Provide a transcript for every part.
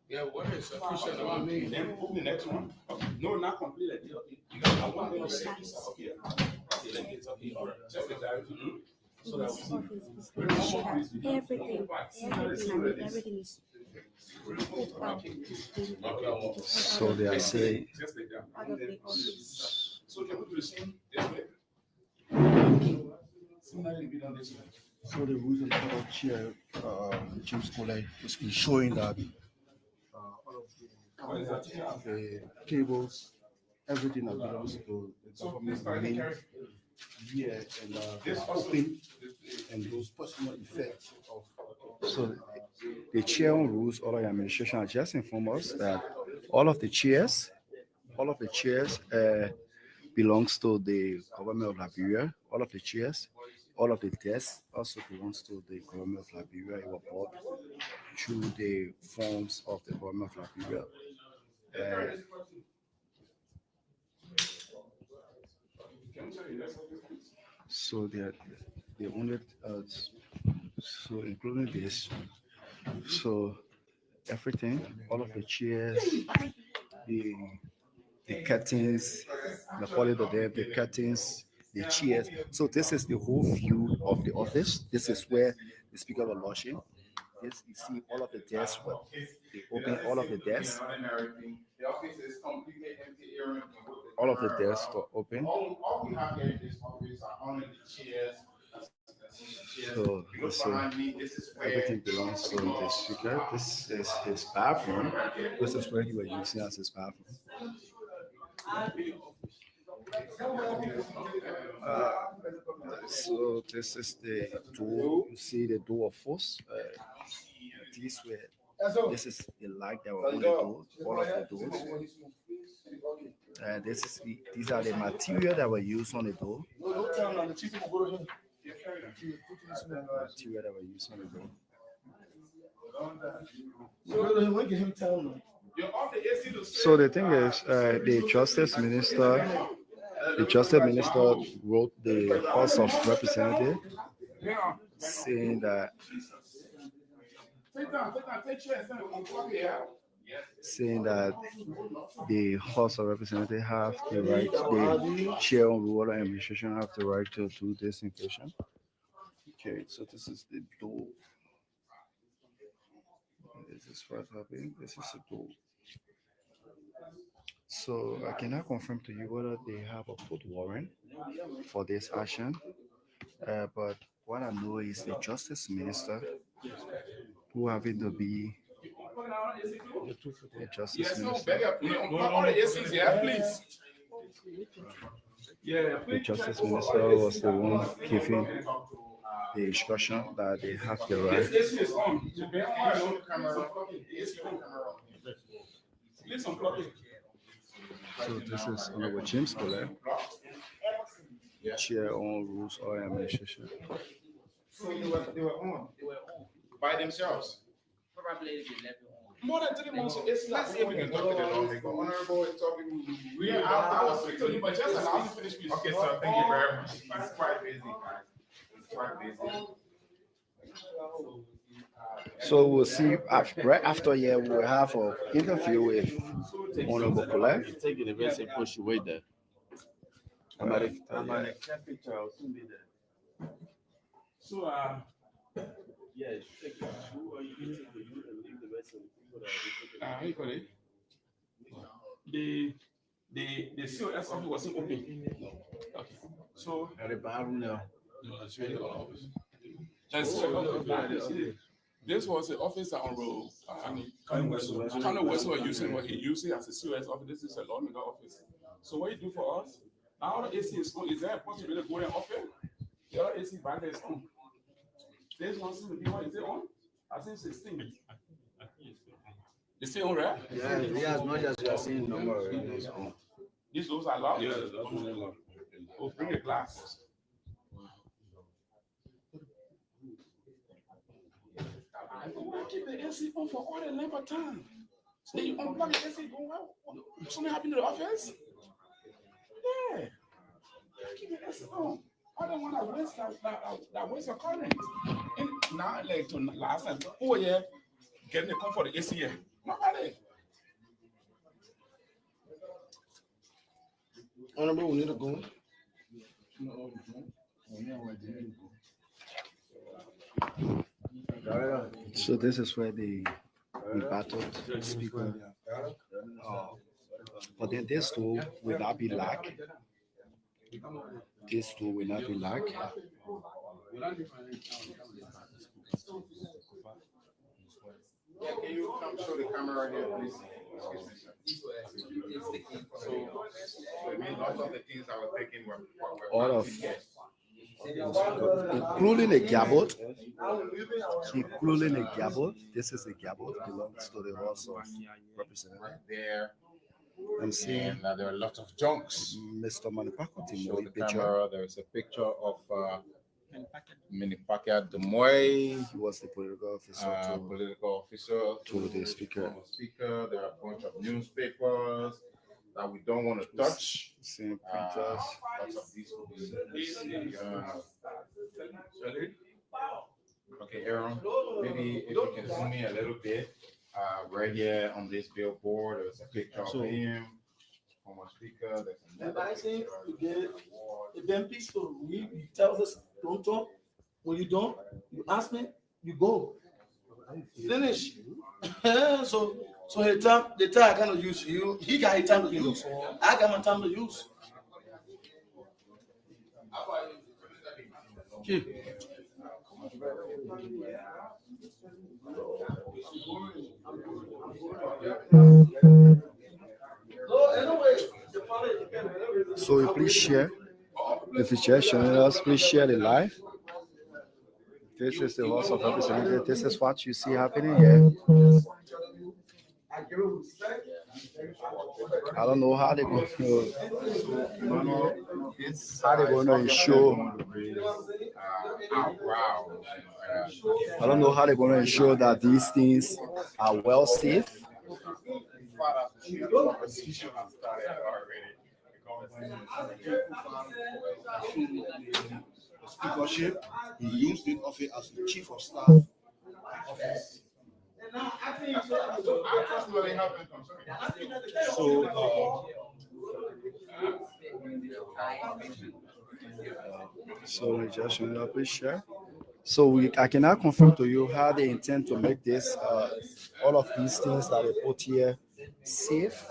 Yeah, what is sufficient? I mean, then open the next one. Okay. No, not completely. You got one little piece up here. Okay, let me get up here. All right. Just the direction. So that This office is going to shut up everything. Everything is put out. So they are saying. just like that. Out of the office. So can we do the same this way? Similarly, we done this way. So the rules and of chair, James Coley is showing that all of the cables, everything that belongs to the government remain here and open, and those personal effects of. So the chair on rules, all of the administration just inform us that all of the chairs belongs to the government of Liberia. All of the chairs, all of the desks also belongs to the government of Liberia. It was bought through the forms of the government of Liberia. So they only so including this. So everything, all of the chairs, the curtains, the corridor there, the curtains, the chairs. So this is the whole view of the office. This is where the speaker was launching. This you see all of the desks. They open all of the desks. The office is completely empty area. All of the desks were open. All we have here in this office are only the chairs. So everything belongs to the speaker. This is his bathroom. This is where he was using as his bathroom. So this is the door. You see the door of force. This is the light that were on the door. All of the doors. These are the material that were used on the door. Material that were used on the door. So the thing is, the justice minister wrote the House of Representatives saying that the House of Representatives have the right, the chair on rule and administration have the right to do this inflation. Okay, so this is the door. This is what's happening. This is the door. So I cannot confirm to you whether they have a court warrant for this action, but what I know is the justice minister who having to be the justice minister. The justice minister was the one giving the instruction that they have the right. So this is Honorable James Coley, chair on rules or administration. So they were on by themselves. probably the level. More than 3 months. Let's see if we can talk to the lawmaker. Honorable topic. We are after, but just allow me to finish, please. Okay, sir. Thank you very much. It's quite busy, guys. It's quite busy. So we'll see right after here we'll have an interview with Honorable Coley. Taking the best push away there. I'm at a temperature. I'll soon be there. So yes, take the shoe or you can take the youth and leave the rest of the people that are how you call it? The COS office wasn't open. Okay. So at the bathroom now. This was the officer on road. County West were using what he used it as a COS office. This is a lawmaker office. So what you do for us? Now the AC is on. Is there a possibility to go and off it? The other AC back there is on. This one seems to be on. Is it on? I think 16. It's still on, right? Yeah, as much as you are seeing number. These doors are locked? Yeah, that's what Oh, bring a glass. Why keep the AC on for all the length of time? So you unplug the AC, go well. Something happened to the office? Yeah. Give me that song. I don't want to waste that waste of current. And now, like to last night, oh yeah, getting the comfort of the AC here. Nobody. Honorable, we need to go. So this is where we battled the speaker. But then this tool will not be lack. This tool will not be lack. Can you come show the camera right here, please? So I mean, lots of the things I was thinking were All of, including the gabbard. Including the gabbard. This is the gabbard, belongs to the House of Representatives. right there. I'm seeing And there are a lot of junks. Mr. Manipakoti Show the picture. camera. There is a picture of Minipaka Demoy, He was the political officer political officer, to the speaker. former speaker. There are a bunch of newspapers that we don't want to touch. Same printers. Lots of these will be okay, Aaron, maybe if you can zoom in a little bit, right here on this billboard, there's a picture of him, former speaker. There's another picture. It's been peaceful. You tell us don't talk. When you don't, you ask me, you go. Finish. so the time I cannot use you. He got his time to use. I got my time to use. Okay. So please share. If you share, showing us, please share the live. This is the House of Representatives. This is what you see happening here. I don't know how they're going to ensure. I don't know how they're going to ensure that these things are well safe. Speakership, he used it of it as the chief of staff office. So we just showing up a share. So I cannot confirm to you how they intend to make this all of these things that they put here safe.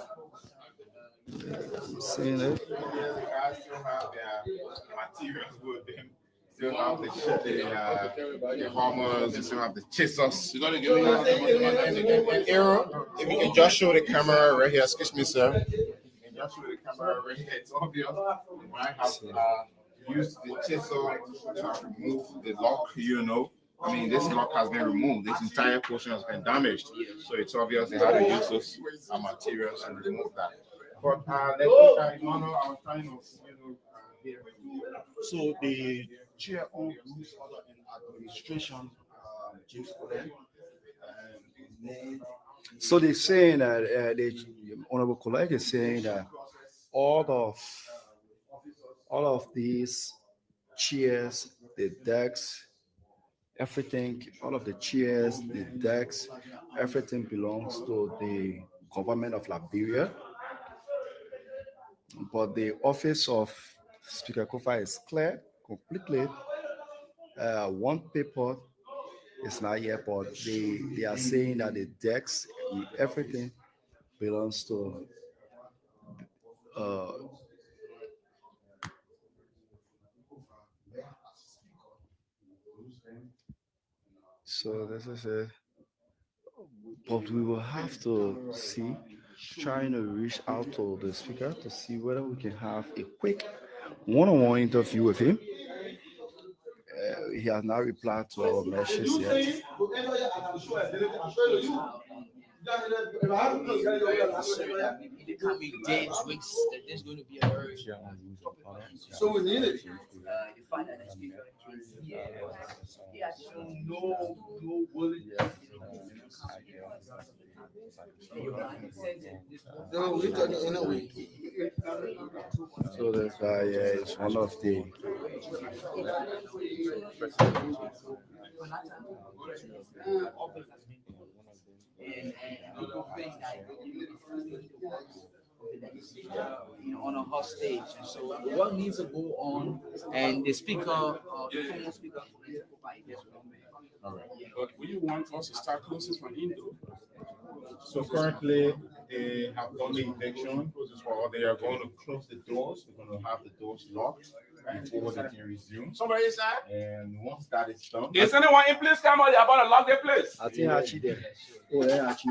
I'm seeing it. I still have their materials with them. Still have the hammers, you still have the chisels. You gotta give me an arrow. If you can just show the camera right here, excuse me, sir. You can just show the camera right here. It's obvious. I have used the chisel to remove the lock, you know. I mean, this lock has been removed. This entire portion has been damaged. So it's obvious they had to use those materials to remove that. But I was trying to, here. So the chair on rules order and administration, James Coden, so they're saying that the honorable colleague is saying that all of these chairs, the decks, everything, all of the chairs, the decks, everything belongs to the government of Liberia. But the office of Speaker Kofa is clear completely. One paper is not yet, but they are saying that the decks, everything belongs to so this is it. But we will have to see, trying to reach out to the speaker to see whether we can have a quick one-on-one interview with him. He has not replied to our messages yet. They can't be dead weeks. There's going to be a very So we need it. the fact that the speaker he has shown no willingness. No, we talking anyway. So that's why it's one of the And people think that on a hot stage. And so what needs to go on, and the speaker, the former speaker, All right. But we want us to start closing from Indo. So currently, they have done the eviction, or they are going to close the doors. They're going to have the doors locked before they can resume. Somebody inside? And once that is done, Is anyone in place? Come on, you're about to lock their place. I think Archie there. Oh, yeah, Archie.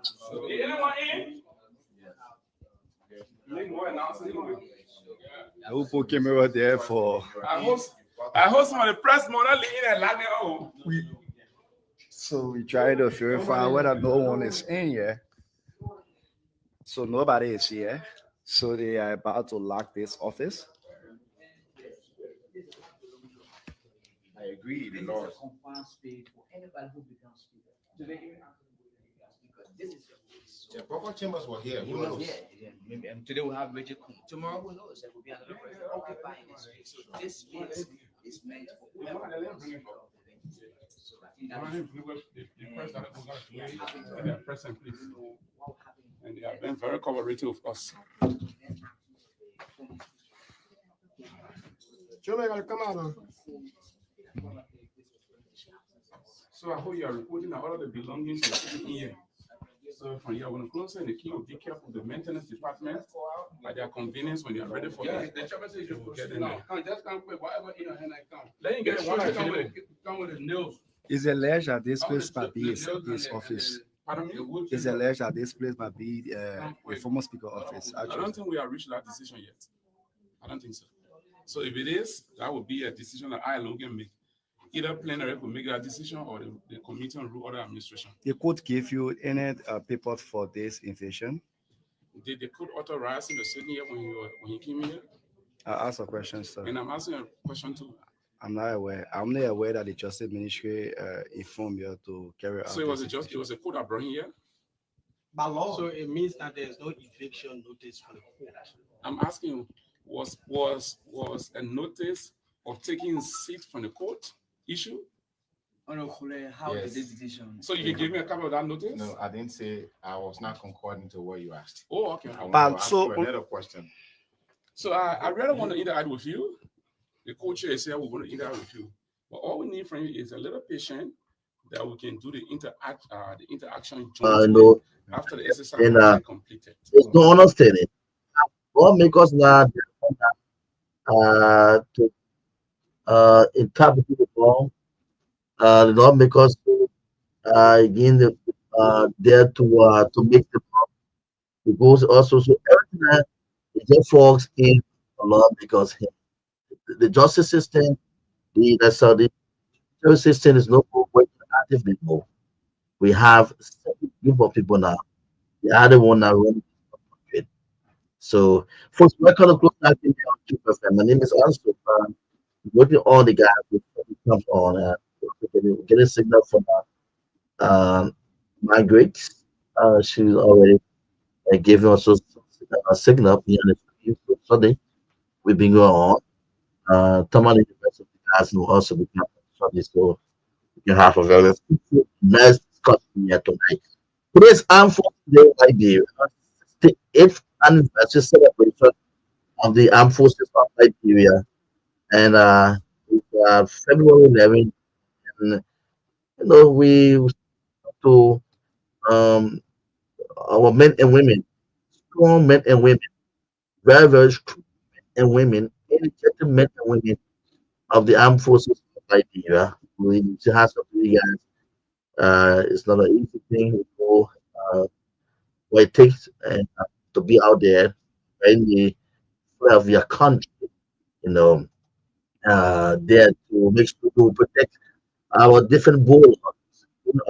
So, is anyone in? Who came over there for? I hope some of the press more not leaving and lock their own. So we try to verify whether no one is in here. So nobody is here. So they are about to lock this office. I agree. The Lord. confined space for anybody who becomes speaker. Today, because this is your place. Yeah, Prophet Chambers were here. He was here. Yeah, maybe, and today we'll have Richard Kuhn. Tomorrow, who knows? There will be another person occupying this space. So this space is meant for whoever becomes speaker of the day. So I think that is The press that we're going to play, and they're present, please. And they have been very cooperative of us. So I hope you are reporting all of the belongings to the here. So from here, when closer, the key will be careful of the maintenance department at their convenience when you are ready for it. The chopper says you get in there. Just come quick, whatever in your hand I come. Let him get Get one one available. come with the nails. It's alleged that this place might be his office. Pardon me? It's alleged that this place might be the former speaker office. I don't Actually, think we have reached that decision yet. I don't think so. So if it is, that would be a decision that I alone can make. Either plenary will make that decision or the committee on rule order administration. the court gave you any papers for this invasion. Did the court authorize him to sit here when he came here? I asked a question, sir. And I'm asking a question too. I'm not aware. I'm not aware that the Justice Ministry informed you to carry out. So it was a court that brought him here. By law. So it means that there's no eviction notice for the court. I'm asking you, was a notice of taking seat from the court issue? how Yes. did this decision? So you can give me a copy of that notice? No, I didn't say I was not concording to what you asked. Oh, okay. I want But to ask so- you another question. So I really want to interact with you. The co-chair is here. We want to interact with you. But all we need from you is a little patience that we can do the interaction No, after the exercise and, has been completed. there's no understanding. What make us now interpret the law, did not make us again there to make the law. Because also so everything that is just falls in the law because the justice system, the judicial system is no more working actively anymore. We have a group of people now. The other one now running the country. So, first, welcome to Close Life in the My name is Anso. Working all the guys who comes on, getting signal from Margaret. She's already giving us a signal here on the Sunday. We've been going on. Tomalin, the rest of the guys will also be coming on Sunday, so we can have a very nice discussion here tonight. Today's Armed Forces Day of Liberia, the 8th anniversary celebration of the Armed Forces of Liberia, and it's February 11th, and we to our men and women, strong men and women, very very strong men and women, energetic men and women of the Armed Forces of Liberia. We have some of you guys. It's not an easy thing to go. What it takes to be out there in the flag of your country, there to make sure to protect our different borders,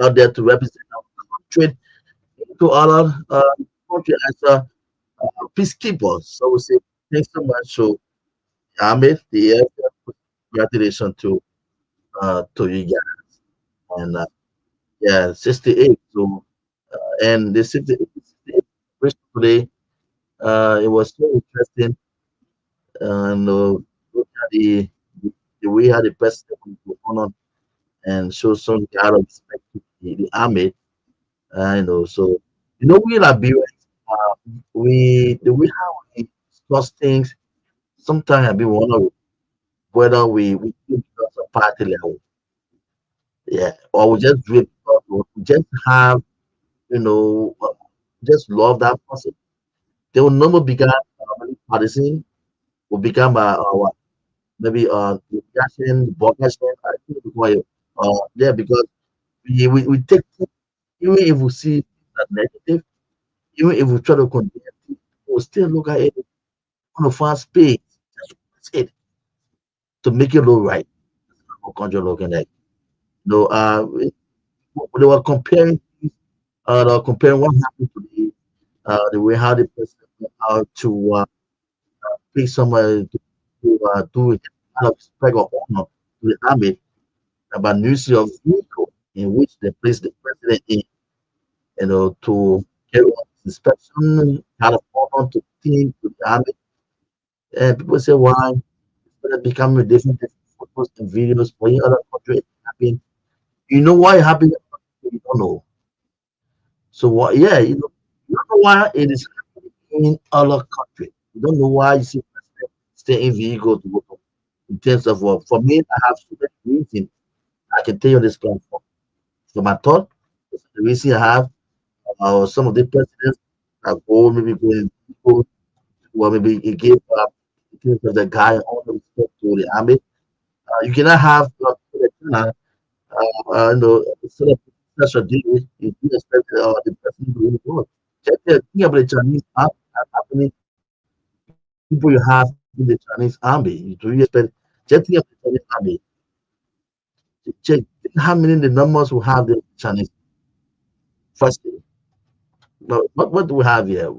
out there to represent our country to other country as a peacekeeper. So we say thanks so much to Ahmed, the Air Force. Congratulations to you guys. And yeah, 68. So and the 68 today It was so interesting, and look at the way how the president was honored and show some kind of respect to the army. So we Liberians, we the way how we discuss things. Sometimes I be wondering whether we do it because of party level, yeah, or we just do it because we just have, just love that person. They will never become partisan, will become maybe reaction, vocation, I think require yeah, because we take things, even if we see that negative, even if we try to condemn it, we'll still look at it on a fast pace. That's it to make it look right. Or country looking like they were comparing they were comparing what happened today, the way how the president went out to pay somebody to do a kind of respect or honor to the army about news of vehicle in which they placed the president in, to carry on his inspection, kind of honor to team to the army. And people say, why? It's becoming a different photos and videos for any other country it happened. You know why it happened? You don't know. So what? Yeah, you don't know why it is happening in other countries. You don't know why you see president stay in vehicle to go to in terms of work. For me, I have so many reasons I can tell you on this platform. So my thought, the reason I have, some of the presidents that go maybe going people, or maybe it gave in terms of the guy all the respect to the army. You cannot have instead of such a deal, you do expect the person to really work. Check the thing about the Chinese army happening, people you have in the Chinese army, you do you expect, check the about the Chinese army, check how many the numbers will have the Chinese first. But what do we have here?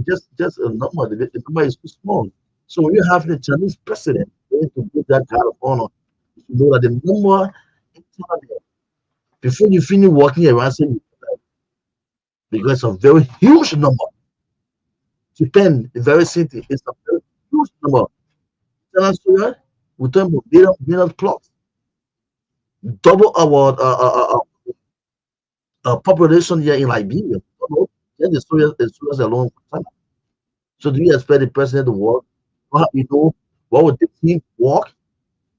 Just a number. The number is too small. So when you have the Chinese president going to give that kind of honor, you know that the number before you finish walking around saying because a very huge number. Japan, the very city, is a very huge number. Tell us we talk about million plus, double our population here in Liberia. Just the Soviets alone. So do you expect the president to work? What would the team work?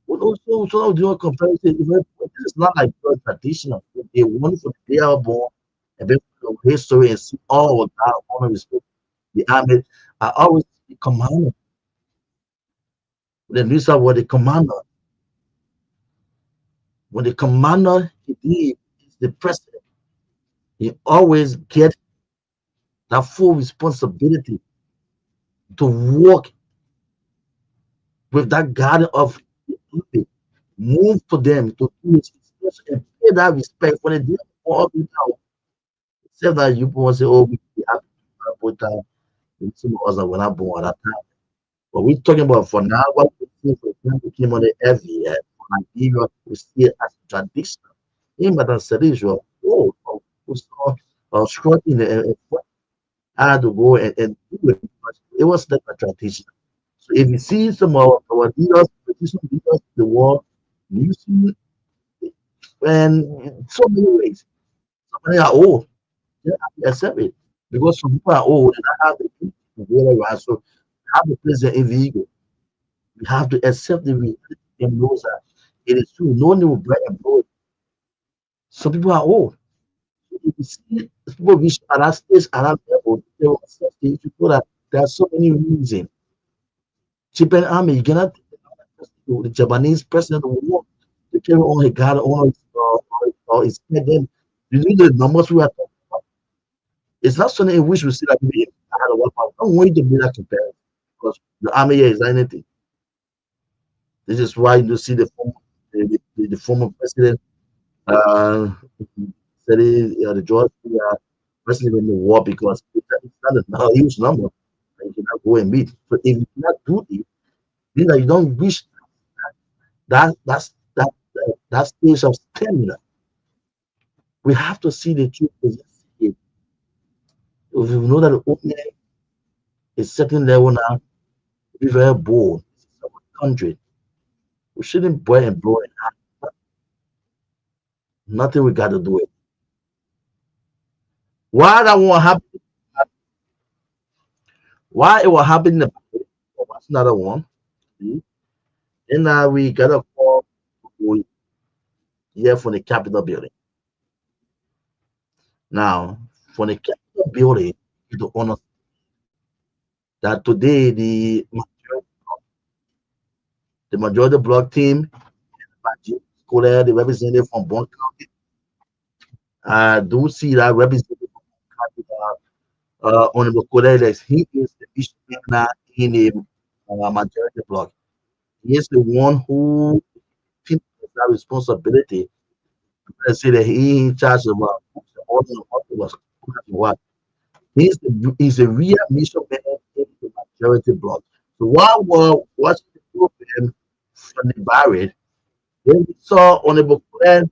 Well, also, so do you comparison? This is not like very traditional. They want for the day are born, and then for the history and see all what God honor respect the army. I always the commander. The news of what the commander. When the commander he is the president, he always get that full responsibility to work with that guardian of the army, move for them to do his business and pay that respect for the day all the time. Except that you want to say, oh, we have to put some of us that were not born at that time. But we're talking about for now, what we see, for example, came on the every year, Nigeria, we see it as tradition. In Madam Sadijo, was struggling and had to go and do it. It was not a tradition. So if you see some of our leaders, traditional leaders, the world using and in so many ways, so many are old. They have to accept it because some people are old and I have the people to go around. So have the president in vehicle. We have to accept the reality and know that it is true. No one will break and blow it. Some people are old. If you see people reach at that stage, at that level, they will accept it. You know that there are so many reasons. Japan army, you cannot the Japanese president of the war. They carry on his guard or his head. Then you know the numbers we are talking about. It's not something in which we see that we had a one pound. I don't want you to be that comparison because the army here is anything. This is why you see the former president said the George president in the war because it's not a huge number. You cannot go and meet. So if you cannot do it, mean that you don't reach that stage of stamina. We have to see the truth. If you know that a certain level now, be very bold. This is our country. We shouldn't boil and blow it. Nothing we got to do it. Why that won't happen? Why it will happen in the what's another one? See? And now we got a call here from the Capitol building. Now, from the Capitol building, to honor that today the majority block team, the representative from Bon County, I do see that representative from Honorable Koleles. He is the bishop now in the majority block. He is the one who takes that responsibility. Let's say that he in charge of all the what. He's a real mission man in the majority block. So while we're watching the program from the barrel, then we saw Honorable Koleles,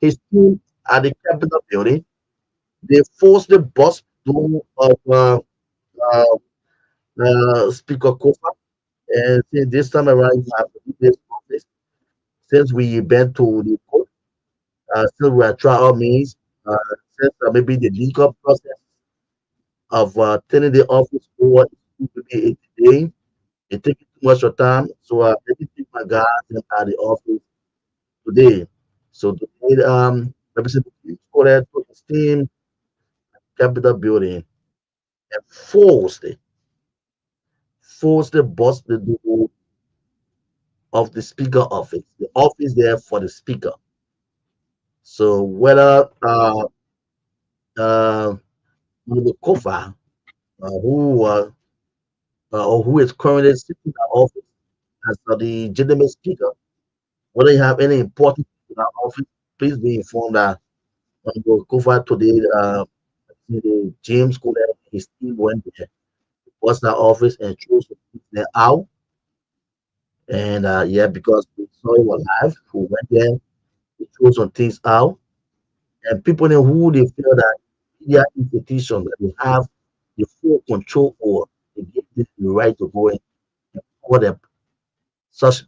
his team at the Capitol building. They forced the boss of Speaker Kofa, and since this time around, you have to do this office. Since we been to the court, still we are trying our means. Since maybe the legal process of turning the office over to be 80 days, it takes too much of time. So I take my guys at the office today. So today, Representative Koleles took his team Capitol building and forced the boss to do of the speaker office, the office there for the speaker. So whether the Kofa, who is currently sitting in the office as the legitimate speaker, whether you have any important in that office, please be informed that the Kofa today, the James Koleles, his team went there, was that office and chose to put them out. And yeah, because we saw it was live, who went there, we threw some things out, and people in who they feel that media institution that they have the full control over, they give them the right to go in and order such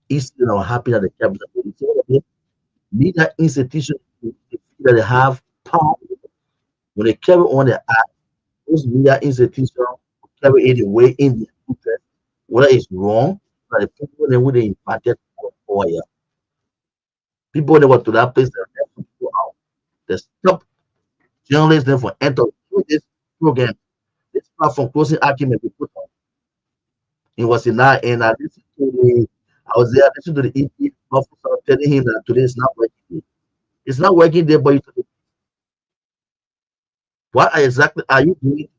incident or happen at the capital. So that media institution they feel that they have power when they carry on the act. Those media institutions carry it away in their interest, whether it's wrong, but the people who they invited for oil. People that were to that place, they have to go out. They stop journalists then for enter through this program. This platform closing argument we put on. It was in that, and I listened to I was there, I listened to the EP officer telling him that today is not working. It's not working there, but what exactly are you doing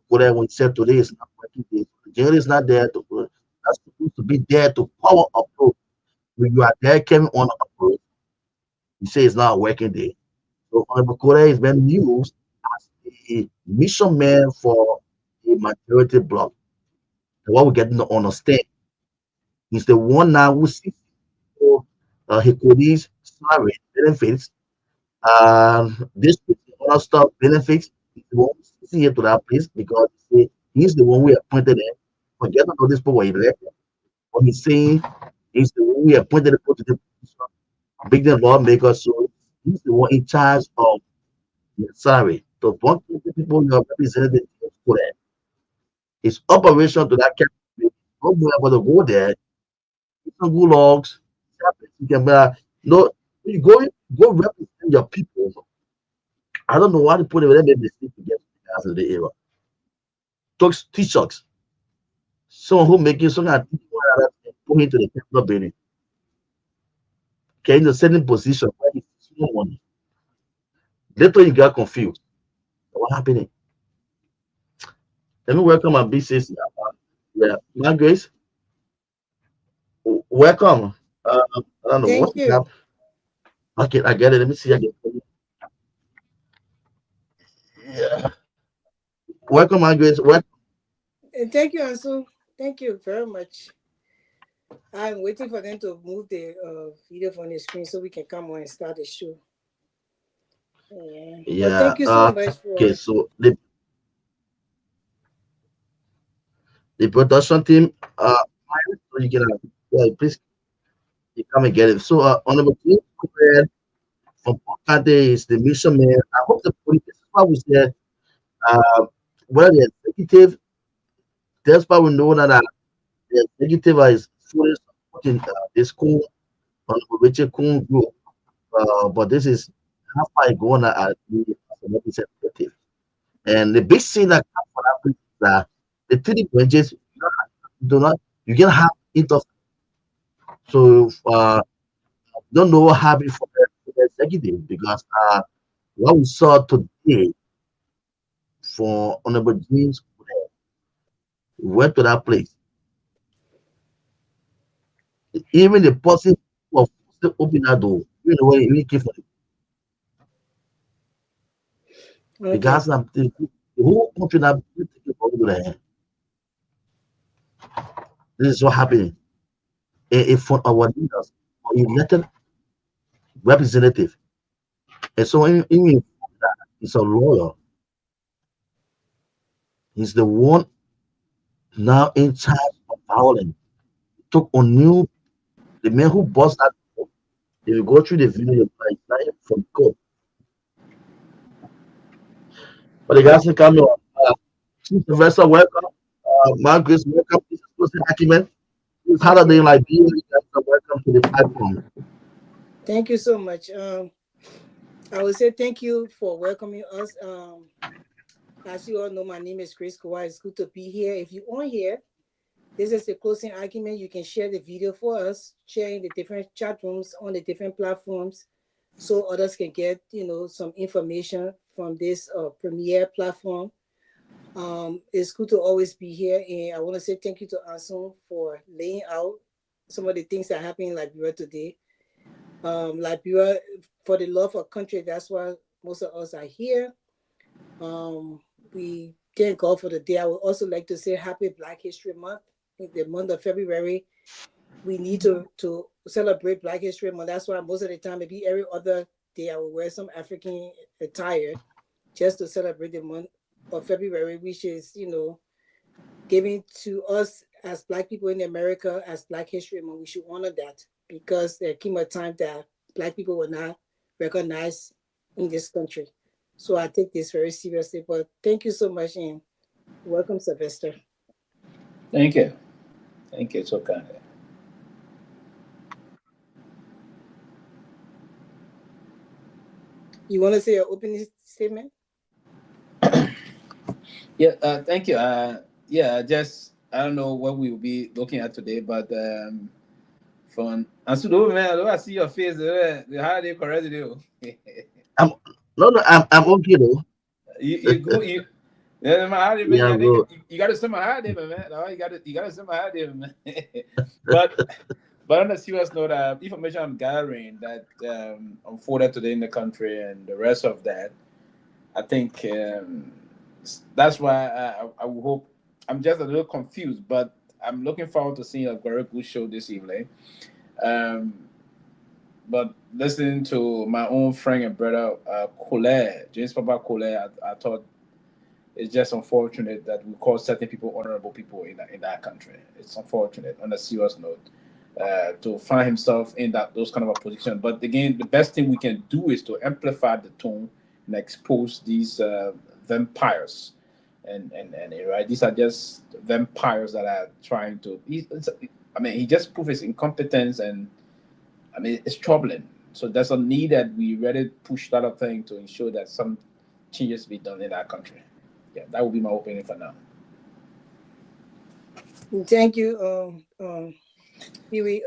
when you said today is not working day? The journalist is not there to that's supposed to be there to power up. When you are there carrying on approach, you say it's not a working day. So Honorable Koleles has been used as a mission man for a majority bloc. And what we're getting to understand is the one now who sees Hikodi's salary benefits, this other stuff benefits, he's the one who's sitting here to that place because he's the one we appointed him. Forget about this people elected. What he's saying is the one we appointed to the position, big the lawmaker, so he's the one in charge of the salary. So one of the people you have represented for that. His operation to that cabinet, no more about to go there, some good logs, you can no, you go represent your people. I don't know why they put it there, maybe they to get after the era. Talks T-shirts. Someone who making some kind of put into the capital building. Okay, in the certain position where he's no money. Later you got confused. What happening? Let me welcome my BCC. Yeah, my Grace. Welcome. I don't know Thank what you. Okay, I get it. Let me see again. Yeah. Welcome, my Grace. Welcome. Thank you, Ansu. Thank you very much. I'm waiting for them to move the video from the screen so we can come on and start the show. Yeah. But Yeah. thank you so much for Okay, so the production team. So you can, please you come and get it. So, Honorable King from Okade is the mission man. I hope the police, this is why we said, uh, well, the executive, that's why we know that the executive is fully supporting this school, Honorable Richard Coon group. But this is how far going at the executive. And the big thing that comes from that is that the three branches, do not, you can have interest. So, don't know what happened for the executive because what we saw today for Honorable James went to that place. Even the person of the open that door, you know, when he came for the Okay. guys, the whole country now taking over the hand. This is what happening in front of our leaders, our elected representative. And so, he's a lawyer. He's the one now in charge of violence. Took on new the man who bust that. If you go through the video, like from court. But the guys can come on. Chief Sylvester, welcome. Margaret, welcome. This is closing argument. It's harder than like being welcome to the platform. Thank you so much. I would say thank you for welcoming us. As you all know, my name is Chris Guar. It's good to be here. If you're on here, this is the closing argument. You can share the video for us, sharing the different chat rooms on the different platforms so others can get, some information from this premiere platform. It's good to always be here. And I want to say thank you to Anson for laying out some of the things that happened in Liberia today. Liberia, for the love of country, that's why most of us are here. We thank God for the day. I would also like to say Happy Black History Month. In the month of February, we need to celebrate Black History Month. That's why most of the time, maybe every other day, I will wear some African attire just to celebrate the month of February, which is, given to us as Black people in America as Black History Month. We should honor that because there came a time that Black people were not recognized in this country. So I take this very seriously. But thank you so much and welcome, Sylvester. Thank you. Thank you. So kind. You want to say your opening statement? Yeah, thank you. I don't know what we will be looking at today, but fun. And so, man, I see your face. The holiday correct you. I'm okay though. You go. Yeah, my holiday, man. Yeah, You got to send my holiday, man. No, you got to send my holiday, man. But on a serious note, information I'm gathering that unfolded today in the country and the rest of that, I think that's why I will hope. I'm just a little confused, but I'm looking forward to seeing a very good show this evening. But listening to my own friend and brother, James Papa Colette, I thought it's just unfortunate that we call certain people honorable people in that country. It's unfortunate on a serious note to find himself in those kind of a position. But again, the best thing we can do is to amplify the tone and expose these vampires. And right, these are just vampires that are trying to. He just proved his incompetence, and it's troubling. So there's a need that we really push that up thing to ensure that some changes be done in our country. Yeah, that would be my opinion for now. Thank you, Pewee.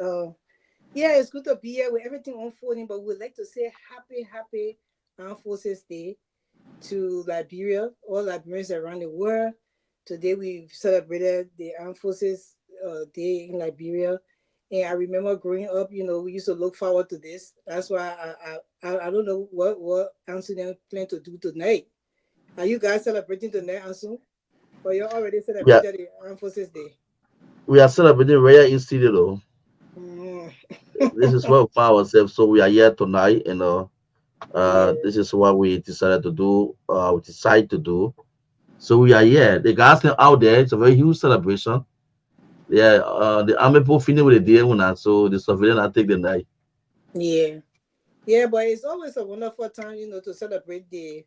Yeah, it's good to be here with everything unfolding, but we'd like to say happy Armed Forces Day to Liberia, all Liberians around the world. Today we've celebrated the Armed Forces Day in Liberia. And I remember growing up, we used to look forward to this. That's why I don't know what Anson plan to do tonight. Are you guys celebrating tonight, Anson? Or you already celebrated the Armed Forces Day? We are celebrating Rare Institute though. This is what for ourselves. So we are here tonight, This is what we decided to do. We decide to do. So we are here. The guys are out there. It's a very huge celebration. Yeah, the army people finish with the day one, so the civilian I take the night. Yeah. Yeah, but it's always a wonderful time, to celebrate the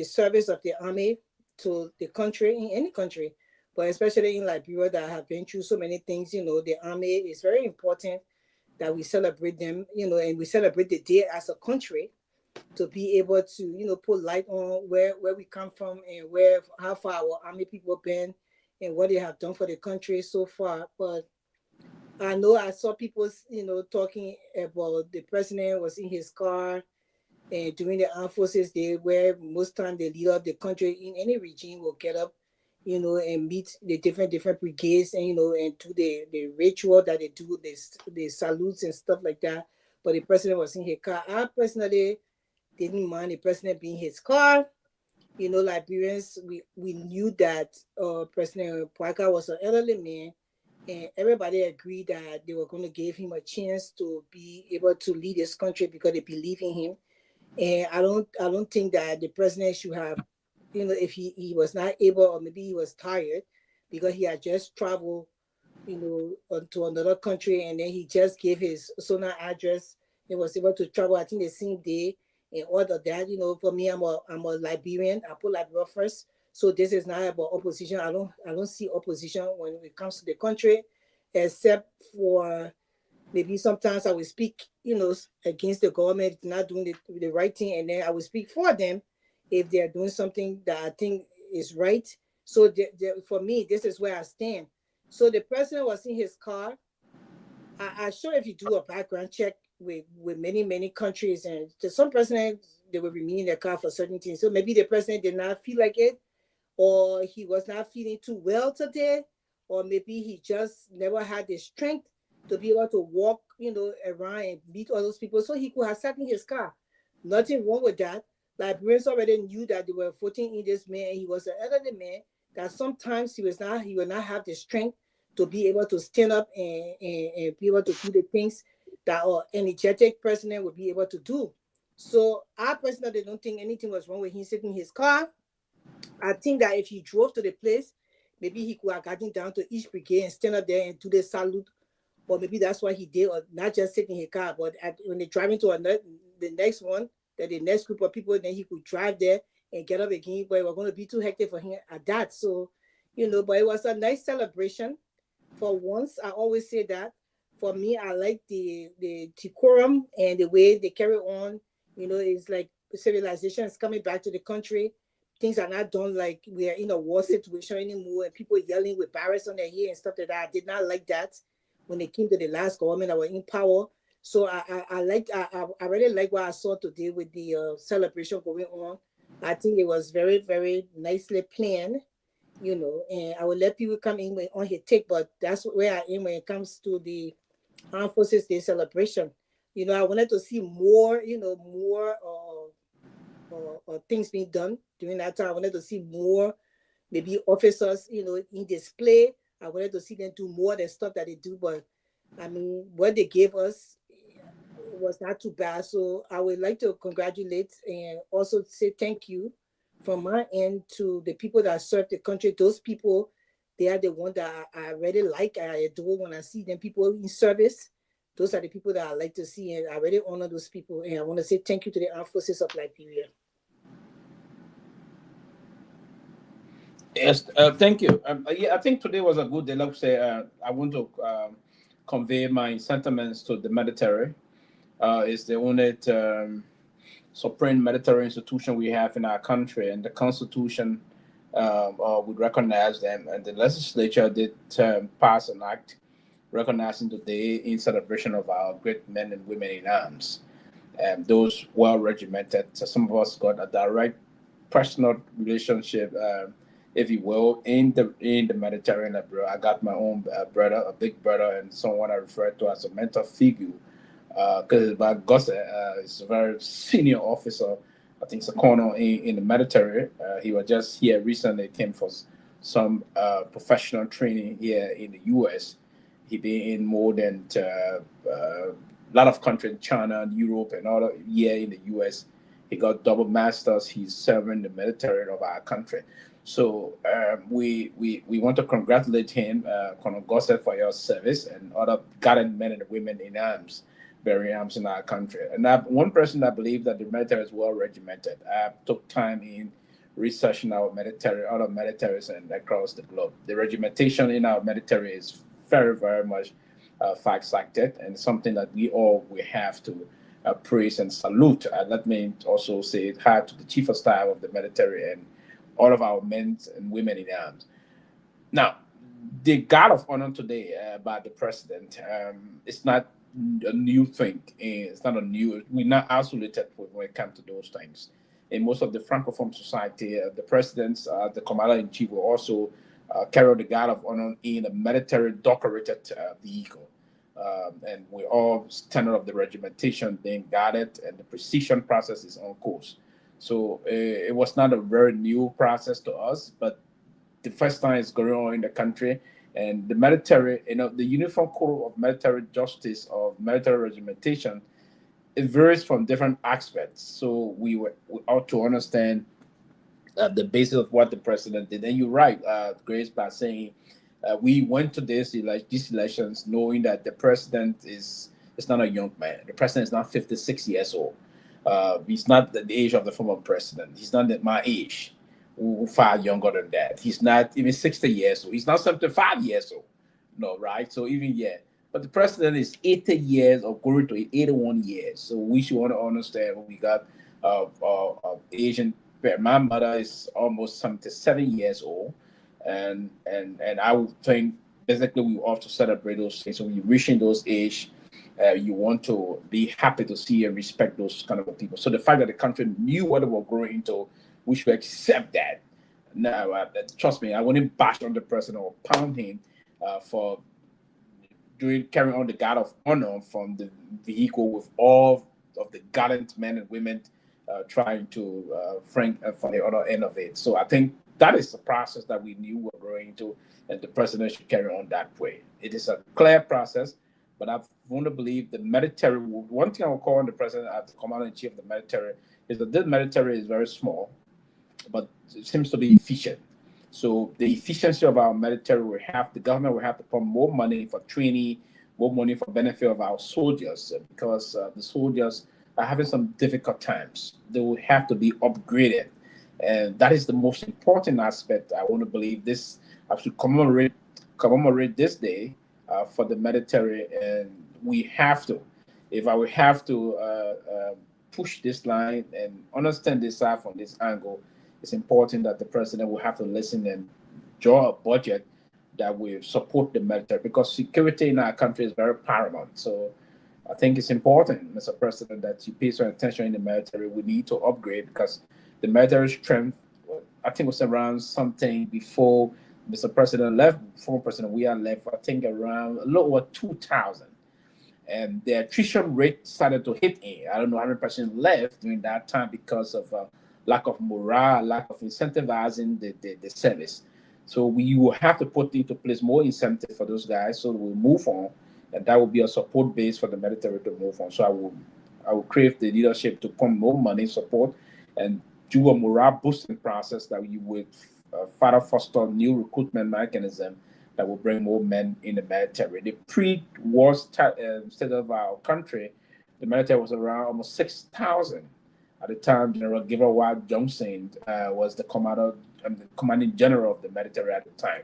service of the army to the country, in any country, but especially in Liberia that have been through so many things. The army is very important that we celebrate them, and we celebrate the day as a country to be able to, put light on where we come from and how far our army people been and what they have done for the country so far. But I know I saw people, talking about the president was in his car and during the armed forces day, where most time the leader of the country in any regime will get up, and meet the different brigades and and do the ritual that they do, the salutes and stuff like that. But the president was in his car. I personally didn't mind the president being in his car. Liberians, we knew that President Parker was an elderly man, and everybody agreed that they were going to give him a chance to be able to lead this country because they believe in him. And I don't think that the president should have, if he was not able, or maybe he was tired because he had just traveled, to another country, and then he just gave his Sona address and was able to travel, I think, the same day. And all of that, for me, I'm a Liberian. I put Liberia first. So this is not about opposition. I don't see opposition when it comes to the country, except for maybe sometimes I will speak, against the government not doing the right thing, and then I will speak for them if they are doing something that I think is right. So for me, this is where I stand. So the president was in his car. I'm sure if you do a background check with many countries, and to some presidents, they will remain in their car for certain things. So maybe the president did not feel like it, or he was not feeling too well today, or maybe he just never had the strength to be able to walk, around and meet all those people. So he could have sat in his car. Nothing wrong with that. Liberians already knew that they were voting in this man, and he was an elderly man that sometimes he will not have the strength to be able to stand up and be able to do the things that an energetic president would be able to do. So I personally don't think anything was wrong with him sitting in his car. I think that if he drove to the place, maybe he could have gotten down to each brigade and stand up there and do the salute. Or maybe that's what he did, or not just sit in his car, but when they're driving to the next one, that the next group of people, then he could drive there and get up again, but it was going to be too hectic for him at that. So, but it was a nice celebration. For once, I always say that. For me, I like the decorum and the way they carry on. It's like civilization is coming back to the country. Things are not done like we are in a war situation anymore, and people yelling with barrels on their head and stuff like that. I did not like that when it came to the last government that were in power. So I really like what I saw today with the celebration going on. I think it was very, very nicely planned, and I will let people come in on his take, but that's where I am when it comes to the Armed Forces Day celebration. I wanted to see more, things being done during that time. I wanted to see more, maybe officers, in display. I wanted to see them do more than stuff that they do, but I mean, what they gave us was not too bad. So I would like to congratulate and also say thank you from my end to the people that serve the country. Those people, they are the ones that I really like. I adore when I see them, people in service. Those are the people that I like to see, and I really honor those people. And I want to say thank you to the Armed Forces of Liberia. Yes, thank you. I think today was a good day. Like I say, I want to convey my sentiments to the military. It's the only supreme military institution we have in our country, and the Constitution would recognize them. And the legislature did pass an act recognizing the day in celebration of our great men and women in arms. And those well regimented. So some of us got a direct personal relationship, if you will, in the Mediterranean. I got my own brother, a big brother, and someone I refer to as a mentor figure. Because my Gus is a very senior officer. I think it's a colonel in the military. He was just here recently, came for some professional training here in the U.S. He been in more than a lot of countries, China, Europe, and all year in the U.S. He got double masters. He's serving the military of our country. So we want to congratulate him, Colonel Gossett, for your service and other gallant men and women in arms, bearing arms in our country. And one person that believes that the military is well regimented. I took time in researching our military, other militaries, and across the globe. The regimentation in our military is very, very much fact-cited and something that we have to praise and salute. Let me also say hi to the Chief of Staff of the military and all of our men and women in arms. Now, the guard of honor today by the president, it's not a new thing. It's not a new, we're not isolated when it comes to those things. In most of the Francophone society, the presidents, the commander-in-chief will also carry the guard of honor in a military decorated vehicle. And we all standard of the regimentation being guarded, and the precision process is on course. So it was not a very new process to us, but the first time it's going on in the country. And the military, the Uniform Code of Military Justice of military regimentation, it varies from different aspects. So we ought to understand the basis of what the president did. And you're right, Grace, by saying we went to these elections knowing that the president is not a young man. The president is not 56 years old. He's not the age of the former president. He's not my age. We're far younger than that. He's not even 60 years old. He's not 75 years old. No, right? So even but the president is 80 years or going to 81 years. So we should want to understand when we got Asian. My mother is almost 77 years old, and I would think basically we ought to celebrate those things. So when you're reaching those age, you want to be happy to see and respect those kind of people. So the fact that the country knew what they were growing into, we should accept that. Now, trust me, I wouldn't bash on the president or pound him for carrying on the guard of honor from the vehicle with all of the gallant men and women trying to frank from the other end of it. So I think that is the process that we knew we were growing into, and the president should carry on that way. It is a clear process, but I want to believe the military. One thing I will call on the president as the commander-in-chief of the military is that this military is very small, but it seems to be efficient. So the efficiency of our military the government will have to put more money for training, more money for benefit of our soldiers, because the soldiers are having some difficult times. They will have to be upgraded. And that is the most important aspect. I want to believe this. I should commemorate this day for the military, and we have to. If I would have to push this line and understand this side from this angle, it's important that the president will have to listen and draw a budget that will support the military, because security in our country is very paramount. So I think it's important, Mr. President, that you pay some attention in the military. We need to upgrade, because the military strength, I think, was around something before Mr. President left, former President we are left, I think around a little over 2,000. And the attrition rate started to hit in. I don't know how many percent left during that time because of lack of morale, lack of incentivizing the service. So we will have to put into place more incentive for those guys so we'll move on, and that will be a support base for the military to move on. So I will crave the leadership to pump more money, support, and do a morale boosting process that you would further foster new recruitment mechanism that will bring more men in the military. The pre-war state of our country, the military was around almost 6,000. At the time, General Guar Johnson was the commanding general of the military at the time.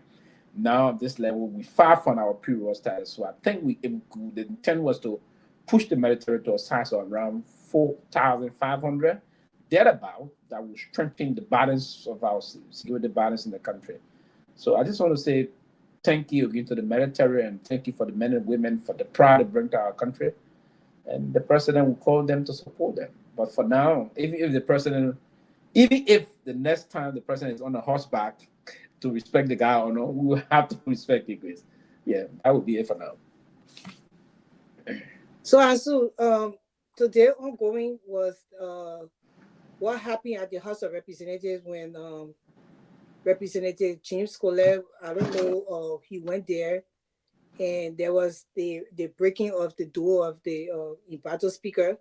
Now, at this level, we far from our pre-war status. So I think the intent was to push the military to a size of around 4,500, thereabout, that will strengthen the balance of our security balance in the country. So I just want to say thank you again to the military, and thank you for the men and women for the pride they bring to our country. And the president will call them to support them. But for now, even if the next time the president is on a horseback to respect the guy or no, we will have to respect the grace. Yeah, that would be it for now. So Ansu, today ongoing was what happened at the House of Representatives when Representative James Colette, I don't know, he went there, and there was the breaking of the door of the Impato speaker,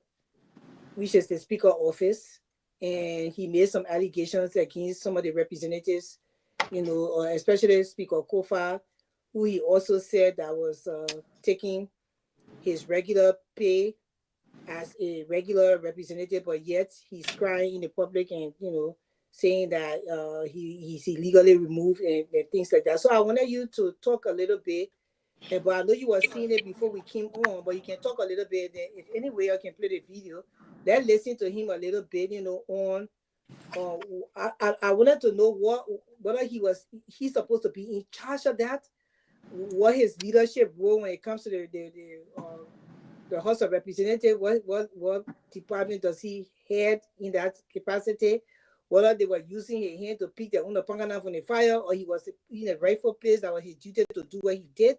which is the speaker office. and he made some allegations against some of the representatives, especially Speaker Kofa, who he also said that was taking his regular pay as a regular representative, but yet he's crying in the public and saying that he's illegally removed and things like that. So I wanted you to talk a little bit, but I know you were seeing it before we came on, but you can talk a little bit. If any way I can play the video, let's listen to him a little bit, on. I wanted to know whether he's supposed to be in charge of that, what his leadership role when it comes to the House of Representatives, what department does he head in that capacity? Whether they were using his hand to pick their own pangana from the fire, or he was in a rightful place that was his duty to do what he did.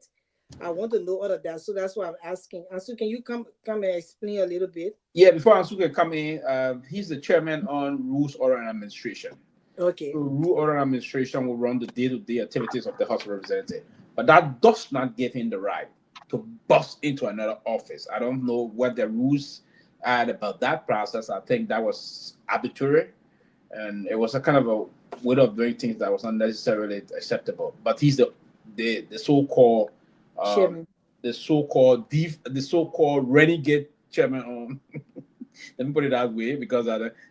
I want to know all of that, so that's why I'm asking. Ansu, can you come and explain a little bit? Yeah, before Ansu can come in, he's the chairman on Rules, Order, and Administration. Okay. So Rule, Order, and Administration will run the day-to-day activities of the House of Representatives, but that does not give him the right to bust into another office. I don't know what the rules are about that process. I think that was arbitrary, and it was a kind of a way of doing things that was not necessarily acceptable. But he's the so-called the so-called renegade chairman. Let me put it that way,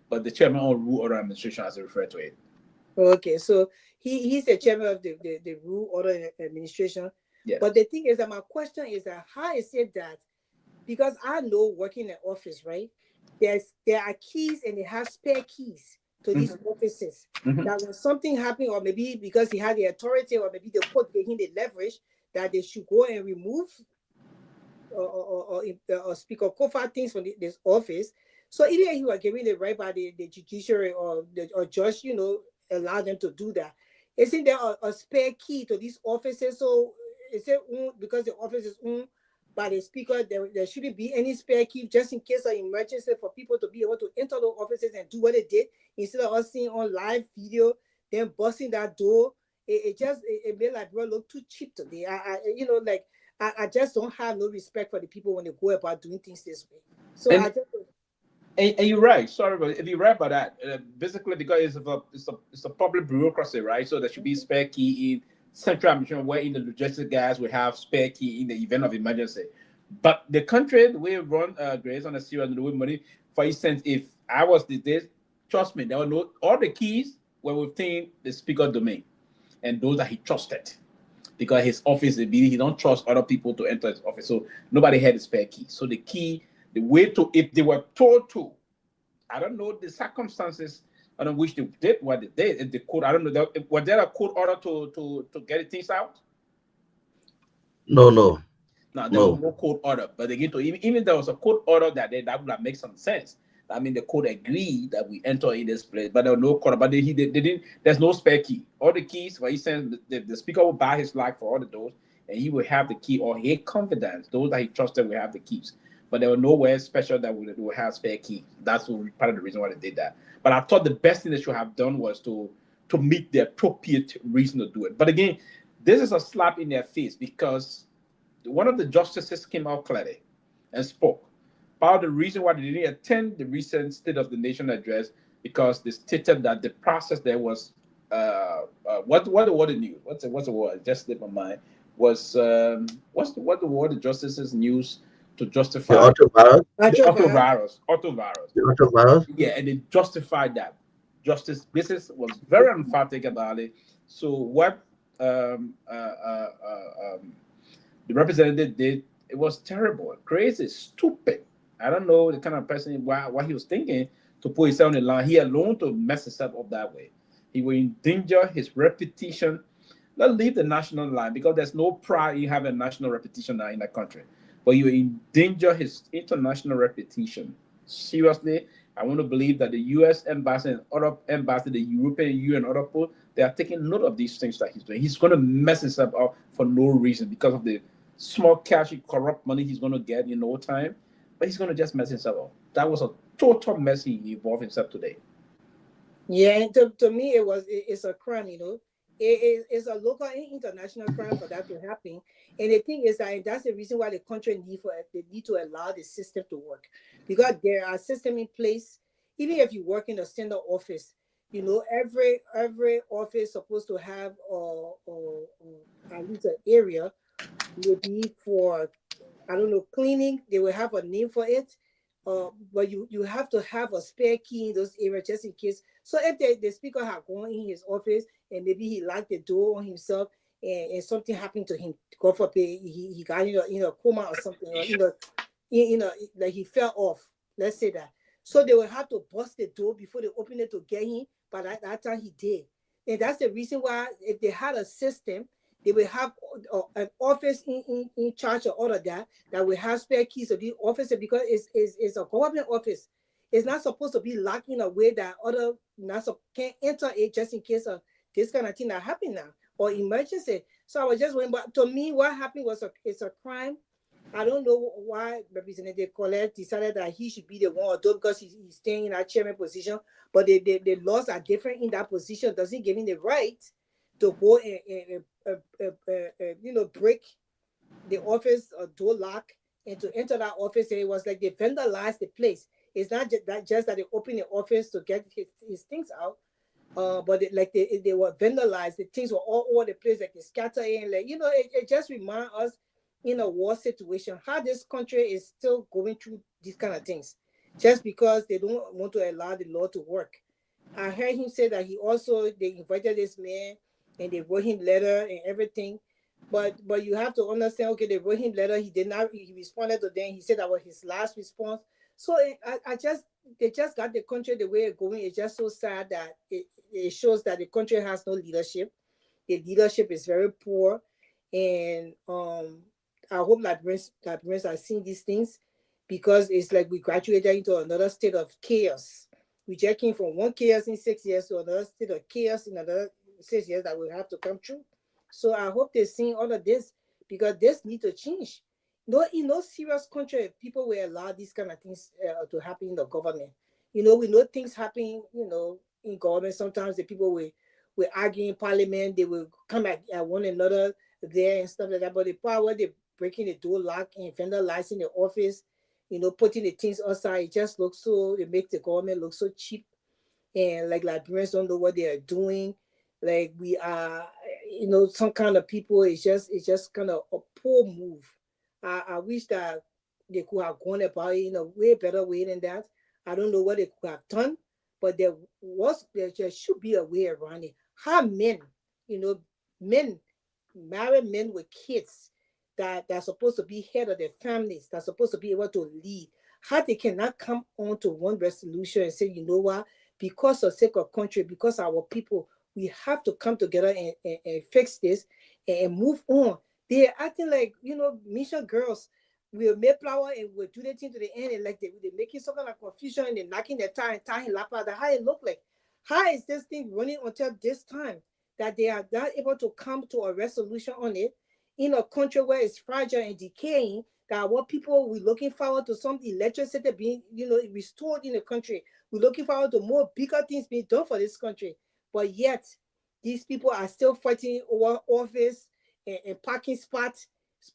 but the chairman on Rule, Order, Administration, as I refer to it. Okay, so he's the chairman of the Rule, Order, and Administration. Yes. But the thing is that my question is that how is it that, because I know working in an office, right? There are keys and they have spare keys to these offices. That when something happened, or maybe because he had the authority, or maybe the court gave him the leverage that they should go and remove or Speaker Kofa things from this office. So even if he was given the right by the judiciary or judge, allow them to do that. Isn't there a spare key to these offices? So is it because the office is owned by the speaker, there shouldn't be any spare key just in case of emergency for people to be able to enter those offices and do what they did instead of us seeing on live video them busting that door. It made like bro look too cheap today. I just don't have no respect for the people when they go about doing things this way. So and you're right. Sorry, but if you're right about that, basically because it's a public bureaucracy, right? So there should be spare key in central administration, where in the logistic guys will have spare key in the event of emergency. But the country, the way it run, Grace on a serious the way money. For instance, if I was this, trust me, there were all the keys were within the speaker domain, and those that he trusted, because his office, he don't trust other people to enter his office, so nobody had a spare key. So the key, the way to, if they were told to, I don't know the circumstances under which they did what they did. If the code, I don't know, was there a court order to get things out? No, there was no court order. But again, even there was a court order that would have made some sense. I mean, the court agreed that we enter in this place, but there was no court. But they didn't. There's no spare key. All the keys, for instance, the speaker will buy his life for all the doors, and he will have the key, or he had confidence those that he trusted will have the keys. But there were nowhere special that would have spare key. That's part of the reason why they did that. But I thought the best thing they should have done was to meet the appropriate reason to do it. But again, this is a slap in their face, because one of the justices came out clearly and spoke about the reason why they didn't attend the recent State of the Nation address, because they stated that the process there was what the word knew. What's the word? It just slipped my mind. Was what the word the justices used to justify the autovirus. Yeah, and they justified that. Justice Business was very emphatic about it. So what the representative did, it was terrible, crazy, stupid. I don't know the kind of person what he was thinking to put himself on the line. He alone to mess himself up that way. He will endanger his reputation. Not leave the national line, because there's no pride in having a national reputation now in that country. But you endanger his international reputation. Seriously, I want to believe that the U.S. embassy and other embassy, the European Union and other people, they are taking note of these things that he's doing. He's going to mess himself up for no reason, because of the small cash, corrupt money he's going to get in no time. But he's going to just mess himself up. That was a total mess he involved himself today. Yeah, and to me, it's a crime, It's a local and international crime for that to happen. And the thing is that that's the reason why the country need to allow the system to work, because there are systems in place. even if you work in a standard office, you know, every office supposed to have at least an area maybe for, I don't know, cleaning. They will have a name for it. But you have to have a spare key in those areas just in case. So if the speaker had gone in his office and maybe he locked the door on himself and something happened to him, God forbid, he got in a coma or something, or like he fell off. Let's say that. So they will have to bust the door before they open it to get him. But at that time he did. And that's the reason why if they had a system, they will have an office in charge of all of that will have spare keys of the office because it's a government office. It's not supposed to be locked in a way that other can't enter it just in case of this kind of thing that happened now or emergency. So I was just wondering, but to me, what happened was it's a crime. I don't know why Representative Colette decided that he should be the one, although because he's staying in that chairman position, but the laws are different in that position. Doesn't give him the right to go and break the office or door lock and to enter that office. And it was like they vandalized the place. It's not just that they opened the office to get his things out, but they were vandalized. The things were all over the place, like they scatter in, like it just reminds us in a war situation how this country is still going through these kind of things, just because they don't want to allow the law to work. I heard him say that they invited this man and they wrote him letter and everything. But you have to understand, okay, they wrote him letter. He responded to them. He said that was his last response. So they just got the country the way it's going. It's just so sad that it shows that the country has no leadership. The leadership is very poor. And I hope Liberians are seeing these things, because it's like we graduated into another state of chaos. We just came from one chaos in 6 years to another state of chaos in another 6 years that we have to come through. So I hope they're seeing all of this, because this needs to change. In no serious country, people will allow these kind of things to happen in the government. We know things happen, in government. Sometimes the people will argue in parliament. They will come at one another there and stuff like that. But the power, they're breaking the door lock and vandalizing the office, putting the things outside. It just looks it makes the government look so cheap. And like Liberians don't know what they are doing. Like we are, some kind of people, it's just kind of a poor move. I wish that they could have gone about it in a way better way than that. I don't know what they could have done, but there should be a way around it. How men, married men with kids that are supposed to be head of their families, that's supposed to be able to lead, how they cannot come on to one resolution and say, you know what, because of sake of country, because our people, we have to come together and fix this and move on. They're acting like, mission girls will make flower and will do their thing to the end, and like they're making some kind of confusion and they're knocking their tie and tying lap out. How it look like? How is this thing running until this time that they are not able to come to a resolution on it in a country where it's fragile and decaying? That what people, we're looking forward to some electricity being, restored in the country. We're looking forward to more bigger things being done for this country. But yet, these people are still fighting over office and parking spots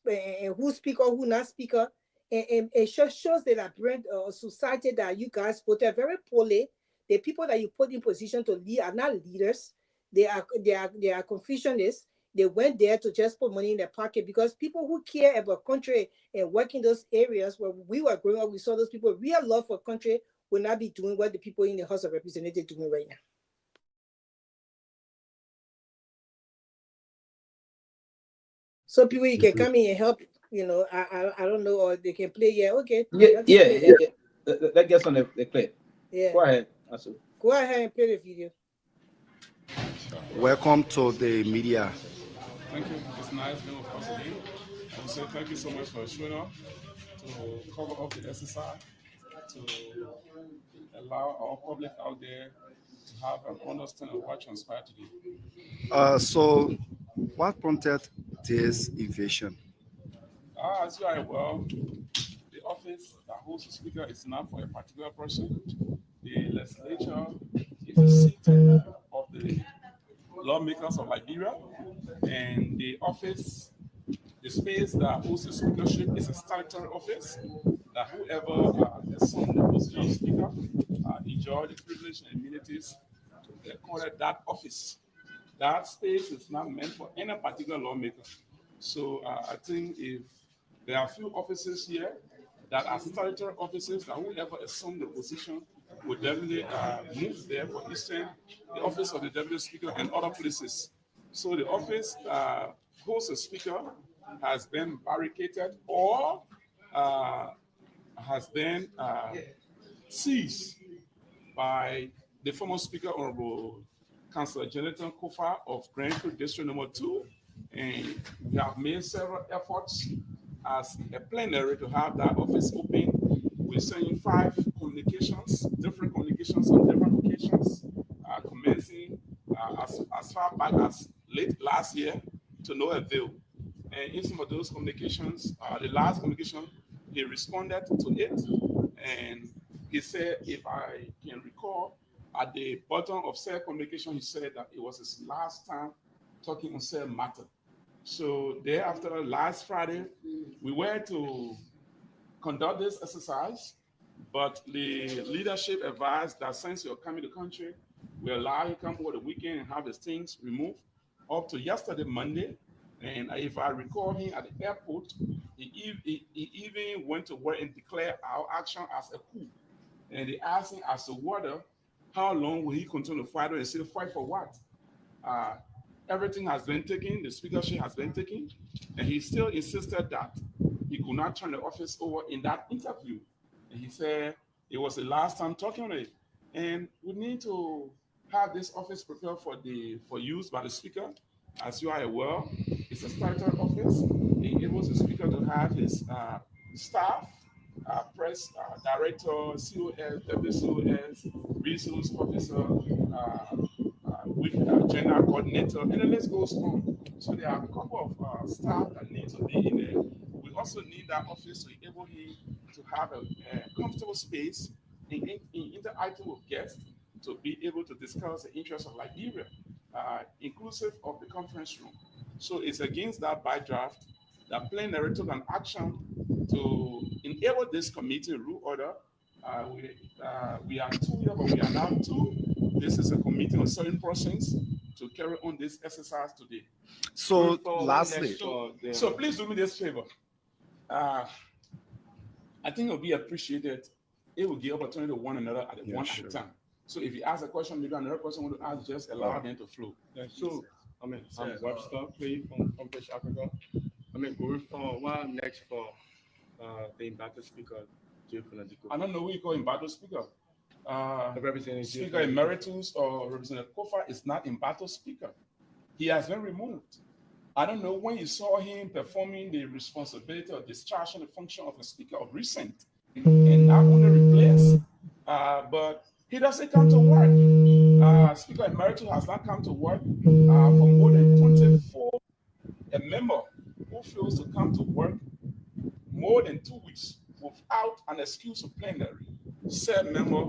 and who speaker, who not speaker. And it just shows that Liberian society that you guys voted very poorly. The people that you put in position to lead are not leaders. They are confusionists. They went there to just put money in their pocket, because people who care about country and work in those areas where we were growing up, we saw those people real love for country will not be doing what the people in the House of Representatives are doing right now. So people, you can come in and help. I don't know, or they can play. Yeah, okay. Yeah. Let's get on the clip. Yeah. Go ahead. Go ahead and play the video. Welcome to the media. Thank you. It's nice being with us again. I would say thank you so much for showing up to cover up the exercise, to allow our public out there to have an understanding of what transpired today. So, what prompted this invasion? As you are aware, the office that hosts the speaker is not for a particular person. The legislature is a seat of the lawmakers of Liberia, and the office, the space that hosts the speakership, is a statutory office that whoever assumes the position of speaker enjoy the privilege and amenities. They call it that office. That space is not meant for any particular lawmaker. So I think if there are a few offices here that are statutory offices that whoever assume the position would definitely move there. For instance, the office of the deputy speaker and other places. So the office hosts a speaker has been barricaded or has been seized by the former speaker, Honorable Councillor Jonathan Kofa of Grand Creek District Number 2, and we have made several efforts as a plenary to have that office open. We're sending 5 communications, different communications on different occasions, commencing as far back as late last year to no avail. And in some of those communications, the last communication, he responded to it, and he said, if I can recall, at the bottom of said communication, he said that it was his last time talking on said matter. So thereafter, last Friday, we were to conduct this exercise, but the leadership advised that since you're coming to the country, we allow you to come over the weekend and have his things removed up to yesterday, Monday. And if I recall him at the airport, he even went to work and declared our action as a coup. And they asked him as to whether, how long will he continue to fight and still fight for what? Everything has been taken, the speakership has been taken, and he still insisted that he could not turn the office over in that interview. And he said it was the last time talking on it. And we need to have this office prepared for use by the speaker. As you are aware, it's a statutory office. It enables the speaker to have his staff, press director, COS, WCOS, resource officer, with general coordinator, and the list goes on. So there are a couple of staff that need to be in there. We also need that office to enable him to have a comfortable space in interacting with guests to be able to discuss the interests of Liberia, inclusive of the conference room. So it's against that bydraft that plenary took an action to enable this committee rule order. We are 2 here, but we are now 2. This is a committee on certain persons to carry on this exercise today. So lastly, so please do me this favor. I think it will be appreciated. It will give opportunity to one another at a time. So if you ask a question, maybe another person want to ask, just allow them to flow. Yeah, so I'm Webster Pewee from Fish Africa. Going forward, next for the embattled speaker, I don't know who you call embattled speaker. Representative Speaker Emeritus or Representative Kofa is not embattled speaker. He has been removed. I don't know when you saw him performing the responsibility of discharging the function of a speaker of recent and not only replaced, but he doesn't come to work. Speaker Emeritus has not come to work for more than 24. A member who fails to come to work more than 2 weeks without an excuse of plenary, said member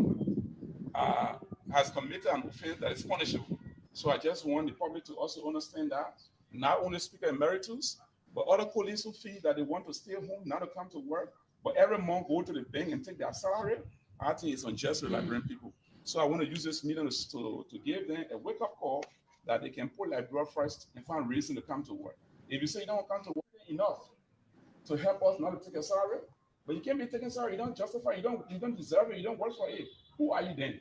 has committed an offense that is punishable. So I just want the public to also understand that not only Speaker Emeritus, but other colleagues who feel that they want to stay home, not to come to work, but every month go to the bank and take their salary. I think it's unjust to Liberian people. So I want to use this meeting to give them a wake-up call that they can put Liberia first and find reason to come to work. If you say you don't come to work enough to help us not to take a salary, but you can't be taking salary, you don't justify, you don't deserve it, you don't work for it. Who are you then?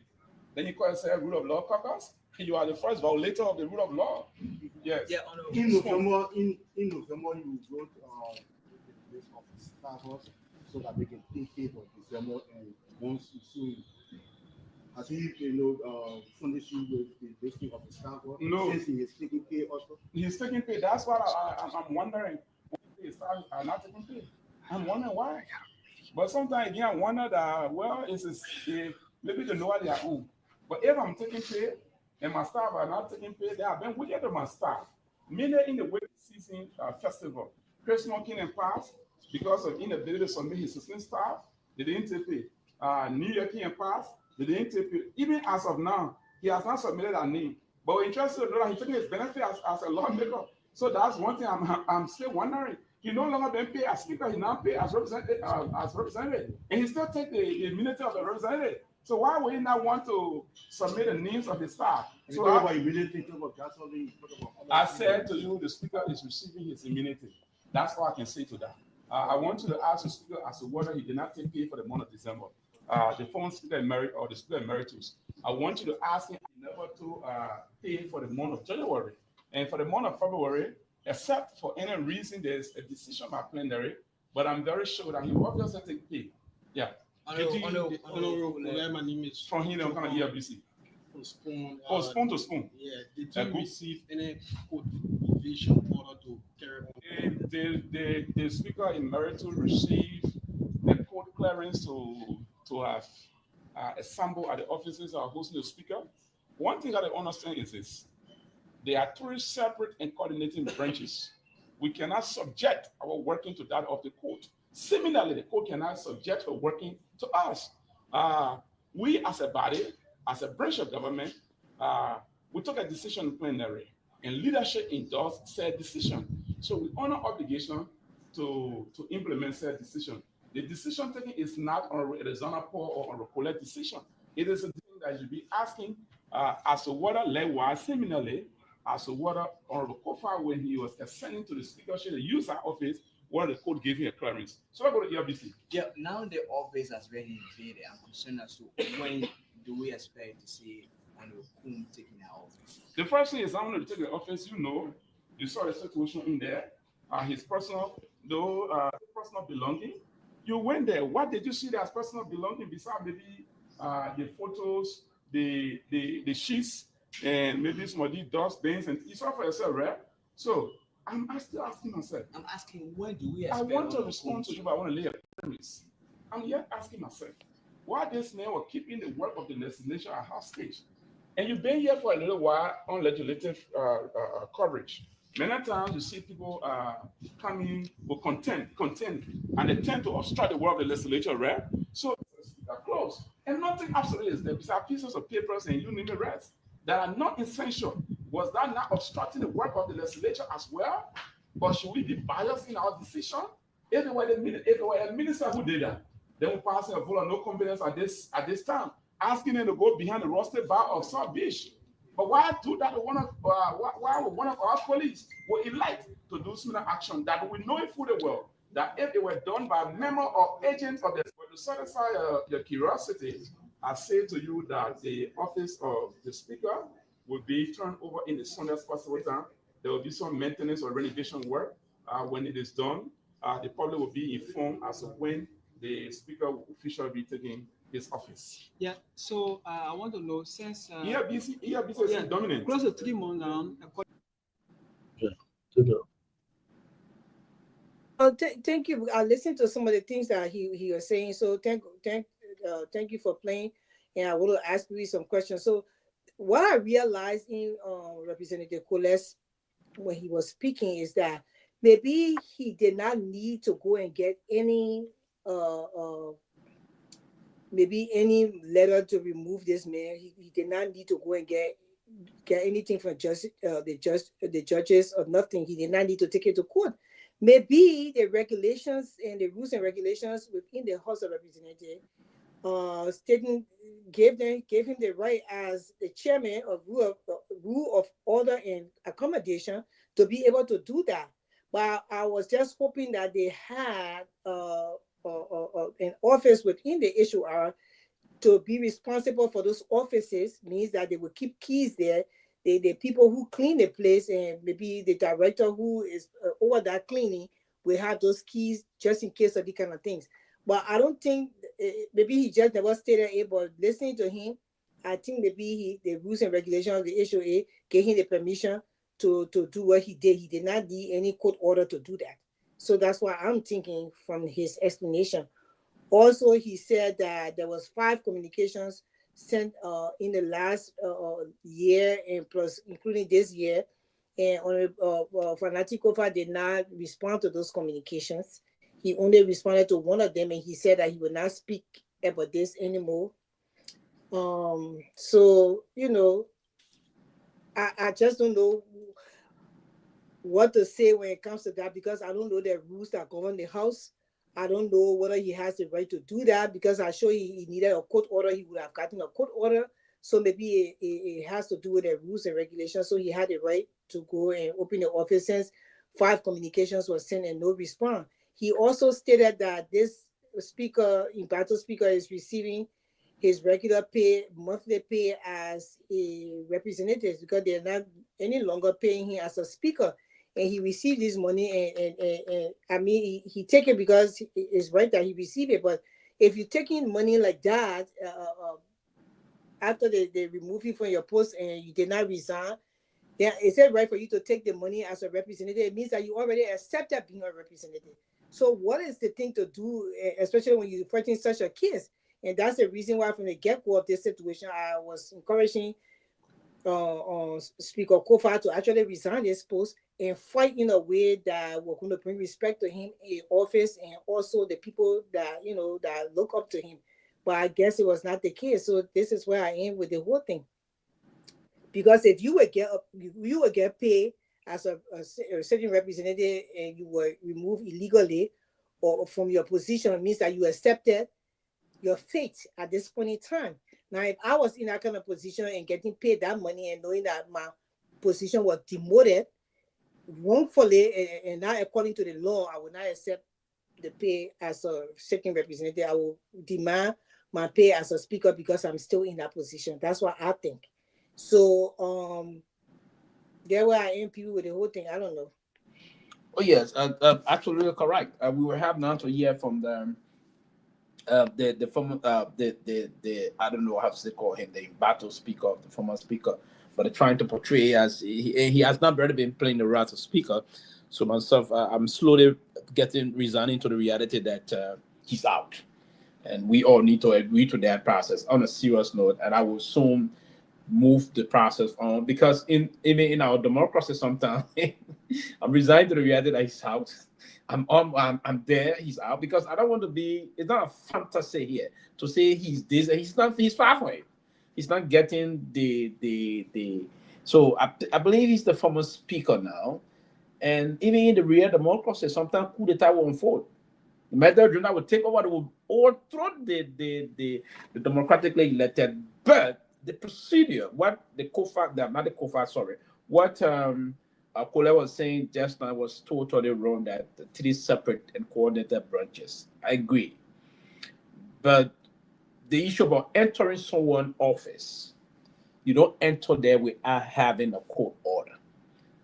Then you call yourself rule of law caucus? You are the first violator of the rule of law. Yes. Yeah, in November, you wrote this office staff so that they can pay for December, and once you see, has he furnished you with the listing of the staff? No. Since he is taking pay also? He's taking pay. That's what I'm wondering. His staff are not taking pay. I'm wondering why. But sometimes again, I wonder that, well, maybe they know what they are on. But if I'm taking pay and my staff are not taking pay, they have been wicked to my staff. Many in the wedding season festival, Christmas came and passed because of inability to submit his assistant staff, they didn't take pay. New Year came and passed, they didn't take pay. Even as of now, he has not submitted a name. But we're interested to know that he's taking his benefit as a lawmaker. So that's one thing I'm still wondering. He no longer been paid as speaker, he now paid as representative, and he still take the immunity of the representative. So why would he not want to submit the names of his staff? So I said to you, the speaker is receiving his immunity. That's all I can say to that. I want you to ask the speaker as to whether he did not take pay for the month of December. The former speaker emeritus or the speaker emeritus. I want you to ask him never to pay for the month of January. And for the month of February, except for any reason there's a decision by plenary, but I'm very sure that he will obviously take pay. Yeah. My name is from here on kind of ERBC. From Spoon. Spoon to spoon. Yeah. Did you receive any code evasion order to carry on? The speaker emeritus received the court clearance to have assembled at the offices of hosting the speaker. One thing that I understand is this: there are three separate and coordinating branches. We cannot subject our working to that of the court. Similarly, the court cannot subject her working to us. We as a body, as a branch of government, we took a decision in plenary, and leadership endorsed said decision. So we honor obligation to implement said decision. The decision taken is not on a Arizona poll or on a collect decision. It is a thing that you should be asking as to whether likewise, similarly, as to whether Honorable Kofa, when he was ascending to the speakership, the user office, where the court gave him a clearance. So I go to ERBC. Yeah, now the office has been invaded. I'm concerned as to when do we expect to see Honorable Kum taking the office? The first thing is I want to take the office. You saw the situation in there. His personal belonging. You went there. What did you see there as personal belonging besides maybe the photos, the sheets, and maybe some of the dustbins, and you saw for yourself, right? So I'm still asking myself. I'm asking when do we expect? I want to respond to you, but I want to lay a premise. I'm yet asking myself, why this man was keeping the work of the legislature at hostage? And you've been here for a little while on legislative coverage. Many times you see people coming with content, and they tend to obstruct the work of the legislature, right? So they're closed. And nothing absolutely is there. These are pieces of papers and you name the rest that are not essential. Was that not obstructing the work of the legislature as well? But should we be biased in our decision? If it were a minister who did that, they will pass a vote of no confidence at this time, asking them to go behind the roster bar of South Beach. But why do that? One of our colleagues would elect to do similar action that we know in full well that if it were done by a member or agent of the, but to satisfy your curiosity, I say to you that the office of the speaker will be turned over in the soonest possible time. There will be some maintenance or renovation work. When it is done, the public will be informed as to when the speaker will officially be taking his office. Yeah, so I want to know since ERBC is dominant. Close to 3 months now. Thank you. I listened to some of the things that he was saying. So thank you for playing. And I want to ask you some questions. So what I realized in Representative Coles when he was speaking is that maybe he did not need to go and get any maybe any letter to remove this man. He did not need to go and get anything from the judges or nothing. He did not need to take it to court. Maybe the regulations and the rules and regulations within the House of Representatives gave him the right as the chairman of rule of order and accommodation to be able to do that. But I was just hoping that they had an office within the HOR to be responsible for those offices. Means that they will keep keys there. The people who clean the place and maybe the director who is over that cleaning will have those keys just in case of these kind of things. But I don't think, maybe he just never stated it, but listening to him, I think maybe the rules and regulations of the HOA gave him the permission to do what he did. He did not need any court order to do that. So that's why I'm thinking from his explanation. Also, he said that there was 5 communications sent in the last year and plus including this year. And Fanatic Kofa did not respond to those communications. He only responded to one of them, and he said that he would not speak about this anymore. So, I just don't know what to say when it comes to that, because I don't know the rules that govern the House. I don't know whether he has the right to do that because I'm sure he needed a court order. He would have gotten a court order. So maybe it has to do with the rules and regulations. So he had the right to go and open the office since 5 communications were sent and no response. He also stated that this speaker, Imparto speaker, is receiving his regular pay, monthly pay as a representative because they're not any longer paying him as a speaker. And he received this money and I mean, he take it because it's right that he received it. But if you're taking money like that, after they remove you from your post and you did not resign, then is it right for you to take the money as a representative? It means that you already accepted being a representative. So what is the thing to do, especially when you're fighting such a case? And that's the reason why from the get-go of this situation, I was encouraging Speaker Kofa to actually resign his post and fight in a way that we're going to bring respect to him in office and also the people that, you know, that look up to him. But I guess it was not the case. So this is where I am with the whole thing. Because if you would get paid as a certain representative and you were removed illegally or from your position, it means that you accepted your fate at this point in time. Now, if I was in that kind of position and getting paid that money and knowing that my position was demoted wrongfully and not according to the law, I would not accept the pay as a certain representative. I will demand my pay as a speaker because I'm still in that position. That's what I think. So there where I am, people with the whole thing. I don't know. Oh yes, absolutely correct. We will have now to hear from the former the I don't know how to call him, the battle speaker, the former speaker, but they're trying to portray as he has not really been playing the role as a speaker. So myself, I'm slowly resigning to the reality that he's out, and we all need to agree to that process on a serious note. And I will soon move the process on because even in our democracy, sometimes I'm resigning to the reality that he's out. I'm there, he's out because I don't want to be. It's not a fantasy here to say he's this. He's not. He's far from it. He's not getting the. So I believe he's the former speaker now, and even in the real democracy, sometimes coup d'état will unfold. The Major General will take over. They will overthrow the democratically elected, but the procedure, what the COFA, not the COFA, sorry, what Kola was saying just now was totally wrong, that the 3 separate and coordinated branches. I agree. But the issue about entering someone's office, you don't enter there without having a court order.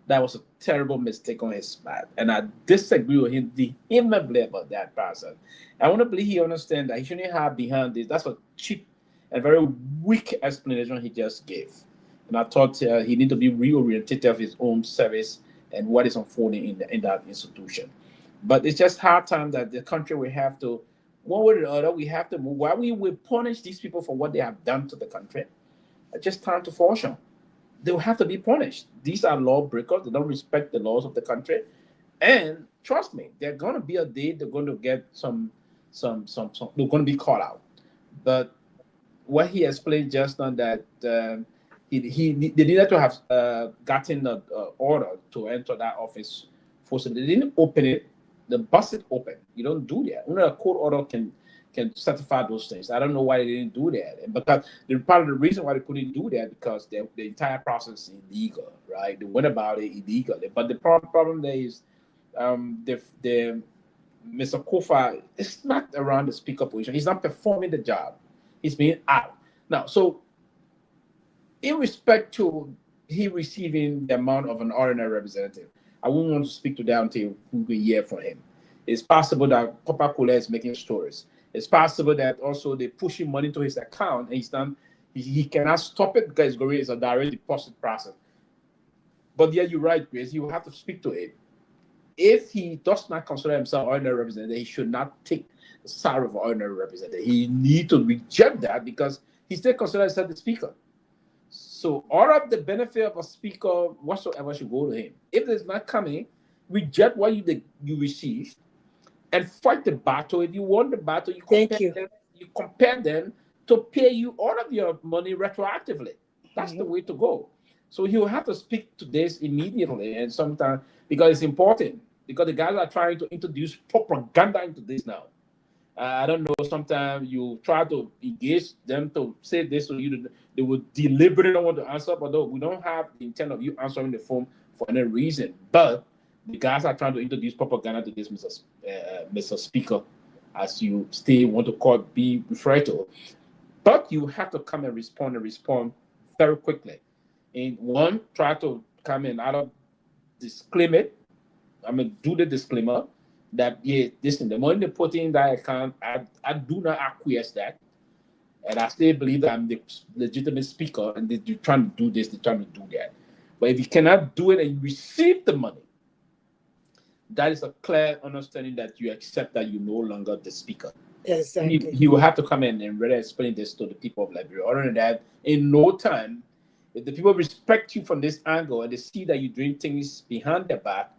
That was a terrible mistake on his part. And I disagree with him vehemently about that process. I want to believe he understands that he shouldn't have behind this. That's a cheap and very weak explanation he just gave. And I thought he needed to be reoriented of his own service and what is unfolding in that institution. But it's just hard time that the country will have to, one way or the other, we have to move. Why we will punish these people for what they have done to the country? It's just time to force them. They will have to be punished. These are lawbreakers. They don't respect the laws of the country. And trust me, there's going to be a day they're going to get some they're going to be caught out. But what he explained just now that they needed to have gotten an order to enter that office. Forcibly. They didn't open it. The bust it open. You don't do that. Only a court order can certify those things. I don't know why they didn't do that. Because part of the reason why they couldn't do that because the entire process is illegal, right? They went about it illegally. But the problem there is the Mr. Kofa is not around the speaker position. He's not performing the job. He's being out. Now, so in respect to he receiving the amount of an ordinary representative, I wouldn't want to speak to that until we hear from him. It's possible that Coca-Cola is making stories. It's possible that also they're pushing money to his account and he cannot stop it because it's a direct deposit process. But yeah, you're right, Grace. You have to speak to it. If he does not consider himself ordinary representative, he should not take the salary of ordinary representative. He needs to reject that because he still considers himself the speaker. So all of the benefit of a speaker whatsoever should go to him. If it's not coming, reject what you receive and fight the battle. If you won the battle, you compare them to pay you all of your money retroactively. That's the way to go. So he will have to speak to this immediately and sometimes because it's important. because the guys are trying to introduce propaganda into this now. I don't know. Sometimes you try to engage them to say this, so they will deliberately don't want to answer. But though we don't have the intent of you answering the phone for any reason. But the guys are trying to introduce propaganda to this, Mr. Speaker, as you still want to be referred to. But you have to come and respond very quickly. And one, try to come in out of disclaim it. Do the disclaimer that, yeah, listen, the money they put in that account, I do not acquiesce that. And I still believe that I'm the legitimate speaker and they're trying to do this, they're trying to do that. But if you cannot do it and you receive the money, that is a clear understanding that you accept that you're no longer the speaker. Exactly. He will have to come in and really explain this to the people of Liberia. Other than that, in no time, if the people respect you from this angle and they see that you're doing things behind their back,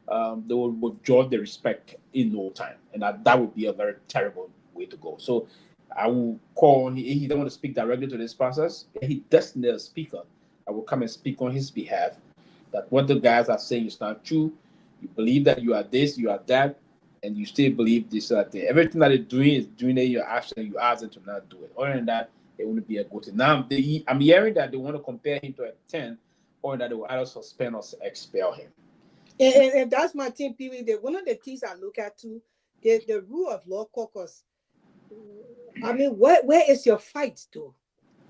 they will withdraw the respect in no time. And that would be a very terrible way to go. So I will call, he don't want to speak directly to this process. He does need a speaker. I will come and speak on his behalf that what the guys are saying is not true. You believe that you are this, you are that, and you still believe this, that thing. Everything that they're doing is doing it, you're asking, you ask them to not do it. Other than that, it wouldn't be a good thing. Now, I'm hearing that they want to compare him to a 10, or that they will either suspend or expel him. And that's my team, Pewee. One of the things I look at too, the rule of law caucus. I mean, where is your fight, though?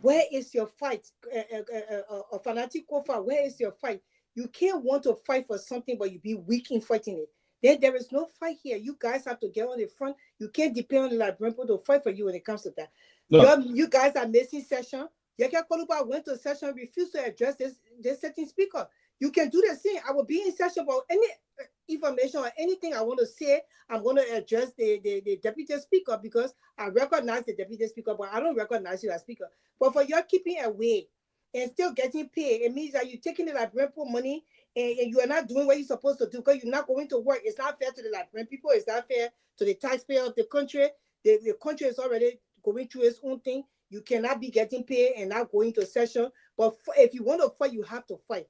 Where is your fight? A fanatic kofa, where is your fight? You can't want to fight for something, but you be weak in fighting it. There is no fight here. You guys have to get on the front. You can't depend on the Liberian people to fight for you when it comes to that. No. You guys are missing session. Yeke Koluba went to session, refused to address this sitting speaker. You can do the same. I will be in session about any information or anything I want to say. I'm going to address the deputy speaker because I recognize the deputy speaker, but I don't recognize you as speaker. But for your keeping away and still getting paid, it means that you're taking the Liberian money and you are not doing what you're supposed to do because you're not going to work. It's not fair to the Liberian people. It's not fair to the taxpayer of the country. The country is already going through its own thing. You cannot be getting paid and not going to session. But if you want to fight, you have to fight.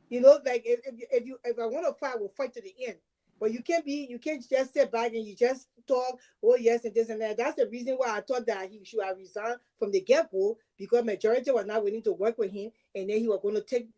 You know, like if I want to fight, I will fight to the end. But you can't just sit back and you just talk, oh yes, and this and that. That's the reason why I thought that he should have resigned from the get-go, because majority were not willing to work with him, and then he was going to take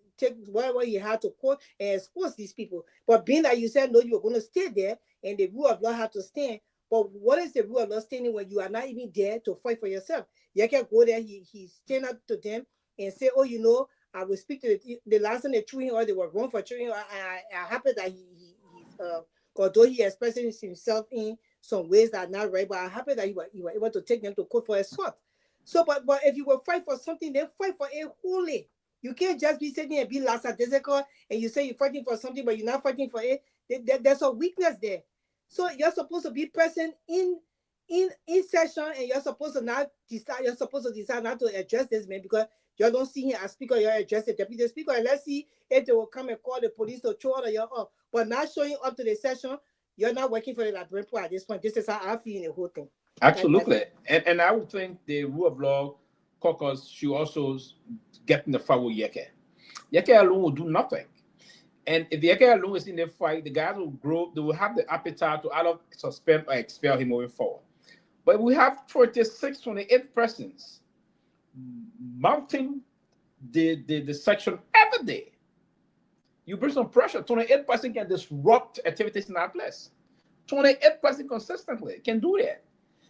whatever he had to court and expose these people. But being that you said no, you were going to stay there, and the rule of law have to stand. But what is the rule of law standing when you are not even there to fight for yourself? You can go there, he stand up to them and say, oh, you know, I will speak to the last time they threw him or they were wrong for throwing him. I happy that he although he expressed himself in some ways that are not right, but I'm happy that he was able to take them to court for assault. So, but if you will fight for something, then fight for it wholly. You can't just be sitting and be lackadaisical and you say you're fighting for something, but you're not fighting for it. There's a weakness there. So you're supposed to be present in session, and you're supposed to decide not to address this man because you don't see him as speaker. You address the deputy speaker, and let's see if they will come and call the police to throw you up. But not showing up to the session, you're not working for the Liberian people at this point. This is how I feel in the whole thing. Absolutely, and I would think the rule of law caucus should also get in the fight with Yeke. Yeke alone will do nothing. And if Yeke alone is in the fight, the guys will grow, they will have the appetite to either suspend or expel him moving forward. But we have 28 persons mounting the section every day. You bring some pressure, 28 persons can disrupt activities in our place. 28 persons consistently can do that.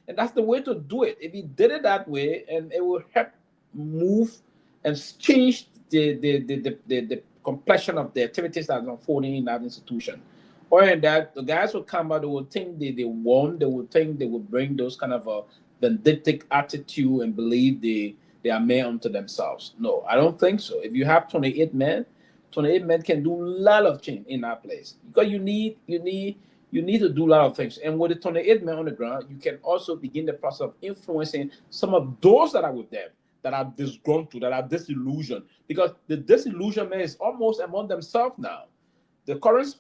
And that's the way to do it. If he did it that way, and it will help move and change the complexion of the activities that are unfolding in that institution. Or in that, the guys will come out, they will think they won, they will think they will bring those kind of a vindictive attitude and believe they are men unto themselves. No, I don't think so. If you have 28 men can do a lot of change in that place. Because you need to do a lot of things. And with the 28 men on the ground, you can also begin the process of influencing some of those that are with them, that are disgruntled, that are disillusioned. Because the disillusionment is almost among themselves now. The current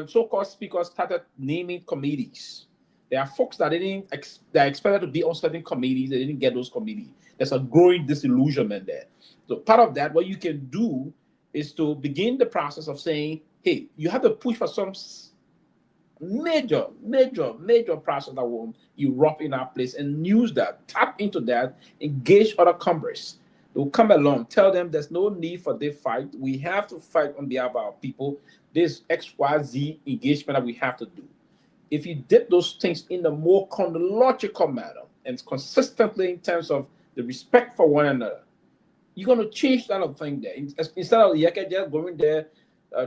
so-called speakers started naming committees. There are folks that they're expected to be on certain committees. They didn't get those committees. There's a growing disillusionment there. So part of that, what you can do is to begin the process of saying, hey, you have to push for some major process that will erupt in our place, and use that, tap into that, engage other Congress. They'll come along, tell them there's no need for this fight. We have to fight on behalf of our people. This XYZ engagement that we have to do. If you did those things in a more chronological manner and consistently in terms of the respect for one another, you're going to change that thing there. Instead of Yeke just going there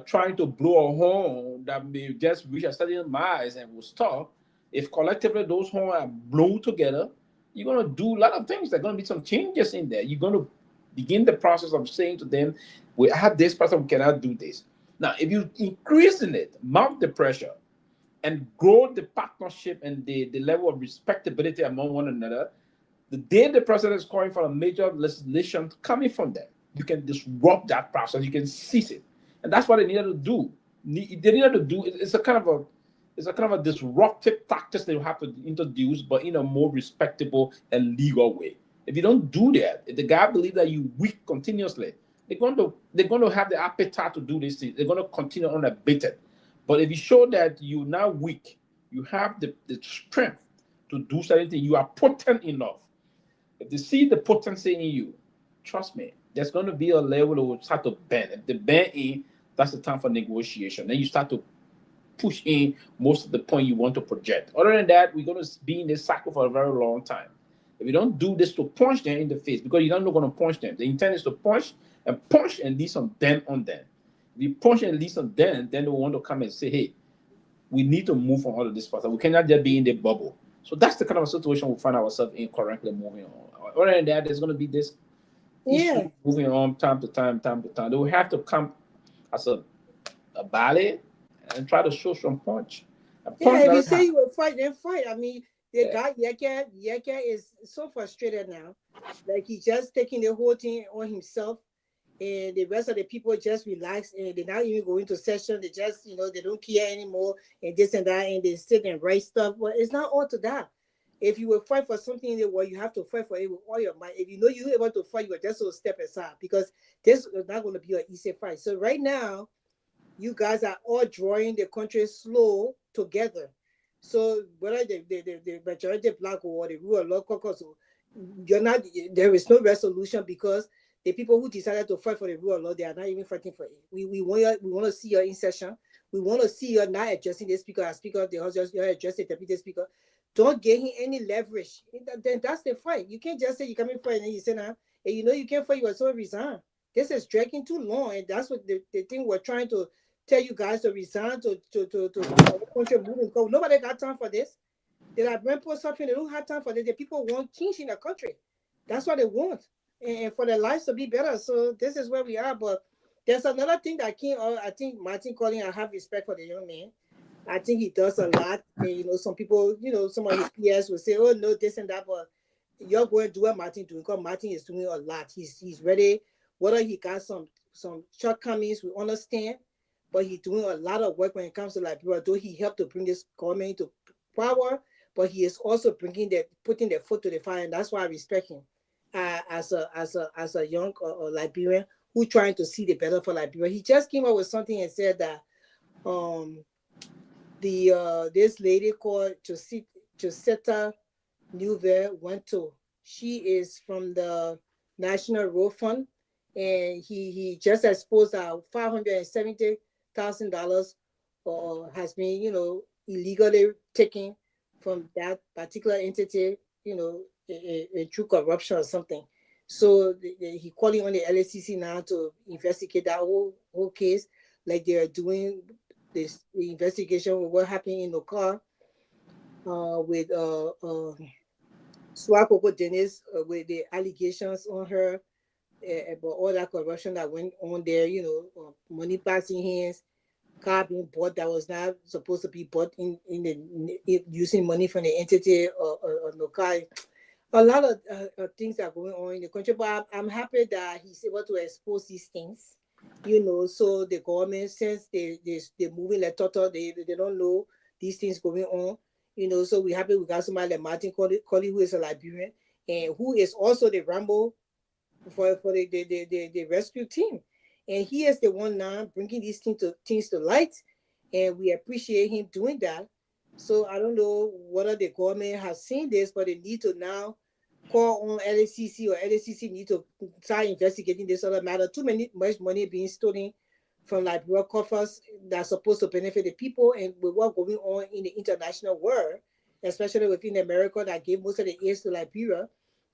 trying to blow a horn that may just reach a certain miles and will stop, if collectively those horns are blown together, you're going to do a lot of things. There are going to be some changes in there. You're going to begin the process of saying to them, we have this person, we cannot do this. Now, if you increase in it, mount the pressure, and grow the partnership and the level of respectability among one another, the day the president is calling for a major legislation coming from them, you can disrupt that process, you can seize it. And that's what they needed to do. They needed to do, it's a kind of a disruptive tactics they have to introduce, but in a more respectable and legal way. If you don't do that, if the guy believes that you weak continuously, they're going to have the appetite to do this thing. They're going to continue unabated. But if you show that you're now weak, you have the strength to do certain things, you are potent enough. If they see the potency in you, trust me, there's going to be a level that will start to bend. If they bend in, that's the time for negotiation. Then you start to push in most of the point you want to project. Other than that, we're going to be in this cycle for a very long time. If you don't do this to punch them in the face, because you're not going to punch them. The intent is to punch and leave some dent on them. If you punch and leave some dent, then they will want to come and say, hey, we need to move from all of this process. We cannot just be in the bubble. So that's the kind of situation we find ourselves in currently moving on. Other than that, there's going to be this issue moving on time to time. They will have to come as a body and try to show some punch. If you say you will fight, then fight. I mean, the guy, Yeke is so frustrated now. Like he's just taking the whole thing on himself. And the rest of the people just relax and they're not even going to session. They just, they don't care anymore and this and that, and they sit and write stuff. But it's not all to that. If you will fight for something in the world, you have to fight for it with all your might. If you know you're able to fight, you just will step aside because this is not going to be an easy fight. So right now, you guys are all drawing the country slow together. So whether the majority black or the rule of law caucus, there is no resolution because the people who decided to fight for the rule of law, they are not even fighting for it. We want to see your in session. We want to see you not addressing the speaker as speaker of the house, you're addressing the deputy speaker. Don't give him any leverage. Then that's the fight. You can't just say you come in fight and you say now, and you can't fight, you are so resign. This is dragging too long, and that's what the thing we're trying to tell you guys to resign to country moving. Nobody got time for this. They are grandpa suffering. They don't have time for this. The people want change in the country. That's what they want. And for their lives to be better. So this is where we are. But there's another thing that I think Martin Collins, I have respect for the young man. I think he does a lot. And, some people, some of his peers will say, oh, no, this and that. But you're going to do what Martin doing because Martin is doing a lot. He's ready. Whether he got some shortcomings, we understand. But he's doing a lot of work when it comes to Liberia. Though he helped to bring this government into power, but he is also putting their foot to the fire. And that's why I respect him. As a young Liberian who trying to see the better for Liberia. He just came up with something and said that this lady called Josetta Newville Wento, she is from the National Road Fund, and he just exposed that $570,000 has been illegally taken from that particular entity, through corruption or something. So he calling on the LACC now to investigate that whole case, like they are doing the investigation of what happened in Togar with Swakoko Dennis with the allegations on her about all that corruption that went on there, money passing hands, car being bought that was not supposed to be bought in using money from the entity or no car. A lot of things are going on in the country, but I'm happy that he's able to expose these things, so the government, since they're moving like total, they don't know these things going on, so we're happy we got somebody like Martin Colley, who is a Liberian, and who is also the Rambo for the rescue team. And he is the one now bringing these things to light. and we appreciate him doing that. So I don't know whether the government has seen this, but they need to now call on LACC, or LACC need to start investigating this other matter. Too much money being stolen from Liberia coffers that's supposed to benefit the people, and with what's going on in the international world, especially within America that gave most of the aids to Liberia.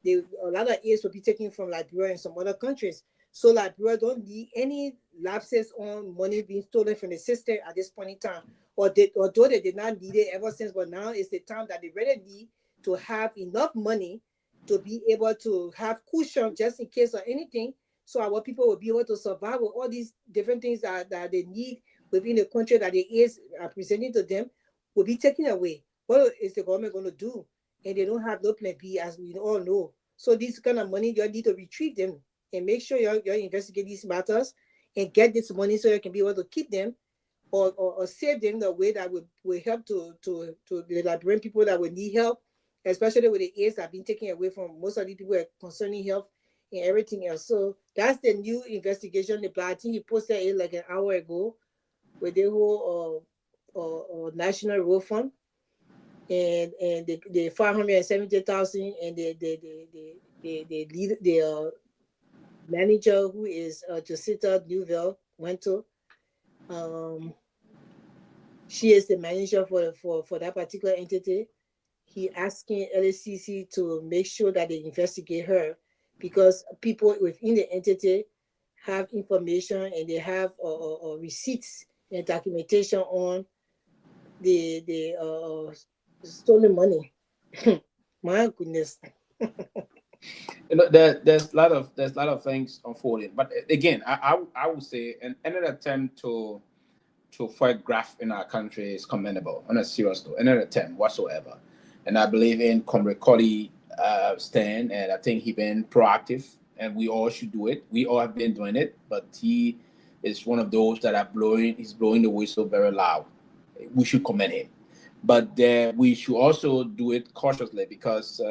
A lot of aids will be taken from Liberia and some other countries. So Liberia don't need any lapses on money being stolen from the system at this point in time. Although they did not need it ever since, but now is the time that they really need to have enough money to be able to have cushion just in case of anything, so our people will be able to survive with all these different things that they need within the country that the aids are presenting to them will be taken away. What is the government going to do? And they don't have no plan B, as we all know. So this kind of money, you need to retrieve them and make sure you investigate these matters and get this money so you can be able to keep them or save them in a way that will help to the Liberian people that will need help, especially with the aids that have been taken away from most of the people concerning health and everything else. So that's the new investigation. I think you posted it like an hour ago with the whole National Road Fund and the 570,000 and the manager who is Josita Newville went to. She is the manager for that particular entity. He asking LACC to make sure that they investigate her, because people within the entity have information and they have receipts and documentation on the stolen money. My goodness. There's a lot of things unfolding, but again, I would say any attempt to fight graft in our country is commendable on a serious note. Any attempt whatsoever, and I believe in Comrade Cody stand, and I think he been proactive, and we all should do it. We all have been doing it, but he is one of those that are blowing the whistle very loud. We should commend him, but we should also do it cautiously, because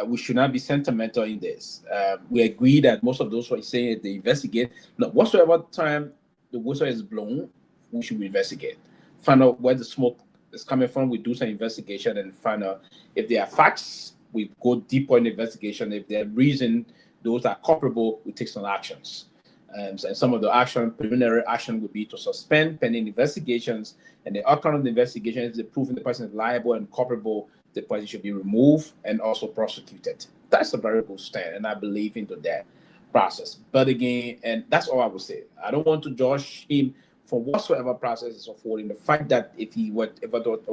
we should not be sentimental in this. We agree that most of those who are saying they investigate. No, whatsoever time the whistle is blown, we should investigate. Find out where the smoke is coming from. We do some investigation and find out if there are facts. We go deeper in the investigation. If there are reason, those are culpable, we take some actions. And some of the preliminary action would be to suspend pending investigations, and the outcome of the investigation is proving the person is liable and culpable. The person should be removed and also prosecuted. That's a very good stand, and I believe into that process. But again, and that's all I would say. I don't want to judge him for whatsoever process is unfolding. The fact that if there were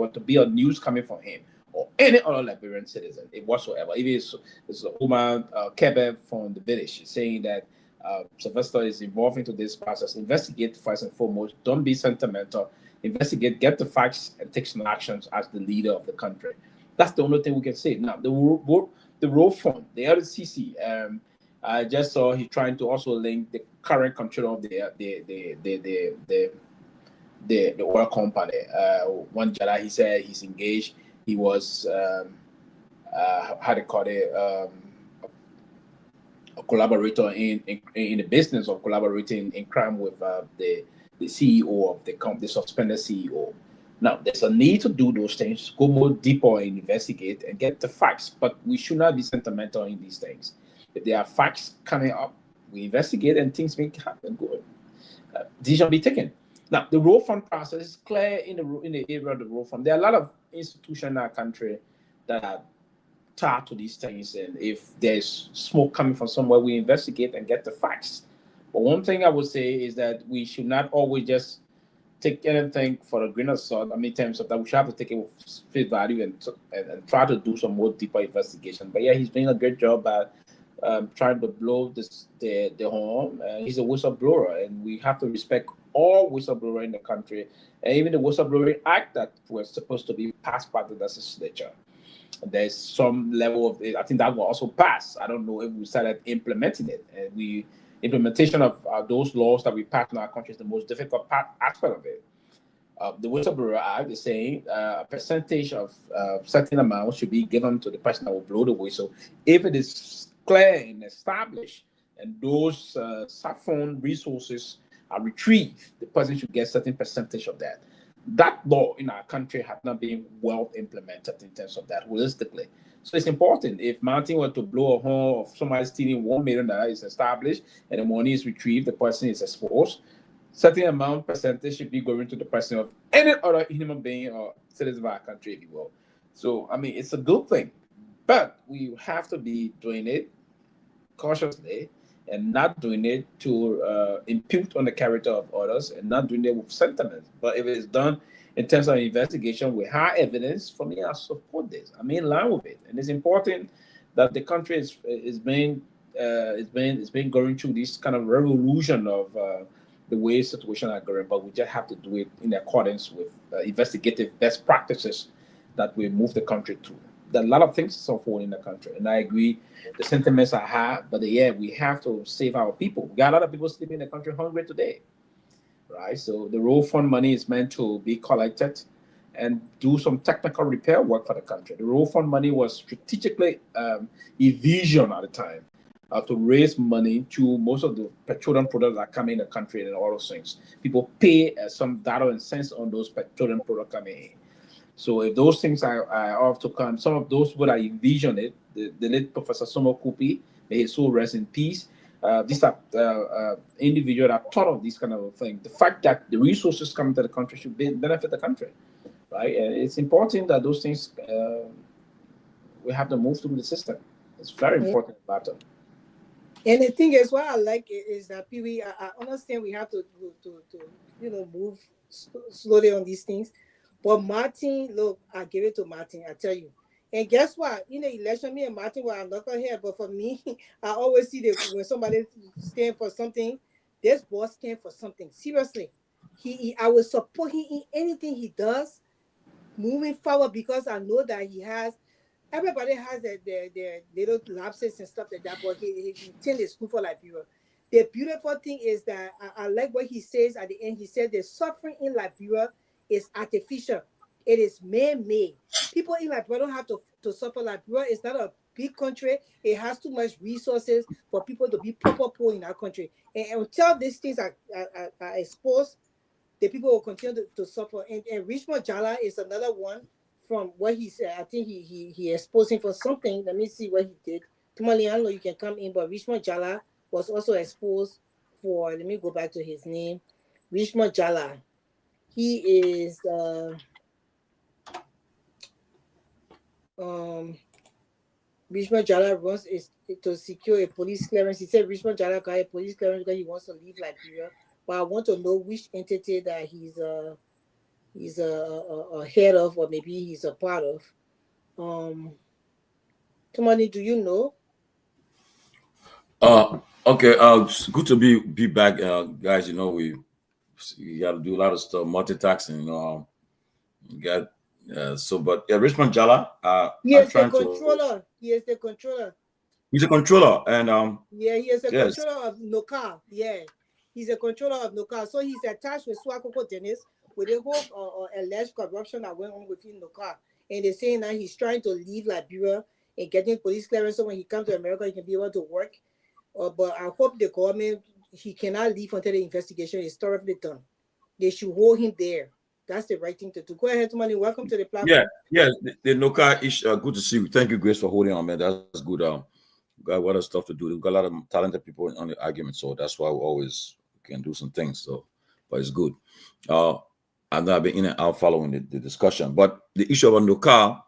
to be a news coming from him or any other Liberian citizen, if whatsoever, if it's a woman, Kehleboe from the village, saying that Sylvester is involved into this process, investigate first and foremost. Don't be sentimental. Investigate, get the facts, and take some actions as the leader of the country. That's the only thing we can say. Now, the road fund, the LCC, I just saw he trying to also link the current control of the oil company. One Jada, he said he's engaged. He was how do you call it, a collaborator in the business of collaborating in crime with the CEO of the company, the suspended CEO. Now, there's a need to do those things, go more deeper and investigate and get the facts, but we should not be sentimental in these things. If there are facts coming up, we investigate and things make happen. Good. Decision be taken. Now, the road fund process is clear in the area of the road fund. There are a lot of institutions in our country that are tied to these things, and if there's smoke coming from somewhere, we investigate and get the facts. But one thing I would say is that we should not always just take anything for a grain of salt. I mean, in terms of that, we should have to take it with face value and try to do some more deeper investigation. But yeah, he's doing a great job at trying to blow the horn. He's a whistleblower, and we have to respect all whistleblowers in the country, and even the Whistleblowing Act that was supposed to be passed by the legislature. There's some level of it. I think that will also pass. I don't know if we started implementing it. And implementation of those laws that we pass in our country is the most difficult aspect of it. The Whistleblower Act is saying a percentage of certain amount should be given to the person that will blow the whistle if it is clear and established, and those saffron resources are retrieved. The person should get a certain percentage of that. that law in our country has not been well implemented in terms of that holistically. So it's important. If Martin were to blow a horn of somebody stealing $1 million is established and the money is retrieved, the person is exposed, certain amount percentage should be going to the person of any other human being or citizen of our country, if you will. So I mean, it's a good thing, but we have to be doing it cautiously and not doing it to impute on the character of others and not doing it with sentiments. But if it's done in terms of investigation with hard evidence, for me, I support this. I'm in line with it. And it's important that the country is being going through this kind of revolution of the way situations are going, but we just have to do it in accordance with investigative best practices that we move the country through. There are a lot of things so forth in the country, and I agree the sentiments are high, but yeah, we have to save our people. We got a lot of people sleeping in the country hungry today, right? So the road fund money is meant to be collected and do some technical repair work for the country. The road fund money was strategically envisioned at the time to raise money to most of the petroleum products that come in the country and all those things. People pay some dollar and cents on those petroleum products coming in. So if those things are off to come, some of those would have envisioned it. The late Professor Somo Kupi, may his soul rest in peace. These are individuals that thought of this kind of thing. The fact that the resources coming to the country should benefit the country, right? And it's important that those things we have to move through the system. It's very important matter. And the thing is, what I like is that Pewee, I understand we have to move slowly on these things. But Martin, look, I give it to Martin, I tell you. And guess what? In the election, me and Martin were knucklehead, but for me, I always see that when somebody stand for something, this boss stand for something. Seriously. I will support him in anything he does moving forward because I know that he has, everybody has their little lapses and stuff like that, but he intend is good for Liberia. The beautiful thing is that I like what he says at the end. He said the suffering in Liberia is artificial. It is man-made. People in Liberia don't have to suffer. Liberia is not a big country. It has too much resources for people to be proper poor in our country. And until these things are exposed, the people will continue to suffer. And Richmond Jala is another one from what he said. I think he exposed him for something. Let me see what he did. Tomalin, I know you can come in, but Richmond Jala was also exposed for, let me go back to his name. Richmond Jala. He is Richmond Jala wants is to secure a police clearance. He said Richmond Jala got a police clearance because he wants to leave Liberia. But I want to know which entity that he's a head of, or maybe he's a part of. Tomani, do you know? Okay. It's good to be back, guys. You know, we got to do a lot of stuff, multitasking. You know, but Richmond Jala. He is the controller. He is the controller. He's a controller, and he is a controller of NOCA. Yeah, he's a controller of NOCA. So he's attached with Swakoko Dennis with the whole alleged corruption that went on within NOCA. And they're saying that he's trying to leave Liberia and getting police clearance so when he comes to America, he can be able to work. But I hope the government, he cannot leave until the investigation is thoroughly done. They should hold him there. That's the right thing to do. Go ahead, Tomani. Welcome to the platform. Yeah. The NOCA is good to see you. Thank you, Grace, for holding on, man. That's good. Got a lot of stuff to do. We've got a lot of talented people on the argument, so that's why we always can do some things. So, but it's good. I've not been in and out following the discussion, but the issue about NOCA,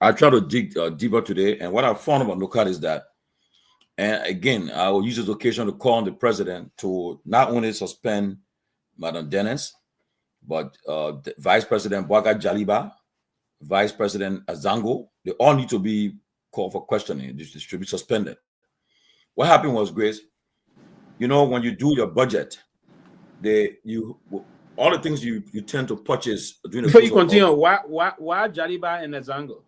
I try to dig deeper today, and what I found about NOCA is that, and again, I will use this occasion to call on the president to not only suspend Madam Dennis, but the Vice President Bwaga Jaliba, Vice President Azango, they all need to be called for questioning. They should be suspended. What happened was, Grace, you know, when you do your budget, all the things you tend to purchase during the before you continue, why Jaliba and Azango?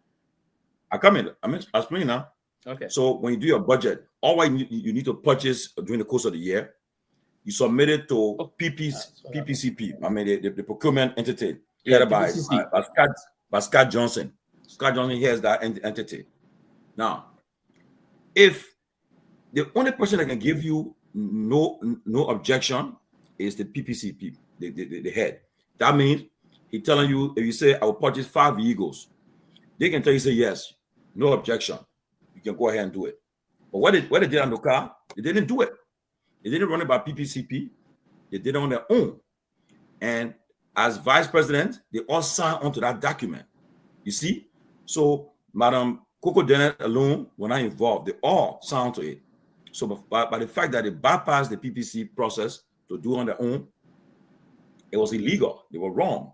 I'm explaining now. Okay. So when you do your budget, all you need to purchase during the course of the year, you submit it to PPCP. I mean the procurement entity headed by Scott Johnson. Scott Johnson heads that entity. Now, if the only person that can give you no objection is the PPCP, the head. That means he telling you, if you say, I will purchase 5 vehicles, they can tell you, say, yes, no objection. You can go ahead and do it. But what they did on the car, they didn't do it. They didn't run it by PPCP. They did it on their own. And as vice president, they all signed onto that document. You see? So Madam Coco Dennett alone were not involved. They all signed to it. So by the fact that they bypassed the PPC process to do on their own, it was illegal. They were wrong.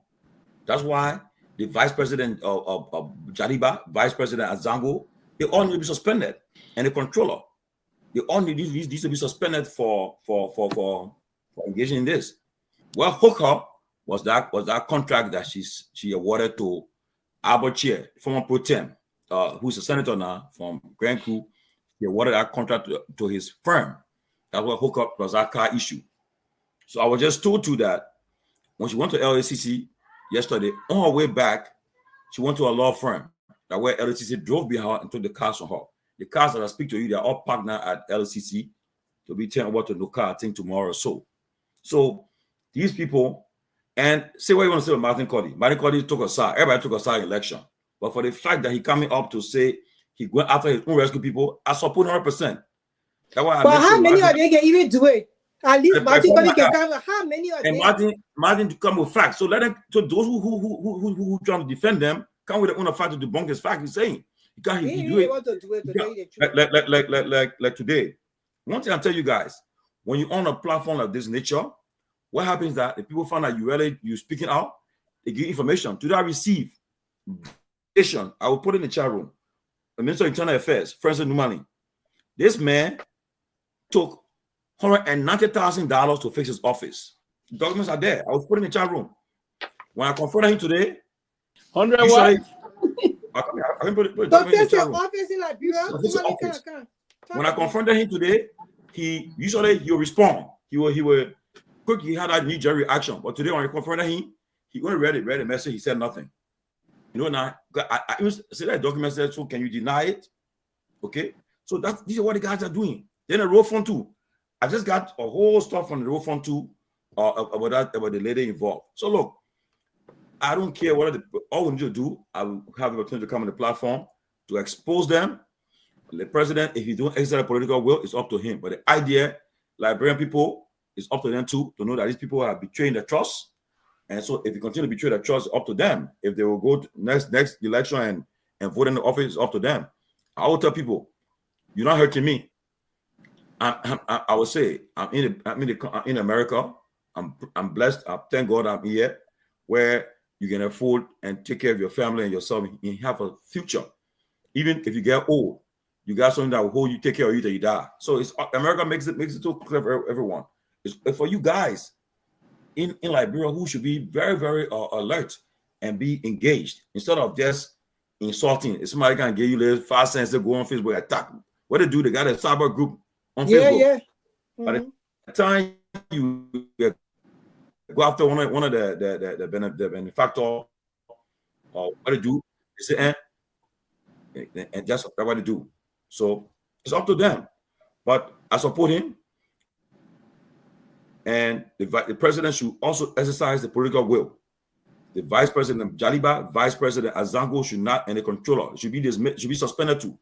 That's why the vice president of Jaliba, vice president Azango, they all need to be suspended. And the controller, they all need to be suspended for engaging in this. Well, hookup was that contract that she awarded to Albert Chair, former pro tem, who's a senator now from Grand Coup. He awarded that contract to his firm. That's what hookup was, that car issue. So I was just told to that when she went to LACC yesterday, on her way back, she went to a law firm that where LACC drove behind her and took the cars from her. The cars that I speak to you, they're all parked now at LACC to be turned over to Nuka, I think tomorrow or so. So these people, and say what you want to say about Martin Cody. Martin Cody took a side. Everybody took a side in election. But for the fact that he coming up to say he went after his own rescue people, I support 100%. That's why. But how many of them can even do it? At least Martin Cody can come. How many of them? And Martin to come with facts. So let them. So those who trying to defend them come with their own fact to debunk his fact. He's saying he can't. He do it. Want to do it to like today. One thing I'll tell you guys: when you own a platform of this nature, what happens is that the people find out you speaking out, they give information. Today I receive information. I will put it in the chat room. The Minister of Internal Affairs, Francis Numani. This man took $190,000 to fix his office. The documents are there. I was put in the chat room. When I confronted him today, 100 what? I can put it to fix your office in Liberia. When I confronted him today, he'll respond. He will quick. He had a knee-jerk reaction. But today when I confronted him, he only read the message. He said nothing. You know now, I even say that document says, so can you deny it? Okay. So these are what the guys are doing. Then a road fund too. I just got a whole stuff on the road fund too about the lady involved. So look, I don't care what all we need to do. I will have the opportunity to come on the platform to expose them. The president, if he don't exercise political will, it's up to him. But the idea, Liberian people, it's up to them too to know that these people are betraying the trust. And so if you continue to betray the trust, it's up to them. If they will go to next election and vote in the office, it's up to them. I will tell people, you're not hurting me. I will say I'm in America. I'm blessed. Thank God I'm here, where you can afford and take care of your family and yourself. You have a future. Even if you get old, you got something that will hold you, take care of you till you die. So America makes it so clear for everyone. It's for you guys in Liberia who should be very, very alert and be engaged instead of just insulting. If somebody can give you 5 cents to go on Facebook attack. What they do? They got a cyber group on Facebook. Yeah. Mm-hmm. By the time you go after one of the benefactor, what they do? They say, and that's what they do. So it's up to them. But I support him. And the president should also exercise the political will. The vice president Jaliba, vice president Azango should not, and the controller should be suspended too,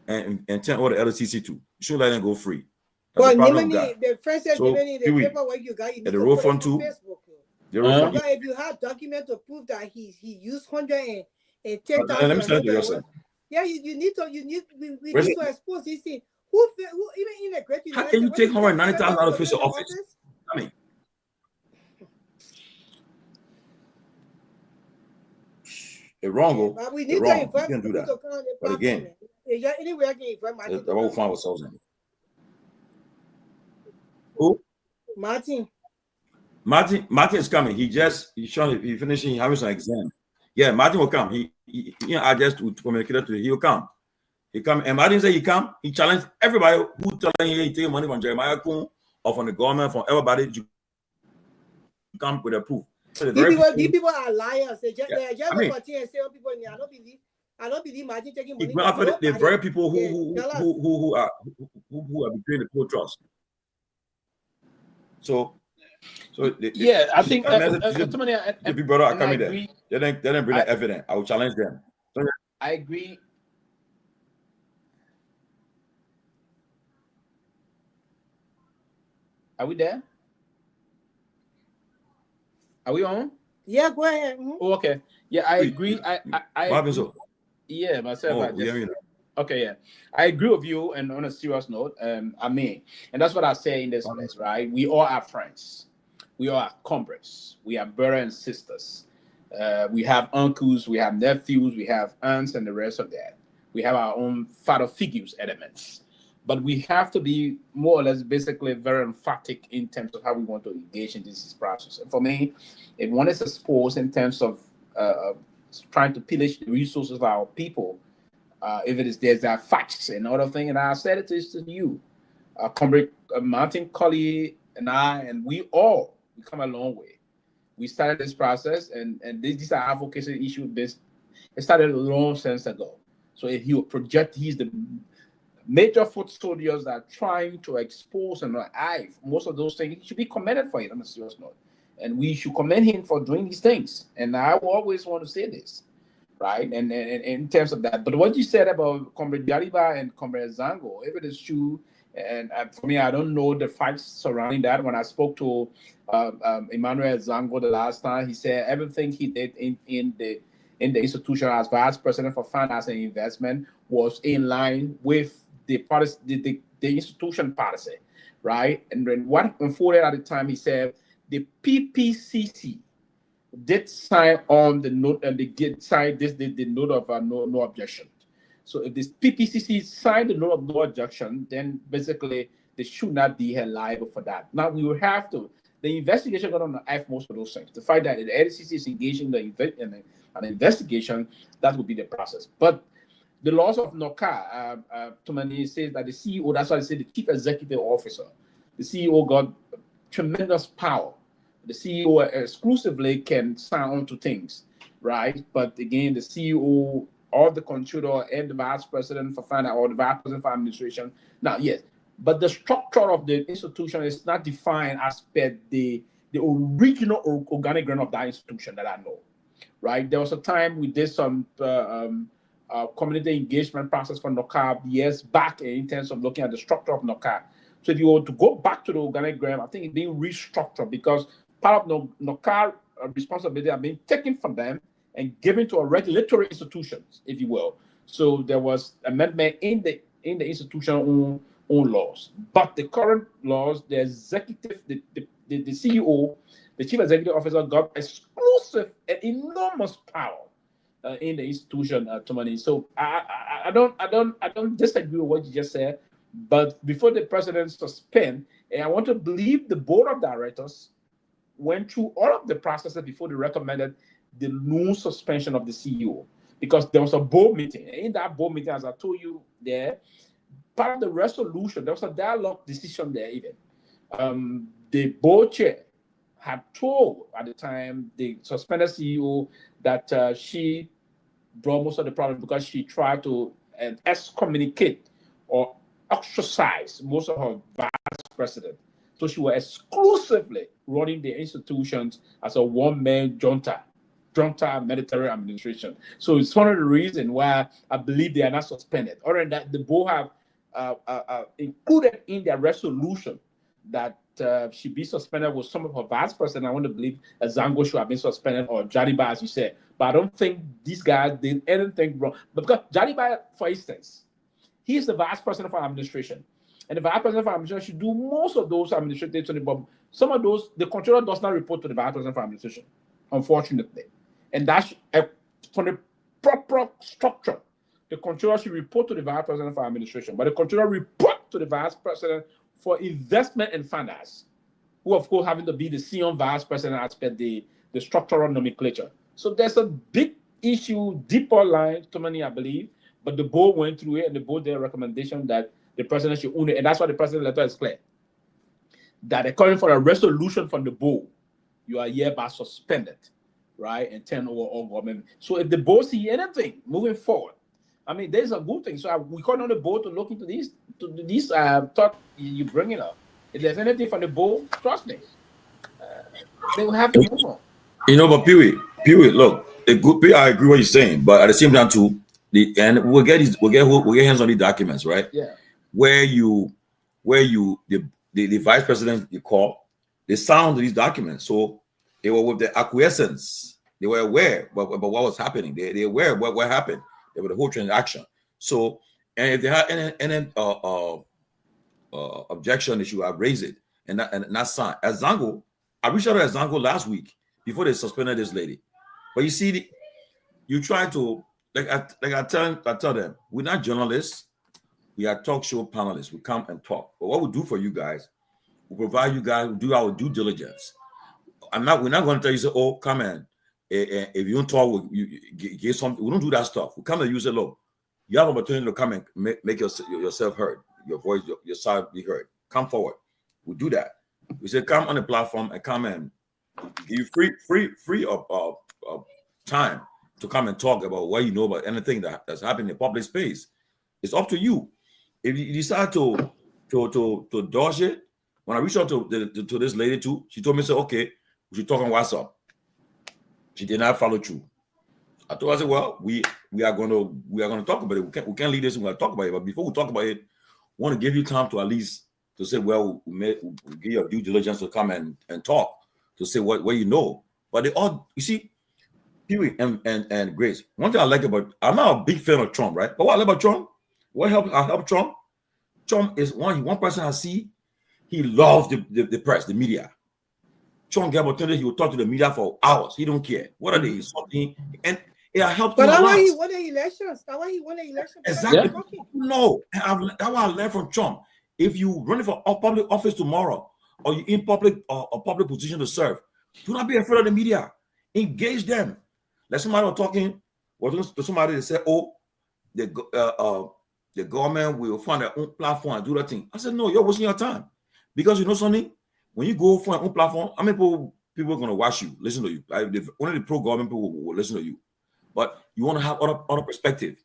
and turn over the LCC too. You shouldn't let them go free. That's but the first the paperwork you got, you need the road fund too. If you have document to prove that he used 110,000. Let me start to yourself. Yeah, we need to expose these things. Who even in a great how can you take $190,000 out of his office? I mean, it's wrong. But we need to inform you can do that. But again, anyway, I can inform that's what we find ourselves in. Who? Martin is coming. He's finishing having some exam. Yeah, Martin will come. I just communicated to him. He'll come. He come, and Martin said he come. He challenged everybody who telling him he take money from Jeremiah Kuhn or from the government, from everybody to come with a proof. So these people are liars. They just continue and say people. I don't believe Martin taking money. The very people who are betraying the poor trust. So So Yeah, I think the people that are coming there, agree. they didn't bring the evidence. I will challenge them. So, I agree. Are we there? Are we on? Yeah, go ahead. Mhm. Oh, okay. Yeah, I agree. I what happens? agree. Yeah, myself. Oh, I just, yeah, okay, yeah. I agree with you. And on a serious note, I mean, and that's what I say in this place, right? We all are friends. We all are comrades. We are brothers and sisters. We have uncles, we have nephews, we have aunts, and the rest of that. We have our own father figures elements. But we have to be more or less basically very emphatic in terms of how we want to engage in this process. And for me, if one is exposed in terms of trying to pillage the resources of our people, if it is there's that facts and other thing, and I said it is to you, Comrade Martin Colley and I, and we come a long way. We started this process, and these are advocacy issues. It started a long sense ago. So if he will project, he's the major foot soldiers that are trying to expose and archive most of those things. He should be commended for it on a serious note, and we should commend him for doing these things. And I will always want to say this, right? And in terms of that, but what you said about Comrade Gariba and Comrade Zango, if it is true, and for me, I don't know the facts surrounding that. When I spoke to Emmanuel Zango the last time, he said everything he did in the institution as vice president for finance and investment was in line with the policy, the institution policy, right? And then what unfolded at the time, he said the PPCC did sign on the note, and they did sign the note of no objection. So if this PPCC signed the note of no objection, then basically they should not be held liable for that. Now we will have to. The investigation going to have most of those things. The fact that the LCC is engaging in an investigation, that will be the process. But the laws of NOCA, Tomalin says that the CEO, that's why I say the chief executive officer, the CEO got tremendous power. The CEO exclusively can sign on to things, right? But again, the CEO or the controller and the vice president for finance or the vice president for administration. Now, yes, but the structure of the institution is not defined as per the original organigram of that institution that I know, right? There was a time we did some community engagement process for NOCA years back in terms of looking at the structure of NOCA. So if you were to go back to the organigram, I think it's being restructured because part of NOCA responsibility are being taken from them and given to a regulatory institutions, if you will. So there was amendment in the institution own laws. But the current laws, the executive, the CEO, the chief executive officer got exclusive and enormous power in the institution, Tomalin. So I don't disagree with what you just said. But before the president suspend, and I want to believe the board of directors went through all of the processes before they recommended the no suspension of the CEO, because there was a board meeting. And in that board meeting, as I told you there, part of the resolution, there was a dialogue decision there even. The board chair had told at the time the suspended CEO that she brought most of the problem because she tried to excommunicate or ostracize most of her vice president. So she was exclusively running the institutions as a one-man junta military administration. So it's one of the reasons why I believe they are not suspended. Other than that, the board have included in their resolution that she be suspended with some of her vice president. I want to believe that Zango should have been suspended, or Jariba, as you said. But I don't think these guys did anything wrong. But because Jariba, for instance, he is the vice president for administration. And the vice president for administration should do most of those administrative things, but some of those, the controller does not report to the vice president for administration, unfortunately. And that's from the proper structure. The controller should report to the vice president for administration, but the controller report to the vice president for investment and finance, who of course having to be the senior vice president as per the structural nomenclature. So there's a big issue, deeper line, to many, I believe, but the board went through it and the board did a recommendation that the president should own it. And that's why the president letter is clear. That according for a resolution from the board, you are hereby suspended, right? And turn over all government. So if the board see anything moving forward, I mean, there's a good thing. So we call on the board to look into these thought you bring it up. If there's anything from the board, trust me, They will have to move on. You know, but Pewee, look, a good. I agree what you're saying, but at the same time, too, and we'll get hands on the documents, right? Yeah. Where the vice president you call, they signed these documents, so they were with the acquiescence. They were aware about what was happening. They aware of what happened. They were the whole transaction. So, and if they had any objection, they should have raised it and not signed. Azango, I reached out to Azango last week before they suspended this lady. But you see, you try to I tell them, we're not journalists. We are talk show panelists. We come and talk. But what we do for you guys, we provide you guys, we do our due diligence. We're not going to tell you, say, oh, come in. If you don't talk, you get something. We don't do that stuff. We come to you, say, look, you have an opportunity to come and make yourself heard, your voice, your side be heard. Come forward. We do that. We say, come on the platform and come and give you free of time to come and talk about what you know about anything that's happening in public space. It's up to you. If you decide to dodge it, when I reached out to this lady too, she told me, say, okay, we should talk on WhatsApp. She did not follow through. I told her, I said, well, we are going to talk about it. We can't leave this and we're going to talk about it. But before we talk about it, we want to give you time to at least to say, well, we'll give your due diligence to come and talk, to say what you know. But they all, you see, Pewee and Grace, one thing I like about, I'm not a big fan of Trump, right? But what I like about Trump, what help Trump? Trump is one person I see, he loves the press, the media. Trump get opportunity, he will talk to the media for hours. He don't care. What are they? Something, and it helped him a lot. But that's why he won the elections. That's why he won the elections. Exactly. No, that's what I learned from Trump. If you run for a public office tomorrow, or you in public a public position to serve, do not be afraid of the media. Engage them. Like somebody was talking, to somebody that said, "Oh, the government will find their own platform and do that thing." I said, "No, you're wasting your time, because you know something. When you go for your own platform, how many people are going to watch you, listen to you? Only the pro-government people will listen to you, but you want to have other perspective."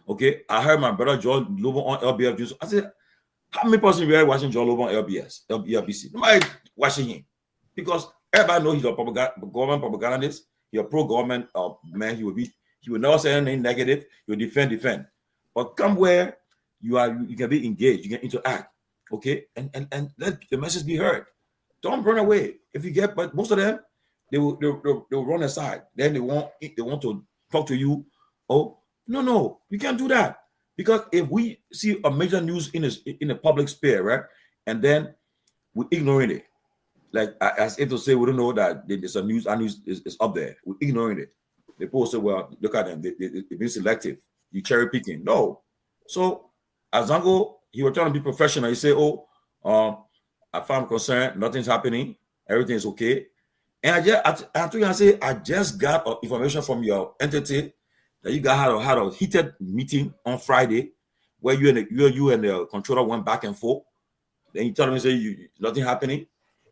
Okay, I heard my brother John Lobo on LBF Juice. I said, how many person really watching John Lobo on LBC? Nobody watching him, because everybody knows he's a government propagandist. He's a pro-government man. He will never say anything negative. He will defend. But come where you can be engaged, you can interact, okay, and let the message be heard. Don't run away. If you get, but most of them, they'll run aside. Then they want to talk to you. Oh, no, you can't do that, because if we see a major news in the public sphere, right, and then we ignoring it, like as if to say we don't know that there's a news is up there. We're ignoring it. The people say, well, look at them. They've been selective. You cherry picking. No. So Azango, he was trying to be professional. He say, oh, I found concern, nothing's happening, everything is okay. And I just got information from your entity that you guys had a heated meeting on Friday where you and the controller went back and forth. Then you tell me, say, nothing happening.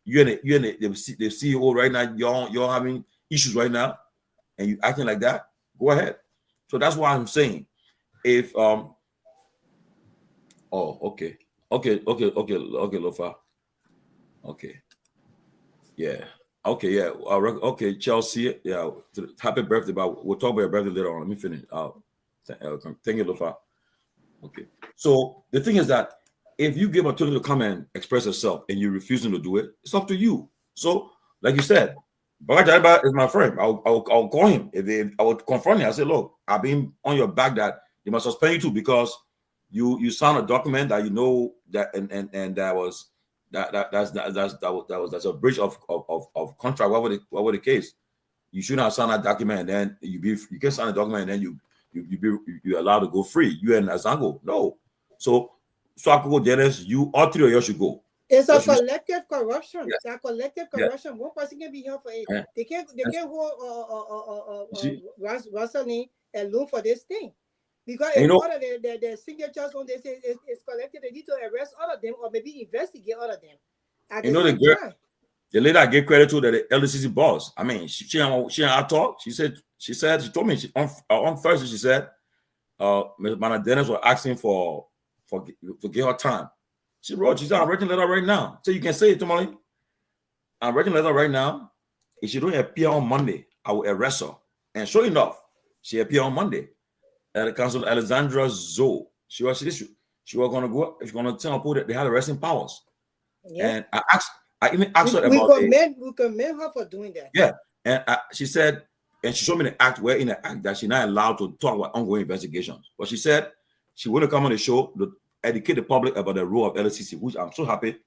You and the CEO right now, you're having issues right now, and you acting like that. Go ahead. So that's why I'm saying, if okay, Lofa. Okay. Yeah. Okay. Yeah. Okay. Chelsea. Yeah. Happy birthday. But we'll talk about your birthday later on. Let me finish. Thank you, Lofa. Okay. So the thing is that if you give opportunity to come and express yourself and you're refusing to do it, it's up to you. So, like you said, Baba is my friend. I'll call him. I would confront him. I say, look, I've been on your back that they must suspend you too, because you signed a document that you know that and that was. That's a breach of contract. What were the case? You shouldn't have signed that document, and then you can sign a document, and then you're allowed to go free. You and Azango, no. So I could go, Dennis. You all three of you should go. It's a collective corruption. Yes. It's a collective corruption. Yes. One person can be here for it. Yes. They can't hold Russell and loan for this thing. Because if all of the signatures on this is collected, they need to arrest all of them or maybe investigate all of them. The lady I gave credit to, that the LCC boss. I mean, she and I talked. She told me on Thursday. She said, Ms. Mana Dennis was asking for to give her time. She's on a written letter right now, so you can say it, Tomalin. I'm writing a letter right now. If she don't appear on Monday, I will arrest her. And sure enough, she appeared on Monday at the council. Alexandra Zoe. She was gonna go. She's gonna tell people that they had arresting powers. Yeah. And I even asked her We about commend her for doing that. Yeah, and she said, and she showed me the act where in the act that she's not allowed to talk about ongoing investigations. But she said she want to come on the show to educate the public about the role of LCC, which I'm so happy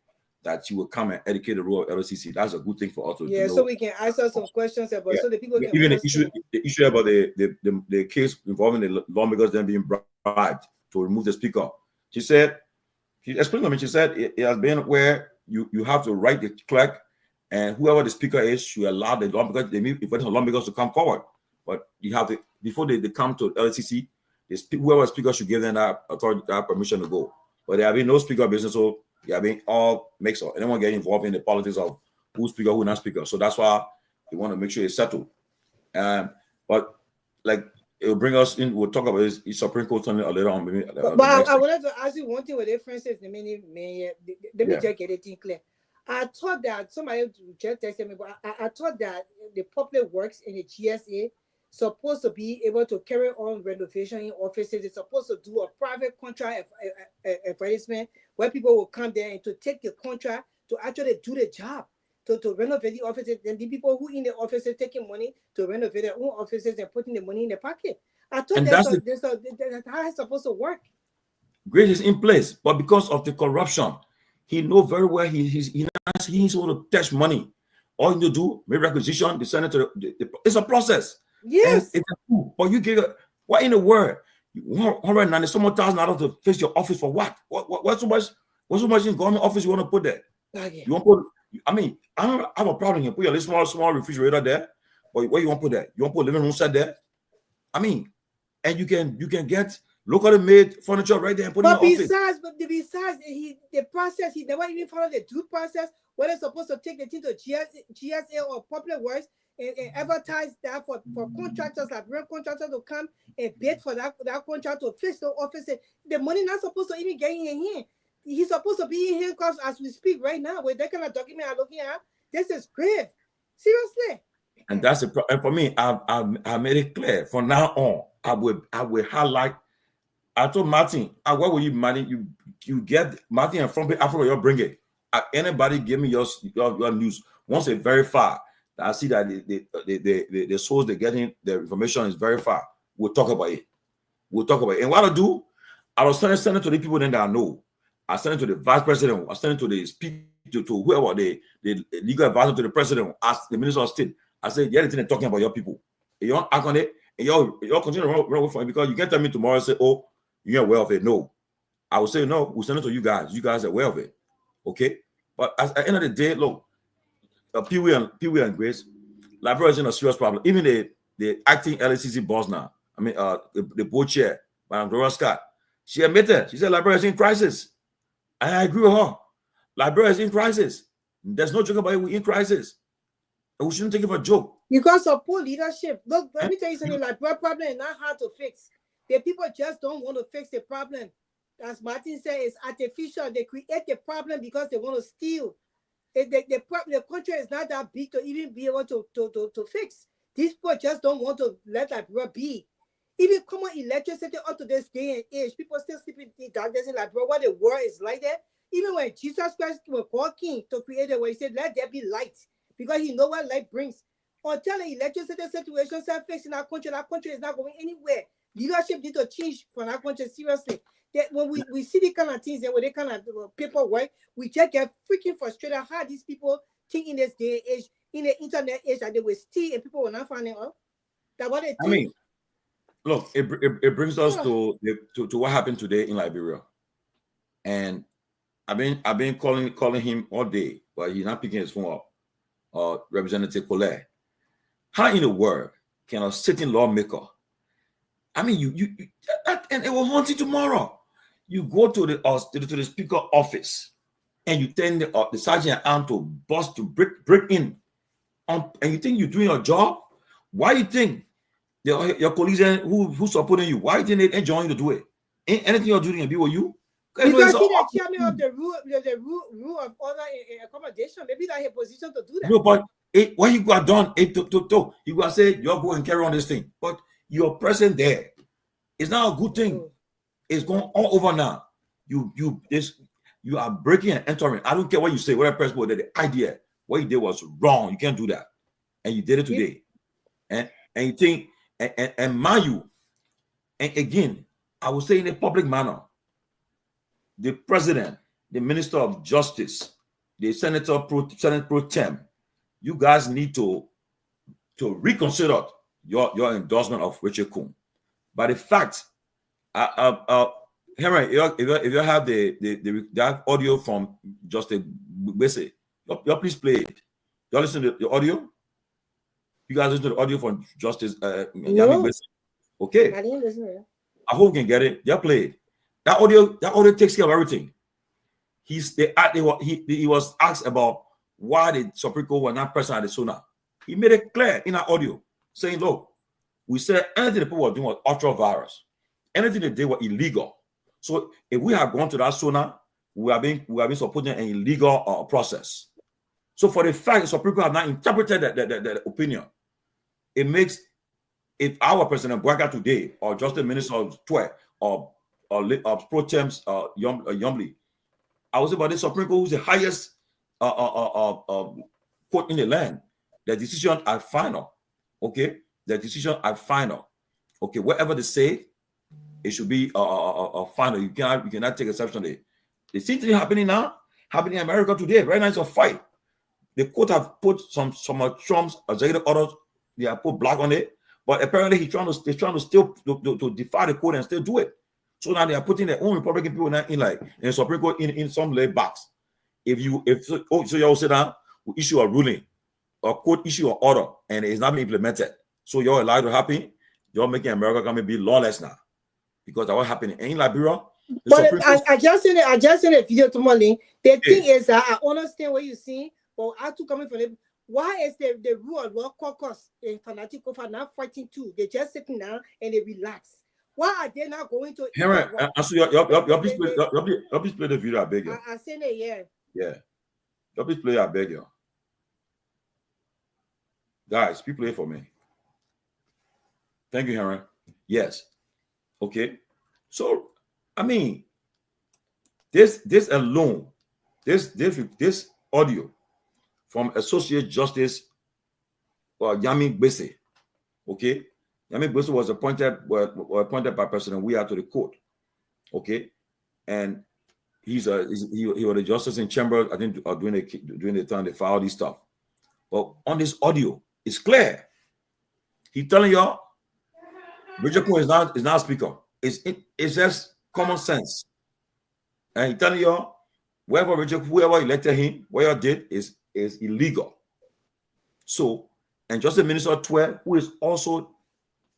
that she will come and educate the role of LCC. That's a good thing for us to Yeah, know. so we can ask her some questions about so the people can even understand. the issue about the case involving the lawmakers then being bribed to remove the speaker. She explained to me. She said it has been where you have to write the clerk, and whoever the speaker is should allow the lawmakers. They meet if the lawmakers to come forward, but you have to before they come to LCC. Whoever speaker should give them that authority, that permission to go. But there have been no speaker business, so they have been all mixed up. Anyone get involved in the politics of who's speaker, who not speaker. So that's why we want to make sure it's settled. But like it will bring us in. We'll talk about his Supreme Court later on. Maybe, But I wanted to ask you one thing with differences. Let me just get it clear. I thought that somebody just texted me, but I thought that the public works in the GSA supposed to be able to carry on renovation in offices. It's supposed to do a private contract advertisement where people will come there and to take the contract to actually do the job, to renovate the offices. And the people who in the offices taking money to renovate their own offices and putting the money in their pocket. I thought that's how it's supposed to work. Grace is in place, but because of the corruption, he knows very well he's able to touch money. All you do, make requisition, they send it to it's a process. Yes. But you give what in the world? $190,000 to fix your office for what? What's so much in government office you want to put there? Okay. You want to put, I mean, I don't have a problem here. Put your small refrigerator there. But where you want to put that? You want to put a living room set there? I mean, and you can get locally made furniture right there and put in your office. Besides, the process, he never even followed the due process where they're supposed to take the thing to GSA or Public Works and advertise that for contractors, like real contractors to come and bid for that contract to fix the office. The money not supposed to even get in here. He's supposed to be in here because as we speak right now, with that kind of document I'm looking at, this is grave. Seriously. And that's the and for me, I made it clear. From now on, I will highlight. I told Martin, what will you money? You get Martin and from Africa, you'll bring it. Anybody give me your news. Once they verify, I see that the source they're getting the information is verified. We'll talk about it. And what I do, I was sending to the people then that I know. I send it to the vice president. I send it to the speaker, to whoever the legal advisor to the president, ask the minister of state. I said, yeah, they're talking about your people. You don't act on it, and y'all continue to run away from it because you can't tell me tomorrow and say, oh, you're aware of it. No. I will say, no, we'll send it to you guys. You guys are aware of it. Okay? But at the end of the day, look, Pewee and Grace, Liberia is in a serious problem. Even the acting LCC boss now, I mean, the board chair, Madam Gloria Scott, she admitted, she said Liberia is in crisis. And I agree with her. Liberia is in crisis. There's no joke about it. We're in crisis. And we shouldn't take it for a joke. Because of poor leadership. Look, let me tell you something, like problem is not hard to fix. The people just don't want to fix the problem. As Martin said, it's artificial. They create the problem because they want to steal. The country is not that big to even be able to fix. These people just don't want to let Liberia be. Even common electricity up to this day and age, people still sleeping in darkness in Liberia. What the world is like that. Even when Jesus Christ was walking to create the way, he said, let there be light. Because he knows what light brings. Until the electricity situation is fixed in our country is not going anywhere. Leadership need to change for our country, seriously. That when we see the kind of things and when they kind of paperwork, we just get freaking frustrated how these people think in this day and age, in the internet age, that they will steal and people will not find out. That what they think. I mean, look, it brings us to what happened today in Liberia. And I've been calling him all day, but he's not picking his phone up. Representative Colette. How in the world can a sitting lawmaker? I mean, you and it will haunt you tomorrow. You go to the speaker office and you tell the sergeant arm to bust to break in, and you think you're doing your job. Why you think your colleagues who supporting you? Why you think they enjoying you to do it? Ain't anything you're doing can be with you? Because he's the chairman of the rule of order and accommodation. Maybe that's his position to do that. No, but when you got done, you got to say, you're going and carry on this thing. But you're present there. It's not a good thing. It's going all over now. You are breaking and entering. I don't care what you say, whatever person did, the idea, what you did was wrong. You can't do that. And you did it today. And you think, and mind you, and again, I will say in a public manner, the president, the minister of justice, the Senate pro tem, you guys need to reconsider your endorsement of Richard Coon. By the fact, Henry, if you have the audio from Justice Bese, you please play it. You listen to the audio? You guys listen to the audio from Justice No. Bese? Okay. I didn't listen to it. I hope you can get it. Yeah, play it. That audio takes care of everything. He was asked about why the Supreme Court were not present at the SONA. He made it clear in our audio, saying, look, we said anything the people were doing was ultra virus. Anything they did was illegal. So if we have gone to that SONA, we have been supporting an illegal process. So for the fact the Supreme Court have not interpreted the opinion, it makes, if our President Garguah today, or Justice Minister of Twe, or pro temps Yumley, I was about the Supreme Court, who's the highest court in the land. The decision are final. Okay, the decision are final. Okay, whatever they say, it should be final. You cannot take exception to it. The same thing happening in America today. Right now, it's a fight. The court have put some of Trump's executive orders. They have put black on it, but apparently they're trying to still to defy the court and still do it. So now they are putting their own Republican people now in the Supreme Court in some laid box. So you all sit down, we issue a ruling, or court issue an order, and it's not being implemented. So you're allowed to happen. You're making America come and be lawless now, because that was happening in Liberia. But I just seen a video to Tomalin. The thing is that I understand what you're saying, but I too coming from it. Why is the rule of law caucus and fanatical for not fighting too? They're just sitting down and they relax. Why are they not going to? Henry, please play the video, I beg you. I seen it, yeah. Yeah. Please play, I beg you. Guys, please play for me. Thank you, Henry. Yes. Okay. So, I mean, this alone, this audio from Associate Justice Yami Bese, okay? Yami Bese was appointed by President Weah to the court, okay? And he was a justice in chamber, I think, during the time they filed this stuff. But on this audio, it's clear. He's telling y'all, Richard Coon is not speaker. It's just common sense. And he's telling y'all, whoever elected him, what y'all did is illegal. So, and Justice Minister Twe, who is also,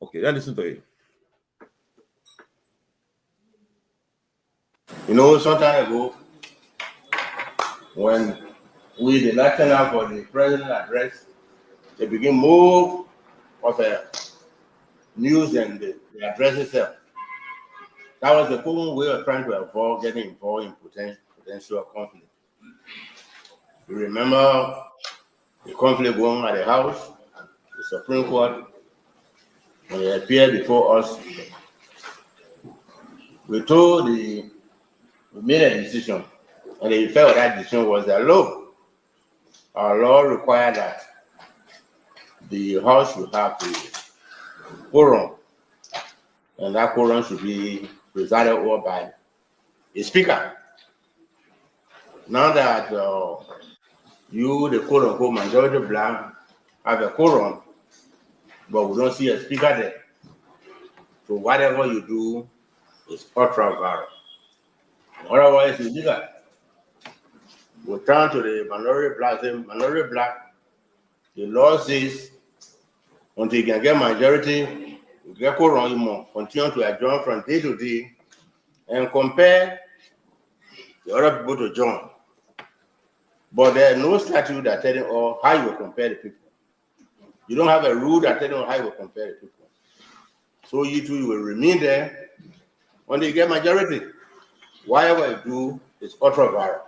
okay, let's listen to it. You know, some time ago, when we did not turn out for the president address, they begin more of a news and the address itself. That was the common way of trying to avoid getting involved in potential conflict. You remember the conflict going at the House, the Supreme Court, when they appeared before us. We made a decision, and the effect of that decision was that, look, our law required that the House should have a quorum, and that quorum should be presided over by a speaker. Now that you, the quote-unquote majority black, have a quorum, but we don't see a speaker there. So whatever you do is ultra-virus. Otherwise, you do that. We turn to the minority black, the law says, until you can get majority, you get quorum, you continue to adjourn from day to day and compare the other people to join. But there is no statute that tells you how you will compare the people. You don't have a rule that tells you how you will compare the people. So you two will remain there until you get majority. whatever you do is ultra-viral.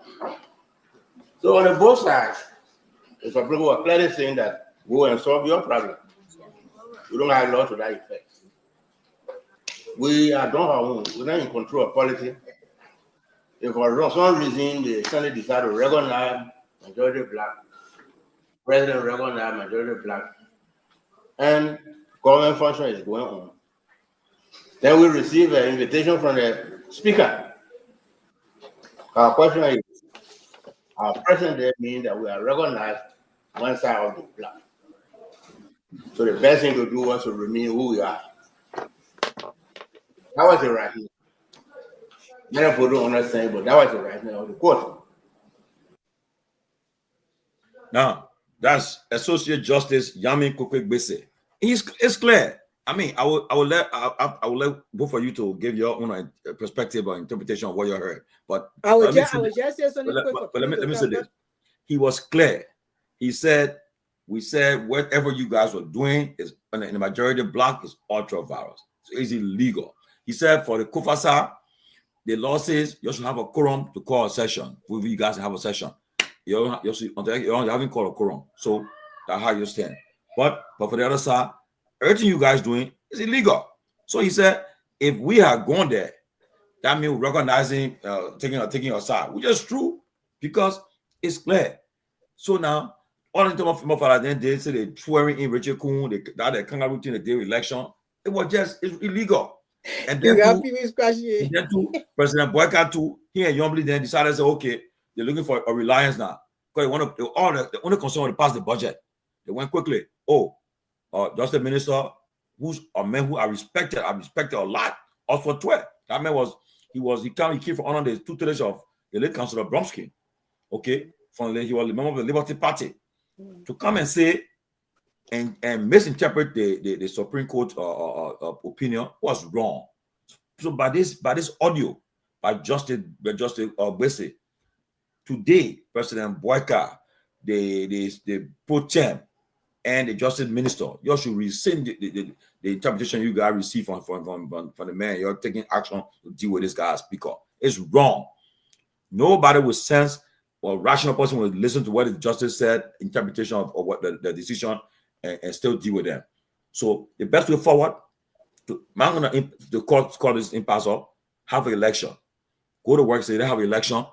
So on the both sides, the Supreme Court was clearly saying that go and solve your problem. We don't have law to that effect. We don't our own. We're not in control of politics. If for some reason the Senate decide to recognize majority black, President recognize majority black, and government function is going on, then we receive an invitation from the Speaker. Our question is, our presence there means that we are recognized one side of the black. So the best thing to do was to remain who we are. That was the right thing. Many people don't understand, but that was the right thing of the court. Now, that's Associate Justice Yamin Kokwek-Bese. It's clear. I mean, I will let both of you to give your own perspective or interpretation of what you heard. But I would just say something quick. But let me say this. He was clear. He said, we said whatever you guys were doing is in the majority black is ultra-viral. So it's illegal. He said for the Kufasa, the law says you should have a quorum to call a session. If you guys have a session, you haven't called a quorum. So that's how you stand. But for the other side, everything you guys doing is illegal. So he said, if we had gone there, that means recognizing, taking your side, which is true because it's clear. So now, all the time of then they say they swearing in Richard Kuhn, they kangaroo in the day election. It was just illegal. And then President Boyka too, he and Yombly then decided to say, okay, they're looking for a reliance now. Because the only concern was to pass the budget. They went quickly. Just the minister, who's a man who I respected a lot. Also, 12. That man he came from under the tutelage of the late Councillor Bromsky. Okay, he was a member of the Liberty Party. To come and say and misinterpret the Supreme Court opinion was wrong. So by this audio by Justice Bese, today President Boyka, the pro tem and the Justice Minister, you should rescind the interpretation you guys received from the man. You're taking action to deal with this guy's speaker. It's wrong. Nobody with sense or rational person will listen to what the justice said, interpretation of what the decision, and still deal with them. So the best way forward, the court call this impasse up, have an election. Go to work, say they have an election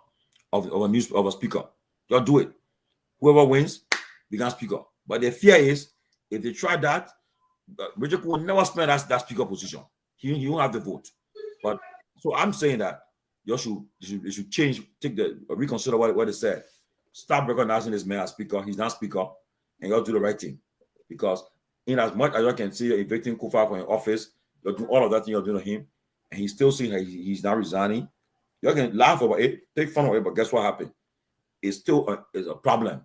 of a speaker. Just do it. Whoever wins becomes speaker. But the fear is, if they try that, Richard will never spend that speaker position. He won't have the vote. But so I'm saying that you should change, reconsider what they said. Stop recognizing this man as speaker. He's not speaker, and you'll do the right thing. Because in as much as you can see you're evicting Kufa from your office, you're doing all of that thing you're doing to him, and he's still saying he's not resigning. You can laugh about it, take fun of it, but guess what happened? It's still a problem.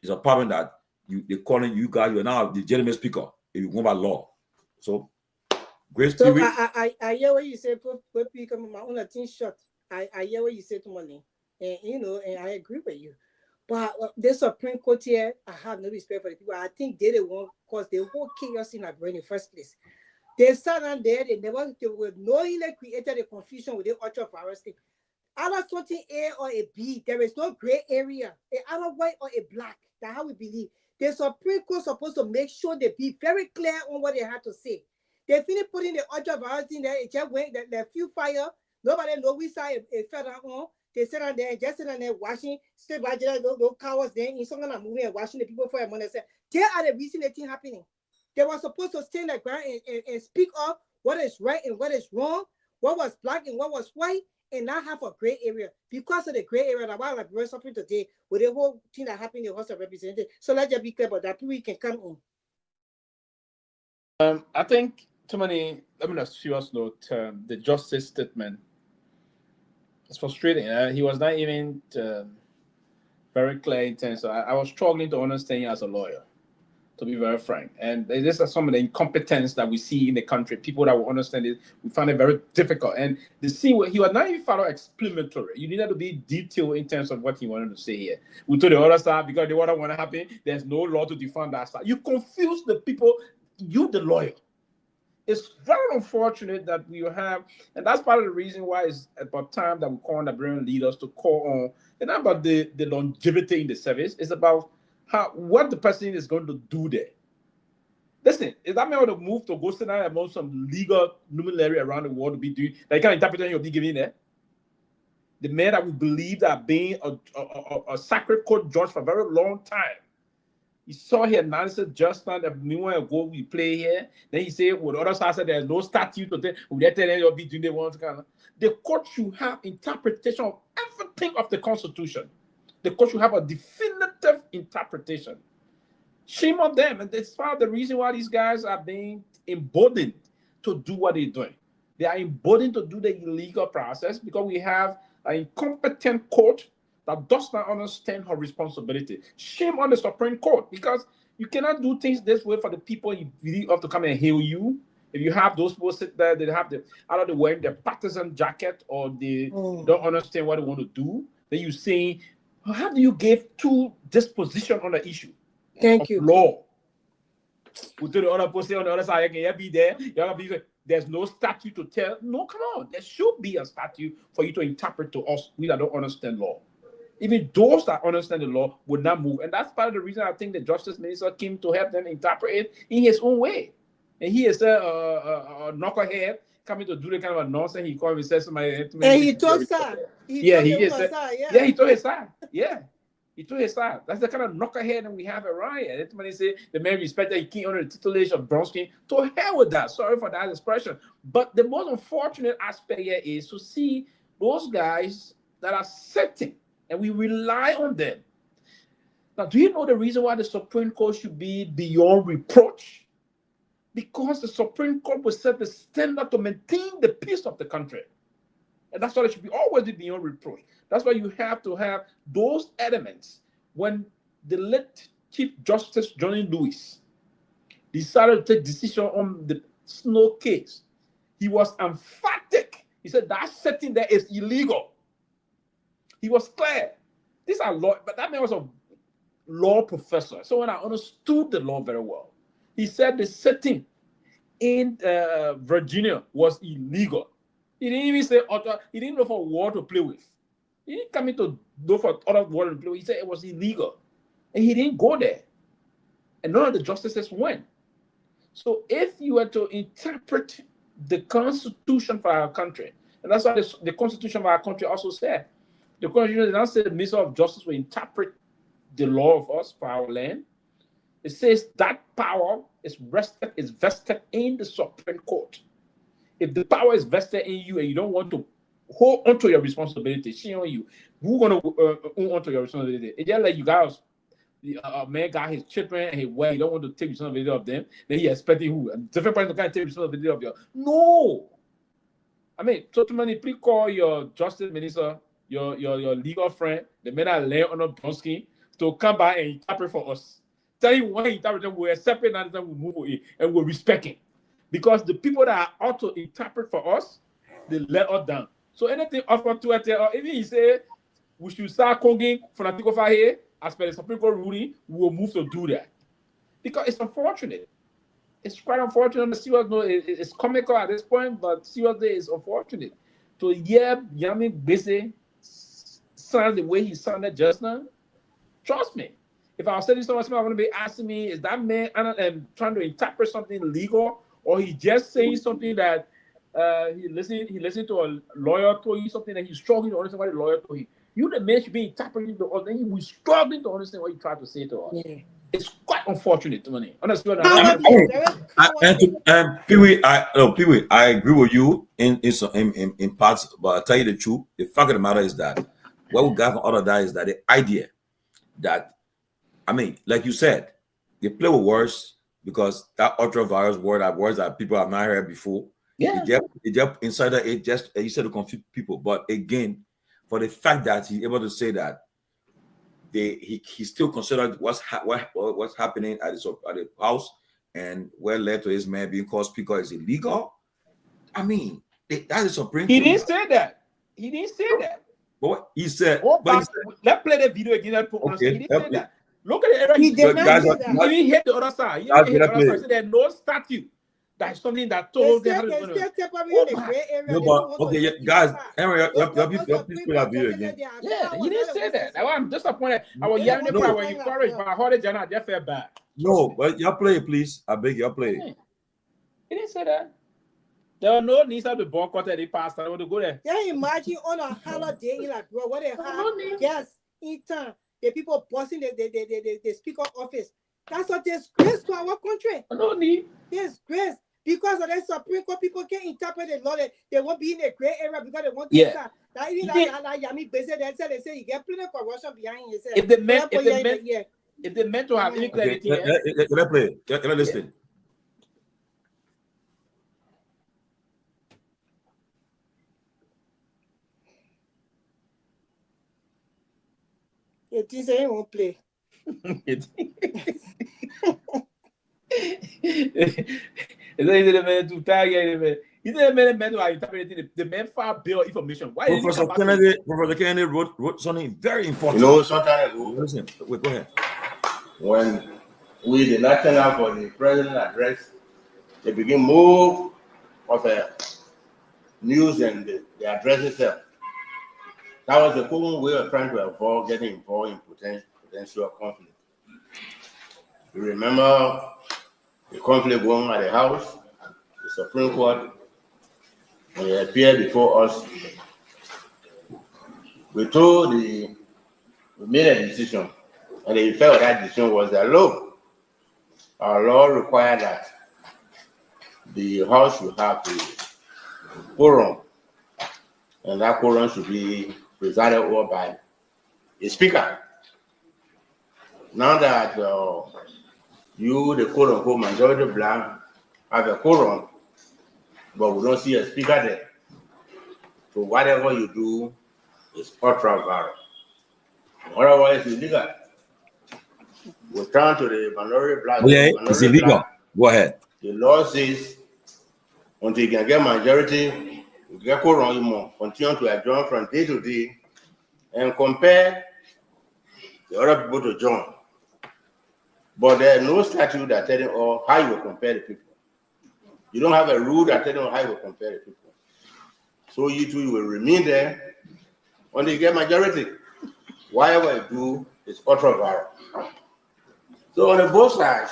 It's a problem that they're calling you guys, you're now a legitimate speaker if you go by law. So, Grace So Pewee. I hear what you say, my own thing short. I hear what you say to Tomalin, and I agree with you. But the Supreme Court here, I have no respect for the people. I think they want cause the whole chaos in Liberia in the first place. They sat down there, they were knowingly created a confusion with the ultra-virus thing. Either something A or a B, there is no gray area. Either white or a black. That's how we believe. The Supreme Court is supposed to make sure they be very clear on what they have to say. They finished putting the ultra-virus in there, it just went, the few fire, nobody know which side it fell down on. They sit down there and just sit down there washing, stay by those cowards there, in some kind of moving and washing the people for a month. They are the reason the thing happening. They were supposed to stand the ground and speak up what is right and what is wrong, what was black and what was white, and not have a gray area. Because of the gray area, that's why we're suffering today with the whole thing that happened in the House of Representatives. So let's just be clear about that. People can come in. I think too many, let me just serious note, the justice statement is frustrating. He was not even very clear in terms of, I was struggling to understand him as a lawyer, to be very frank. And this is some of the incompetence that we see in the country. People that will understand it, we find it very difficult. And the scene where he was not even follow explanatory. You needed to be detailed in terms of what he wanted to say here. We told the other side, because the other want to happen, there's no law to defend that side. You confuse the people, you the lawyer. It's very unfortunate that we have, and that's part of the reason why it's about time that we call on the Liberian leaders to call on. It's not about the longevity in the service. It's about what the person is going to do there. Listen, is that man want to move to go sit down among some legal luminary around the world to be doing that kind of interpretation you'll be giving there? The man that we believe that being a sacred court judge for a very long time. You saw here analysis just now that we want to go, we play here. Then he said, well, the other side said there's no statute to tell you'll be doing the ones kind of. The court should have interpretation of everything of the Constitution. The court should have a definitive interpretation. Shame on them. And that's part of the reason why these guys are being emboldened to do what they're doing. They are emboldened to do the illegal process because we have an incompetent court that does not understand her responsibility. Shame on the Supreme Court, because you cannot do things this way for the people you really have to come and hail you. If you have those people sit there, they have either wearing their partisan jacket or they don't understand what they want to do. Then you say, how do you give two disposition on the issue? Thank you. Law. We do the other person on the other side, you can be there. There's no statute to tell. No, come on. There should be a statute for you to interpret to us, we that don't understand law. Even those that understand the law would not move. And that's part of the reason I think the Justice Minister came to help them interpret it in his own way. And he is a knucklehead coming to do the kind of a nonsense. He called me, says somebody. And he told side. Yeah, he told his side. Yeah. He told his side. That's the kind of knucklehead that we have around here. Somebody say the man respected, he came under the tutelage of Bronski. To hell with that. Sorry for that expression. But the most unfortunate aspect here is to see those guys that are sitting and we rely on them. Now, do you know the reason why the Supreme Court should be beyond reproach? Because the Supreme Court will set the standard to maintain the peace of the country. And that's why it should be always be beyond reproach. That's why you have to have those elements. When the late Chief Justice Johnny Lewis decided to take decision on the Snow case, he was emphatic. He said that setting there is illegal. He was clear. These are law, but that man was a law professor. So when I understood the law very well, he said the setting in Virginia was illegal. He didn't even say he didn't know for war to play with. He didn't come in to go for other war to play with. He said it was illegal. And he didn't go there. And none of the justices went. So if you were to interpret the Constitution for our country, and that's why the Constitution of our country also said, the Constitution did not say the Minister of Justice will interpret the law of us for our land. It says that power is vested in the Supreme Court. If the power is vested in you and you don't want to hold onto your responsibility, shame on you. Who's going to hold onto your responsibility? It's just like you guys, a man got his children and his wife, you don't want to take responsibility of them, then he expecting who? A different person can't take responsibility of you. No! I mean, Tomalin, please call your justice minister, your legal friend, the man that lay on a Bronski, to come by and interpret for us. Tell him why he interpret, we'll accept it, and then we'll move it, and we'll respect it. Because the people that are out to interpret for us, they let us down. So anything offered to us, or even he say we should start conging fanatical fire here, as per the Supreme Court ruling, we will move to do that. Because it's unfortunate. It's quite unfortunate. It's comical at this point, but seriously, it's unfortunate. To hear Yami busy sound the way he sounded just now, trust me. If I was telling someone, I'm going to be asking me, is that man trying to interpret something legal, or he just saying something that he listened to a lawyer told you something that he's struggling to understand what the lawyer told him. You, the man, should be interpreting to us, then he was struggling to understand what he tried to say to us. Yeah. It's quite unfortunate to me. Honestly, Pewee, I agree with you in parts, but I'll tell you the truth. The fact of the matter is that what we got from all of that is that the idea that, I mean, like you said, they play with words because that ultra-virus word are words that people have not heard before. Yeah. It just inside it just you said to confuse people. But again, for the fact that he's able to say that he still considered what's happening at the house and what led to his man being called speaker is illegal. I mean, that is Supreme Court. He didn't say that. He didn't say that. But he said, let's play the video again. Okay, he didn't say that. Look at the error. He did not say that. He hit the other side. He hit the other side. He said there's no statute That's something that They told them still, how to they do it. still probably in the gray area. No, They but don't want to okay, let guys, people out. anyway, Those you people please play that video again. Yeah, he didn't say that. That's why I'm disappointed. I was They hearing it, want but I to was bring up, encouraged, but I heard it, Jana, just felt bad. No, but y'all play it, please. I beg y'all play it. He didn't say that. There were no needs to be boycotted. They passed. I want to go there. Yeah, imagine on a holiday in like bro, what they have gas in town. The people bossing the speaker office. That's a disgrace to our country. No need. Disgrace. Because of the Supreme Court, people can't interpret the law. They won't be in the gray area because they want to start. That even that Yami Bese, they say you get plenty of corruption behind you. If they meant to have any clarity, Let's play it. Let's listen. It is they won't play. It's the man to target. He's the man to interpret the man file bill information. Why Professor Kennedy wrote something very important. You know, sometimes listen, wait, go ahead. When we did not turn out for the president address, they begin move of news and the address itself. That was the common way of trying to avoid getting involved in potential conflict. You remember the conflict going on at the House, the Supreme Court, when they appeared before us. We made a decision, and the effect of that decision was that, look, our law required that the House should have a quorum, and that quorum should be presided over by a speaker. Now that you, the quote-unquote majority black, have a quorum, but we don't see a speaker there. So whatever you do is ultra-viral. Otherwise, it's illegal. We turn to the minority black. Yeah, it's illegal. Go ahead. The law says until you can get majority, you get quorum, you continue to adjourn from day to day and compare the other people to join. But there is no statute that tells you how you will compare the people. You don't have a rule that tells you how you will compare the people. So you two will remain there until you get majority. Whatever you do is ultra-viral. So on the both sides,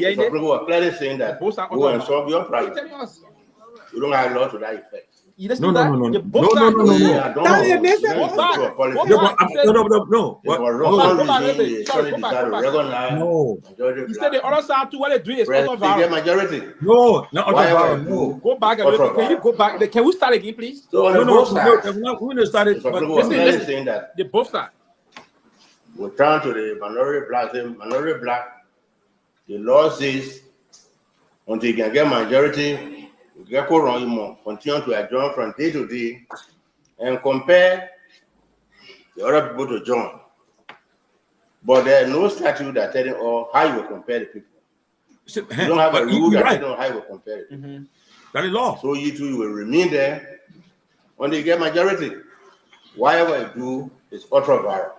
yeah, people were clearly saying that go and solve your problem. You don't have law to that effect. No. No. You said the other side too. What they do is majority. No, not no. Go back. Can you go back? Can we start again, please? So on no, we're not started. Listen, saying that the both sides. We turn to the minority black. The law says until you can get majority, you get quorum, you continue to adjourn from day to day and compare the other people to join. But there is no statute that tells you how you will compare the people. You don't have a rule that tells you how you will compare the people. That is law. So you two will remain there until you get majority. Whatever you do is ultra-viral.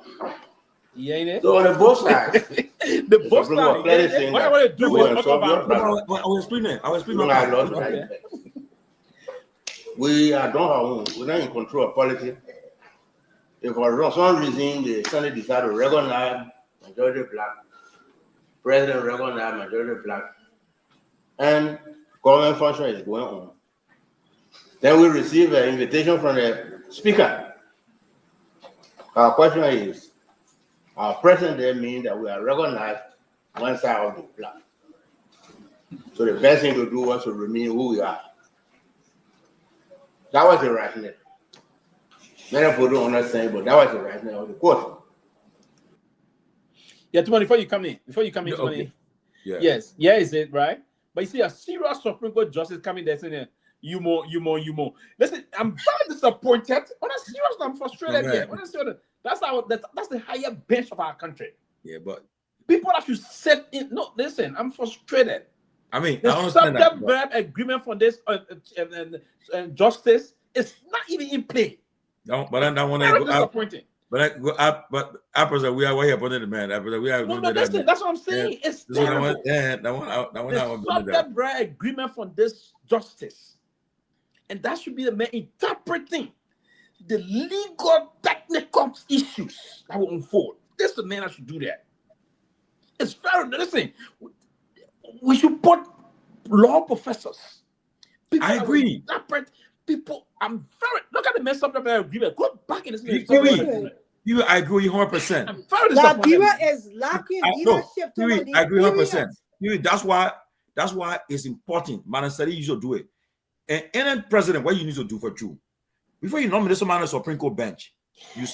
Yeah, so on the both sides, the both sides, whatever you do is ultra-viral. I will explain it. We are doing our own. We're not in control of politics. If for some reason the Senate decide to recognize majority black, president recognize majority black, and government function is going on, then we receive an invitation from the speaker. Our question is, our presence there means that we are recognized one side of the black. So the best thing to do was to remain who we are. That was the rationale. Many people don't understand, but that was the rationale of the court. Yeah, Tomalin, before you come in, Tomalin. Yeah. Yes, yeah, is it right? But you see, a serious Supreme Court justice coming there saying, you more. Listen, I'm very disappointed. On a serious, I'm frustrated here. That's the higher bench of our country. Yeah, but people that should set in. No, listen, I'm frustrated. I mean, the I understand that. verb agreement for this and justice is not even in play. No, but I want to disappointing. But we are here putting the man. We are No, listen, that's what I'm saying. Yeah. It's terrible. The subject agreement from this justice, and that should be the man interpreting the legal technical issues that will unfold. This is the man that should do that. It's fair. Listen, we should put law professors. I agree. Interpret people. I'm very look at the man subject agreement. Go back in this. I agree 100%. I'm very Liberia is lacking leadership. I agree 100%. That's why it's important. Man, you should do it. And any president, what you need to do for you, before you nominate someone on the Supreme Court bench, you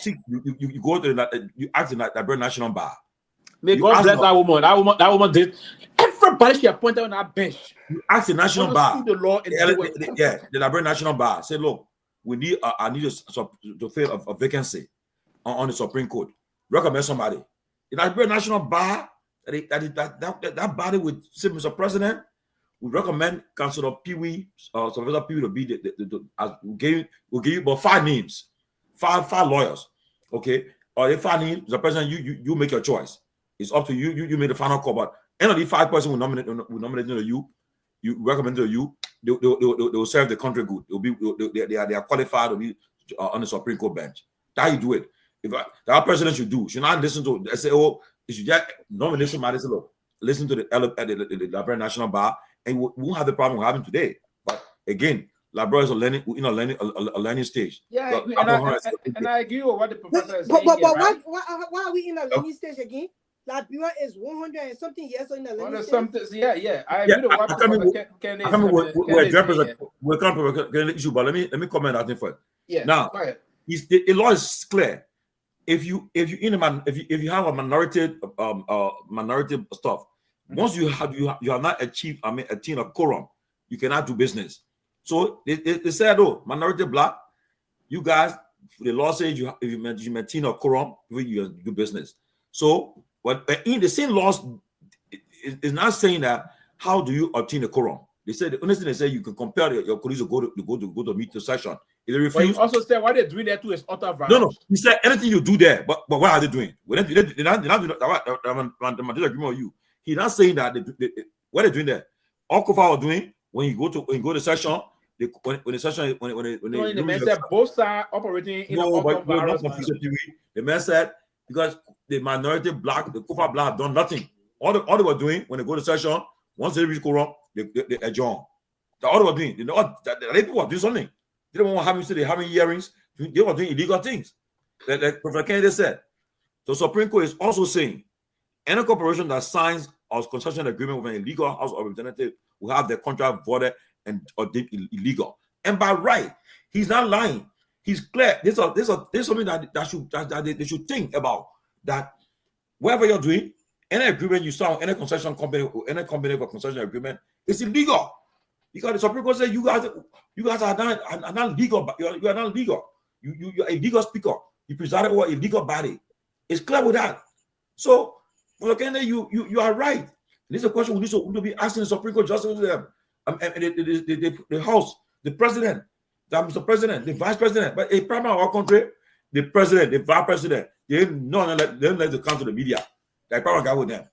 go to you ask the Liberia National Bar. May God bless that woman. That woman did. Everybody she appointed on that bench. You ask the National Bar. The law the Liberia National Bar. Say, look, we need I need to fill a vacancy on the Supreme Court. Recommend somebody. The Liberia National Bar, that body with Mr. President, we recommend Councilor Pewee, Sylvester Pewee to be we'll give you about 5 names, five lawyers, okay? Or if 5 names, the president, you make your choice. It's up to you. You make the final call. But any of the 5 persons will nominate you. You recommend to you. They will serve the country good. They are qualified to be on the Supreme Court bench. That's how you do it. If that president should do, should not listen to. Say, oh, you should get nomination matters. Look, listen to the Liberia National Bar. And we won't have the problem we're having today. But again, Liberia is a learning stage. Yeah, and I agree with what the professor is saying. But why are we in a learning stage again? Liberia is 100 and something years in the learning stage. Yeah. I agree with what Professor Kennedy is. We're coming to the issue, but let me comment on that first. Yeah. Now, the law is clear. If you have a minority stuff. Once you have not achieved attained a quorum, you cannot do business. So they said, oh, minority black, you guys, the law says you maintain a quorum before you do business. So, but in the same laws, is not saying that how do you obtain a quorum. They said the only thing they say you can compare your colleagues to go to meet the session. If they refuse, but you also said what they're doing there too is utter violence. No. He said anything you do there, but what are they doing? They're not doing the agreement with you. He's not saying that what they're doing there. All Kofa are doing when you go to session, when the man said both sides operating in the man said because the minority black, the Kofa black have done nothing. All they were doing when they go to session, once they reach quorum, they adjourn. All they were doing, the people were doing something. They don't want to have you say they're having hearings. They were doing illegal things. Like Professor Kennedy said. The Supreme Court is also saying any corporation that signs a concession agreement with an illegal House of Representatives will have their contract voided or deemed illegal. And by right, he's not lying. He's clear. There's something that they should think about. That whatever you're doing, any agreement you sign, any concession company or any company with a concession agreement, it's illegal. Because the Supreme Court said you guys are not legal. You are not legal. You're a legal speaker. You presided over a legal body. It's clear with that. So, again, you are right. This is a question we need to be asking the Supreme Court justice to them. The House, the President, Mr. President, the Vice President, but a prime of our country, the President, the Vice President, they don't let them come to the media. Like power guy with them.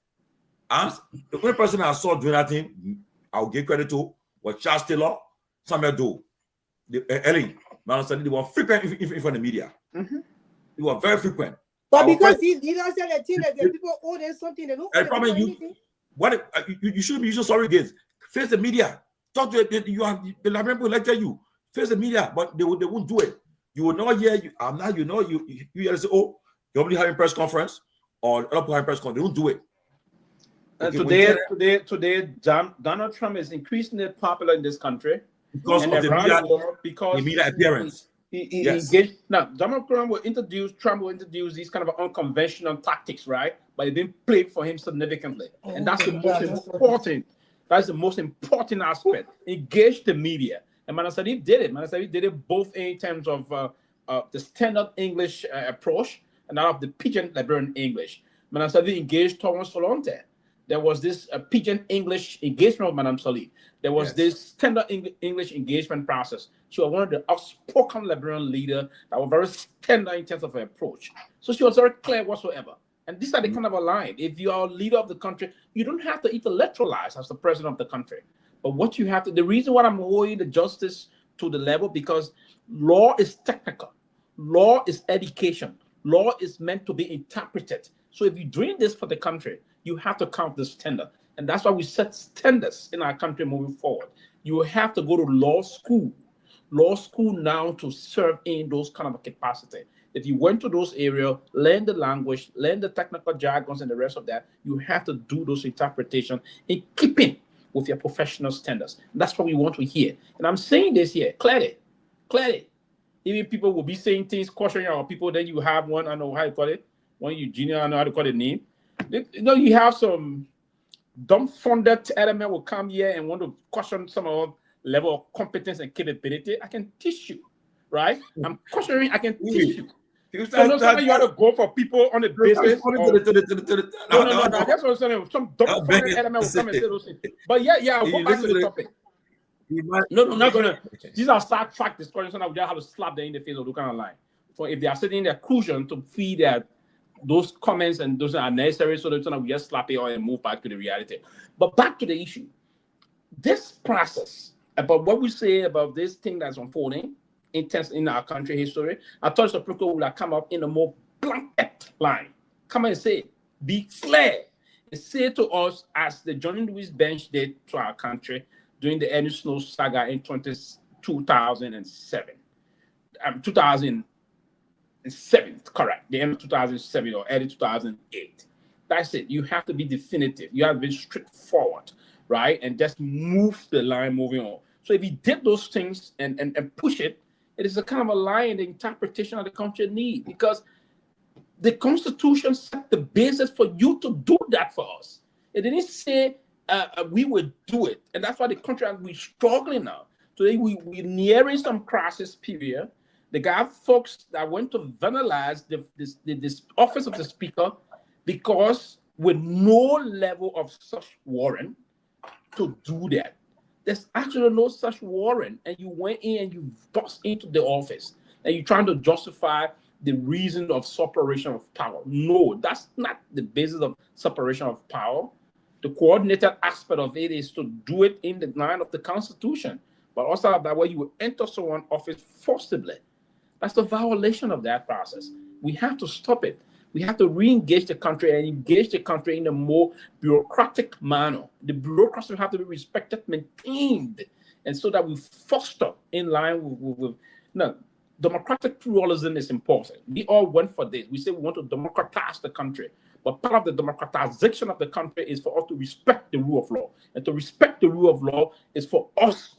And the only person I saw doing that thing, I'll give credit to, was Charles Taylor, Samuel Doe, Ellen. They were frequent in front of the media. Mm-hmm. They were very frequent. But because these leaders said that the people owe them something, they don't owe them anything. You shouldn't be using sorry face the media. Talk to the Liberian people lecture you. Face the media, but they won't do it. You will not hear you. You hear say, oh, you're only having press conference or other having press conference. They won't do it. Okay, today, Donald Trump is increasingly popular in this country because of the media appearance. He engaged. Now, Donald Trump will introduce these kind of unconventional tactics, right? But it didn't play for him significantly, and that's the most important. That's the most important aspect. Engage the media, and Manasarif did it. Manasarif did it both in terms of the standard English approach and that of the pidgin Liberian English. Manasarif engaged Thomas Solonte, there was this pigeon English engagement with Madame Sali. There was this tender English engagement process. She was one of the outspoken Liberian leaders that were very tender in terms of her approach. So she was very clear whatsoever. And these are the kind of aligned. If you are a leader of the country, you don't have to intellectualize as the president of the country. But what you have to, the reason why I'm holding the justice to the level, because law is technical. Law is education. Law is meant to be interpreted. So if you're doing this for the country, you have to count this tender. And that's why we set standards in our country moving forward. You have to go to law school now to serve in those kind of capacity. If you went to those areas, learn the language, learn the technical jargons and the rest of that, you have to do those interpretations in keeping with your professional standards. That's what we want to hear. And I'm saying this here clearly. Even people will be saying things, questioning our people, then you have one, I know how to call it, one Eugenia, I know how to call it name. You know, you have some dumbfounded element will come here and want to question some of our level of competence and capability. I can teach you, right? I'm questioning, I can teach you. So no, sometimes you have to go for people on the basis of, no, that's what I'm saying. Some dumbfounded element will come and say those things. But yeah, I'll go back to the topic. No, not gonna. These are fact discussions, so now we just have to slap them in the face or do kind of line. So if they are sitting in their cushion to feed those comments and those are necessary, so that we just slap it on and move back to the reality. But back to the issue. This process about what we say about this thing that's unfolding in our country history, I thought the Supreme Court would have come up in a more blanket line. Come and say, be clear, and say to us as the John Lewis bench did to our country during the Ernest Snow saga in 2007. 2007, correct. The end of 2007 or early 2008. That's it. You have to be definitive. You have to be straightforward, right? And just move the line moving on. So if you did those things and push it, it is a kind of a line in the interpretation of the country need, because the Constitution set the basis for you to do that for us. It didn't say we would do it. And that's why the country, we're struggling now. Today, we're nearing some crisis period. The guy folks that went to vandalize this office of the speaker because with no level of such warrant to do that. There's actually no such warrant, and you went in and you bust into the office, and you're trying to justify the reason of separation of power. No, that's not the basis of separation of power. The coordinated aspect of it is to do it in the line of the Constitution, but also that way you will enter someone's office forcibly. That's the violation of that process. We have to stop it. We have to re-engage the country and engage the country in a more bureaucratic manner. The bureaucracy have to be respected, maintained, and so that we foster in line with democratic pluralism is important. We all went for this. We say we want to democratize the country. But part of the democratization of the country is for us to respect the rule of law. And to respect the rule of law is for us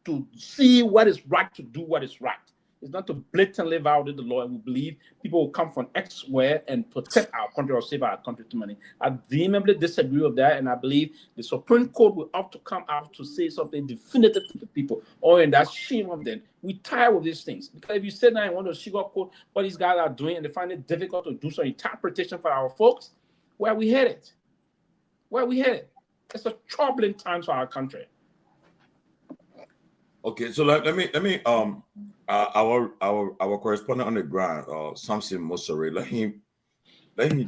to see what is right, to do what is right. It's not to blatantly violate the law, and we believe people will come from elsewhere and protect our country or save our country to money. I vehemently disagree with that, and I believe the Supreme Court will have to come out to say something definitive to the people, or in that shame of them. We tired of these things. Because if you sit down and want to sugarcoat what these guys are doing and they find it difficult to do some interpretation for our folks, where we headed? Where we headed? It's a troubling time for our country. Okay, so let me our correspondent on the ground, Samson Mosore, let him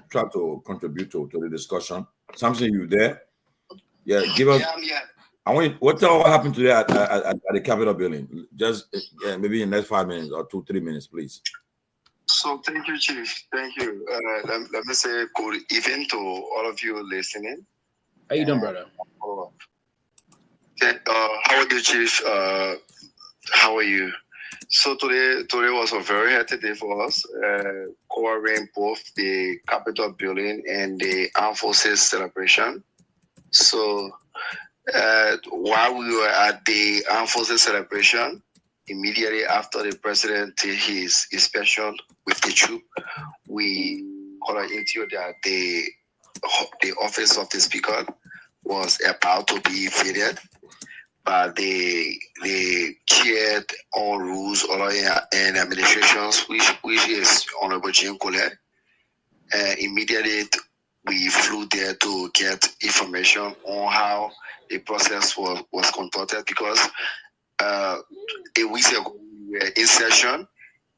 try to contribute to the discussion. Samson, you there? Yeah, give us. Yeah, I'm here. I want you, tell what happened today at the Capitol building. Just maybe in the next 5 minutes or 2-3 minutes, please. So thank you, Chief. Thank you. Let me say good evening to all of you listening. How you doing, brother? How are you, Chief? How are you? So today was a very hectic day for us, covering both the Capitol building and the Armed Forces celebration. So while we were at the Armed Forces celebration, immediately after the president did his inspection with the troop, we called into that the office of the speaker was about to be invaded. But the chaired on rules and administrations, which is Honorable Jim Colette, immediately we flew there to get information on how the process was conducted because a week ago we were in session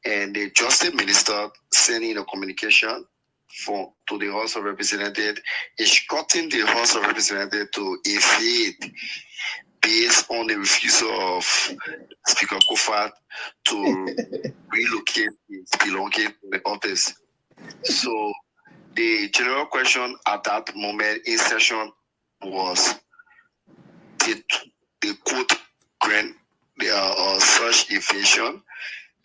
and the Justice Minister sending a communication to the House of Representatives, instructing the House of Representatives to evade based on the refusal of Speaker Kofat to relocate his belongings to the office. So the general question at that moment in session was, did the court grant such evasion?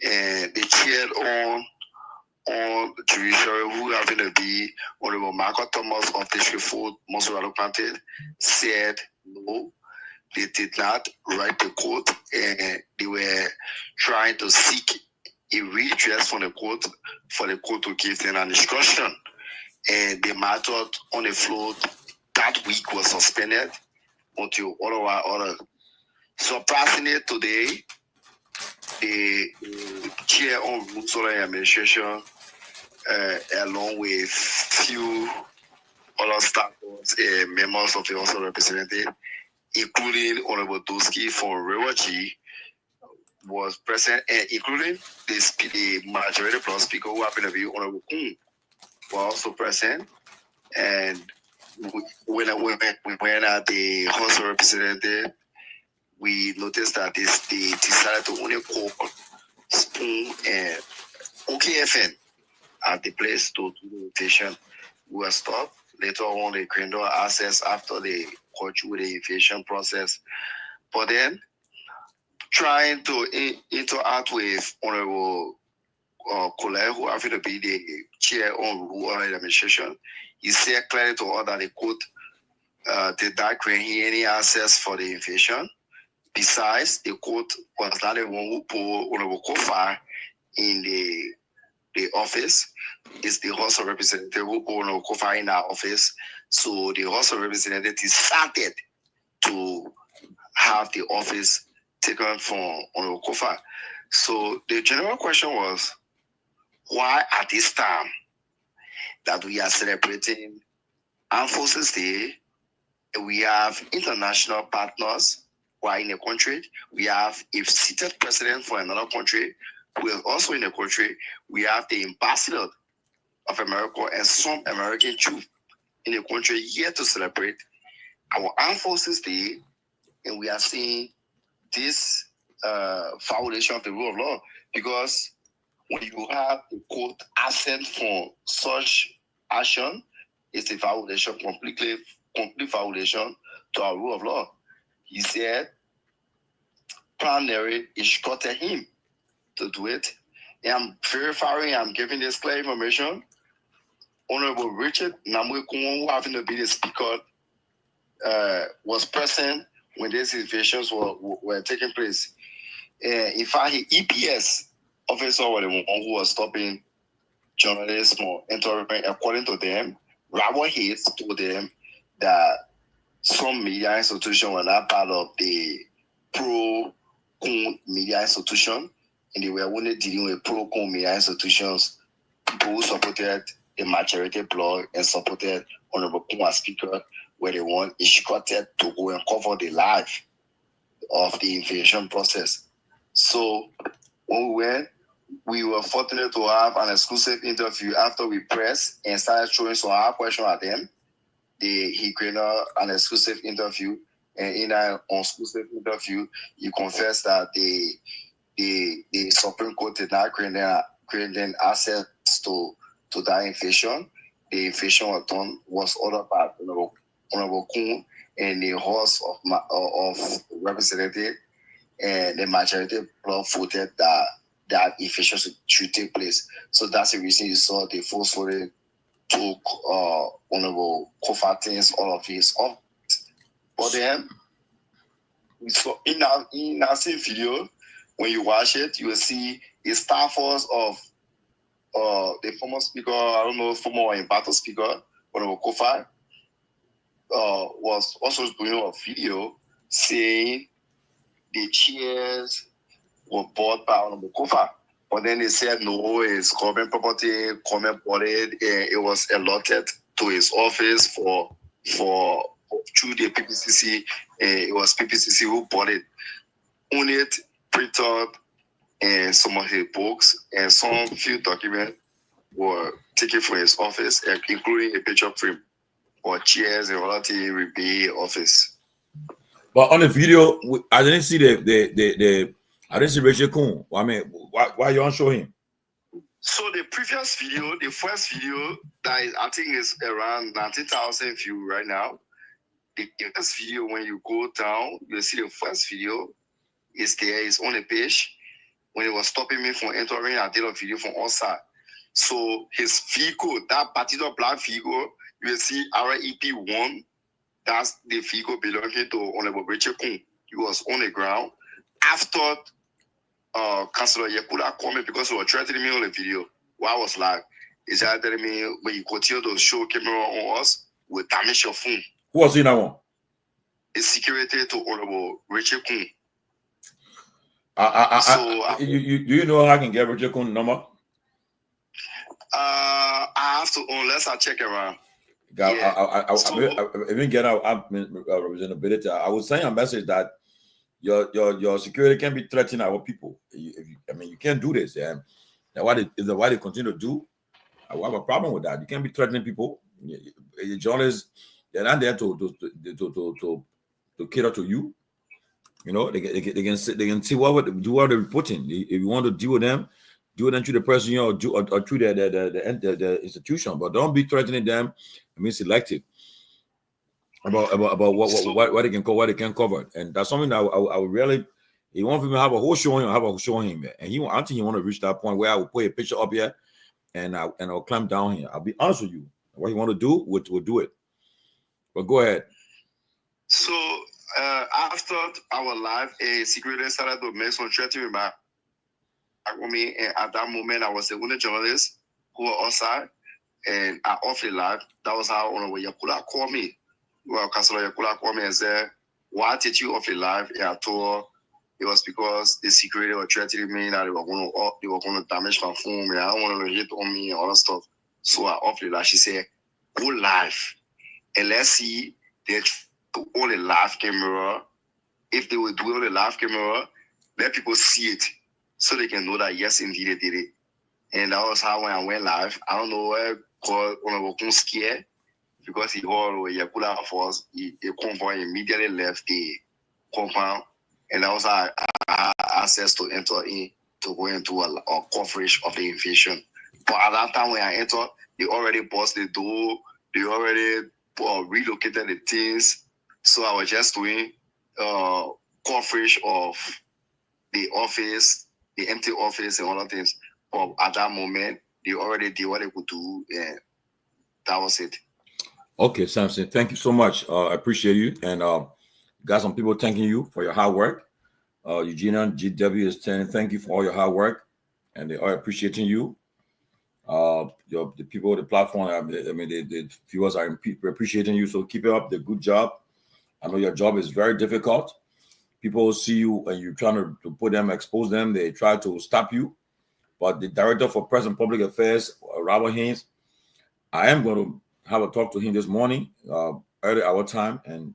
And the chair on judiciary, who happened to be Honorable Marco Thomas of District 4, Monserrato Planted, said no, they did not write the court, and they were trying to seek a redress from the court for the court to give them an instruction. And the matter on the floor that week was suspended until otherwise ordered. Surprisingly, today, the chair on Rules of Administration, along with few other staffers and members of the House of Representatives, including Honorable Dosky from River G, was present, and including the majority plus speaker who happened to be Honorable Kun, were also present. And when we went at the House of Representatives, we noticed that they decided to only cook spoon and OKFN at the place to do the rotation. We were stopped. Later on, they granted access after they go through the evasion process. But then, trying to interact with Honorable Kohlei, who happened to be the chair on Rule of Administration, he said clearly to us that the court did not grant him any access for the evasion. Besides, the court was not the one who put Honorable Kofa in the office. It's the House of Representatives who put Honorable Kofa in our office. So the House of Representatives decided to have the office taken from Honorable Kofa. So the general question was, why at this time that we are celebrating Armed Forces Day, we have international partners who are in the country, we have a seated president for another country who is also in the country, we have the ambassador of America and some American troops in the country here to celebrate our Armed Forces Day, and we are seeing this violation of the rule of law, because when you have a court absent from such action, it's a violation, complete violation to our rule of law. He said, Planary instructed him to do it. And I'm verifying, I'm giving this clear information. Honorable Richard Namwe Kumon, who happened to be the speaker, was present when these evasions were taking place. In fact, the EPS officer was the one who was stopping journalists from entering. According to them, Robert Hayes told them that some media institutions were not part of the pro-Kun media institution, and they were only dealing with pro-Kun media institutions, people who supported the majority bloc and supported Honorable Kun as speaker, where they were instructed to go and cover the live of the invasion process. So when we went, we were fortunate to have an exclusive interview after we pressed and started throwing some hard questions at them. He created an exclusive interview, and in an exclusive interview, he confessed that the Supreme Court did not grant them access to that invasion. The invasion was ordered by Honorable Kun and the House of Representatives, and the majority bloc voted that invasion should take place. So that's the reason you saw the forcefully took Honorable Kofatin's all of his office. But then, so in that same video, when you watch it, you will see the staffers of the former speaker, I don't know, former and battle speaker, Honorable Kofa, was also doing a video saying the chairs were bought by Honorable Kofa. But then they said, no, it's government property, government bought it, and it was allotted to his office for through the PPCC. It was PPCC who bought it, owned it, printed, and some of his books and some few documents were taken from his office, including a picture frame or chairs and all the repair office. But on the video, I didn't see I didn't see Richard Kuhn. I mean, why you don't show him? So the previous video, the first video that is, I think is around 90,000 views right now. The first video, when you go down, you'll see the first video is there. It's on the page. When it was stopping me from entering, I did a video from outside. So his vehicle, that particular black vehicle, you will see REP1. That's the vehicle belonging to Honorable Richard Kuhn. He was on the ground. After Councillor Yekula called me because he was threatening me on the video. While I was like, is that telling me when you continue to show camera on us, we'll damage your phone. Who was in that one? It's security to Honorable Richard Kuhn. Do you know how I can get Richard Kuhn's number? I have to, unless I check around. I even get out representability. I was saying a message that your security can be threatening our people. I mean, you can't do this. And is why they continue to do. I have a problem with that. You can't be threatening people. Journalists, they're not there to cater to you. You know, they can see what they're reporting. If you want to deal with them through the person, or through the institution, but don't be threatening them. I mean, selective about what they can cover, what they can cover, and that's something that I would really. He wants me to have a whole show him, and I think he want to reach that point where I will put a picture up here, and I'll climb down here. I'll be honest with you. What he want to do, we'll do it. But go ahead. So after our live, a security started to make some threats me back on me, and at that moment, I was the only journalist who was outside, and I off the live. That was how Honorable Yakula called me. Well, Councillor Yakula called me and said, "Why did you off the live?" And I told her it was because the security were threatening me that they were going to damage my phone, and I don't want to hit on me and all that stuff. So I off the live. She said, "Go live, and let's see they on the live camera. If they will do it on the live camera, let people see it, so they can know that yes, indeed they did it." And that was how when I went live. I don't know where called Honorable Kuhn scared because he heard Yakula force. The convoy immediately left the compound, and that was how I had access to enter in to go into a coverage of the invasion. But at that time when I entered, they already bust the door. They already relocated the things. So I was just doing coverage of the office, the empty office, and all the things. But at that moment, they already did what they could do, and that was it. Okay, Samson, thank you so much. I appreciate you, and got some people thanking you for your hard work. Eugenia GW is saying thank you for all your hard work, and they are appreciating you. The people on the platform, I mean, the viewers are appreciating you. So keep it up, the good job. I know your job is very difficult. People see you and you're trying to put them, expose them. They try to stop you. But the director for Press and Public Affairs, Robert Haynes, I am going to have a talk to him this morning, early our time, and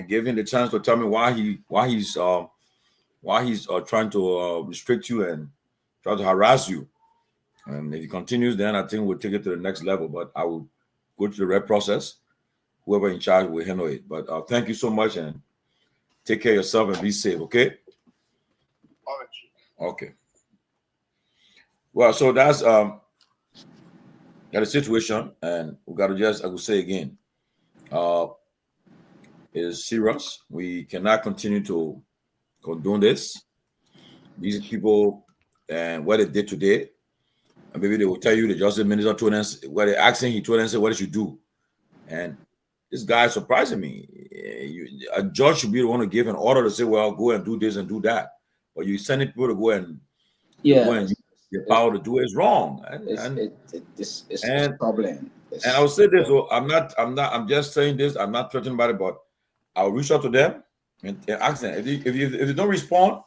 give him the chance to tell me why he's trying to restrict you and try to harass you. And if he continues, then I think we'll take it to the next level. But I will go to the red process. Whoever in charge will handle it. But thank you so much, and take care of yourself and be safe, okay? Okay. Well, so that's got a situation, and we got to just, I will say again, it is serious. We cannot continue to condone this. These people and what they did today, and maybe they will tell you the justice minister told us what they asking, he told us what they should do. And this guy is surprising me. A judge should be the one to give an order to say, well, go and do this and do that. But you sending people to go and use your power to do it is wrong. It's a problem. And I will say this: I'm just saying this. I'm not threatening anybody, but I'll reach out to them and ask them. If they don't respond,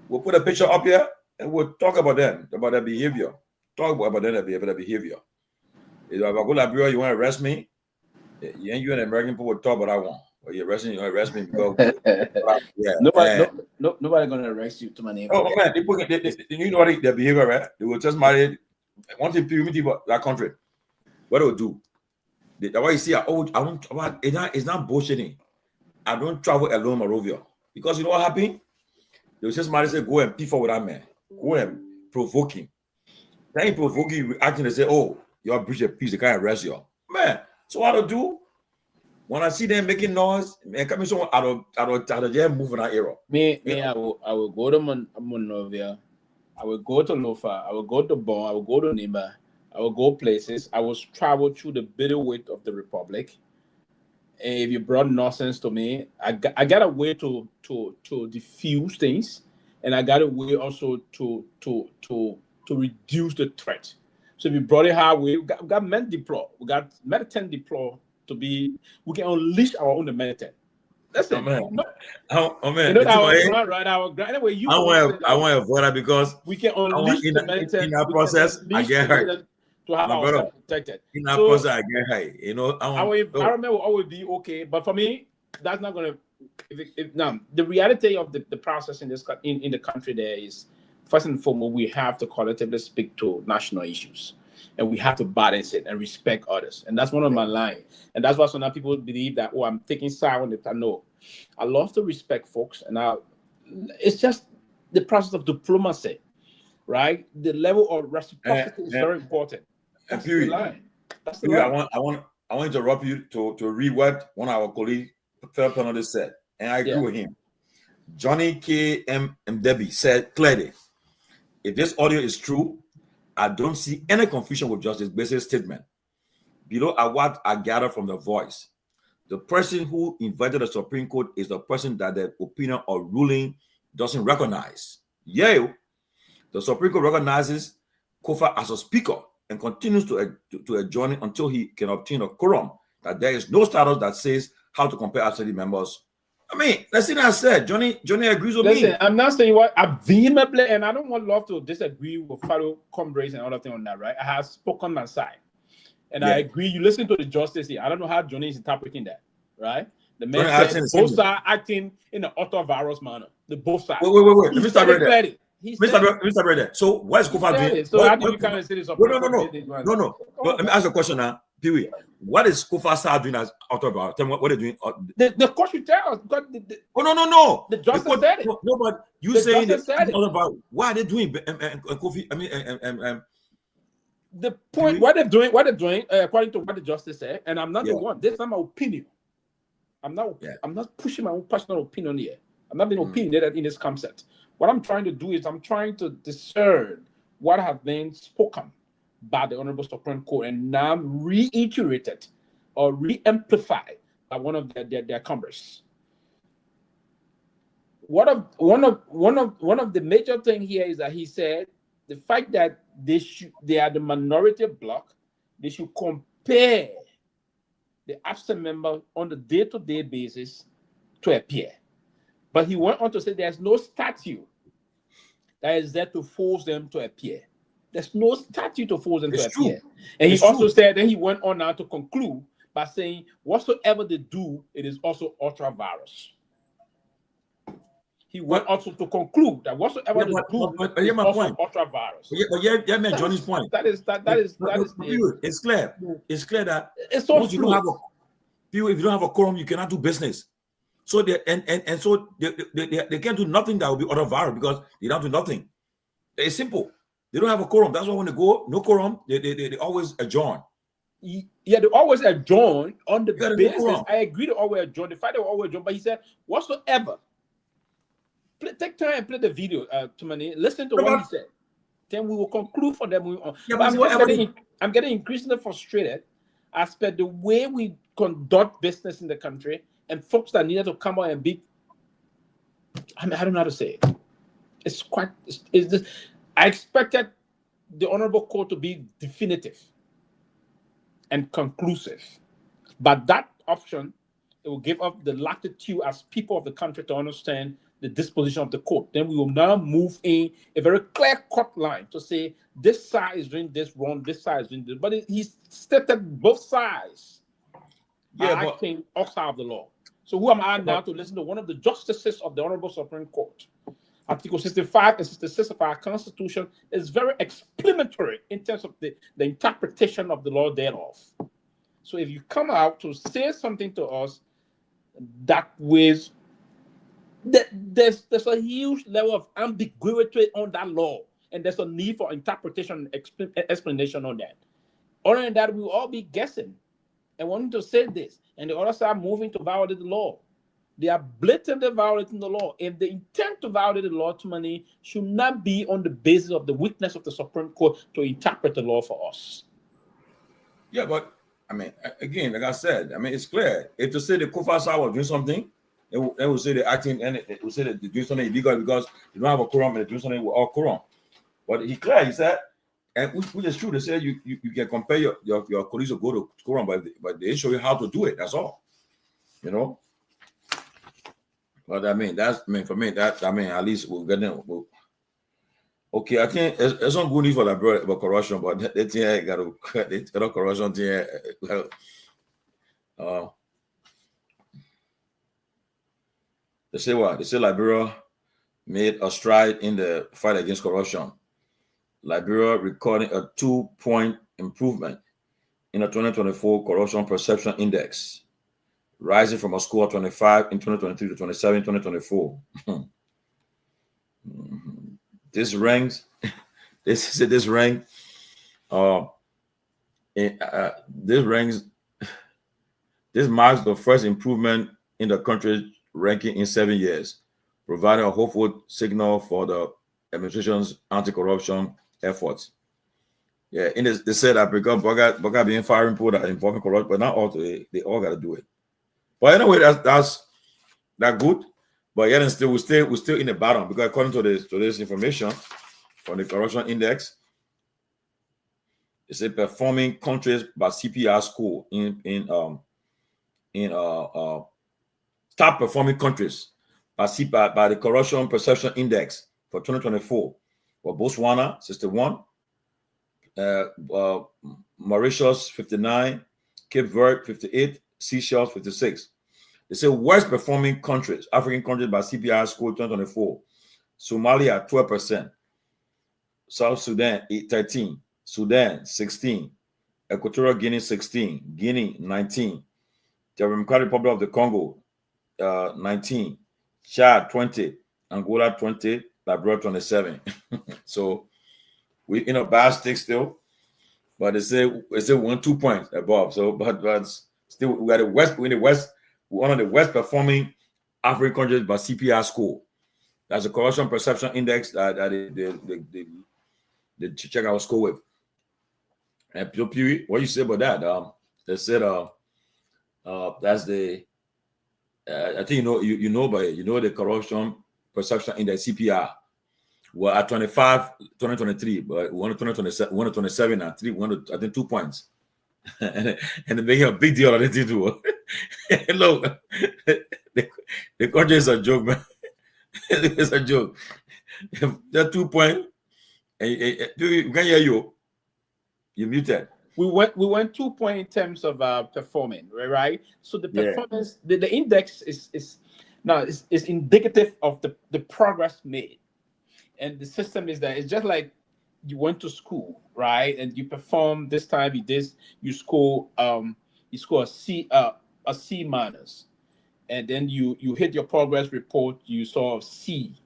we'll put a picture up here and we'll talk about them, about their behavior. Talk about their behavior. If I go to Liberia, you want to arrest me? You an American people would talk, but I won't. Or you arrest me because yeah. Nobody gonna arrest you to my name. Oh man, people you know what their behavior, right? They will just marry one thing people that country. What they will do? That's why you see, it's not bullshitting. I don't travel alone, Morovia. Because you know what happened? They will just marry say, go and pee for with that man. Go and provoke him. Then he provoke you, acting and say, oh, you're a breach of peace, they can't arrest you. Man, so what I do? When I see them making noise, man, coming someone out of them moving that era. I will go to Monrovia. I will go to Lofa. I will go to Bon. I will go to Nima. I will go places. I will travel through the bitter weight of the republic. And if you brought nonsense to me, I got a way to diffuse things, and I got a way also to reduce the threat. So if you brought it hard way, we got men deploy. We got Meditan deploy to be. We can unleash our own Meditan. That's it. Man. No. Man. You know that right. Anyway, I want to avoid that because we can unleash the Meditan. In that process, I get hurt. To have ourselves protected. In that process, I get high. You know, our environment will always be okay, but for me, that's not going to. Now, the reality of the process in the country there is, first and foremost, we have to collectively speak to national issues, and we have to balance it and respect others. And that's one of my lines. And that's why some people believe that, I'm taking side on it. No, I love to respect folks, and it's just the process of diplomacy, right? The level of reciprocity is very important. That's the line. That's the line. I want to interrupt you to read what one of our colleagues, fellow panelists, said, and I agree with him. Johnny K. M. Debbie said clearly, if this audio is true, I don't see any confusion with Justice Base's statement. Below are what I gather from the voice. The person who invited the Supreme Court is the person that the opinion or ruling doesn't recognize. Yeah, the Supreme Court recognizes Kofa as a speaker and continues to adjourn it until he can obtain a quorum. That there is no status that says how to compare assembly members. I mean, that's what I said. Johnny agrees with me. I'm not saying what I vehemently, and I don't want love to disagree with fellow comrades and other things on that, right? I have spoken my side, and I agree. You listen to the justice here. I don't know how Johnny is interpreting that, right? The man said both sides acting in an autovirus manner. The both sides. Wait. Let me start right there. Mr. Brother, so what is Kofa doing? So how do you kind of say this? No. Let me ask a question now, Pewee. What is Kofa doing as author about? Tell me what they're doing. The court should tell us. No. The justice said it. No, but you saying that about why are they doing? Kofi, the point what they're doing, according to what the justice said, and I'm not the one. This is not my opinion. I'm not pushing my own personal opinion here. I'm not being opinionated in this concept. What I'm trying to do is I'm trying to discern what has been spoken by the Honorable Supreme Court and now reiterated or re-amplified by one of their Congress. One of the major things here is that he said the fact that they are the minority bloc, they should compare the absent member on the day-to-day basis to appear. But he went on to say there's no statute that is there to force them to appear. There's no statute to force them to appear. And he also said, then he went on now to conclude by saying, whatsoever they do, it is also ultra-virus. He went also to conclude that whatsoever they do is also ultra-virus. Yeah, man, Johnny's point. That is it's clear. It's clear that it's so if you don't have a quorum, you cannot do business. So they can't do nothing that will be ultra-virus because they don't do nothing. It's simple. They don't have a quorum. That's why when they go, no quorum, they always adjourn. Yeah, they always adjourn on the basis. No, I agree, they always adjourn. The fact they always adjourn, but he said, whatsoever. Take time and play the video, Tomalin. Listen to what he said. Then we will conclude for them. I'm getting increasingly frustrated as per the way we conduct business in the country and folks that needed to come out and be. I don't know how to say it. It's quite. I expected the Honorable Court to be definitive and conclusive, but that option, it will give up the latitude as people of the country to understand the disposition of the court. Then we will now move in a very clear-cut line to say this side is doing this wrong, this side is doing this. But he stated both sides are acting outside of the law. So who am I now to listen to one of the justices of the Honorable Supreme Court? Article 65 and 66 of our Constitution is very explanatory in terms of the interpretation of the law thereof. So if you come out to say something to us that with there's a huge level of ambiguity on that law, and there's a need for interpretation and explanation on that. Other than that, we will all be guessing and wanting to say this, and the other side moving to violate the law. They are blatantly violating the law. If they intend to violate the law, Tomalin, should not be on the basis of the weakness of the Supreme Court to interpret the law for us. Yeah, but I mean, again, like I said, I mean, it's clear. If to say the Kufa side was doing something, they will say they're acting, and they will say that they're doing something illegal because they don't have a quorum and they're doing something with all quorum. But he said, and which is true, they said you can compare your colleagues to go to quorum, but they show you how to do it. That's all, you know. But I mean, for me, at least we'll get them. Okay, I think it's not good news for Liberia about corruption, but they think got to corruption thing. They say what? They say Liberia made a stride in the fight against corruption. Liberia recording a 2-point improvement in the 2024 Corruption Perception Index, rising from a score of 25 in 2023 to 27 in 2024. This ranks. This marks the first improvement in the country's ranking in 7 years, providing a hopeful signal for the administration's anti-corruption efforts. Yeah, they said that because Boga being firing people that are involved in corruption, but not all they all got to do it. But anyway, that's good. But yet and still, we're still in the bottom because according to this information from the corruption index, it's a performing countries by CPR score in top performing countries by the corruption perception index for 2024. For Botswana 61, Mauritius 59, Cape Verde 58, Seychelles 56. They say worst performing countries, African countries by CPI score 2024. Somalia 12%, South Sudan 13, Sudan 16, Equatorial Guinea 16, Guinea 19, Democratic Republic of the Congo 19, Chad 20, Angola 20, Liberia 27. So we in a bad state still, but they say 1-2 points above. So but still we are one of the worst performing African countries by CPI score. That's a corruption perception index that they check our score with. And Pewee, what you say about that? They said that's the I think you know the corruption perception index CPI. Well, at 25, 2023, but we want 2027 and 2 points. and they're making a big deal of it too. Look, the country is a joke, man. It's a joke. That 2 point, you can hear you. You muted. We went 2 point in terms of performing, right? So the performance, the index is indicative of the progress made. And the system is that it's just like you went to school, right? And you perform this time, you score a C minus, and then you hit your progress report, you saw a C,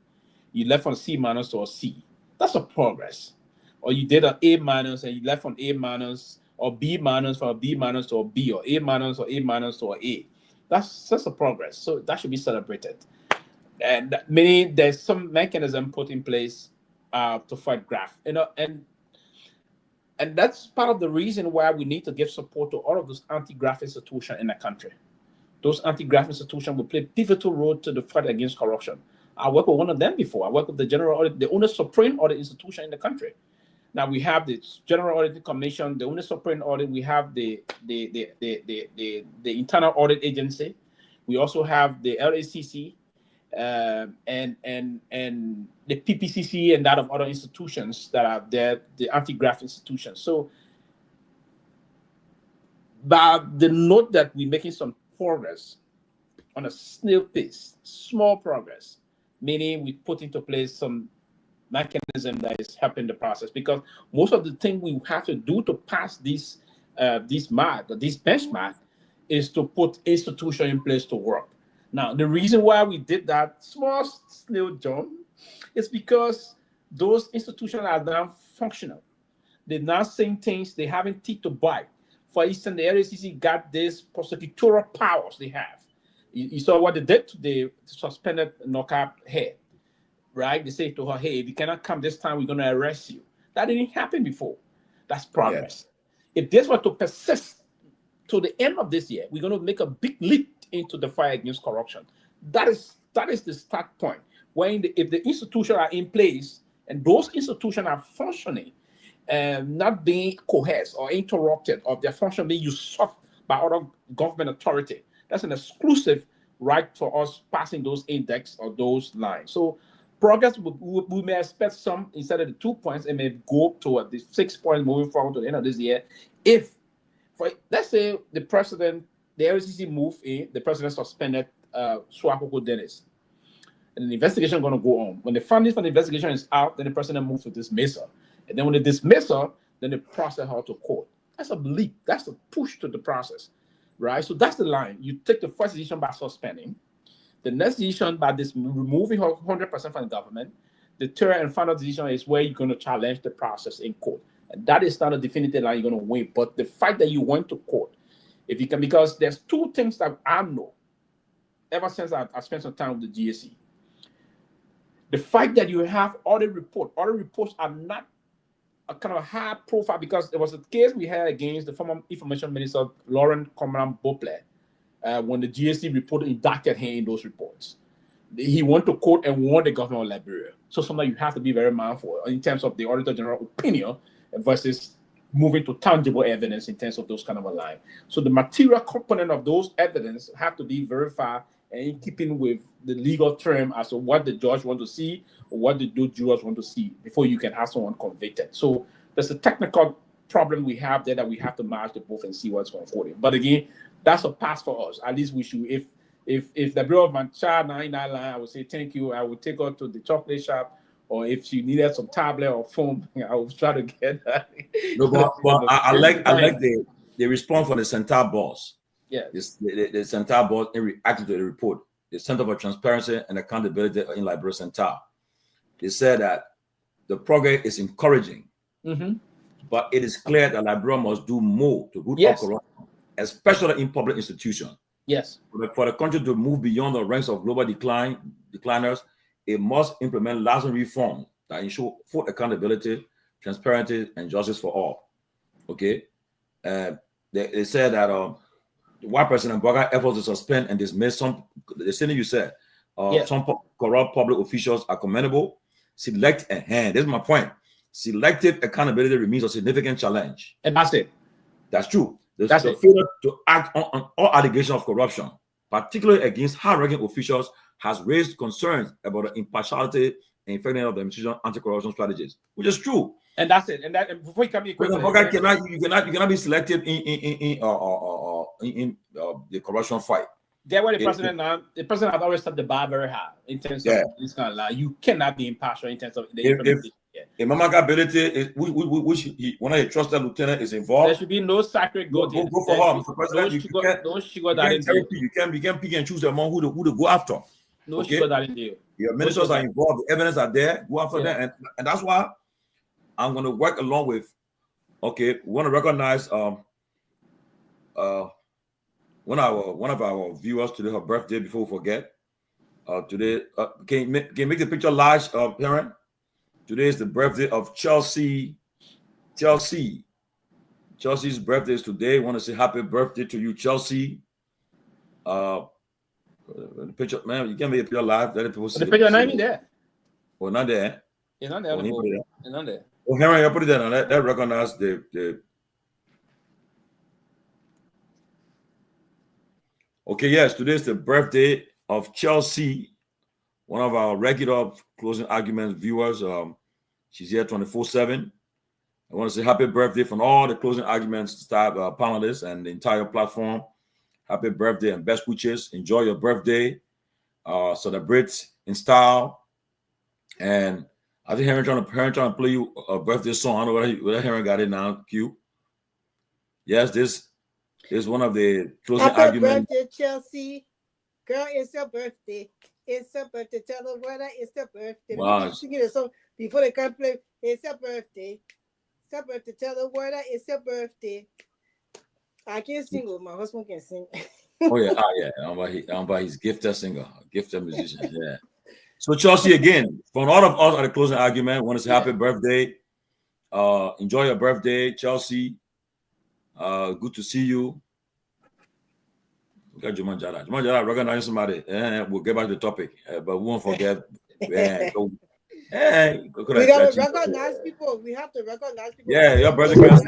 you left on C minus to a C. That's a progress. Or you did an A minus and you left on A minus, or B minus from a B minus to a B, or A minus to an A. That's a progress. So that should be celebrated. And meaning there's some mechanism put in place to fight graft, and that's part of the reason why we need to give support to all of those anti-graft institutions in the country. Those anti-graft institutions will play a pivotal role to the fight against corruption. I worked with one of them before. I worked with the General Audit, the only supreme audit institution in the country. Now we have the General Audit Commission, the only supreme audit. We have the Internal Audit Agency. We also have the LACC. and the PPCC and that of other institutions that are there, the anti-graft institutions. So, but the note that we're making some progress on a snail pace, small progress, meaning we put into place some mechanism that is helping the process, because most of the thing we have to do to pass this benchmark is to put institution in place to work. Now, the reason why we did that small snail jump is because those institutions are now functional. They're now saying things, they haven't teeth to bite. For instance, the LACC got these prosecutorial powers they have. You saw what they did to the suspended Noka head, right? They say to her, hey, if you cannot come this time, we're going to arrest you. That didn't happen before. That's progress. Yeah. If this were to persist to the end of this year, we're going to make a big leap into the fight against corruption. That is the start point. If the institutions are in place and those institutions are functioning, not being coerced or interrupted, or their function being usurped by other government authority, that's an exclusive right for us passing those index or those lines. So progress, we may expect some, instead of the 2 points, it may go toward the 6 points moving forward to the end of this year. If, let's say the LACC move in, the president suspended Swakoko Dennis, and the investigation is going to go on. When the findings from the investigation is out, then the president moves to dismissal. And then when they dismiss her, then they process her to court. That's a leap. That's a push to the process, right? So that's the line. You take the first decision by suspending, the next decision by this removing her 100% from the government. The third and final decision is where you're going to challenge the process in court. And that is not a definitive line you're going to win. But the fact that you went to court, if you can, because there's two things that I know ever since I spent some time with the GSC. The fact that you have audit reports are not a kind of high profile, because there was a case we had against the former information minister, Laurent Coman-Bople, when the GSC report indicted him in those reports. He went to court and warned the government of Liberia. So something you have to be very mindful in terms of the Auditor General opinion versus moving to tangible evidence in terms of those kind of a line. So the material component of those evidence have to be verified and in keeping with the legal term as to what the judge want to see or what the jurors want to see before you can have someone convicted. So there's a technical problem we have there that we have to match the both and see what's going forward. But again, that's a pass for us. At least we should, if the Bureau of my child now in that line, I would say thank you. I would take her to the chocolate shop, or if she needed some tablet or phone, I would try to get that. No, but I like the response from the Center boss. Yeah, the Center boss in reacting to the report, the Center for Transparency and Accountability in Liberia Center. They said that the progress is encouraging, but it is clear that Liberia must do more to root out corruption, especially in public institutions. Yes. For the country to move beyond the ranks of global decliners, it must implement lasting reforms that ensure full accountability, transparency, and justice for all. Okay? They said that the white President Garguah efforts to suspend and dismiss some, the same thing you said, some corrupt public officials are commendable. Select a hand. This is my point. Selective accountability remains a significant challenge. And that's it. That's true. The failure to act on all allegations of corruption, particularly against high-ranking officials, has raised concerns about the impartiality and effectiveness of the administration anti-corruption strategies, which is true. And that's it. And before you come in, you cannot be selective in the corruption fight. That's why the president has always set the bar very high in terms of this kind of lie. You cannot be impartial in terms of the implementation. If Mama Ability, which one of the trusted lieutenant is involved, there should be no sacred goat. Go for her. You can pick and choose among who to go after. No sugar that in there. Your ministers are involved. The evidence are there. Go after them, and that's why I'm going to work along with. Okay, we want to recognize one of our viewers today, her birthday. Before we forget, today can you make the picture large, Karen? Today is the birthday of Chelsea. Chelsea's birthday is today. I want to say happy birthday to you, Chelsea. The picture, man, you can't make a picture live. Let people see the picture not even there. Oh, not there. It's not there. It's not there. Oh, Henry, I put it there. Let recognize the. Okay, yes, today is the birthday of Chelsea. one of our regular closing arguments viewers. She's here 24/7. I want to say happy birthday from all the closing arguments staff, panelists, and the entire platform. Happy birthday and best wishes. Enjoy your birthday. Celebrate in style. And I think Henry trying to play you a birthday song. I don't know whether Henry got it now. Q. Yes, this is one of the closing Happy arguments. birthday, Chelsea. Girl, it's your birthday. It's your birthday. Tell the world that it's your birthday. Wow. Singing the song before they can play. It's your birthday. It's your birthday. Tell the world that it's your birthday. I can't sing, but my husband can sing. Oh yeah, I'm by his gifted singer, gifted musician. Yeah. So Chelsea, again, from all of us at the closing argument, want to say happy birthday. Enjoy your birthday, Chelsea. Good to see you. We got Jumanjara. Jumanjara recognize somebody. We'll get back to the topic, but we won't forget. We got to recognize people. We have to recognize people. Yeah, your birthday girl,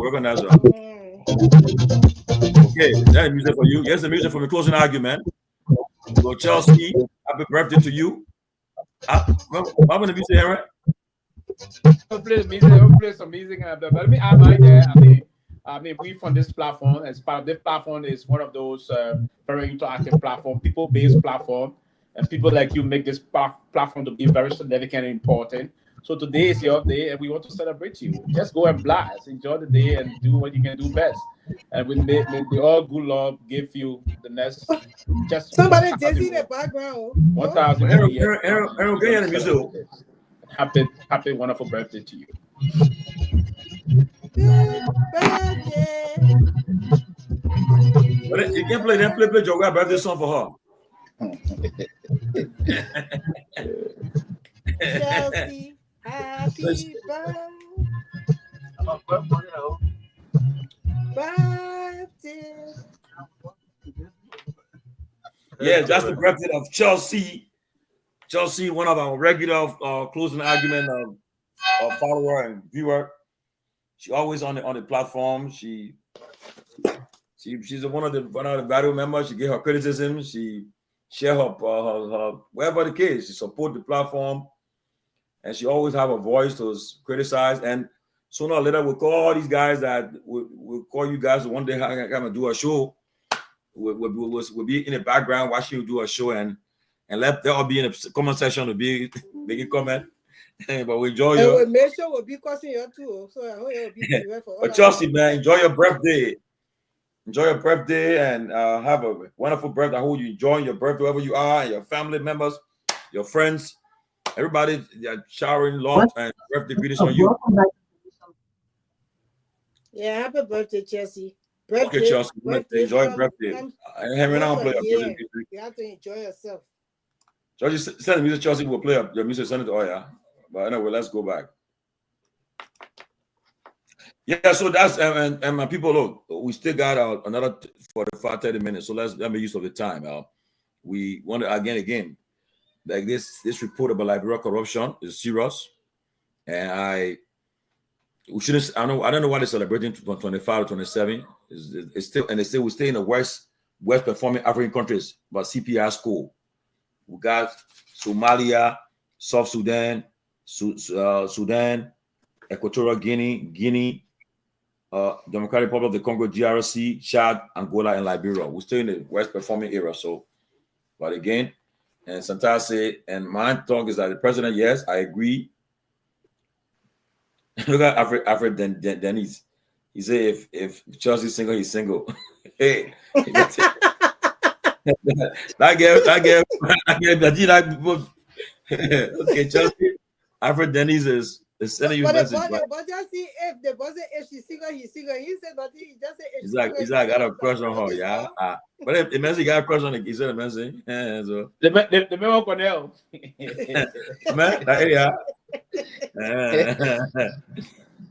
recognize her. Okay, that's music for you. Here's the music from the closing argument. So Chelsea, happy birthday to you. I'm going to be saying, I'll play the music. I'll play some music. But let me add my there. I mean, we from this platform, as part of this platform, is one of those very interactive platform, people-based platform, and people like you make this platform to be very significant and important. So today is your day, and we want to celebrate you. Just go and blast, enjoy the day, and do what you can do best. And we may all good Lord give you the next. Just somebody dizzy in the background. 1,000. Aaron, get the music. Happy, wonderful birthday to you. Birthday. But you can't play Togar birthday song for her. Chelsea, happy birthday. Yeah, that's the birthday of Chelsea. Chelsea, one of our regular closing argument follower and viewer. She always on the platform. She's one of the value members. She gave her criticism. She share her wherever the case. She support the platform, and she always have a voice to criticize. And sooner or later, we'll call all these guys that we'll call you guys one day. I'm gonna do a show. We'll be in the background watching you do a show, and let them all be in the comment section to be making comment. But we enjoy you. And make sure we'll be causing you too. So I hope you'll be for all. But Chelsea, man, enjoy your birthday. Enjoy your birthday and have a wonderful birthday. I hope you enjoy your birthday wherever you are, and your family members, your friends, everybody. They're showering love and birthday greetings on you. Yeah, happy birthday, Chelsea. Birthday, Okay, Chelsea, enjoy your birthday. You have to enjoy yourself. Chelsea, send the music. Chelsea will play your music. Send it to Oya. But anyway, let's go back. Yeah, so that's and my people, look, we still got another 45-30 minutes. So let's make use of the time. We want to again, like this report about Liberia corruption is serious, and we shouldn't. I don't know why they're celebrating from 25 to 27. It's still, and they say we stay in the worst performing African countries, but CPI score. We got Somalia, South Sudan, Sudan, Equatorial Guinea, Democratic Republic of the Congo, DRC, Chad, Angola, and Liberia. We're still in the worst performing era. So, but again, and sometimes say, and my talk is that the president, yes, I agree. Look at Alfred Dennis. He said if Chelsea's single, he's single. Hey, that okay, Chelsea. Alfred Dennis is sending you a message. But just see if she's single, he's single. He said nothing. He just said he's like got a crush on her, yeah. But the message got a crush on it. He said a message. So the memo Cornell. Man, yeah.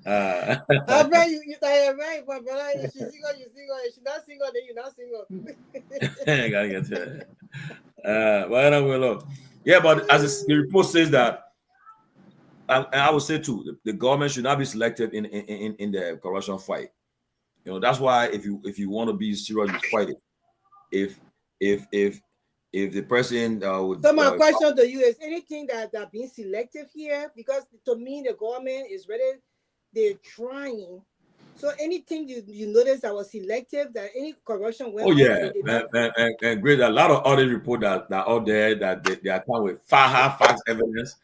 I bet you right, but brother, if she's single, you're single. If she's not single, then you're not single. Gotta get to it. But anyway, look. Yeah, but as the report says that, and I would say too, the government should not be selective in the corruption fight. You know, that's why if you want to be serious, you fight it. If if the person would. So my question to you is: anything that being selective here? Because to me, the government is ready. They're trying. So anything you notice that was selective, that any corruption went Oh on, yeah, that they did not. and great. A lot of other reports that out there that they are coming with hard facts evidence,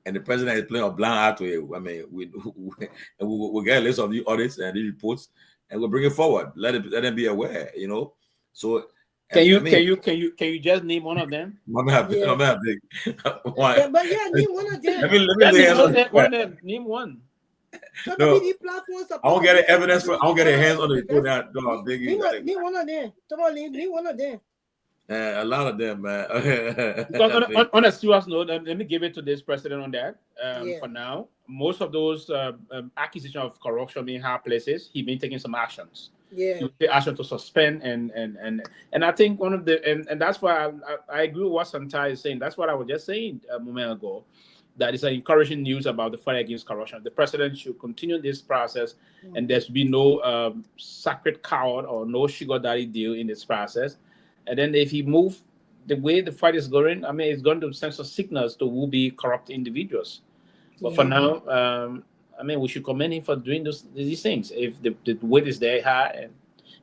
and the president is playing a blind eye to it. I mean, we'll get a list of the audits and the reports, and we'll bring it forward. Let them be aware. You know, so. Can you just name one of them? I'm happy. Yeah. I'm happy. Yeah, but yeah, name one of them. Let me lay hands on one of them. Name one. So No, maybe these platforms I won't get evidence for. I won't get a hands on the report. That no, Name one of them. Tomalin, name one of them. a lot of them, man. Because on a serious note, let me give it to this president on that. Yeah. For now, most of those accusations of corruption in high places, he's been taking some actions. Yeah. He will take action to suspend and I think one of the and that's why I agree with what Santa is saying. That's what I was just saying a moment ago. That is an encouraging news about the fight against corruption. The president should continue this process, and there should be no sacred cow or no sugar daddy deal in this process. And then if he move the way the fight is going, I mean, it's going to send some signals to who will be corrupt individuals. But for now, I mean, we should commend him for doing these things. If the weight is there high, and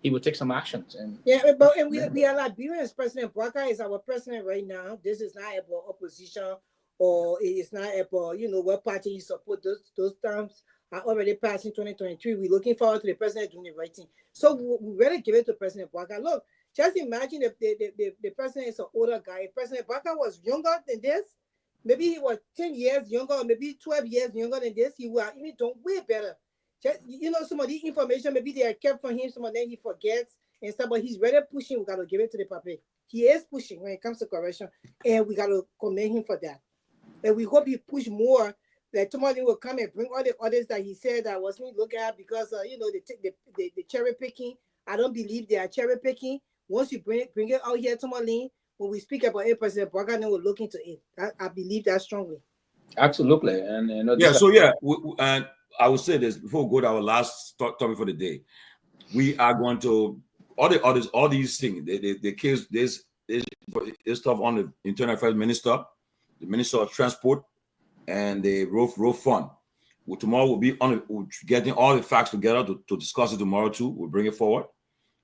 he will take some actions. And we are Liberians. President Bwaka is our president right now. This is not about opposition, or it's not about what party you support. Those terms are already passed in 2023. We're looking forward to the president doing the right thing. So we really give it to President Bwaka. Look, just imagine if the president is an older guy. If President Bwaka was younger than this, maybe he was 10 years younger, or maybe 12 years younger than this, he would have even done way better. Just, some of the information, maybe they are kept from him, some of them he forgets and stuff, but he's really pushing. We got to give it to the public. He is pushing when it comes to corruption, and we got to commend him for that. And we hope he push more, that Tomalin will come and bring all the others that he said that wasn't looked at because, the cherry picking. I don't believe they are cherry picking. Once you bring it out here, Tomalin, when we speak about it, President Bwaka will look into it. I believe that strongly. Absolutely. And and I will say this before we go to our last topic for the day. We are going to all these things. The case this stuff on the Internal Affairs Minister, the Minister of Transport, and the road fund. Tomorrow we'll be getting all the facts together to discuss it tomorrow too. We'll bring it forward.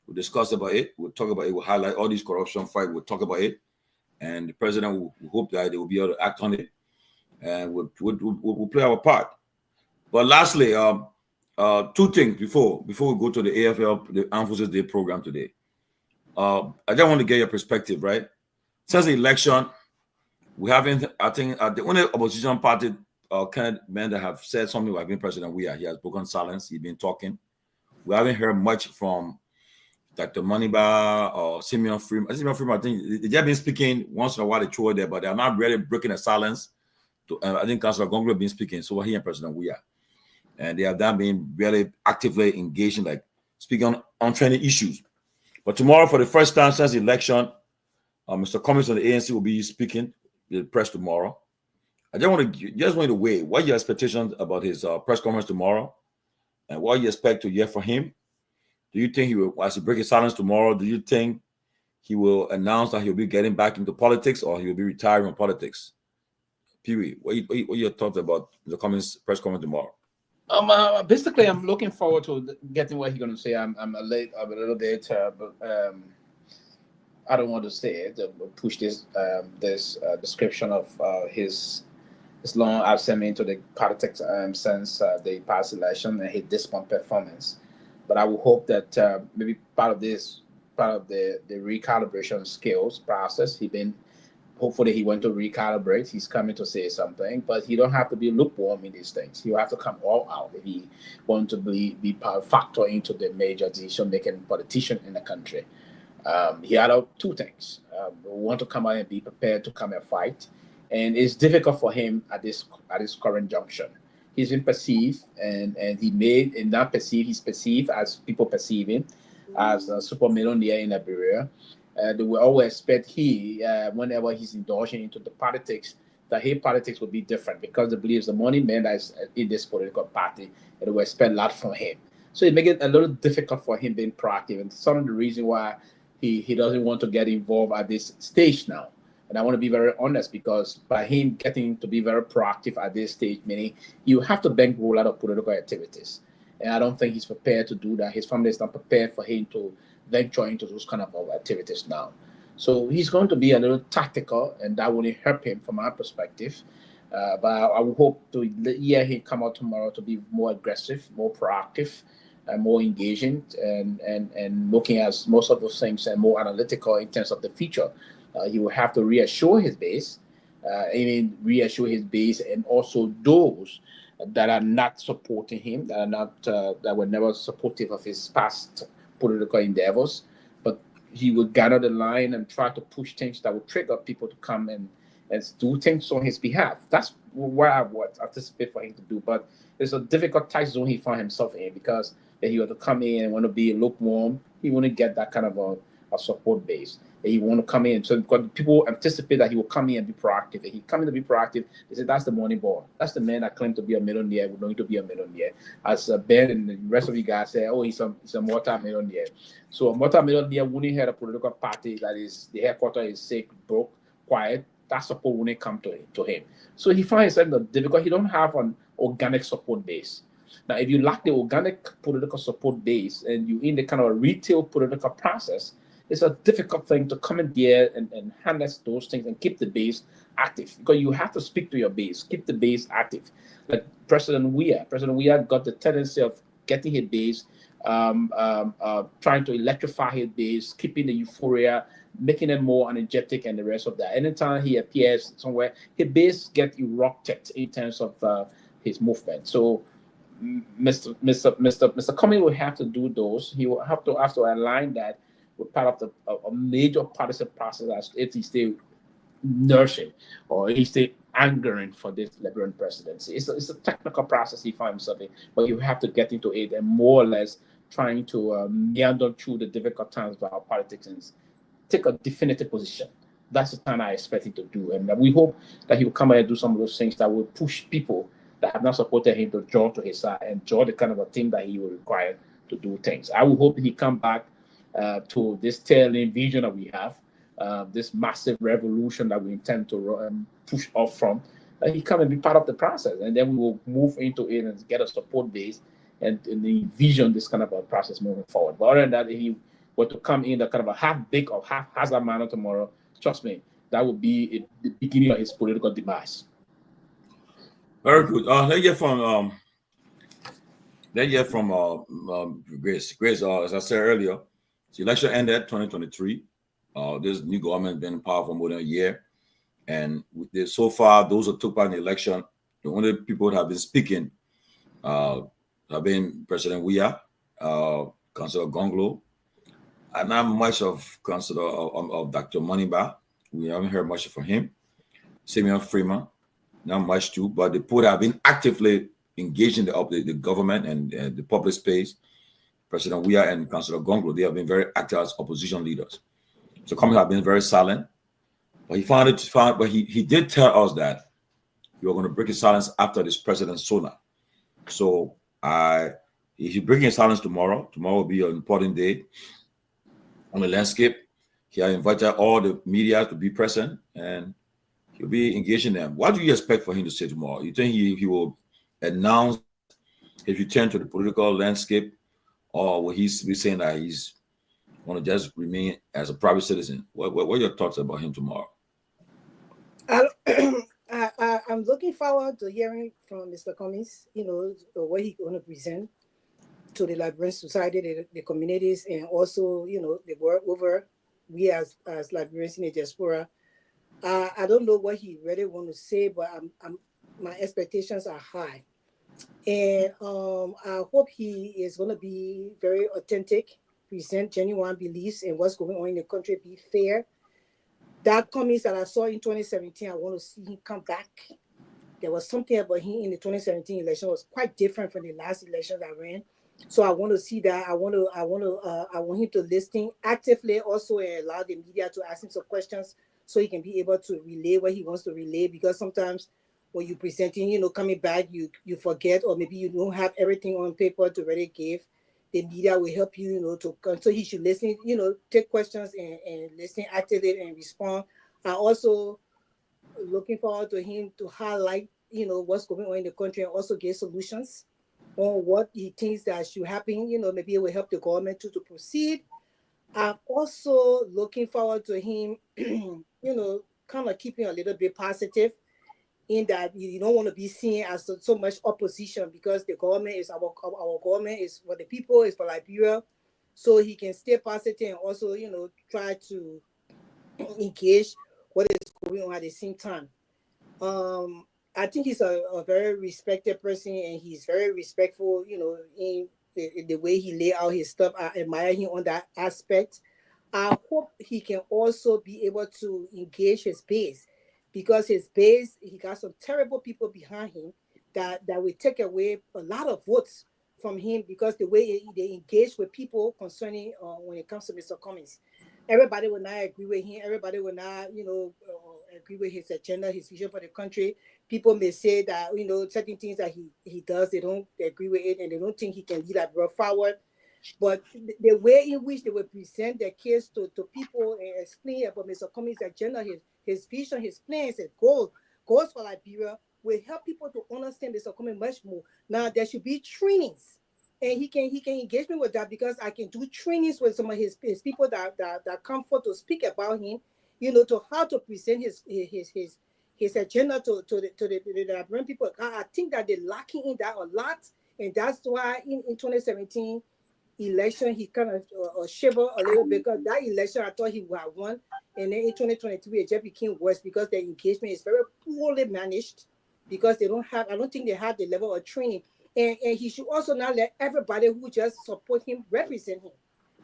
We'll discuss about it. We'll talk about it. We'll highlight all these corruption fights. We'll talk about it, and the president will hope that they will be able to act on it, and we'll play our part. But lastly, two things before we go to the AFL, the Armed Forces Day program today. I just want to get your perspective, right? Since the election, we haven't. I think the only opposition party candidate man that have said something about being president, he has broken silence. He's been talking. We haven't heard much from Dr. Maniba or Simeon Freeman. I think they've been speaking once in a while. They throw it there, but they're not really breaking the silence. I think Councillor Gongloe been speaking. So he and President and they have not been really actively engaging, like speaking on training issues. But tomorrow, for the first time since the election, Mr. Cummings from the ANC will be speaking to the press tomorrow. I just want to weigh what your expectations about his press conference tomorrow, and what you expect to hear from him. Do you think he will, as he breaks his silence tomorrow, do you think he will announce that he'll be getting back into politics, or he'll be retiring from politics? Pewee, what are your thoughts about the Cummings press conference tomorrow? Basically, I'm looking forward to getting what he's going to say. I'm a little bit, but I don't want to say it. Push this description of his long absence into the politics since the past election and his dismal performance. But I will hope that maybe part of the recalibration skills process, hopefully he went to recalibrate. He's coming to say something, but he don't have to be lukewarm in these things. He will have to come all out if he wants to be part factor into the major decision-making politician in the country. He had two things. We want to come out and be prepared to come and fight, and it's difficult for him at this current junction. He's been perceived, and he's perceived as people perceive him as a super millionaire in Liberia. They will always expect whenever he's indulging into the politics, that his politics will be different because they believe the money man that is in this political party, and they will expect a lot from him. So it makes it a little difficult for him being proactive. And some of the reason why he doesn't want to get involved at this stage now. And I want to be very honest, because by him getting to be very proactive at this stage, meaning you have to bankroll out of political activities. And I don't think he's prepared to do that. His family is not prepared for him to venture into those kind of activities now. So he's going to be a little tactical, and that will help him from our perspective. But I would hope to hear him come out tomorrow to be more aggressive, more proactive, and more engaging, and looking at most of those things and more analytical in terms of the future. He will have to reassure his base, and also those that are not supporting him, that are not that were never supportive of his past political endeavors. But he will gather the line and try to push things that will trigger people to come and do things on his behalf. That's what I would anticipate for him to do. But it's a difficult tight zone he found himself in, because if he were to come in and want to be lukewarm, he wouldn't get that kind of a support base. And he want to come in, so because people anticipate that he will come in and be proactive. If he come in to be proactive, they say that's the money ball. That's the man that claimed to be a millionaire, we're going to be a millionaire. As Ben and the rest of you guys say, oh, he's a multi-millionaire. So a multi-millionaire wouldn't have a political party that is the headquarters is sick, broke, quiet. That support wouldn't come to him. So he finds himself in the difficult. He don't have an organic support base. Now, if you lack the organic political support base and you're in the kind of a retail political process, it's a difficult thing to come in there and harness those things and keep the base active, because you have to speak to your base, keep the base active. Like President Weah got the tendency of getting his base, trying to electrify his base, keeping the euphoria, making them more energetic, and the rest of that. Anytime he appears somewhere, his base gets erupted in terms of his movement. So Mr. Cummings will have to do those. He will have to align that with part of a major partisan process, as if he stay nourishing or he stay angering for this Liberian presidency. It's a technical process he finds himself in, but you have to get into it and more or less trying to meander through the difficult times of our politics and take a definitive position. That's the time I expect him to do. And we hope that he will come and do some of those things that will push people that have not supported him to draw to his side and draw the kind of a team that he will require to do things. I will hope he come back to this tailing vision that we have, this massive revolution that we intend to push off from. He come and be part of the process, and then we will move into it and get a support base and envision this kind of a process moving forward. But other than that, if he were to come in that kind of a half-baked or haphazard manner tomorrow, trust me, that would be the beginning of his political demise. Very good. Let's hear from Grace. Grace, as I said earlier, the election ended 2023. This new government been in power for more than a year, and so far, those who took part in the election, the only people that have been speaking have been President Weah, Councillor Gongloe, and not much of Councillor of Dr. Moneyba. We haven't heard much from him. Simeon Freeman, not much too, but the people that have been actively engaged in the government and the public space, President Weah and Councillor Gongloe, they have been very active as opposition leaders. So Cummings have been very silent, but he did tell us that he was going to break his silence after this President Sona. So if he breaks his silence tomorrow will be an important day on the landscape. He has invited all the media to be present, and he'll be engaging them. What do you expect for him to say tomorrow? You think he will announce his return to the political landscape, or will he be saying that he's going to just remain as a private citizen? What are your thoughts about him tomorrow? I'm looking forward to hearing from Mr. Cummings, what he's going to present to the Liberian society, the communities, and also, the world over. We as Liberians in the diaspora, I don't know what he really want to say, but my expectations are high, and I hope he is going to be very authentic, present genuine beliefs in what's going on in the country, be fair. That Cummings that I saw in 2017, I want to see him come back. There was something about him in the 2017 election was quite different from the last elections I ran. So I want to see that. I want him to listen actively also and allow the media to ask him some questions so he can be able to relay what he wants to relay. Because sometimes when you're presenting, coming back, you forget, or maybe you don't have everything on paper to really give. the media will help you, so he should listen, take questions and listen actively and respond. I also looking forward to him to highlight, what's going on in the country and also give solutions on what he thinks that should happen. Maybe it will help the government to proceed. I'm also looking forward to him, kind of keeping a little bit positive in that you don't want to be seen as so much opposition, because the government is our government is for the people, is for Liberia. So he can stay positive and also, try to engage what is going on at the same time. I think he's a very respected person, and he's very respectful, in the way he lay out his stuff. I admire him on that aspect. I hope he can also be able to engage his base, because his base, he got some terrible people behind him that will take away a lot of votes from him, because the way they engage with people concerning when it comes to Mr. Cummings. Everybody will not agree with him. Everybody will not, agree with his agenda, his vision for the country. People may say that, certain things that he does, they don't agree with it, and they don't think he can lead Liberia forward. But the way in which they will present their case to people and explain about Mr. Cummings' agenda, his vision, his plans, his goals for Liberia, will help people to understand Mr. Cummings much more. Now, there should be trainings, and he can engage me with that, because I can do trainings with some of his people that come forth to speak about him, to how to present his agenda to the Liberian people. I think that they're lacking in that a lot, and that's why in 2017 election he kind of shiver a little bit, because that election I thought he would have won, and then in 2023 it just became worse because their engagement is very poorly managed, because I don't think they have the level of training. And he should also not let everybody who just support him represent him,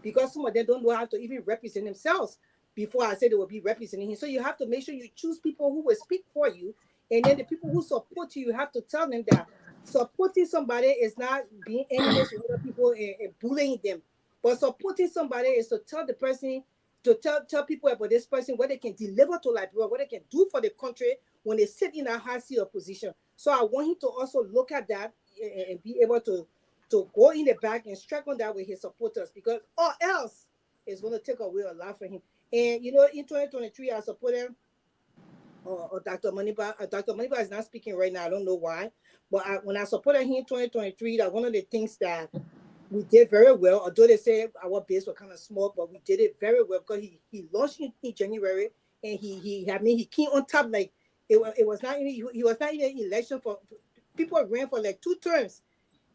because some of them don't know how to even represent themselves before I said they will be representing him. So you have to make sure you choose people who will speak for you, and then the people who support you have to tell them that supporting somebody is not being enemies with other people and bullying them, but supporting somebody is to tell the person, to tell people about this person, what they can deliver to Liberia, what they can do for the country when they sit in a high seat of position. So I want him to also look at that and be able to go in the back and strike on that with his supporters, because or else it's going to take away a lot from him. And in 2023 I supported Dr. Maniba. Dr. Maniba is not speaking right now. I don't know why, but when I supported him in 2023, that one of the things that we did very well, although they say our base was kind of small, but we did it very well, because he launched in January, and he came on top. Like it was not even, he was not in an election for people ran for like 2 terms,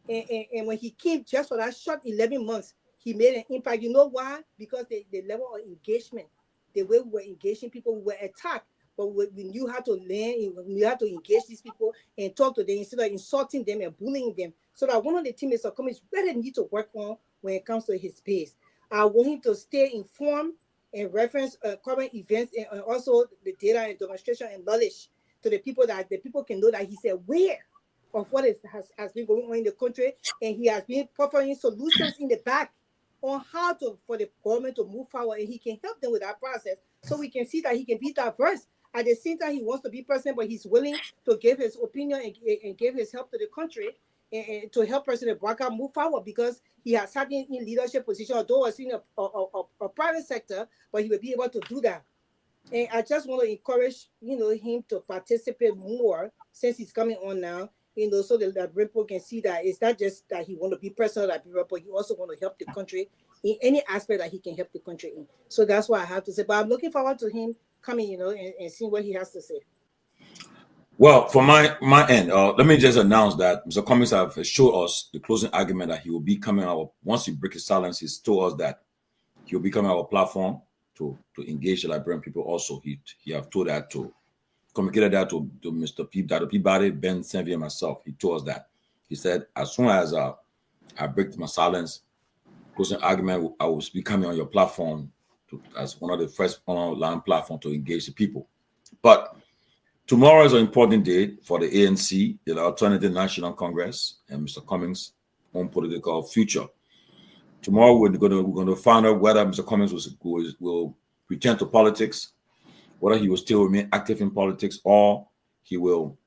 and when he came just for that short 11 months, he made an impact. You know why? Because the level of engagement, the way we were engaging people, we were attacked, but we knew how to learn, we knew how to engage these people and talk to them instead of insulting them and bullying them. So that one of the things Mr. Cummings really need to work on when it comes to his base. I want him to stay informed and reference current events, and also the data and demonstration and knowledge to the people, that the people can know that he's aware of what has been going on in the country, and he has been providing solutions in the back on how for the government to move forward, and he can help them with that process, so we can see that he can be diverse. At the same time, he wants to be president, but he's willing to give his opinion and give his help to the country, and to help President Barker move forward, because he has sat in leadership position, although it's in a private sector, but he will be able to do that. And I just want to encourage, him to participate more since he's coming on now, so that people can see that it's not just that he want to be president of Liberia, but he also want to help the country in any aspect that he can help the country in. So that's what I have to say. But I'm looking forward to him coming, and seeing what he has to say. Well, from my end, let me just announce that Mr. Cummings have showed us the closing argument that he will be coming out. Once he break his silence, he's told us that he will be coming our platform to engage the Liberian people. Also, he have told that to communicated that to Mr. Peabody, Ben Sanvee, and myself. He told us that. He said, as soon as I break my silence, closing argument, I will be coming on your platform as one of the first online platform to engage the people. But tomorrow is an important day for the ANC, the Alternative National Congress, and Mr. Cummings' own political future. Tomorrow we're going to find out whether Mr. Cummings will return to politics, whether he will still remain active in politics, or he will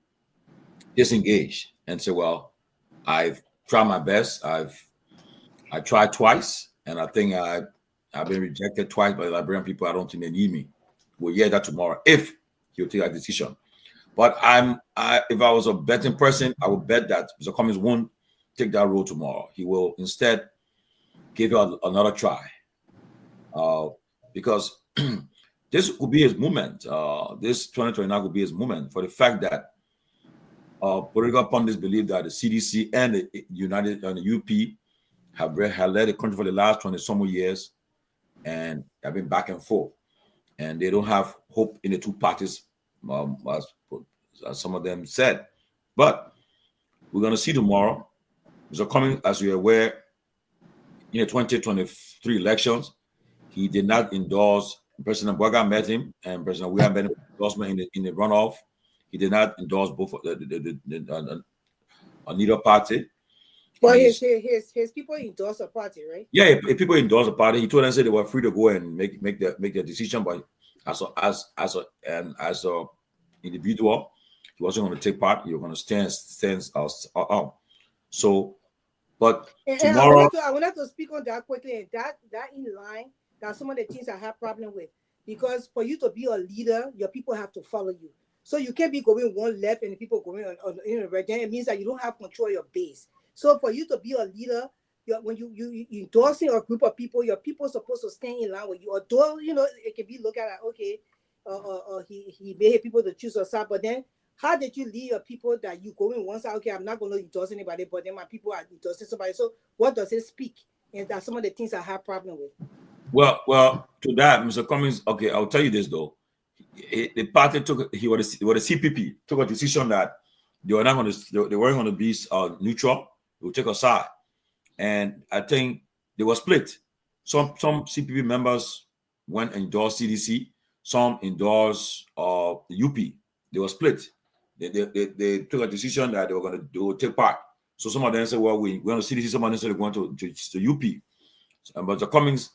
disengage and say, well, I've tried my best. I've I tried twice, and I think I've been rejected twice by the Liberian people. I don't think they need me. We'll hear that tomorrow if he'll take that decision. But if I was a betting person, I would bet that Mr. Cummings won't take that role tomorrow. He will instead give you another try. Because this could be his moment. This 2029 could be his moment for the fact that political pundits believe that the CDC and the United and the UP have led the country for the last 20-some years and have been back and forth. And they don't have hope in the two parties, as some of them said. But we're going to see tomorrow. Mr. Cummings, as you're aware, in the 2023 elections, he did not endorse. President Garguah met him, and President Myean made an endorsement in the runoff. He did not endorse both neither party. But his people endorse a party, right? Yeah, if people endorse a party, he told them they were free to go and make their decision. But as a individual, he wasn't going to take part. He was going to stand out. So, but tomorrow, I wanted to speak on that quickly, and that in line. That's some of the things I have problem with, because for you to be a leader, your people have to follow you. So you can't be going one left and the people going on the right. Then it means that you don't have control of your base. So for you to be a leader, when you endorsing a group of people, your people are supposed to stand in line with you. Although it can be looked at like, okay, he may have people to choose a side, but then how did you lead your people that you go in one side? Okay, I'm not going to endorse anybody, but then my people are endorsing somebody. So what does it speak? And that's some of the things I have problem with. Well, to that, Mr. Cummings, okay, I'll tell you this though. The party the CPP took a decision that they weren't going to be neutral. They would take a side, and I think they were split. Some CPP members went and endorsed CDC. Some endorsed the UP. They were split. They took a decision that they would take part. So some of them said, "Well, we're going to CDC." Some of them said they're going to UP. But the Cummings.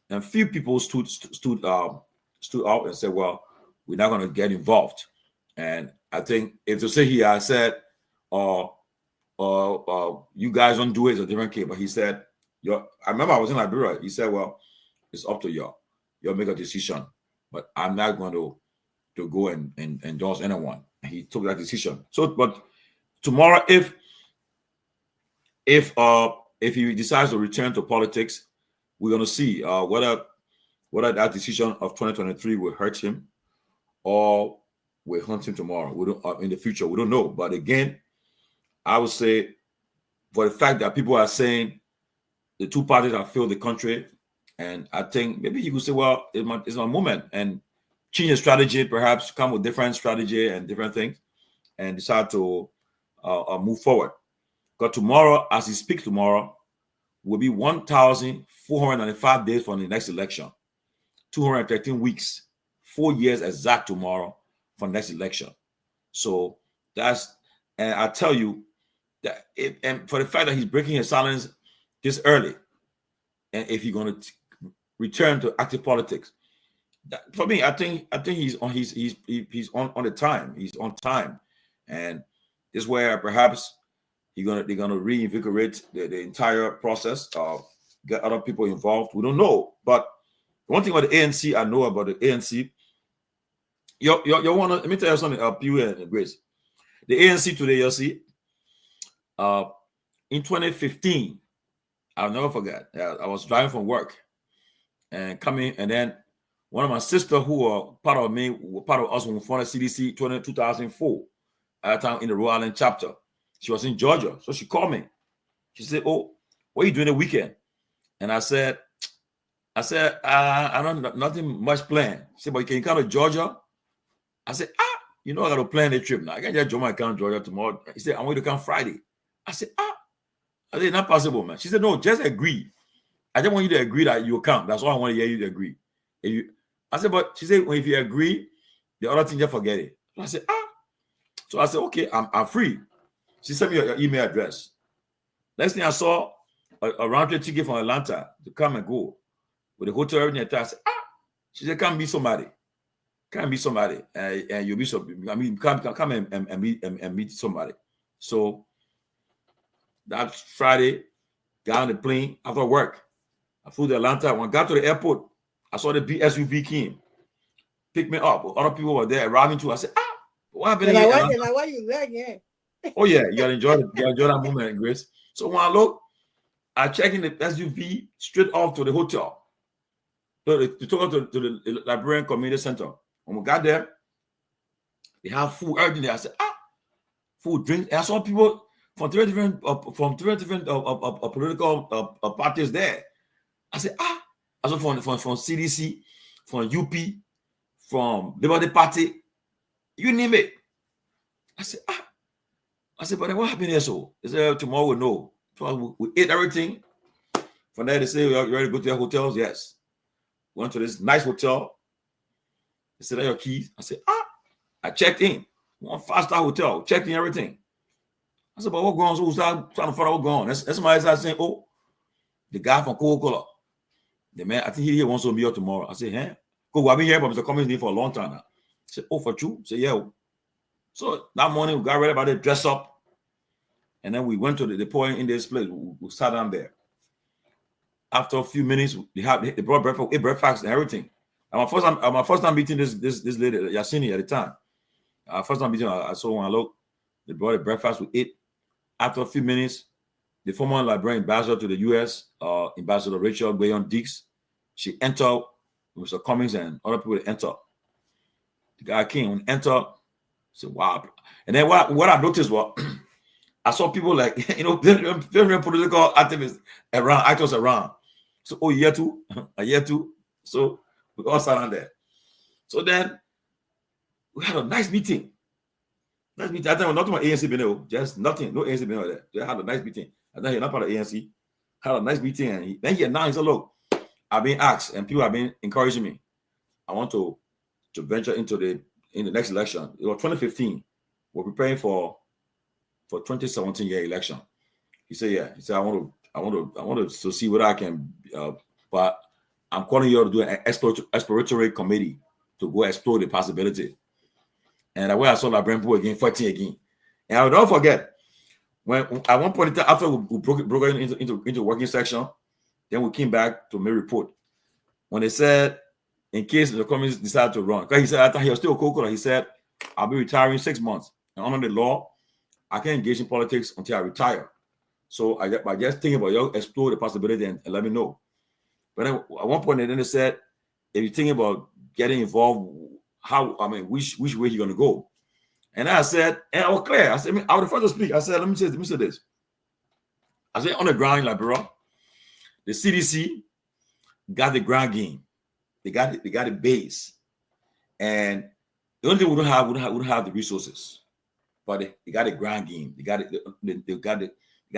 And few people stood out and said, "Well, we're not going to get involved." And I think if to say he had said, "You guys don't do it," it's a different case. But he said, I remember I was in Liberia. He said, "Well, it's up to y'all. You'll make a decision, but I'm not going to go and endorse anyone." And he took that decision. So, but tomorrow, if he decides to return to politics, we're going to see whether that decision of 2023 will hurt him or will hunt him tomorrow. We don't in the future. We don't know. But again, I would say for the fact that people are saying the two parties have failed the country, and I think maybe he could say, "Well, it's my moment," and change the strategy, perhaps come with different strategy and different things, and decide to move forward. Because tomorrow, as he speaks tomorrow, will be 1,495 days from the next election, 213 weeks, 4 years exact tomorrow for the next election. So and I tell you that, and for the fact that he's breaking his silence this early, and if he's going to return to active politics, for me, I think he's on on the time. He's on time, and this is where perhaps they're gonna reinvigorate the entire process, get other people involved. We don't know, but one thing about the ANC, I know about the ANC. You wanna let me tell you something, Pewee and Grace. The ANC today, you see, in 2015, I'll never forget. I was driving from work and coming, and then one of my sisters who were part of us when we formed CDC 2004, at that time in the Rhode Island chapter. She was in Georgia, so she called me. She said, "Oh, what are you doing the weekend?" And I said, I don't nothing much planned. She said, "But can you come to Georgia?" I said, I got to plan a trip now. I can't just join my account Georgia tomorrow. He said, "I want you to come Friday." I said, I said, "Not possible, man." She said, "No, just agree. I just want you to agree that you will come. That's all I want to hear you to agree." I said, "But," she said, "Well, if you agree, the other thing, just forget it." So I said, So I said, "Okay, I'm free." She sent me your email address. Next thing I saw, a round trip ticket from Atlanta to come and go with the hotel, everything. I said, She said, "Come meet somebody. Come meet somebody, and you'll be so. I mean, come and meet somebody." So that Friday, got on the plane after work. I flew to Atlanta. When I got to the airport, I saw the SUV came, picked me up. Other people were there arriving too. I said, what happened here? And why you like, yeah? Oh yeah, you gotta enjoy that moment, Grace. So when I look, I check in the SUV straight off to the hotel. So to talk to the Liberian Community Center. When we got there, they have food, everything there. I said, food, drink. And I saw people from three different political parties there. I said, I saw from CDC, from UP, from Liberia Party, you name it. I said, but then what happened here? So they said, tomorrow we'll know. So we ate everything. From there, they say, you ready to go to your hotels? Yes. Went to this nice hotel. They said, your keys. I said, I checked in. One 5-star hotel, checked in everything. I said, but what's going on? So we started trying to find out what's going on. That's somebody started saying, the guy from Coca-Cola. The man, I think he wants to be here tomorrow. I said, Cool, I've been here, but Mr. Cummings here for a long time now. I said, for true? I said, yeah. So that morning, we got ready about it, dress up. And then we went to the point in this place. We sat down there. After a few minutes, they brought breakfast, ate breakfast and everything. And my first time meeting this lady, Yasini, at the time. First time meeting, I saw when I looked, they brought the breakfast, we ate. After a few minutes, the former Liberian ambassador to the U.S., Ambassador Rachel Guion Dix, she entered, Mr. Cummings and other people entered. The guy came and entered. I said, wow. And then what I noticed was, I saw people like, very political activists around, actors around. So, a year too. So we all sat down there. So then we had a nice meeting. I think nothing about ANC being just nothing, no ANC being there. They had a nice meeting. I think he's not part of ANC. Had a nice meeting, and then he announced, he said, look, I've been asked, and people have been encouraging me. I want to venture into the next election. It was 2015. We're preparing for 2017 year election. He said, yeah. He said, I want to see what I can, but I'm calling you to do an exploratory committee to go explore the possibility. And when I saw that Brempo again, 14 again. And I will not forget, when at one point after we broke into working section, then we came back to my report. When they said, in case the communists decided to run, because he said, after he was still a Coca-Cola, he said, I'll be retiring 6 months. And under the law, I can't engage in politics until I retire. So I just think about you, explore the possibility and let me know. But then at one point, then they said, if you're thinking about getting involved, which way you're gonna go? And I said, and I was clear. I said, I was the first to speak. I said, let me say this. I said, on the ground in Liberia, the CDC got the ground game. They got the base. And the only thing we don't have the resources. But they got the ground game. They got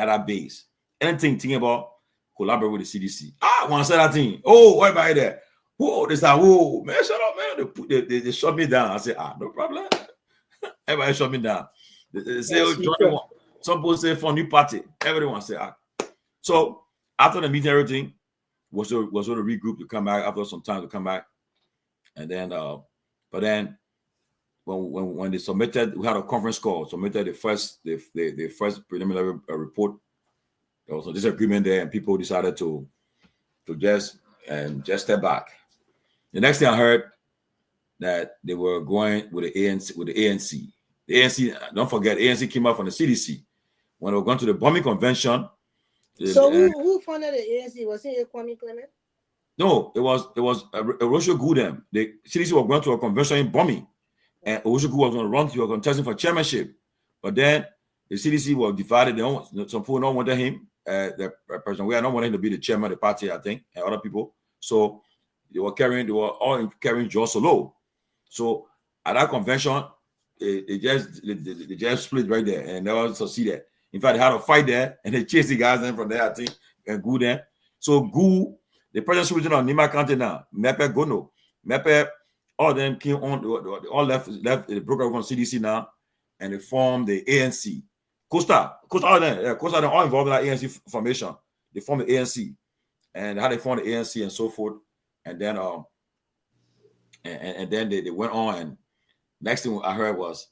our base. Anything thinking about collaborate with the CDC. When I said that thing, everybody there. Whoa, they said, whoa, man, shut up, man. They shut me down. I said, no problem. Everybody shut me down. They say, some people say for a new party. Everyone say, So after the meeting, everything was sort of regroup to come back after some time to come back. And then, but then when they submitted, we had a conference call, submitted the first preliminary report. There was a disagreement there, and people decided to just step back. The next thing I heard that they were going with the ANC. The ANC, don't forget, ANC came out from the CDC. When they were going to the bombing convention. So who funded the ANC? Was it Kwame Clement? No, it was Rocio Gudem. The CDC was going to a convention in bombing, and Rocio Gudem was going to run to a contesting for chairmanship. But then the CDC was divided. Some people don't want him. The person we are not wanting to be the chairman of the party, I think, and other people. So they were all carrying John Solo. So at that convention, they just split right there and never succeeded. In fact, they had a fight there and they chased the guys in from there, I think, and Gu there. So Gu, the president region of Nima County now, Mepe Gono, Mepe, all of them came on, they all left, they broke up from CDC now, and they formed the ANC. Costa, all of them all involved in that ANC formation. They formed the ANC, and how they formed the ANC and so forth. And then and then they went on, and next thing I heard was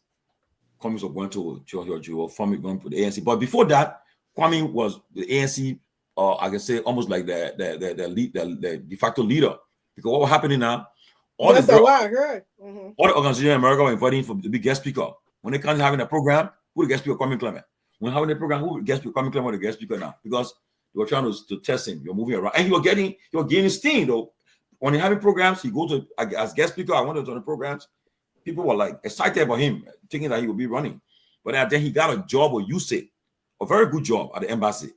Kwame was going to forming going to the ANC. But before that, Kwame was the ANC I can say almost like the lead, the de facto leader. Because what was happening now, That's what I heard. all the organizations in America were inviting for the big guest speaker. When they come having a program, who the guest speaker coming Clement? When having a program, who the guest speaker coming Clement, the guest speaker now? Because they were trying to test him. You're moving around, and he was gaining steam though. When he having programs, he go to as guest speaker. I wanted to the programs. People were like excited about him, thinking that he would be running. But then he got a job with USAID, a very good job at the embassy.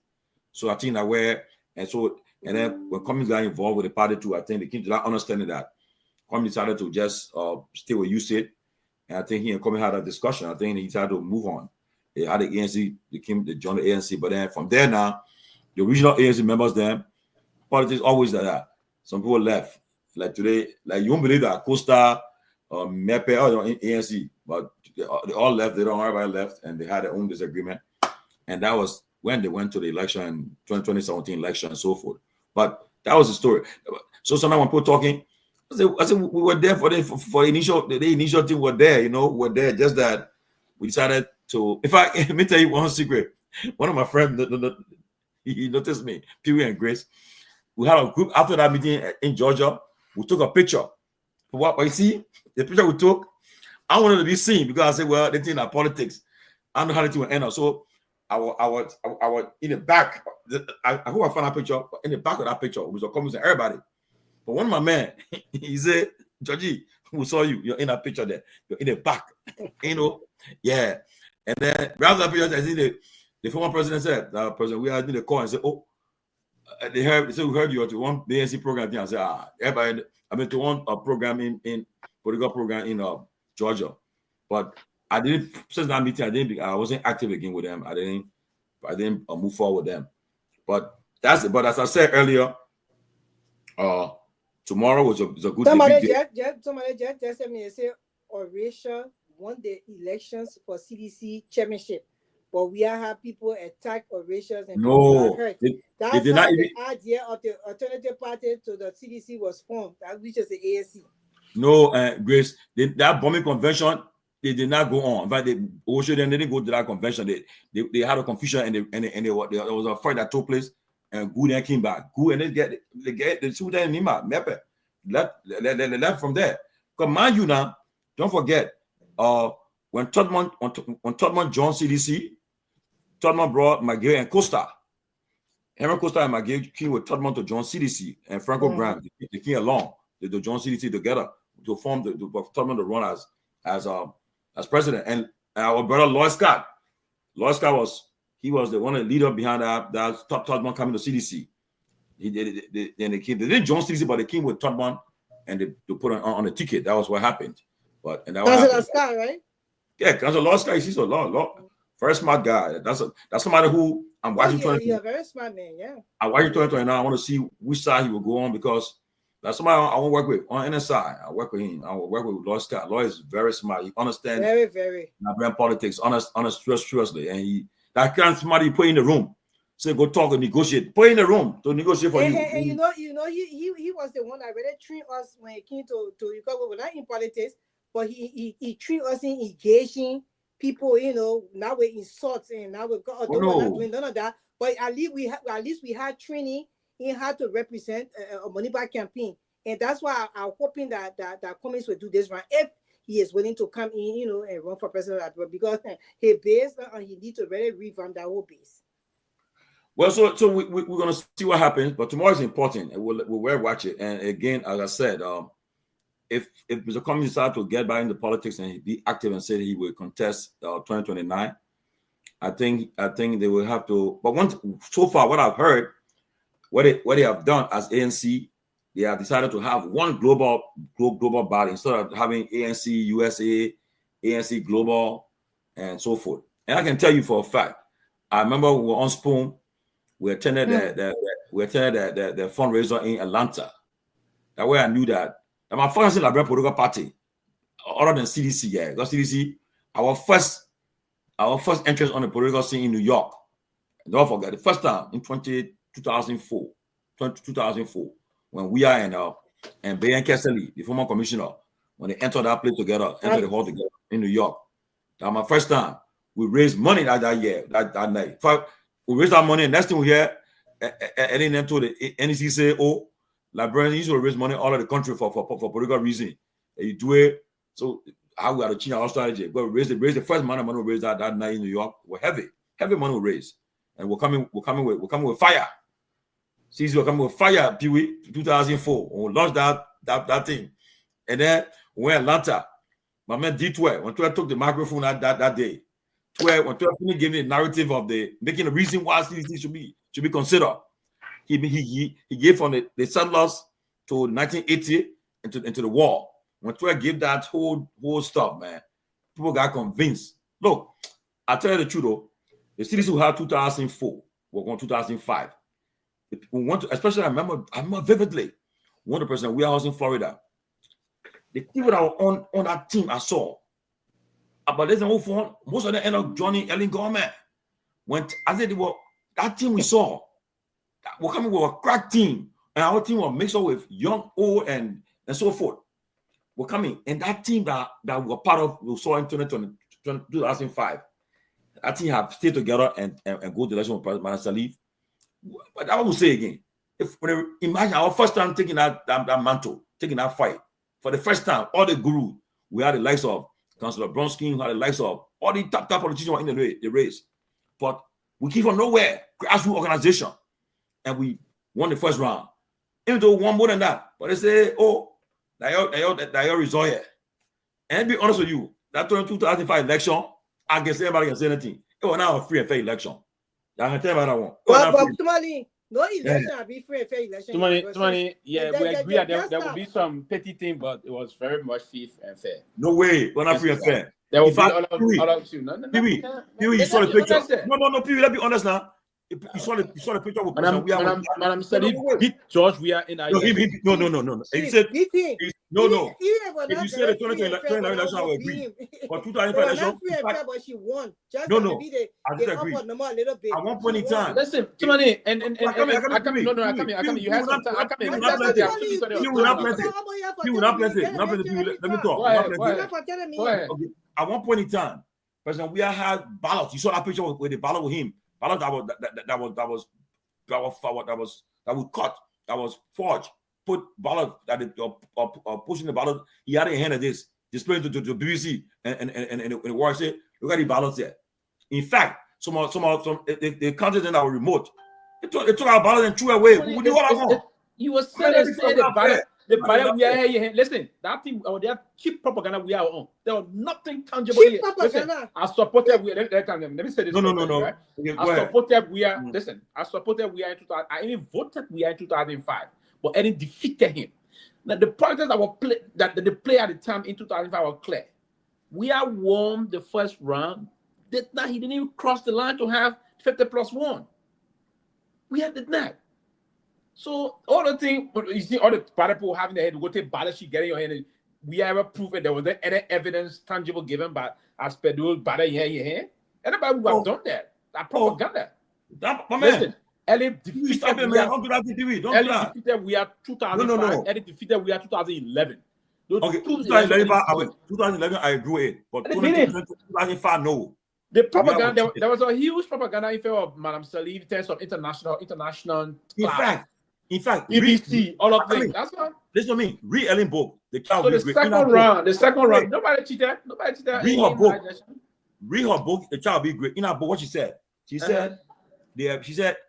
So I think that and then when Cummings got involved with the party too, I think they came to that understanding that Cummings decided to just stay with USAID. And I think he and Cummings had a discussion. I think he decided to move on. They had the ANC, they joined the ANC, but then from there now, the original ANC members then, politics always like that. Some people left. Like today, like you won't believe that Costa, Mepe, ANC, but they all left. Everybody left, and they had their own disagreement. And that was when they went to the election, 2017 election and so forth. But that was the story. So sometimes when people talking, I said we were there for the initial team were there, were there. Just that we decided to. In fact, let me tell you one secret. One of my friends, he noticed me, Pewee and Grace. We had a group after that meeting in Georgia. We took a picture. What you see, the picture we took, I wanted to be seen because I said, well, they think that politics. I don't know how the thing will end up. So I was in the back. I hope I found that picture. In the back of that picture, was a comment and everybody. But one of my men, he said, Georgie, we saw you. You're in that picture there. You're in the back. Yeah. And then rather that picture, I see the former president said, President, we had in the call and said, oh, we heard you to one BNC program thing. I said, everybody, I mean to one program in political program in Georgia. But I didn't since that meeting, I wasn't active again with them. I didn't move forward with them. But as I said earlier, tomorrow was a good day. Somebody just said me, say Orisha won the elections for CDC chairmanship. But we have people attack Orishas and no, hurt. That's how the idea of the alternative party to the CDC was formed. That which is the ANC. No, Grace, that bombing convention, they did not go on. In fact, they didn't go to that convention. They had a confusion and there was a fight that took place, and Guar then came back. Guar and they get the Sudan Nima Mepe left from there. Because mind you now, don't forget, when Todman joined CDC, Todman brought Maggie and Costa. Henry Costa and Maggie came with Todman to join CDC, and Franco Graham, they came along. They joined CDC together to form Todman to run as president. And our brother Lloyd Scott was the one of the leader behind that Todman coming to CDC. They didn't join CDC, but they came with Todman and they put on a ticket. That was what happened. Councilor Scott, right? Yeah, Councilor Lloyd Scott. He's a law. Very smart guy. That's somebody who I'm watching. You're a very smart man, yeah. I'm watching 2029. I want to see which side he will go on because that's somebody I want to work with on NSI. I work with him. I will work with Lloyd Scott. Lloyd is very smart. He understands very Nigerian politics, honestly, and that kind of somebody put in the room. Say go talk and negotiate. Put in the room to negotiate for you. And he was the one that really treated us when it came to because we were not in politics, but he treated us in engaging people, now we're insults and now we're not doing none of that. But at least we had training in how to represent a money back campaign. And that's why I'm hoping that Cummings will do this round if he is willing to come in, and run for president because he based he needs to really revamp that whole base. Well, so we're gonna see what happens, but tomorrow is important, and we'll watch it. And again, as I said, if Mr. Cummings decides to get back into politics and be active and say he will contest 2029, I think they will have to. But so far, what I've heard, what they have done as ANC, they have decided to have one global body instead of having ANC USA, ANC Global, and so forth. And I can tell you for a fact, I remember we were on Spoon. We attended the fundraiser in Atlanta. That way I knew that. And my first Liberia political party, other than CDC, yeah, because CDC, our first entrance on the political scene in New York. Don't forget the first time in 2004, when we are and Bayan Kessley, the former commissioner, when they entered that place together, entered the hall together in New York. That was my first time. We raised money that year, that night. We raised our money, and next thing we hear, and then told the NEC say, oh, Liberians used to raise money all over the country for political reason. And you do it, so how we got to change our strategy. But raise the first amount of money we raised that night in New York were heavy money we raised, and we're coming with fire. See, we're coming with fire. Pewee 2004, we launched that thing, and then we went Atlanta. My man D12, when 12 took the microphone that day, 12 when 12 gave me the narrative of the making the reason why CDC should be considered. He gave from the settlers to 1980 into the war. When 12 gave that whole stuff, man, people got convinced. Look, I tell you the truth though, the cities who had 2004 were going 2005. We want to, especially I remember vividly, one of the person we are housing in Florida. The people that were on that team I saw, about less than most of them end up joining Ellen Gorman. When I said that team we saw, we're coming with a crack team, and our team was mixed up with young, old, and so forth. We're coming, and that team that we were part of, we saw in 2005. That team have stayed together and go to the election with President Salif. But I will say again, imagine our first time taking that mantle, taking that fight. For the first time, all the gurus, we had the likes of Councillor Bronsky, we had the likes of all the top politicians were in the race. But we came from nowhere, grassroots organization, and we won the first round. Even though we won more than that, but they say, oh, that result here. And to be honest with you, that 2005 election, I guess everybody can say anything. It was not a free and fair election. I can tell you about that one. But Tomalin, no election will be free and fair election. Tomalin, yeah, we agree that there will be some petty thing, but it was very much free and fair. No way, we're not free and fair. There will be all of you. Pewee, you saw the picture. No, Pewee, let's be honest now. You saw the picture with Madam Salif beat George. We are in our no. He said no. If you say the 2020 election, I will agree. But 2005 election, but she won. Just no. I disagree. At one point in time, listen, Tomalin, and I come in. You have some time. I come in. You will not plenty. Let me talk. Okay. At one point in time, President, we had ballots. You saw that picture with the ballot with him. Ballot that was cut, that was forged. Put ballot pushing the ballot. He had a hand at this, displaying to the BBC and the world say, look at the ballots there. In fact, some the countries that were remote, it took our ballot and threw away. We do what I want. You were saying the ballot we are here. Listen, that thing, that cheap propaganda we are on. There was nothing tangible here. Listen, I supported we. Let me say this. No. Right? Okay, I supported we are. Listen, I supported we are in 2000. I even voted we are in 2005, but Eddie defeated him. Now the politics that they play at the time in 2005 were clear. We are won the first round. He didn't even cross the line to have 50+1. We had that. So all the thing you see, all the people having their head, go take ballot sheet, getting your hand. We ever proven there was any evidence tangible given by as Pedro ballot here. Anybody who have done that propaganda. Listen, Ellie defeated we are 2005. Ellie defeated we are 2011. Okay, 2011 I agree with, but 2005 no. The propaganda there was a huge propaganda in favor of Madam Salif in terms of international. In fact, BBC, all of them. That's what. Listen to me. Read Ellen book. The second round. Nobody cheated. Read her book. Read her book. The child will be great. In her book, what she said. She said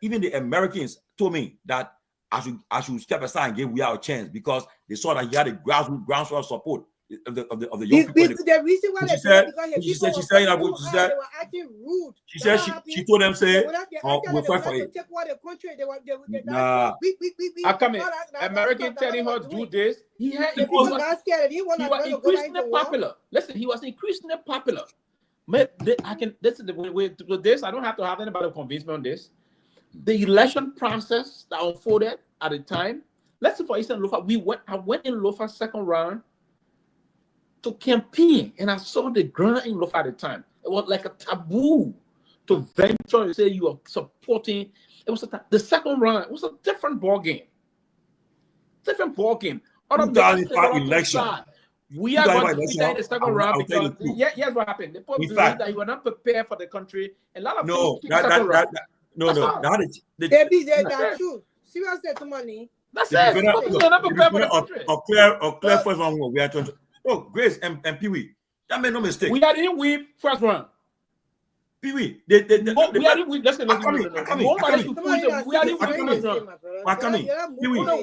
even the Americans told me that I should step aside and give we our chance because they saw that he had a groundswell support of the young people. The reason why she said they were acting rude. She told them we'll fight for it. I come in. American telling her do this. He was increasingly popular. Listen, he was increasingly popular. This is the way to do this. I don't have to have anybody convince me on this. The election process that unfolded at the time. Let's say for instance, Lofa. I went in Lofa's second round to campaign, and I saw the ground in Lofa at the time. It was like a taboo to venture and say you are supporting. It was the second round. It was a different ball game. Different ball game. 2005 election. We are going to be in the second round because here's what happened. The people believe that you were not prepared for the country. A lot of No, no. That is That's true. Seriously, to money. That's it. Or clear first round. We are trying to. Oh, Grace and Pewee. That made no mistake. We didn't win first round. Pewee. We didn't win. Listen. We didn't win first round.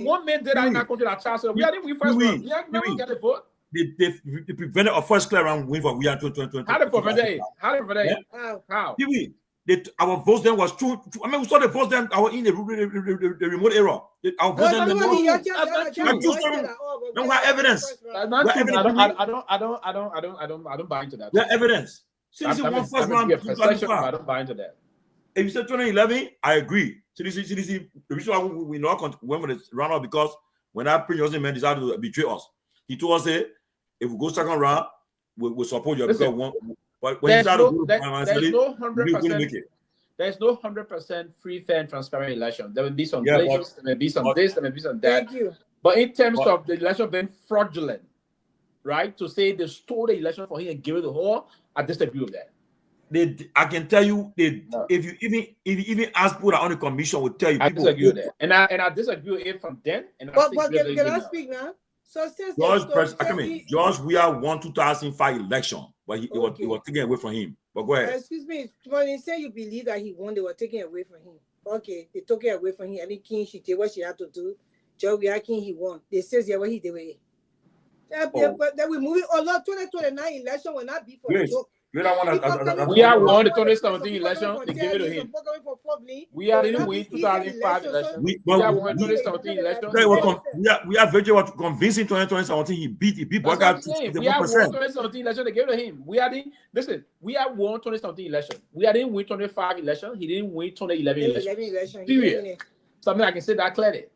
One man did in our country that chance. We didn't win first round. We never get the vote. They prevented a first clear round win for we are 2020. How they prevent it? How? Pewee. Our votes then was true. I mean, we saw the votes then. Our in the remote era. Our votes then. No, we have evidence. I don't buy into that. We have evidence. Since you won first round, I don't buy into that. If you said 2011, I agree. So this is the reason why we not went with the round because when that Prince man decided to betray us, he told us that if we go second round, we'll support you because one. But when there's no 100%. There's no 100% free, fair, and transparent election. There will be some glitches, there may be some this, there may be some that. Thank you. But in terms of the election being fraudulent, right? To say they stole the election for him and give it to her, I disagree with that. I can tell you, if you even ask people that on the commission, will tell you. I disagree with that, and I disagree with it from then. And but can I speak now? So since George, we are won 2005 election, but it was taken away from him. But go ahead. Excuse me, when you say you believe that he won, they were taken away from him. Okay, they took it away from him. I think King, she did what she had to do. George, we are King, he won. They says what he did. But then we moving. Oh no, 2029 election will not be for a joke. We are won the 2017 election. They gave it to him. We are didn't win 2005 election. We are won 2017 election. We are very convincing 2017. He beat. We are won 2017 election. They gave it to him. We are listen. We are won 2017 election. We didn't win 25 election. He didn't win 2011 election. Period. Something I can say that clearly.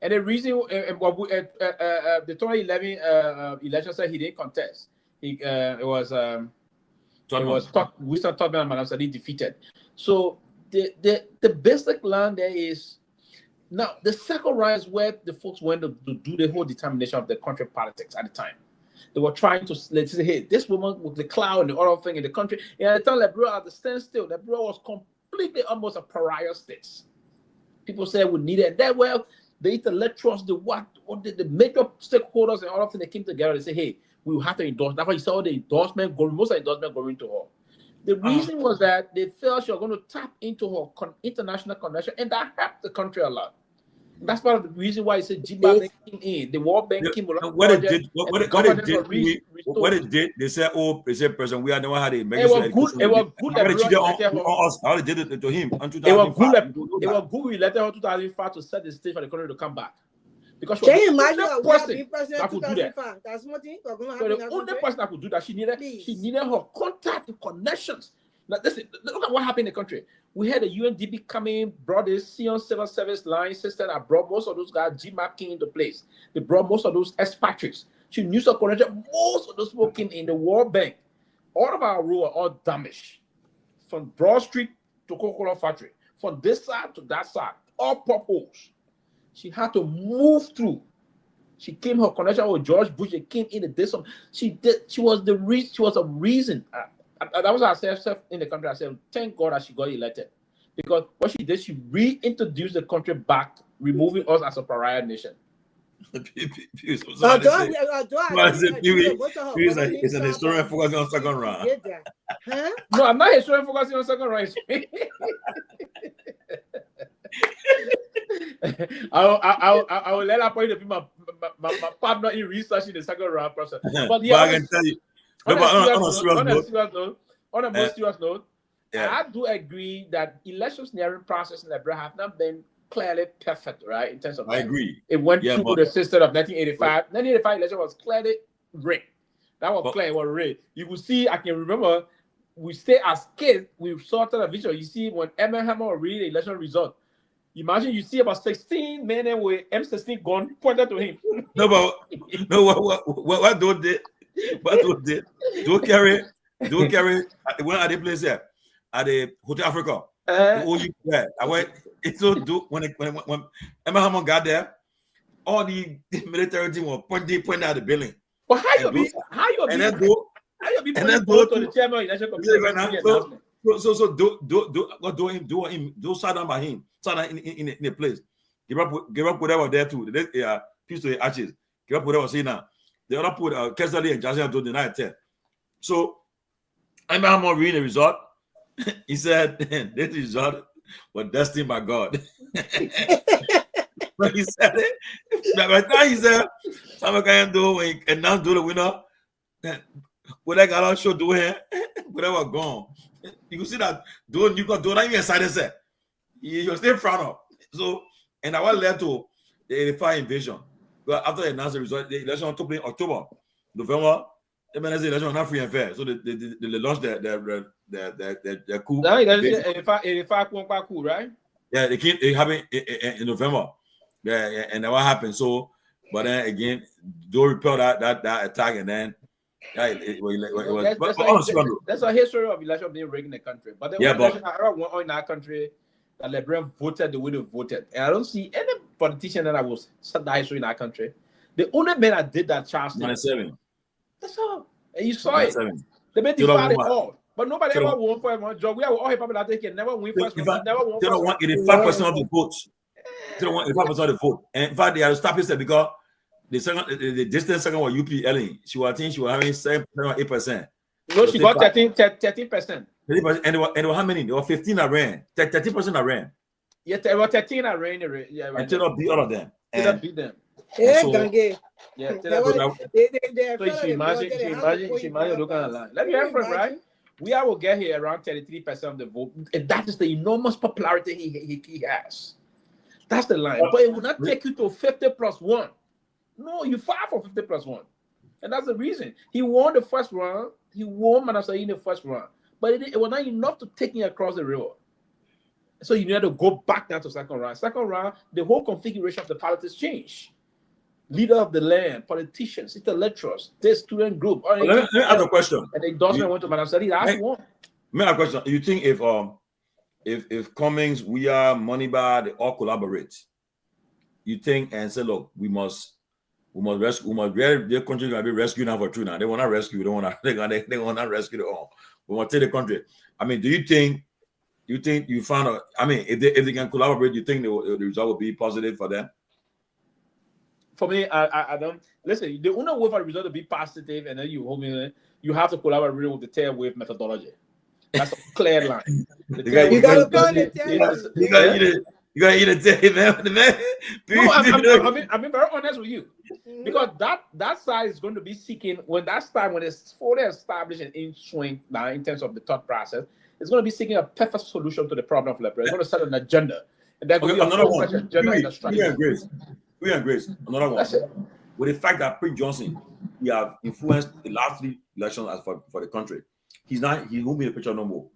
And the reason the 2011 election said he didn't contest. It was. We started talking about Madam Sadi defeated. So the basic line there is now the second round is where the folks went to do the whole determination of the country politics at the time. They were trying to say, hey, this woman with the cloud and the other thing in the country. And at the time, Liberia at the standstill, Liberia was completely almost a pariah state. People said we need it. And then, well, the intellectuals, the major stakeholders and all of them, they came together. They say, hey, we will have to endorse. That's why you saw the endorsement going, most of the endorsement going to her. The reason was that they felt she was going to tap into her international connection, and that helped the country a lot. That's part of the reason why I said G-Bank came in. The World Bank came in. What it did, they said, oh, President, we are never had a it was good. How they did it to him. It was good we let her 2005 to set the stage for the country to come back. Because can you imagine that could do that? That's what the only person that could do that, she needed her contact, connections. Now, listen, look at what happened in the country. We had the UNDP coming, brought the Sion Civil Service line system that brought most of those guys, GMAP came into place. They brought most of those expatriates. She knew some connection. Most of those people came in the World Bank. All of our roads are all damaged. From Broad Street to Coca-Cola Factory. From this side to that side. All potholes. She had to move through. She came her connection with George Bush. She came in and did some. She was a reason. That was herself in the country. I said, thank God that she got elected. Because what she did, she reintroduced the country back, removing us as a pariah nation. It's an historian focusing on second round. No, I'm not a historian focusing on second round. I will let her point to be my partner in researching the second round process. But yeah, I can tell you. On a more serious note, I do agree that election scenario process in Liberia have not been clearly perfect, right? In terms of I agree. It went through the system of 1985. 1985 election was clearly rigged. That was clear, it was rigged. You will see, I can remember, we stay as kids, we saw television. You see when Emma Hammer read the election result. Imagine you see about 16 men with M16 gun pointed to him. What do they? What do they? Don't carry. When are they place there? At the Hotel Africa. I went. It's so do when Emma Hammond got there, all the military team were pointing at the building. But how you be to the chairman election commission? So do sit down by him, sit down in a place. Give up whatever there too. They piece to the arches. Give up whatever say now. The other put Kesley and Jason to the night 10. So I remember reading the result. He said this result was destined by God. But he said it. By the time he said something can do when he announced the winner, what I got show do here, whatever gone. You can see that you got do not even excited say. You're still proud of. So and that what led to the 85 invasion. But after they announced the result, the election took place in October, November. The election was not free and fair. So they launched their coup. Now, 85 coup, right? Yeah, it happened in November. Yeah, and then what happened? So, but then again, don't repel that attack, and then that's a history of election being rigged in the country. But the election in our country, that Liberian voted the way they voted, and I don't see any politician that was set that history in our country. The only man that did that, Charles. 97. That's all. And you saw it. They made divided all. But nobody ever won for one job. We have all people that they can never win first. Never won. They don't want 85% of the votes. They don't want 85% of the vote. And in fact, they had to stop it because the distant second was UP Ellen. She was having 7% or 8%. No, she got 13%. 30%. And there were how many? There were 15 that ran. 30% that ran. Yeah, there were 13 that ran. Yeah, right. And they don't beat all of them. They don't beat them. Yeah, so, Gange. Yeah, so she imagine looking at line. Let me hear from right. We will get here around 33% of the vote, and that is the enormous popularity he has. That's the line. But it will not take you to 50 plus 1. No, you fight for 50 plus 1. And that's the reason. He won the first round. He won Manasseh in the first round. But it was not enough to take him across the river. So you need to go back down to second round. Second round, the whole configuration of the politics changed. Leader of the land, politicians, intellectuals, this student group. Let me ask a question. And the endorsement went to Madam Sadi. That's one. Let me ask a question. You think if Cummings, we are Moneybar, they all collaborate, you think and say, look, we must rescue, their country gonna be rescued now for true now. They want to rescue, they want to rescue it all. We want to take the country. I mean, do you think you found out? I mean, if they can collaborate, you think the result will be positive for them? For me, I don't listen. The only way for the result to be positive, and then you have to collaborate with the tail wave methodology. That's a clear line. You gotta go on the tail. You gotta eat a tail, man. No, I'm being very honest with you, because that side is going to be seeking when it's fully established and in swing now in terms of the thought process. It's going to be seeking a perfect solution to the problem of Liberia. It's going to set an agenda, and that's going to be another one. Agenda in the strategy. We and Grace, another one. With the fact that Prince Johnson, he have influenced the last 3 elections as for the country. He won't be in the picture no more.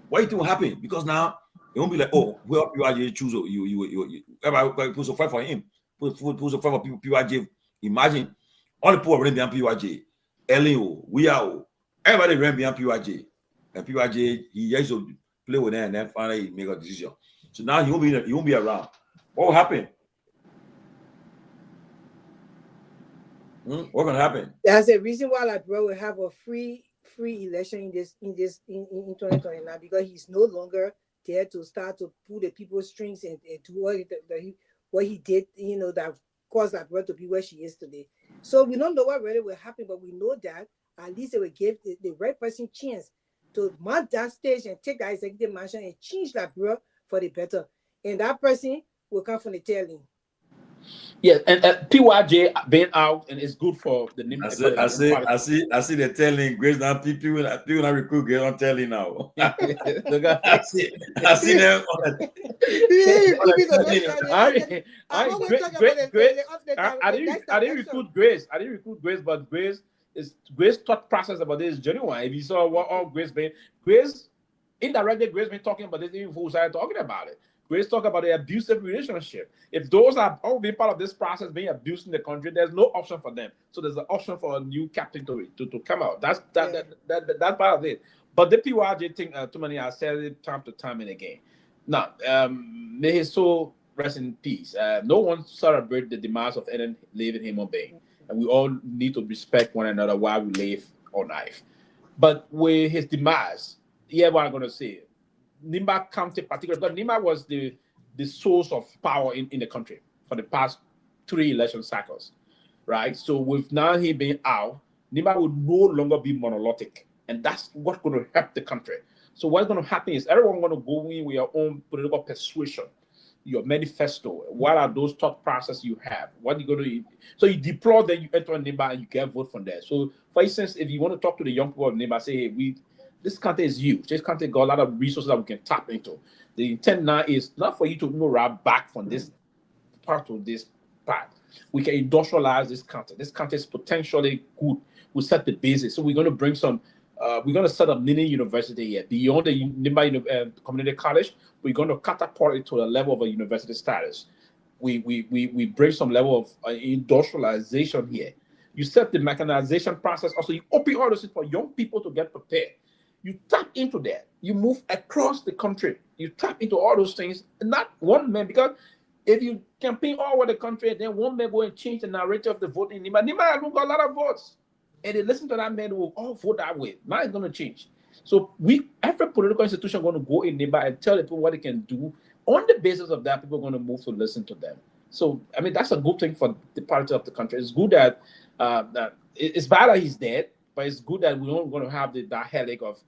What do you think will happen? Because now it won't be like, oh, well, PYJ choose you. Everybody put some fight for him. Put some fight for PYJ. Imagine all the people running behind PYJ. Elio, we are everybody ran behind PYJ. And PYJ, he used to play with them and then finally make a decision. So now he won't be around. What will happen? What's gonna happen? That's the reason why Liberia will have a free election in 2029, because he's no longer there to start to pull the people's strings and do what he did, that caused Liberia to be where she is today. So we don't know what really will happen, but we know that at least it will give the right person chance to mount that stage and take that executive mansion and change Liberia for the better. And that person will come from the tail end. Yeah, and PYJ being out and it's good for the name. I see the telling Grace now. People now recruit girl on telling now. I see them. I didn't recruit Grace. But Grace thought process about this is genuine. If you saw what all Grace indirectly Grace been talking about this, even who started talking about it. Grace talk about the abusive relationship. If those are all being part of this process being abused in the country, there's no option for them. So there's an option for a new captain to come out. That's part of it. But the PYJ thing, too many I said it time to time and again. Now, may his soul rest in peace. No one celebrate the demise of any living human being, and we all need to respect one another while we live on life. But with his demise, hear what I'm going to say. Nimba County particularly, but Nimba was the source of power in the country for the past 3 election cycles, right? So with now he being out, Nimba will no longer be monolithic, and that's what's going to help the country. So what's going to happen is everyone going to go in with your own political persuasion, your manifesto. What are those thought processes you have? What are you going to? So you deploy, then you enter Nimba and you get vote from there. So for instance, if you want to talk to the young people of Nimba, say, hey, this country is huge. This country got a lot of resources that we can tap into. The intent now is not for you to rob back from this part to this part. We can industrialize this country. This country is potentially good. We set the basis. So we're going to bring some. We're going to set up mini university here beyond the Nimba Community College. We're going to catapult it to the level of a university status. We bring some level of industrialization here. You set the mechanization process. Also, you open all this for young people to get prepared. You tap into that. You move across the country. You tap into all those things. Not one man, because if you campaign all over the country, then one man go and change the narrative of the vote in Nimba. Nimba got a lot of votes. And they listen to that man who will all vote that way. Now it's going to change. So every political institution going to go in Nimba and tell people what they can do. On the basis of that, people are going to move to listen to them. So, I mean, that's a good thing for the party of the country. It's good that, it's bad that he's dead, but it's good that we're not going to have that headache of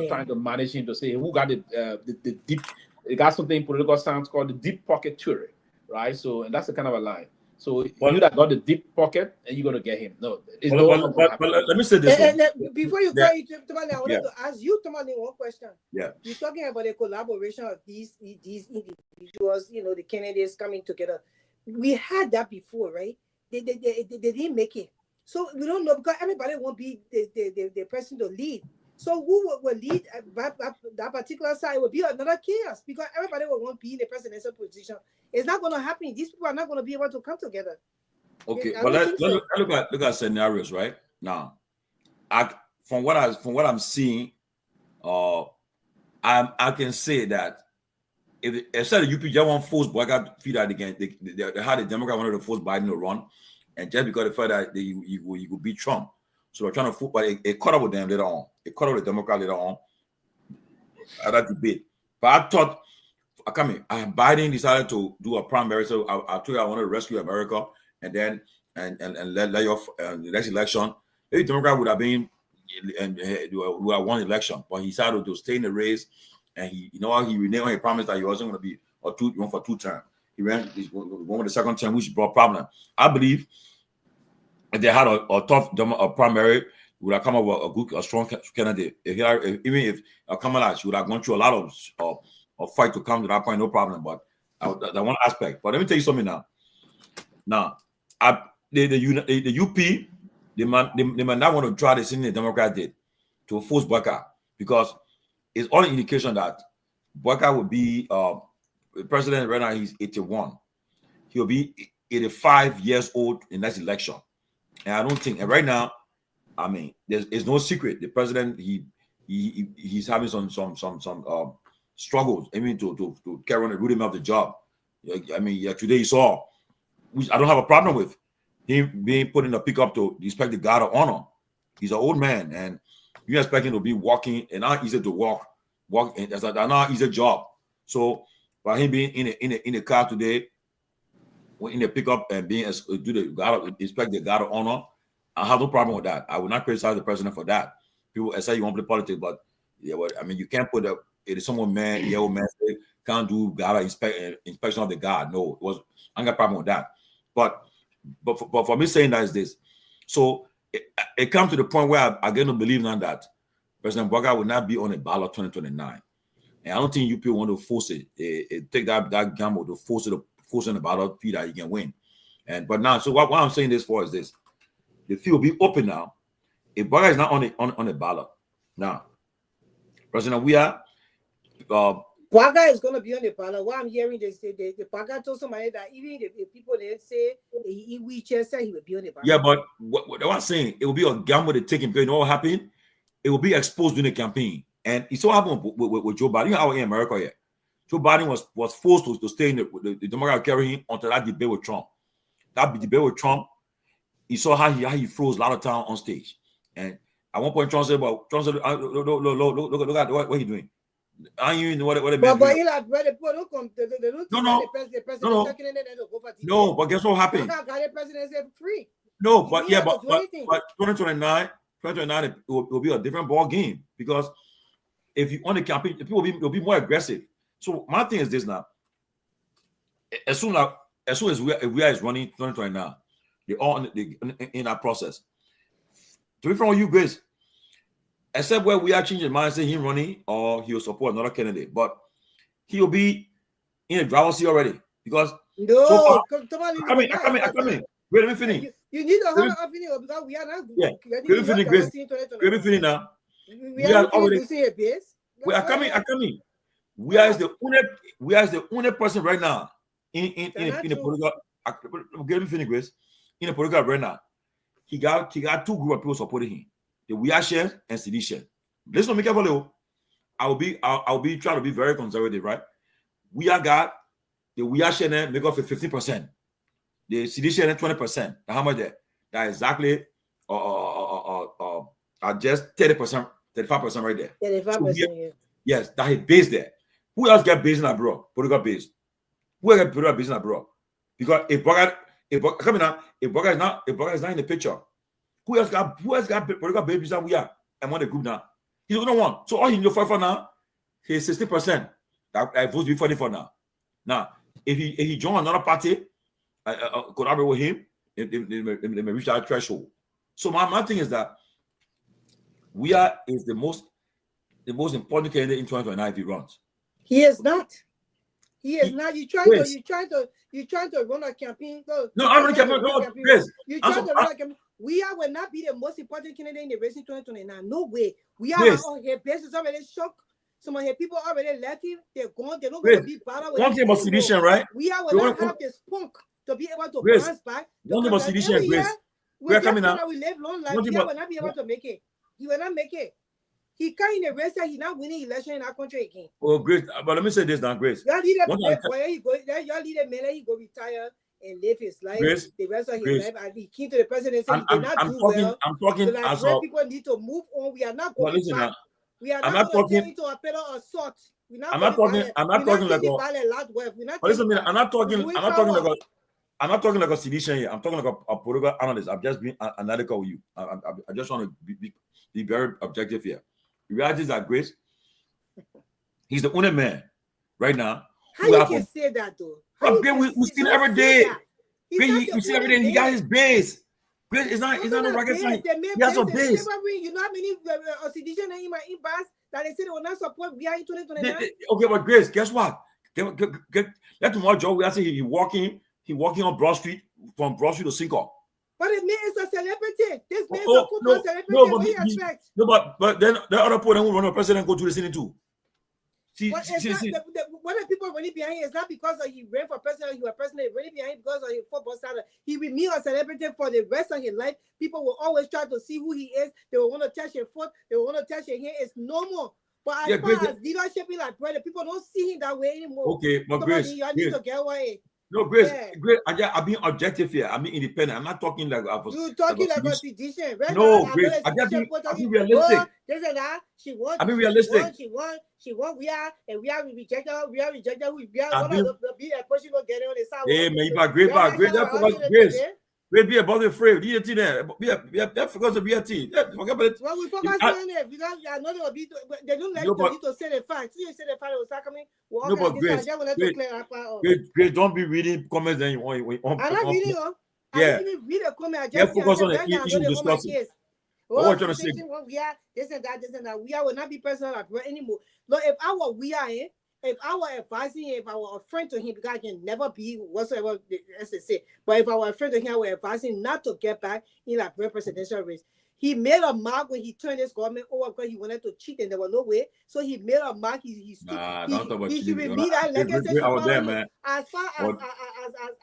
trying to manage him to say who got the deep, it got something in political science called the deep pocket theory, right? So, and that's the kind of a line. So you that got the deep pocket, and you're gonna get him. No, it's but let me say this. Before you go into Tomalin, I wanted to ask you, Tomalin, one question. Yeah. You're talking about the collaboration of these individuals, the candidates coming together. We had that before, right? They didn't make it. So we don't know, because everybody won't be the person to lead. So who will lead that particular side will be another chaos, because everybody will want to be in the presidential position. It's not going to happen. These people are not going to be able to come together. Okay, but let's look at scenarios right now. From what I'm seeing, I can say that if instead of UP just want force boycott feed out again, they had the Democrat wanted to force Biden to run, and just because they felt that you could beat Trump, so they're trying to, but it caught up with them later on. It caught up with the Democrat later on at that debate. But I thought, Biden decided to do a primary, so I told you I wanted to rescue America, and then and lay off the next election. Maybe Democrat would have been and would have won the election, but he decided to stay in the race, and he reneged. He promised that he wasn't going to be run for 2 terms. He ran one with the second term, which brought problem. I believe if they had a tough primary, would have come up with a strong candidate. Even if Kamala, she would have gone through a lot of fight to come to that point, no problem. But that one aspect. But let me tell you something now. Now, the UP, they might not want to try the thing the Democrat did to force boycott, because it's all an indication that boycott will be president right now. He's 81. He'll be 85 years old in next election, and I don't think. And right now, I mean, there's no secret. The president he's having some struggles. I mean, to carry on the rhythm of the job. I mean, today you saw, which I don't have a problem with, him being put in a pickup to respect the guard of honor. He's an old man, and you expect him to be walking, and not easy to walk, and that's not easy job. So by him being in the car today, in the pickup and being do the guard, respect the guard of honor, I have no problem with that. I will not criticize the president for that. People say you want to play politics, but I mean, you can't put someone man, old man can't do guard inspection of the guard. No, I got a problem with that. But for me saying that is this. So it comes to the point where I get to believe now that President Boga will not be on a ballot 2029. And I don't think UP want to force it. Take that gamble to force in the ballot fee that you can win. But now, so what I'm saying this for is this. The field will be open now. If Boga is not on the ballot. Now, President Weah, Guar is going to be on the ballot. What I'm hearing, they say the Guar told somebody that even if people they say he just said he would be on the ballot. Yeah, but what I'm saying, it will be a gamble to take him, because you know what happened? It will be exposed during the campaign. And it so happened with Joe Biden. You know how in America here, Joe Biden was forced to stay in the Democrat carry him until that debate with Trump. That debate with Trump, he saw how he froze a lot of time on stage. And At one point, Trump said, "Look at what he's doing. I don't even know what the But man doing." brother, people don't come. They don't think that the president checking in and then go for TV. No, but guess what happened? I got the president said free. No, but yeah, but 2029, 2029, it will be a different ball game because if you want to campaign, people will be more aggressive. So my thing is this now: as soon as we is running 2029, they all in that process. To be from you, Grace, except where we are changing mind, say him running or he will support another candidate, but he will be in the driver's seat already because so far, I'm coming. Wait, let me finish. You need to have an opinion because we are not. Yeah, let me finish, Grace. Let me finish now. We are already losing a base. We are coming. We are the only person right now in the political. Let me finish, Grace. In the political right now, he got 2 groups of people supporting him: the We Are shares and CD shares. Listen to me carefully. I will be trying to be very conservative, right? We are got the We Are share make up for 15%. The CD share 20%. How much there? That exactly just 30%, 35% right there. 35%. Yes, that he based there. Who else get based in abroad? Political based. Who else get political based in abroad? Because if Boga is not in the picture, who else got political based than we are? I'm on the group now. He's the only one. So all he know for now, he's 60%. That votes before for now. Now, if he join another party, collaborate with him, they may reach that threshold. So my thing is that we is the most important candidate in 2029 if he runs. He is not. He is not. You trying to run a campaign. No, I'm running campaign. No, Chris. You trying to run a campaign. We will not be the most important candidate in the race in 2029. No way. We are on here. Bases already shocked. Some of his people already left him. They're gone. They're not going to be bothered with. One thing about sedition, right? We will not have the spunk to be able to bounce back. One thing about sedition, Grace. We are coming out. We live long life. We will not be able to make it. He will not make it. He can't in the race that he's not winning election in our country again. Oh, Grace. But let me say this now, Grace. Y'all leave that man, he go retire and live his life. Grace, the rest of his life. And he came to the president and said he did not do well. I'm talking so as well. People need to move on. We are not going back. We are not going to turn into a pillar of salt. I'm not talking like I'm not talking like a sedition here. I'm talking like a political analyst. I'm just being analytical with you. I just want to be very objective here. The reality is that Grace, he's the only man right now. How you can say that though? We see it every day. We see every day. He got his base. Grace, it's not no rocket science. He has a base. You know how many sedition in my inbox that they say they will not support we are in 2029? Okay, but Grace, guess what? Let tomorrow Joe, we are saying he walking on Broad Street from Broad Street to Cinco. But it means a celebrity. This man is a football celebrity. What do you expect? No, but then the other point who run the president go to the Senate too. What the people running behind him is not because he ran for president, he was president, running behind him because of his football star. He remains a celebrity for the rest of his life. People will always try to see who he is. They will want to touch his foot, they will want to touch his hand. It's normal. But as far as leadership in like brother, people don't see him that way anymore. Okay, but Grace, you need to get away. No, Grace, Grace, I'm being objective here. I'm being independent. I'm not talking like I was. You're talking like a sedition. Right no, now, Grace, I'm being realistic. This and that. She won. I'm being realistic. She won. We are rejected. We are rejected. We are going to be a person who get on the side. Hey, man, you are great. Grace. Great, be about the frame. Be a team there. That forgot to be a team. Forget about it. Well, we focus on it because I know they don't like you to say the facts. You say the fact, it was coming. No, but Grace, don't be reading comments then you want. I'm not reading them. Yeah. I didn't even read a comment. I just focus on the issue discussing. What I'm trying to say. We are this and that. We will not be personal anymore. Look, if I were advising him, if I were a friend to him, because I can never be whatsoever, as they say, but if I were a friend to him, I would advise him not to get back in that presidential race. He made a mark when he turned his government over because he wanted to cheat and there was no way. So he made a mark. He should be that legacy. As far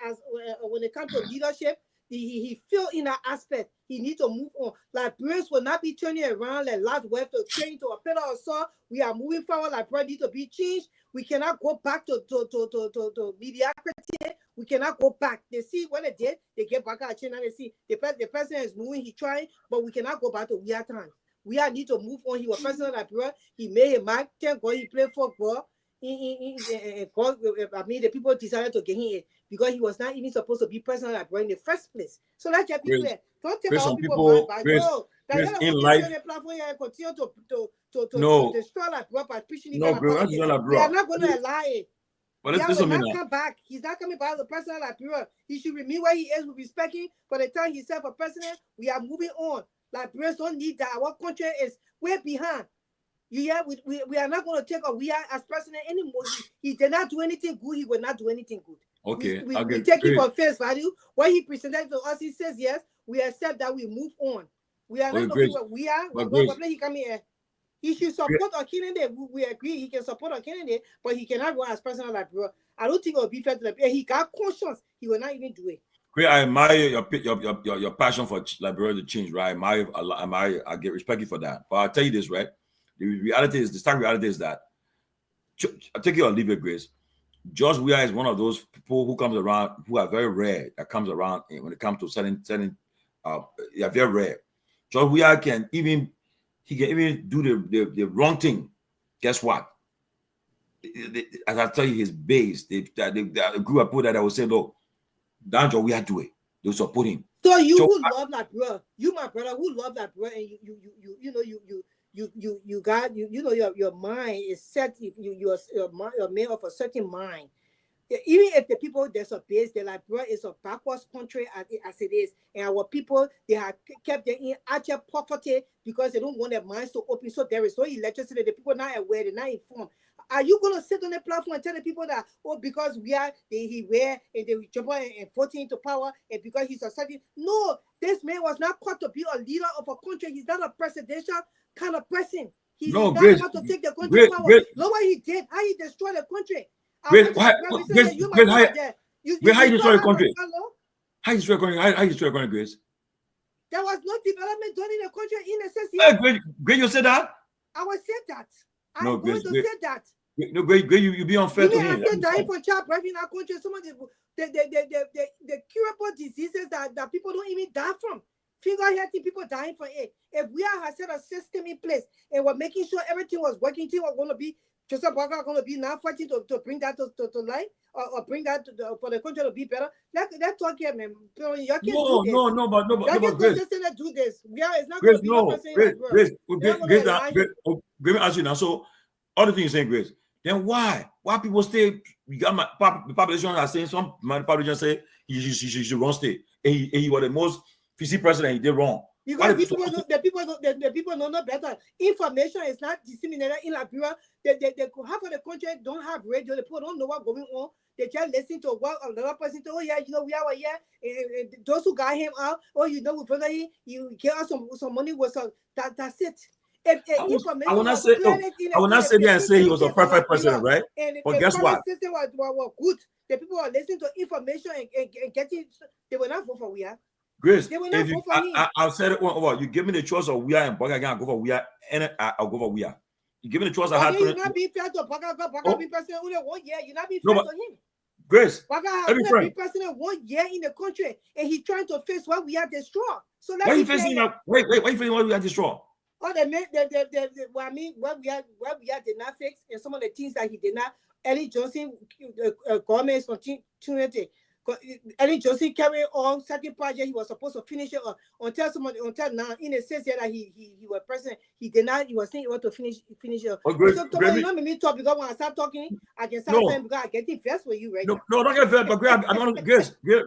as when it comes to leadership, he feel in that aspect. He need to move on. Like Bruce will not be turning around like last wave to change to a pillar or so. We are moving forward. Like Brad need to be changed. We cannot go back to mediocrity. We cannot go back. They see what they did. They get back at China. They see the person is moving. He trying, but we cannot go back to we are time. We need to move on. He was president of Liberia. He made a mark. Thank God he played football. I mean, the people decided to get him in because he was not even supposed to be president of Liberia in the first place. So let's get people clear. Don't take all people back. No, that in life. Continue to destroy Liberia by preaching. No, bro, we are not going to allow it. But let's will not come back. He's not coming back as the president of Liberia. He should remain where he is with respect for the time he served for president. We are moving on. Liberians don't need that. Our country is way behind. We are not going to take we are as president anymore. He did not do anything good. He will not do anything good. Okay. We take it for face value. What he presented to us, he says yes. We accept that. We move on. We are not going to. We are. He come here. He should support our candidate. We agree he can support our candidate, but he cannot run as president of Liberia. I don't think it will be fair to Liberia. He got conscience. He will not even do it. Great, I admire your passion for Liberia to change, right? I get respect for that. But I'll tell you this, right? The stark reality is that I take it or leave it, Grace. George Weah is one of those people who comes around who are very rare. That comes around when it comes to selling. They are very rare. George Weah can even do the wrong thing. Guess what? As I tell you, his base, they grew up with that. I would say, look, Dan George Weah do it. They support him. So you who love that brother, you my brother who love that brother, and you got your mind is set. You're made of a certain mind. Even if the people disobey, the Liberia is a backwards country as it is, and our people they have kept them in actual poverty because they don't want their minds to open. So there is no electricity. The people are not aware, they're not informed. Are you going to sit on the platform and tell the people that because he and they jump on and voting into power and because he's a certain? No, this man was not called to be a leader of a country. He's not a presidential kind of person. He's not Grace, about to take the country power. Look what he did. How he destroyed the country. How you destroy the country? How you destroy the country, Grace? There was no development done in the country in a sense. Grace, you said that? I will say that. I'm going to say that. No, Grace, you be unfair to him. After dying for childbirth in our country, some of the curable diseases that people don't even die from. Finger-healthy people dying for it. If we had set a system in place and we're making sure everything was working, things were going to be Joseph Walker going to be now fighting to bring that to life or bring that for the country to be better. Let's talk here, man. But Grace. Do this. It's not Grace, going to be Grace, Grace, ask you now. So, all the things you're saying, Grace, then why people stay? You got the population are saying some population say he should run state. And he was the most PC president, he did wrong. Because the people know no better. Information is not disseminated in Liberia. Half of the country don't have radio. The people don't know what's going on. They just listen to what another person said. Oh yeah, we are here. And those who got him out. Oh, we brother, you get us some money. That's it. I will not say there and say he was a perfect president, right? But guess what? The system was good. The people are listening to information and getting. They will not vote for we are. Grace, I'll say it over. You give me the choice of Weah and Boga again, I'll go for Weah, and I'll go for Weah. You give me the choice of how to. You're not being fair to Boga be president only 1 year. You're not being fair to him. Grace, Boga has been president 1 year in the country, and he's trying to face what we have destroyed. So why are you facing that? Wait, why are you facing what we have destroyed? What we had did not fix, and some of the things that he did not. Ellie Johnson, government is continuing. Ellie Johnson carried on certain project he was supposed to finish it until now. In a sense that he was president, he did not. He was saying he want to finish it. So you not make me talk because when I start talking, I can start saying because I get it first with you right now. No, don't get first. But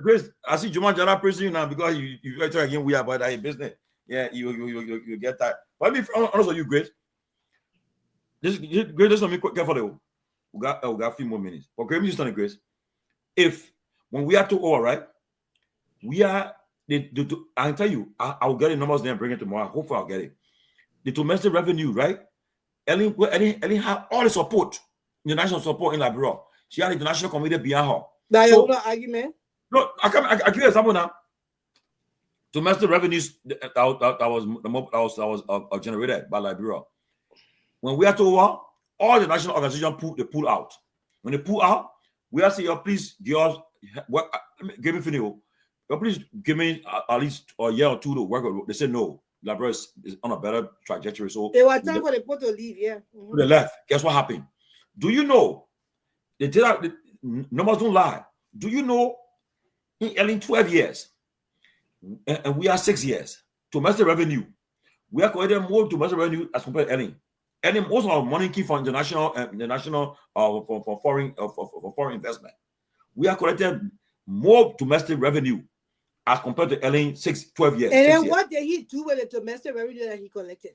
Grace, I see Juman Jara praising you now because you try again. We are about that business. Yeah, you get that. But me also you, Grace. Grace, just let me careful though. We got a few more minutes. But Grace, just on Grace. If when we are to all right, we are. I tell you, I'll get the numbers there and bring it tomorrow. Hopefully, I'll get it. The domestic revenue, right? Ellen had all the support, international support in Liberia. She had the international community behind her. That's your argument. No, I give you an example now. Domestic revenues that was generated by Liberia. When we are to war, all the national organizations pull out. When they pull out, we are saying, please give us give me please give me at least a year or two to work. They say no. Liberia is on a better trajectory. So it was time for the people to leave. Yeah. To the left. Guess what happened? Do you know? They did that. Numbers don't lie. Do you know? In 12 years, and we are 6 years. Domestic revenue, we are collecting more domestic revenue as compared to Ellen. And most of our money came from international, for foreign investment. We are collecting more domestic revenue as compared to Ellen 12 years. And then what did he do with the domestic revenue that he collected?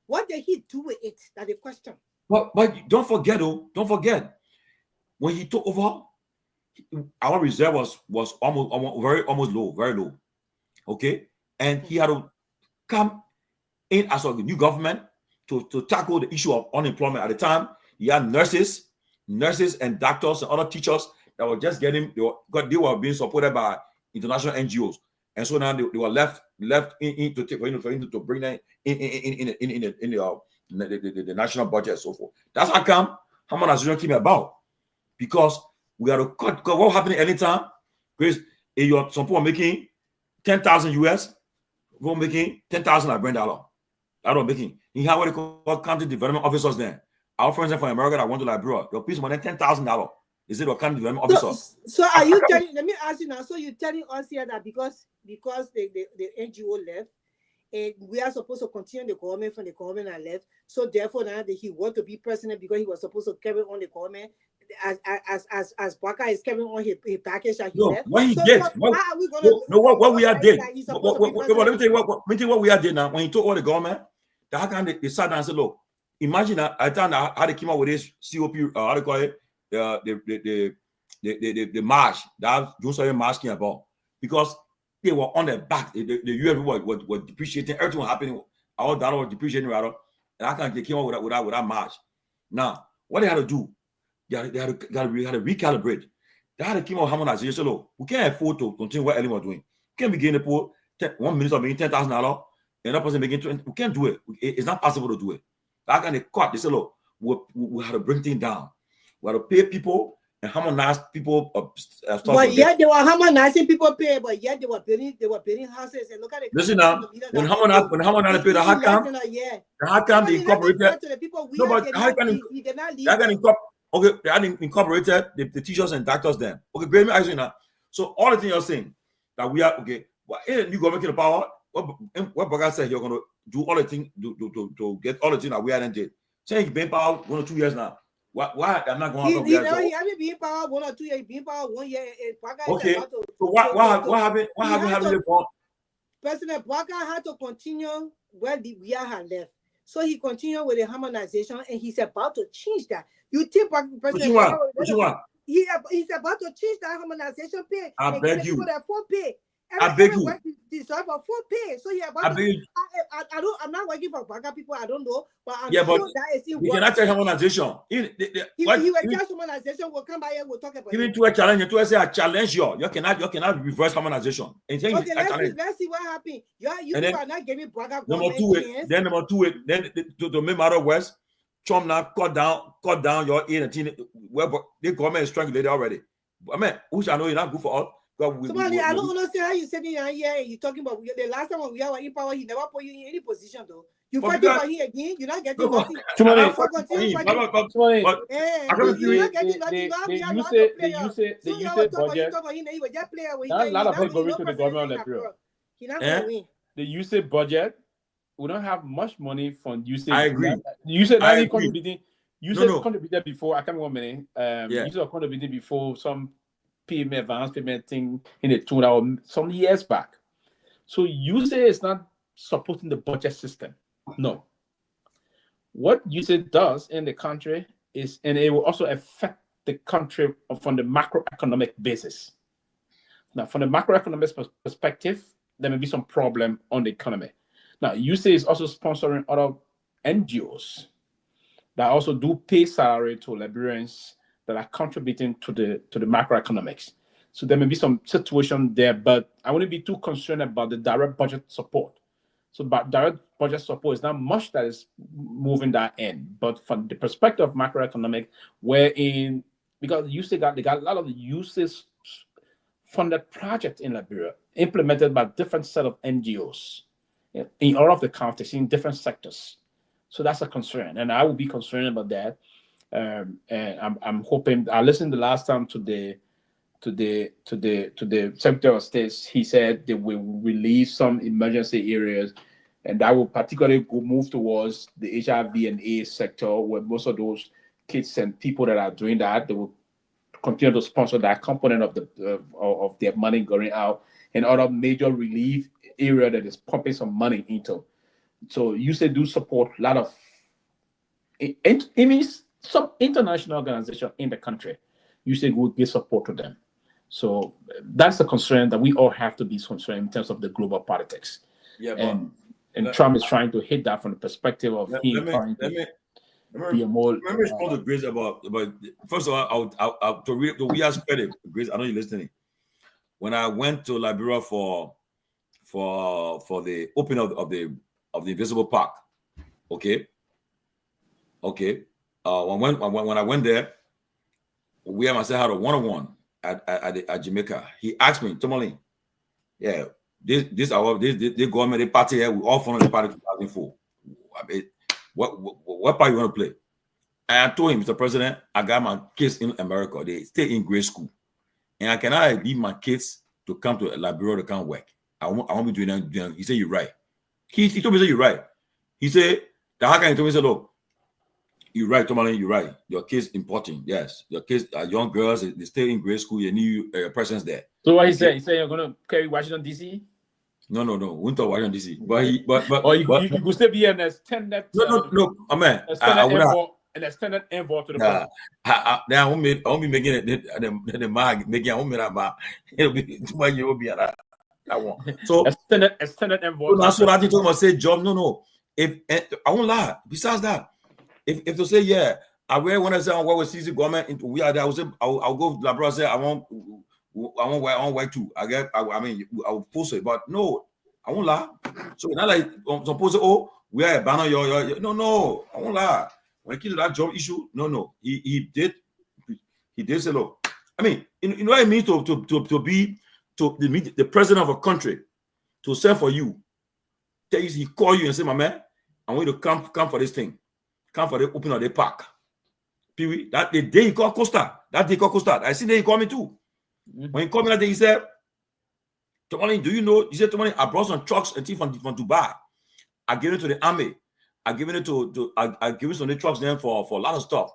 What did he do with it? That's the question. But don't forget, when he took over, our reserve was almost low, very low. Okay, and he had to come in as a new government to tackle the issue of unemployment. At the time, he had nurses and doctors and other teachers that were just getting they were being supported by international NGOs, and so now they were left in to bring them in the national budget and so forth. That's how come harmonization came about, because we got to cut what happened anytime. Because some people are making 10,000 US, we're making 10,000 like $1. I don't making. You have what they call county development officers there. Our friends from America that went to Liberia, your piece more than $10,000. Is it a county development officer? So are you telling? Let me ask you now. So you're telling us here that because the NGO left, and we are supposed to continue the government from the government that left. So therefore now that he want to be president because he was supposed to carry on the government as Baka is carrying on his package that he left. What he so did? What we are did. Let me tell you what we are did now. When he took all the government, how can they sat down and said, look, imagine that I thought how they came up with this COP, how they call it, the march that Joseph March came about, because they were on their back. The UF was depreciating, everything was happening, our dollar was depreciating rather, and how can they came up with that march? Now, what they had to do, they had to recalibrate. They had to keep on harmonization. So look, we can't afford to continue what Ellen was doing. We can't be getting the poor 1 minister making $10,000 and that person making 20. We can't do it. It's not possible to do it. How can they cut? They say, look, we had to bring things down. We had to pay people and harmonize people. But yet they were harmonizing people pay, but yet they were building houses. And look at it. Listen now, when harmonize pay, how come they incorporated? No, but how can they had incorporated the teachers and doctors then. Okay, great, me asking now. So all the things you're saying that we are okay. Well, in you government in the power, what Baga said you're gonna do all the things to get all the things that we hadn't did. Saying he's been power 1 or 2 years now. Why I'm not going to he haven't been power 1 or 2 years, been power 1 year. Okay. So what happened before? President Baka had to continue where we had left. So he continued with the harmonization and he's about to change that. You think President Baka, he's about to change that harmonization pay. I beg you. That full pay. I beg you. Deserve a full pay. So yeah, I'm not working for Baka people. I don't know, but I'm sure that is in we cannot tell harmonization. He will tell harmonization. We'll come by here. We'll talk about. Even to a challenge, to say I challenge you. You cannot reverse harmonization. Okay, let's see what happened. You are not giving Baka number two. Then to make matter worse, Trump now cut down your aid and the government is strangulated already. I mean, which I know you're not good for us. Somebody, I don't understand how you sitting here and you're talking about the last time when we were in power, he never put you in any position though. You fighting for him again, you're not getting nothing. You're not getting nothing. They use it budget. A lot of people going to the government of Liberia. The usage budget, we don't have much money from usage. I agree. Usage contributing. Usage contributed before. I can't remember many. Usage contributed before some payment, advance payment thing in the tune some years back. So usage is not supporting the budget system. No. What usage does in the country is, and it will also affect the country from the macroeconomic basis. Now, from the macroeconomic perspective, there may be some problem on the economy. Now, usage is also sponsoring other NGOs that also do pay salary to Liberians that are contributing to the macroeconomics. So there may be some situation there, but I wouldn't be too concerned about the direct budget support. So direct budget support is not much that is moving that end. But from the perspective of macroeconomic, wherein, because they got a lot of usage funded projects in Liberia implemented by different set of NGOs. in all of the counties in different sectors. So that's a concern, and I will be concerned about that. And I'm hoping. I listened the last time to the Secretary of State. He said they will release some emergency areas, and that will particularly move towards the HIV and AIDS sector, where most of those kids and people that are doing that, they will continue to sponsor that component of their money going out, and other major relief area that is pumping some money into. So you say do support a lot of, it means some international organization in the country. You say would give support to them. So that's a concern that we all have to be concerned in terms of the global politics. Yeah, and Trump is trying to hit that from the perspective of him trying to be a more. Let me respond to Grace about first of all, to we ask credit, Grace. I know you're listening. When I went to Liberia for the opening of the Invisible Park, okay. When I went there, we and myself had a one-on-one at Jamaica. He asked me, Tomalin, yeah, this government, they party here, we all follow the party 2004. I mean, what part you want to play? And I told him, Mr. President, I got my kids in America. They stay in grade school. And I cannot leave my kids to come to Liberia to come work. I won't be doing that. He said, you're right. He told me, he said, you're right. He said, how can you tell me, he said, look, you're right, Tomalin, you're right. Your kids important. Yes. Your kids are young girls. They stay in grade school. You need your presence there. So what he said? He said you're going to carry Washington, D.C.? No. We won't talk Washington, D.C. Or you could still be an extended... No. Amen. An extended envoy to the president. I won't be making it. The mag making. I won't make that. It'll be too much. You will be at that one. So extended envoy. That's what I think. Talking about say job. No. If I won't lie. Besides that, if they say yeah, I will when I say I work with CC government. We are there. I will say I'll go to Liberia. Say I want work too. I mean I will post it, but no, I won't lie. So not like suppose we are a banner. No. I won't lie. When it came to that job issue, no. He did say, look, I mean, you know what it means to be the president of a country, to send for you. He call you and say, my man, I want you to come for this thing. Come for the opening of the park. Pewee, the day he called Costa. I see that he called me too. Mm-hmm. When he called me that day, he said, Tomalin, do you know? He said, Tomalin, I brought some trucks and things from Dubai. I gave it to the army. I given it I give it some of the trucks then for a lot of stuff.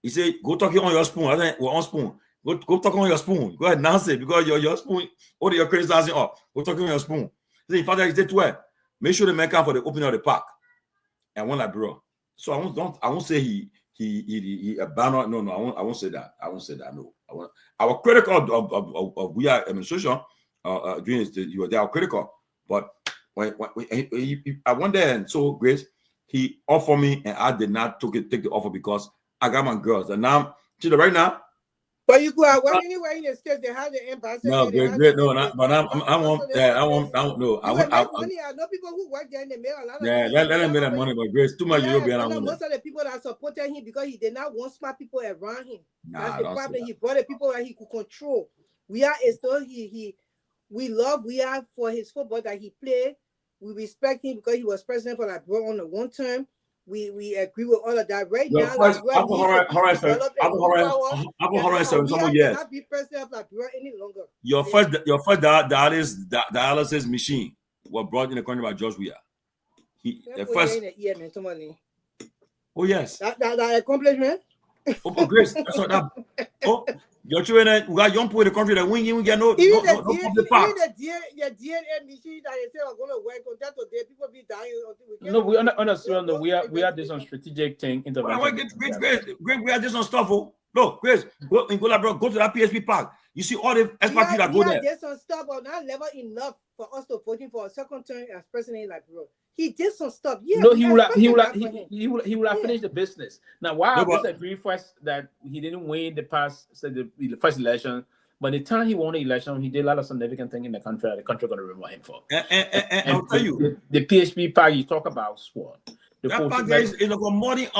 He said, go talk on your spoon. I said, we're on spoon. Go talk on your spoon. Go ahead and announce it because your spoon, all your credits dancing up. Go talk on your spoon. He said, Father, he said, make sure they make up for the opening of the park. And one like bro. So I won't say he abandoned. No, I won't say that. No. Our critical of we are administration doing this, they are critical. But when I went there and saw Grace, he offered me, and I did not take the offer because I got my girls. And now, right now. But you go out anywhere in the States, they have the embassy. No, great. No, but I won't. I know people who work there in the mail. Let them make that money, but Grace, too much. Most of the people that supported him because he did not want smart people around him. That's the problem. He brought the people that he could control. We are for his football that he played. We respect him because he was president for Liberia on the one term. We agree with all of that. Right now, cannot be president of Liberia any longer. Your first dialysis machine was brought in the country by George Weah. Oh yes. That accomplishment. Oh, Grace. That's what that. Oh. Your children, we got young people in the country that we get no the DNA machine that they say are going to work on that today, people be dying. No, we understand. We are this on strategic thing intervention. Grace, we are this on stuff. Look, Grace, go to that PSP park. You see all the experts that go there. There's some stuff, but not level enough for us to vote him for a second term as president in Liberia. He did some stuff. Yeah, no, he will have finished the business. Now, why I disagree first that he didn't win the first election, but the time he won the election, he did a lot of significant things in the country that the country going to remember him for. And I'll tell you, the PHP park you talk about, SWAT. That park there is like a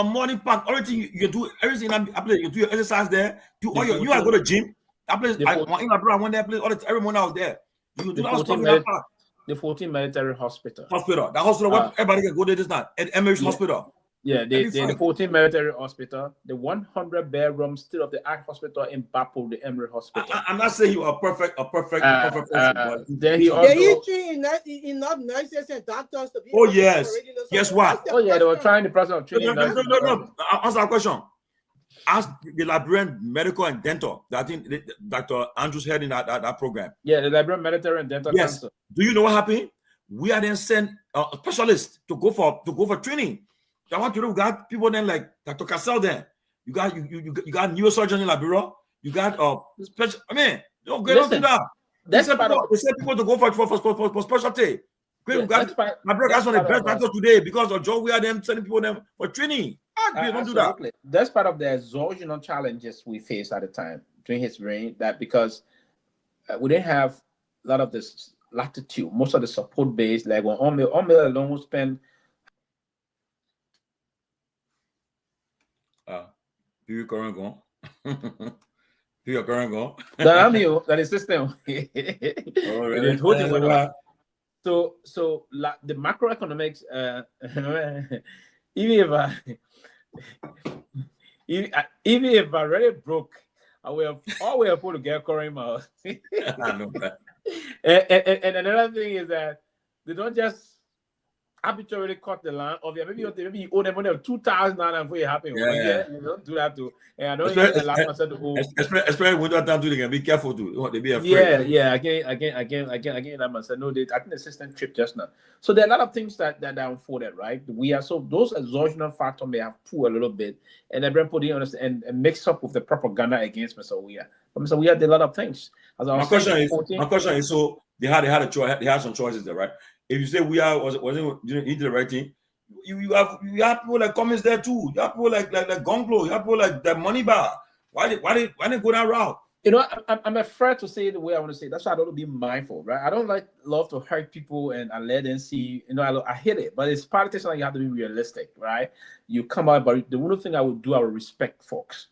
morning park. Everything you do, everything you do your exercise there. You are go to gym. That place, I went there, every morning out there. You do that stuff in that park. The 14 military hospital. Hospital. The hospital, where everybody can go there this time. At Emirates Hospital. Yeah, the 14 military hospital, the 100-bedroom state-of-the-art hospital in Bapo, the Emirates Hospital. I'm not saying you are perfect person, but then he enough nurses and doctors to be. Oh yes. Guess what? Oh yeah, they were trying the process of training. No. Answer our question. Ask the Liberian medical and dental. I think Dr. Andrews head in that program. Yeah, the Liberian military and dental. Yes. Council. Do you know what happened? We are then sent specialists to go for training. I want to know, we got people then like Dr. Cassell then. You got neurosurgeon in Liberia. You got special. I mean, don't do that. They send people to go for specialty. Great, my brother, that's one of the best doctors today because of Joe. We are them sending people them for training. Don't do that. That's part of the exogenous challenges we faced at the time during his reign. That because we didn't have a lot of this latitude, most of the support base, like when Omil alone would spend. Pewee current gone. Pewee current gone. That is system. So the macroeconomics, even if I already broke, I will always put to get current miles. I know that. And another thing is that they don't just arbitrarily cut the land of maybe you owe them money of $2,000 before you're happy. Yeah. You don't do that too. And I don't even allow myself to owe. Especially when that time too, they can be careful too. They be afraid. Yeah. Again, that myself. No, I think the system tripped just now. So there are a lot of things that unfolded, right? Those exogenous factors may have pulled a little bit, and then put in and mix up with the propaganda against Mr. Weah. But Mr. Weah did a lot of things. My question is, so they had a choice. They had some choices there, right? If you say he did the right thing, you have people like Cummins there too. You have people like Gongloe. You have people like that Money Bar. Why they go that route? You know, I'm afraid to say it the way I want to say it. That's why I don't be mindful, right? I don't love to hurt people and let them see. You know, I hate it, but it's politics. You have to be realistic, right? You come out, but the one thing I would do, I would respect folks.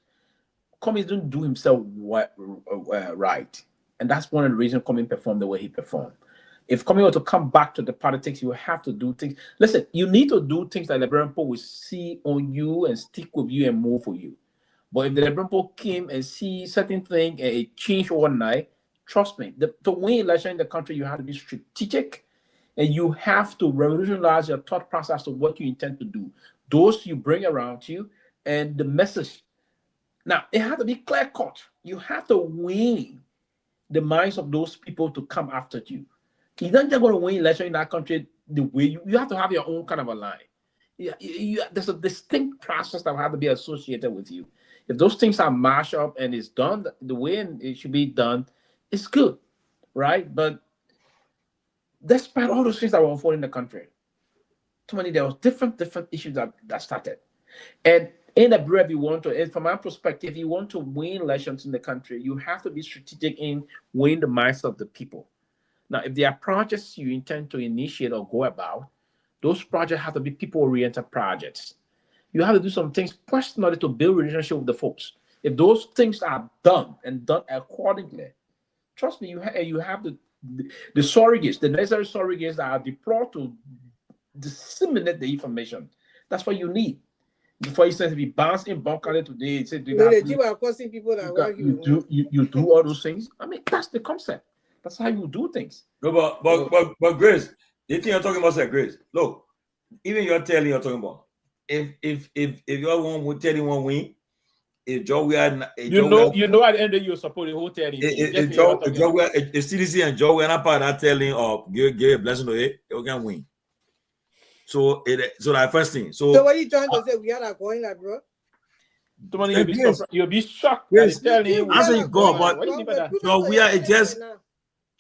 Cummins didn't do himself right, and that's one of the reasons Cummins performed the way he performed. If Cummins were to come back to the politics, you have to do things. Listen, you need to do things that the Liberian people will see on you and stick with you and move for you. But if the Liberian people came and see certain things and it changed overnight, trust me, to win election in the country, you have to be strategic and you have to revolutionize your thought process of what you intend to do. Those you bring around you and the message. Now, it has to be clear-cut. You have to win the minds of those people to come after you. You're not just going to win election in that country the way you have to have your own kind of a line. There's a distinct process that will have to be associated with you. If those things are mashed up and it's done the way it should be done, it's good, right? But despite all those things that were unfolding in the country, there was different issues that started. And in a brief, and from my perspective, you want to win elections in the country, you have to be strategic in winning the minds of the people. Now, if there are projects you intend to initiate or go about, those projects have to be people-oriented projects. You have to do some things personally to build relationship with the folks. If those things are done and done accordingly, trust me, you have the surrogates, the necessary surrogates that are deployed to disseminate the information. That's what you need. For instance, if you bounce in Bunkale today, you do all those things. I mean, that's the concept. That's how you do things. No, but Grace, the thing you're talking about is Grace. Look, even you're talking about if your one would tell you one win, if Joe we had you know at the end of you support the whole telling if CDC and Joe and part that telling or give a blessing to it, you can win. So that first thing. So what are you trying to say? We are not going like bro. You'll be shocked. Yes, answer you go, but Joe we are just.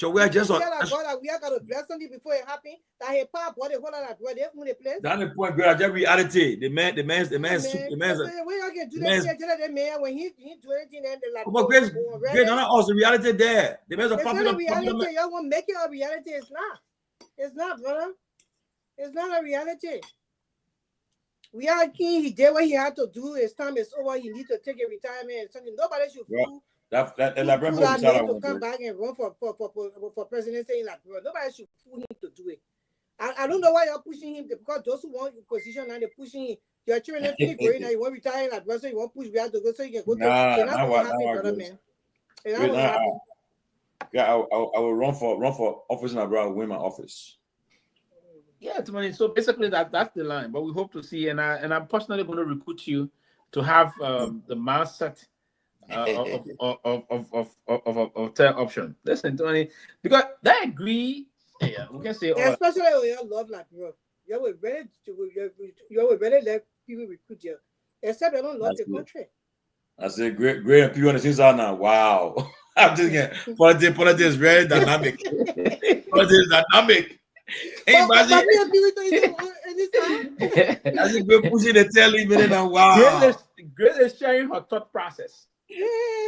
So we are just we are gonna bless something before it happens. That he pop what they hold on that where they own the place. That's the point, girl. Just reality. The man. When you can do that, man, when he do anything, then they like. But Grace, not us. The reality there. The man's a popular. Reality. Y'all want to make it a reality. It's not. It's not, brother. It's not a reality. We are king. He did what he had to do. His time is over. He needs to take a retirement. Something nobody should fool That He Liberian pull that people man to one, come bro. back and run for president, saying like, bro, nobody should fool him to do it. I don't know why you're pushing him because those who want position and they're pushing him. Your children finish growing now. You want to retire like brother, so you want to push me out to go so you can go to. Nah, It's not not gonna what happen, brother, goes. man. It's not gonna happen. Yeah, I will run for office and I will win my office. Yeah, Tomalin. So basically, that's the line. But we hope to see, and I'm personally going to recruit you to have the mindset of third option. Listen, Tony, because I agree. Yeah, we can say all. Especially when you love like bro. You will ready let people recruit you, except they don't love the country. I said, great people on the inside now. Wow, I'm just getting politics is very dynamic. Politics is dynamic. Hey, imagine. I think we're pushing the telly minute and wow. Great is sharing her thought process. Yeah.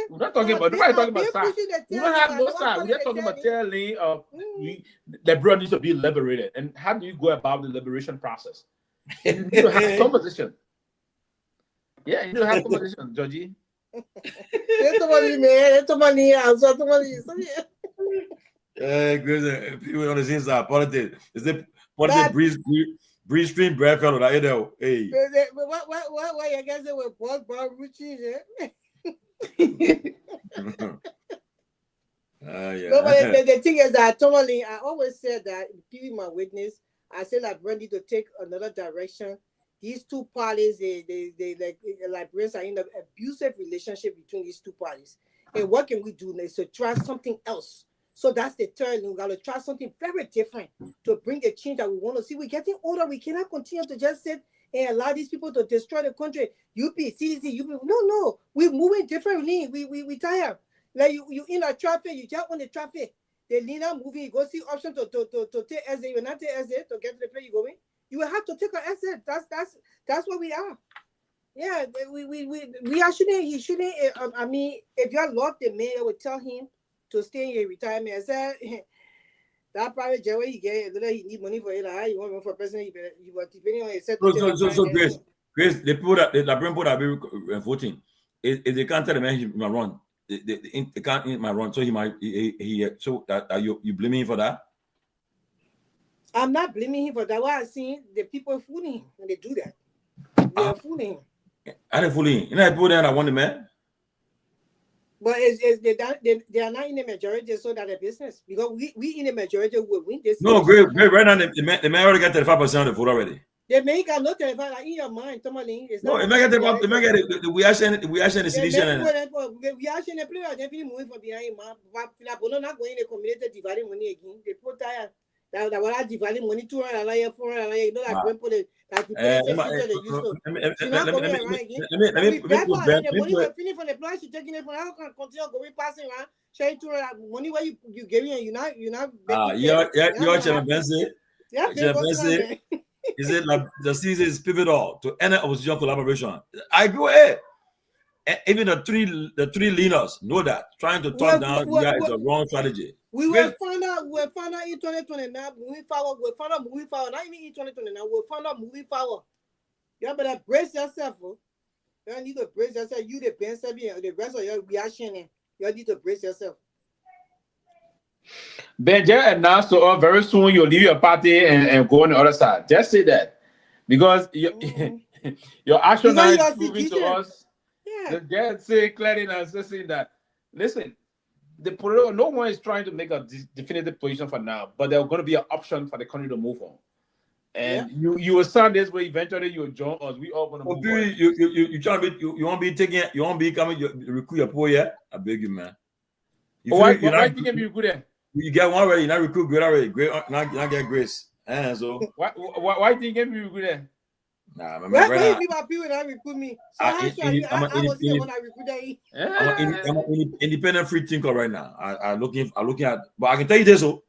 We're not talking about nobody talking about side. We don't have no side. We're just talking about telling the brother needs to be liberated. And how do you go about the liberation process? You need to have conversation. Yeah, you need to have conversation, Georgie. People on the inside, politics. Is it politics breeze stream bread fellow that you know? Hey. What you guys say with Bob Ruchi? Yeah. No, but the thing is that Tomalin, I always said that giving my witness, I said like Brandy to take another direction. These two parties, they like Brains are in an abusive relationship between these two parties. And what can we do next? So try something else. So that's the third. We gotta try something very different to bring the change that we want to see. We're getting older. We cannot continue to just sit and allow these people to destroy the country. UP, CDC, UP. No. We're moving differently. We tired. Like you in a traffic, you jump on the traffic. The linear moving, you go see option to take exit. You will not take exit to get to the place you're going. You will have to take an exit. That's what we are. Yeah, we actually he shouldn't. I mean, if you love the man, I would tell him to stay in your retirement. I said that private jet where he get, he need money for it. You want to for president, you want depending on yourself. So Grace, the people that the people that be voting, if they can't tell the man he might run, they can't might run, so he might so that you blaming him for that. I'm not blaming him for that. What I seen the people fooling him when they do that. They are fooling him. I didn't fool him. You know, people there that want the man. But they are not in the majority, so that the business because we in the majority will win this. No, great. Right now the man already got 35% of the vote already. The man got no 35 like in your mind, Tomalin. No, the man get we actually the solution. We actually the player definitely moving from behind man. But not going in the community dividing money again. They put that what I dividing money 200 $400 you know that going for the like the money will finish from the plan. She taking it from how can continue going passing around. Share money where you giving and you're not. Is it like the season is pivotal to any opposition collaboration? I go ahead. Even the three leaders know that trying to talk down is a wrong strategy. We will find out in 2029 moving forward. We'll find out moving forward. Not even in 2029. We'll find out moving forward. You better brace yourself. You need to brace yourself. You the Ben Sanvee and the rest of your reaction. You need to brace yourself. Ben, just announced so very soon you'll leave your party and go on the other side. Just say that because your action now is proving to us. Yeah. Just say clearly and saying that. Listen, the political no one is trying to make a definitive position for now, but there's going to be an option for the country to move on. And you will start this way. Eventually, you will join us. We all going to move on. You won't be taking. You won't be coming. You recruit your poor. Yeah, I beg you, man. Why you can be good there? You get one already. You not recruit great already. Great, not get grace. And so why do you get me good there? Nah, man. Why people that recruit me? So I was here when I recruited you. I'm an independent free thinker right now. I'm looking at, but I can tell you this. So,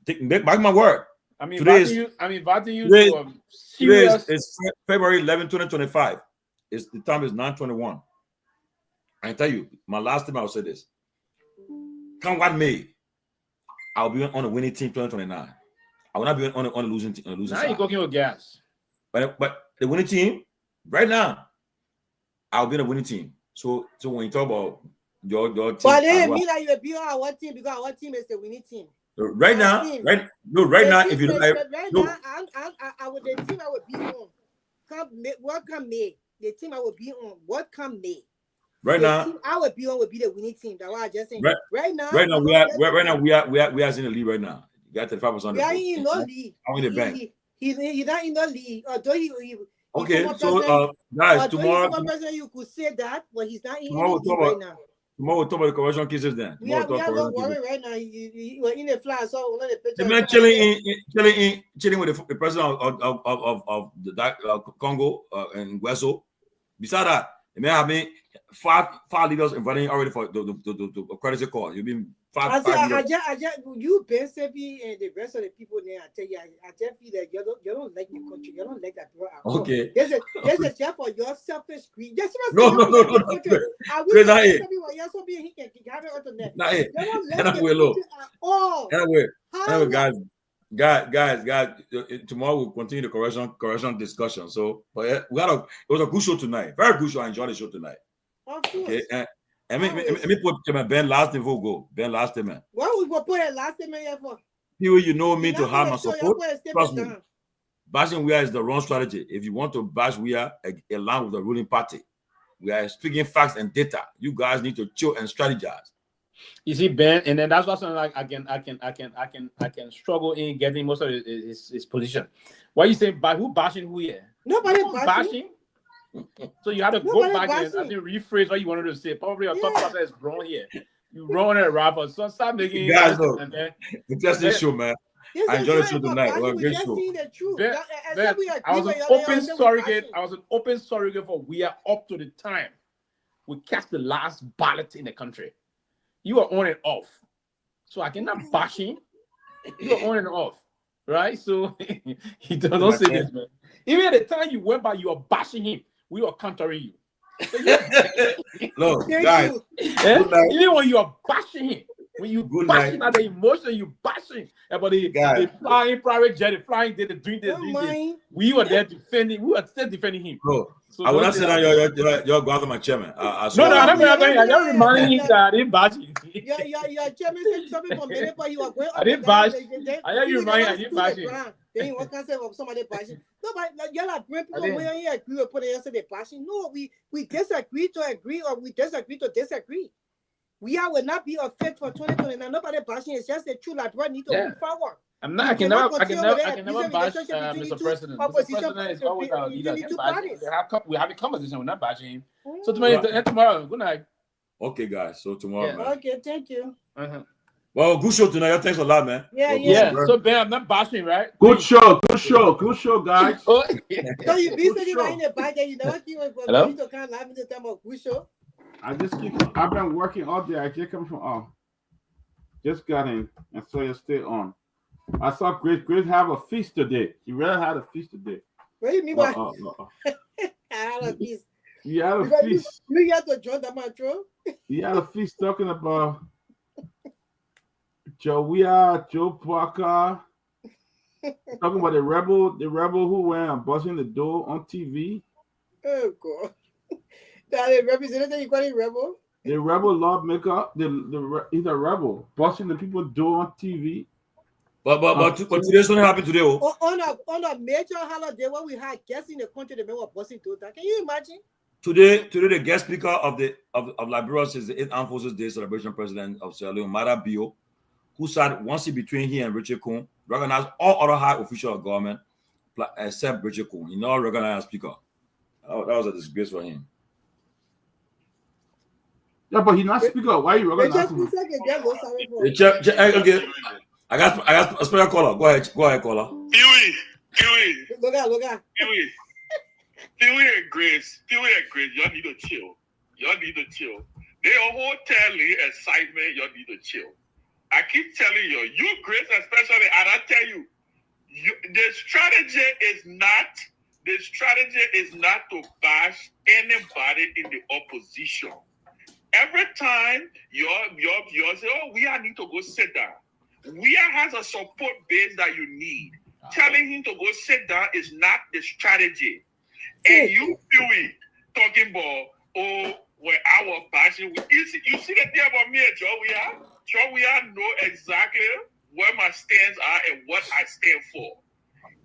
back my word. I'm inviting you to serious. It's February 11, 2025. The time is 9:21. I can tell you, my last time I will say this. Come what may, I'll be on a winning team 2029. I will not be on a losing team. Now you're cooking with gas. But the winning team, right now, I'll be in a winning team. So when you talk about your team. But it didn't mean that you will be on our team because our team is the winning team. Right now, team. right now, if you look at now, I would the team I would be on. What come May? The team I would be on. What come May? Right the now, team I would be on would be the winning team. That's what I just saying. Right now, we are in the lead right now. You got 35%. We are in no league. I'm in the bank. He's not in the league. Although he okay, so guys, tomorrow you could say that, but he's not in the league right now. Tomorrow we'll talk about the correction cases then. We are not worried right now. You were in the fly, so one of the pictures. The man chilling with the president of the Congo and Gueso. Besides that, the man having five leaders inviting already for the credit call. You've been five leaders. You, Ben Sanvee, and the rest of the people there, I tell you, I just feel that you don't like the country. You don't like that people at all. Okay. There's a chef for your selfish greed. No. I wish somebody was here so he can have it on the net. Nah, you don't like the country at all. Anyway, guys, tomorrow we'll continue the correction discussion. So, but it was a good show tonight. Very good show. I enjoyed the show tonight. Of course. Okay, and me put Ben last name go. Ben last name. What we put it last name here for? People, you know me to have my support. Trust me. Bashing Weah is the wrong strategy. If you want to bash Weah along with the ruling party, we are speaking facts and data. You guys need to chill and strategize. You see, Ben, and then that's what's like I can struggle in getting most of his position. What you saying? By who bashing who here? Nobody bashing. So you had to go back and I think rephrase what you wanted to say. Probably your thought process is wrong here. You wrong it, rapper. So stop making guys. Interesting show, man. I enjoyed the show tonight. It was a great show. I was an open surrogate. I was an open surrogate for we are up to the time we cast the last ballot in the country. You are on and off. So I cannot bash him. You are on and off. Right? So he don't say this, man. Even at the time you went by, you are bashing him. We are countering you. So look, guys. Even when you are bashing him, when you bashing at the emotion, you bashing about the flying private jet, the flying did the doing this. We were there defending. We were still defending him. No, so I will not say that you're going to my chairman. I don't remind him that I didn't bash him. Your chairman said something from minute, but you were going. I didn't bash. I heard you remind. I didn't bash him. Then what can say of somebody bashing? No, but y'all are great people. We ain't agree with putting yesterday bashing. No, we disagree to agree, or we disagree to disagree. We will not be a fit for 2029. Nobody bashing. It's just the truth that we need to move forward. I'm not. I can never bash Mr. President. Mr. President is always our leader. We have a conversation. We're not bashing him. So tomorrow. Good night. Okay, guys. So tomorrow, man. Okay, thank you. Well, good show tonight. Thanks a lot, man. Yeah. So Ben, I'm not bashing, right? Good show, guys. So you be sitting right in the back and you never keep me to come live in the time of good show. I've been working all day. I just come from just got in, and so you stay on. I saw Grace have a feast today. She really had a feast today. What do you mean by I had a feast? You had a feast. You had to join the metro. You had a feast talking about Joe Parker, talking about the rebel who went and busting the door on TV. Oh God. The representative, you call it rebel? The rebel lawmaker, he's a rebel, busting the people door on TV. But today's something happened today. On a major holiday when we had guests in the country, the men were busting door. Can you imagine? Today, the guest speaker of Liberia is the 8th Armed Forces Day celebration president of Sierra Leone, Mara Bio, who sat one seat between he and Richard Kuhn, recognized all other high officials of government except Richard Kuhn. He not recognized speaker. Oh, that was a disgrace for him. Yeah, but he's not speaker. Why are you recognizing him? Okay. I got a special caller. Go ahead, caller. Pewee. Look out. Pewee and Grace. Y'all need to chill. They all tell you excitement. Y'all need to chill. I keep telling you, Grace especially, and I tell you, the strategy is not to bash anybody in the opposition. Every time you say, oh, we need to go sit down. We has a support base that you need. Telling him to go sit down is not the strategy. And you, Pewee, talking about, where I was bashing. You see the thing about me and Joe, we are know exactly where my stands are and what I stand for.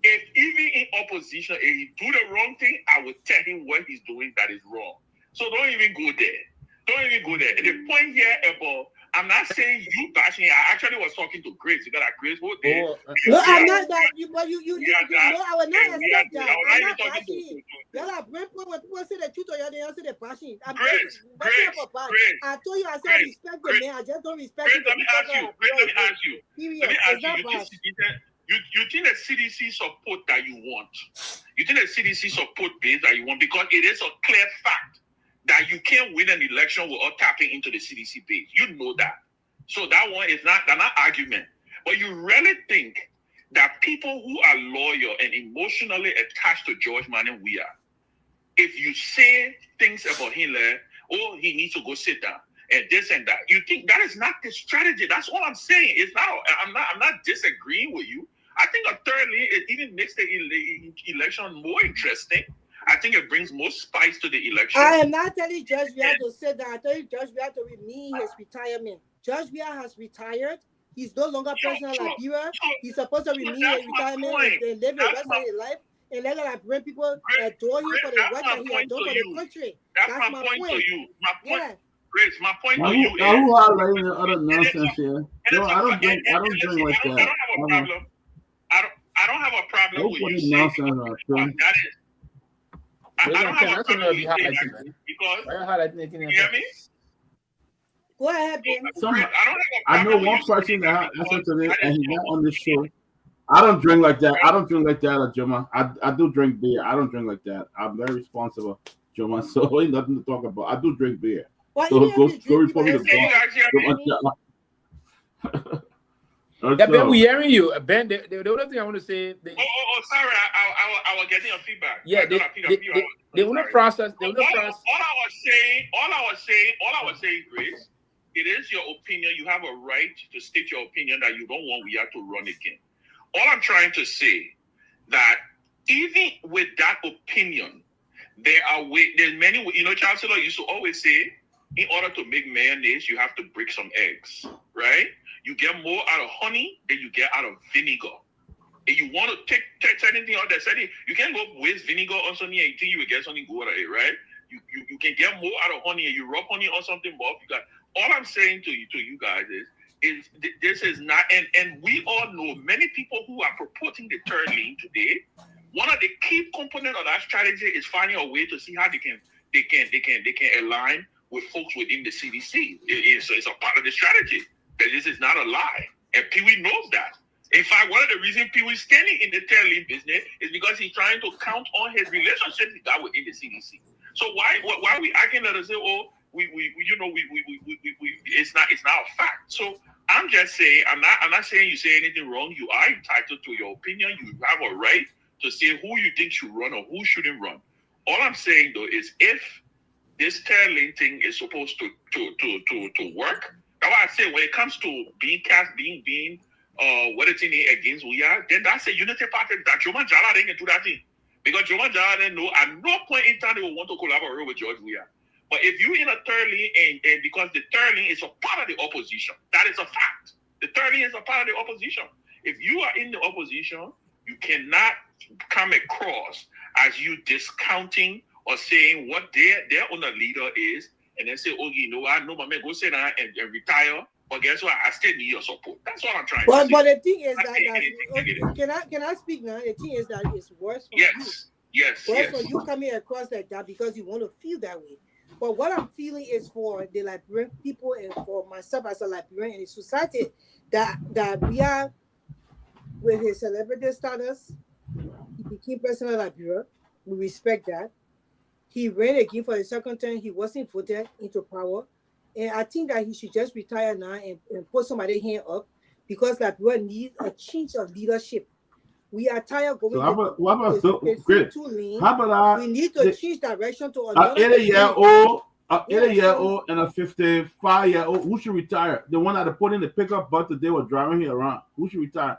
If even in opposition, if he do the wrong thing, I will tell him what he's doing that is wrong. So don't even go there. Don't even go there. The point here about, I'm not saying you bashing. I actually was talking to Grace. You got that Grace whole day. No, I'm not that. You no, I will not accept that. I'm not bashing. Y'all are when people say the truth or y'all say the bashing. I'm Grace. I told you I said respect the man. I just don't respect you. Let me ask you. You think the CDC support that you want? You think the CDC support base that you want? Because it is a clear fact that you can't win an election without tapping into the CDC base. You know that. So that one is not an argument. But you really think that people who are loyal and emotionally attached to George Manning we are, if you say things about him like, oh, he needs to go sit down and this and that, you think that is not the strategy. That's all I'm saying. It's not. I'm not disagreeing with you. I think thirdly, it even makes the election more interesting. I think it brings more spice to the election. I am not telling Judge Weah to sit down. I tell you, Judge Weah to renew his retirement. Judge Weah has retired. He's no longer president of Liberia. He's supposed to renew his retirement and live the rest of his life and let Liberian people adore him for the work that he has done for the country. That's my point to you. Grace, my point Now to you who highlighting the other nonsense here? No, I don't drink like that. I don't have a problem with you saying that is. I don't have a problem with you saying that because you hear me? Go ahead, Ben. I know one person that listens to this and he's not on this show. I don't drink like that. I don't drink like that, Joma. I do drink beer. I don't drink like that. I'm very responsible, Joma. So ain't nothing to talk about. I do drink beer. Well, so go report me the bar. Yeah, Ben, we hearing you. Ben, the other thing I want to say. Sorry, I was getting a feedback. Yeah, they want to process. All I was saying, Grace, it is your opinion. You have a right to state your opinion that you don't want we have to run again. All I'm trying to say that even with that opinion, there's many. Chancellor used to always say, in order to make mayonnaise, you have to break some eggs, right? You get more out of honey than you get out of vinegar. If you want to take anything out there, you can't go waste vinegar on something and you think you will get something good out of it, right? You can get more out of honey and you rub honey on something more. All I'm saying to you guys is this is not, and we all know many people who are purporting the third lane today. One of the key components of that strategy is finding a way to see how they can align with folks within the CDC. It's a part of the strategy. That this is not a lie. And Pewee knows that. In fact, one of the reasons Pewee is standing in the tailing business is because he's trying to count on his relationships he got within the CDC. So why are we acting like say, oh, it's not a fact. So I'm just saying, I'm not saying you say anything wrong. You are entitled to your opinion. You have a right to say who you think should run or who shouldn't run. All I'm saying though is if this tailing thing is supposed to work. That's why I say when it comes to being what it's in against we are, then that's a unity party that Joma Jala didn't do that thing. Because Joma Jala didn't know at no point in time they will want to collaborate with George Weah. But if you're in a third lane and because the third lane is a part of the opposition, that is a fact. The third lane is a part of the opposition. If you are in the opposition, you cannot come across as you discounting or saying what their own leader is. And then say, oh, you know what? No, my man, go sit down and retire. But guess what? I still need your support. That's what I'm trying to say. But the thing is can I speak now? The thing is that it's worse for you. Yes. Worse for you coming across like that because you want to feel that way. But what I'm feeling is for the Liberian people and for myself as a Liberian in the society that we are with his celebrity status, he became president of Liberia. We respect that. He ran again for the second term. He wasn't voted into power. And I think that he should just retire now and put somebody's hand up because Liberia needs a change of leadership. We are tired going we need to change direction to another. An 80-year-old and a 55-year-old, who should retire? The one that put in the pickup bus that they were driving here around. Who should retire?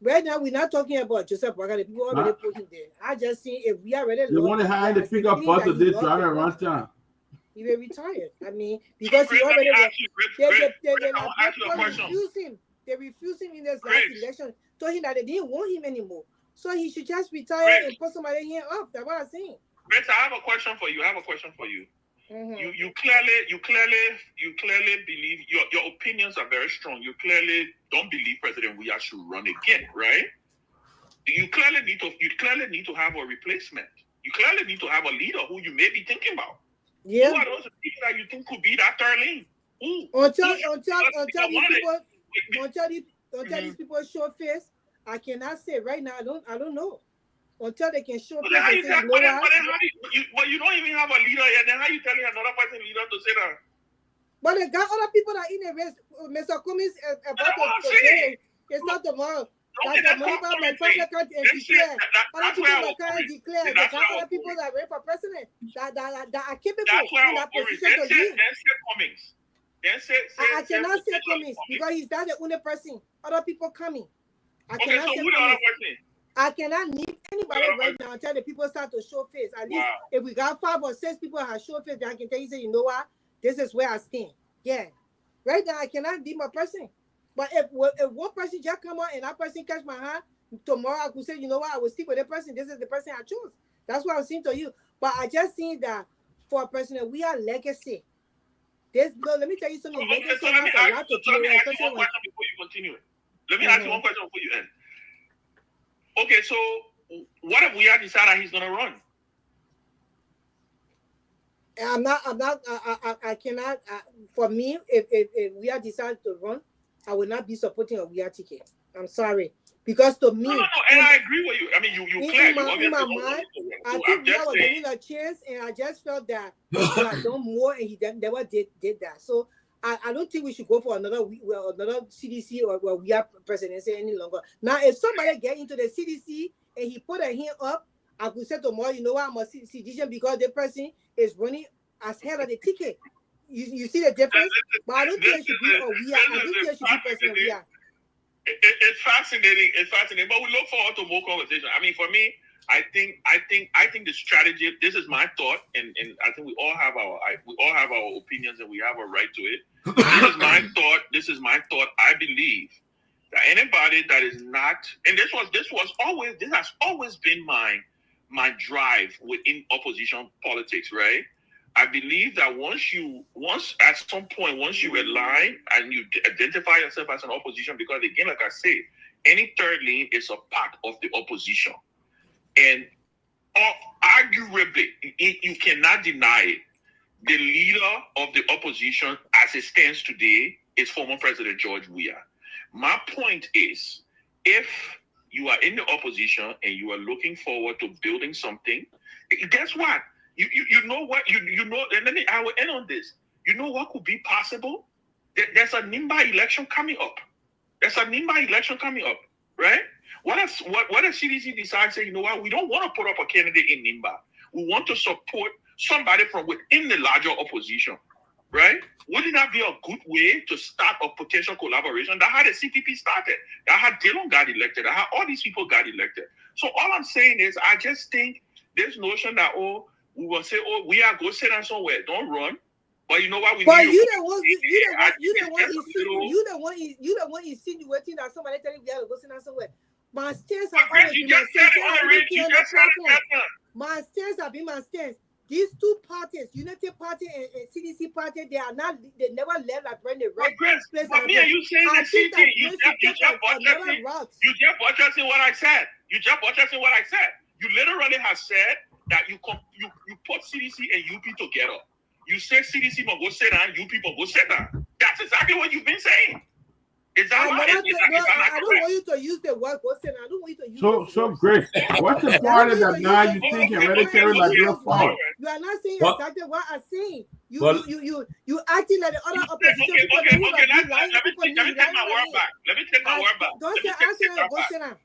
Right now, we're not talking about Joseph Braga. The people already put him there. I just see if we are ready. The one that had the pickup bus that they driving around town. He will retire. I mean, because he already refuse him. They refused him in this last election. Told him that they didn't want him anymore. So he should just retire and put somebody here up. That's what I'm saying. Chris, I have a question for you. You clearly believe your opinions are very strong. You clearly don't believe President Weah should run again, right? You clearly need to have a replacement. You clearly need to have a leader who you may be thinking about. Yeah. Who are those people that you think could be that third lane? Until these people show face, I cannot say right now. I don't know. Until they can show face and say, but you don't even have a leader yet. Then how you telling another person leader to say that? But they got other people that in the race. Mr. Cummings about to say it's not tomorrow. Like the member of my public and declare. Other people that can't declare. They got other people that ran for president that are capable in that position to lead. I cannot say Cummings because he's not the only person. Other people coming. I cannot say Cummings. I cannot name anybody right now until the people start to show face. At least if we got 5 or 6 people that have show face, then I can tell you, say, you know what? This is where I stand. Yeah. Right now, I cannot name a person. But if one person just come on and that person catch my hand, tomorrow I could say, you know what? I will stick with the person. This is the person I choose. That's what I'm saying to you. But I just seen that for a person, we are legacy. Let me tell you something. Legacy has a lot to do. Let me ask you one question before you continue. Let me ask you one question before you end. Okay, so what if we have decided he's gonna run? I cannot. For me, if we have decided to run, I will not be supporting a Weah ticket. I'm sorry, because to me, and I agree with you. I mean, you clear. In my mind, I think Weah was giving a chance, and I just felt that he could have done more, and he never did that. So I don't think we should go for another CDC or Weah presidency any longer. Now, if somebody get into the CDC and he put a hand up, I could say tomorrow, you know what, I'm a CDC because the person is running as head of the ticket. You see the difference? But I don't think it should be a Weah. I don't think it should be President Weah. It's fascinating. It's fascinating. But we look forward to more conversation. I mean, for me, I think the strategy. This is my thought, and I think we all have our opinions, and we have a right to it. This is my thought. I believe that anybody that is not, and this has always been my drive within opposition politics, right? I believe that once you align and you identify yourself as an opposition, because again, like I say, any third lane is a part of the opposition. And arguably, you cannot deny it. The leader of the opposition, as it stands today, is former President George Weah. My point is, if you are in the opposition and you are looking forward to building something, guess what? You know what? You know, and then I will end on this. You know what could be possible? There's a NIMBA election coming up. Right? What if CDC decides, say, you know what, we don't want to put up a candidate in NIMBA. We want to support somebody from within the larger opposition, right? Wouldn't that be a good way to start a potential collaboration? That how the CPP started. That how Dillon got elected. That how all these people got elected. So all I'm saying is, I just think this notion that, we will say, we are go sit down somewhere. Don't run. But you know what? You the one insinuating that somebody telling you to go sit down somewhere. My stance have always been my stance have been my stance. These two parties, Unity Party and CDC Party, they never left like when they right place. But me and you saying the same thing. You just buttressing what I said. You literally have said that you put CDC and UP together. You say CDC must go sit down, UP must go sit down. That's exactly what you've been saying. Is that right? I don't want you to use the word go sit down. I don't want you to use So Grace, what's the part of that now you think hereditary like your fault? You are not saying exactly what I'm saying. You acting like the other opposition people. Okay. Let me take my word back. Don't say answer go sit down.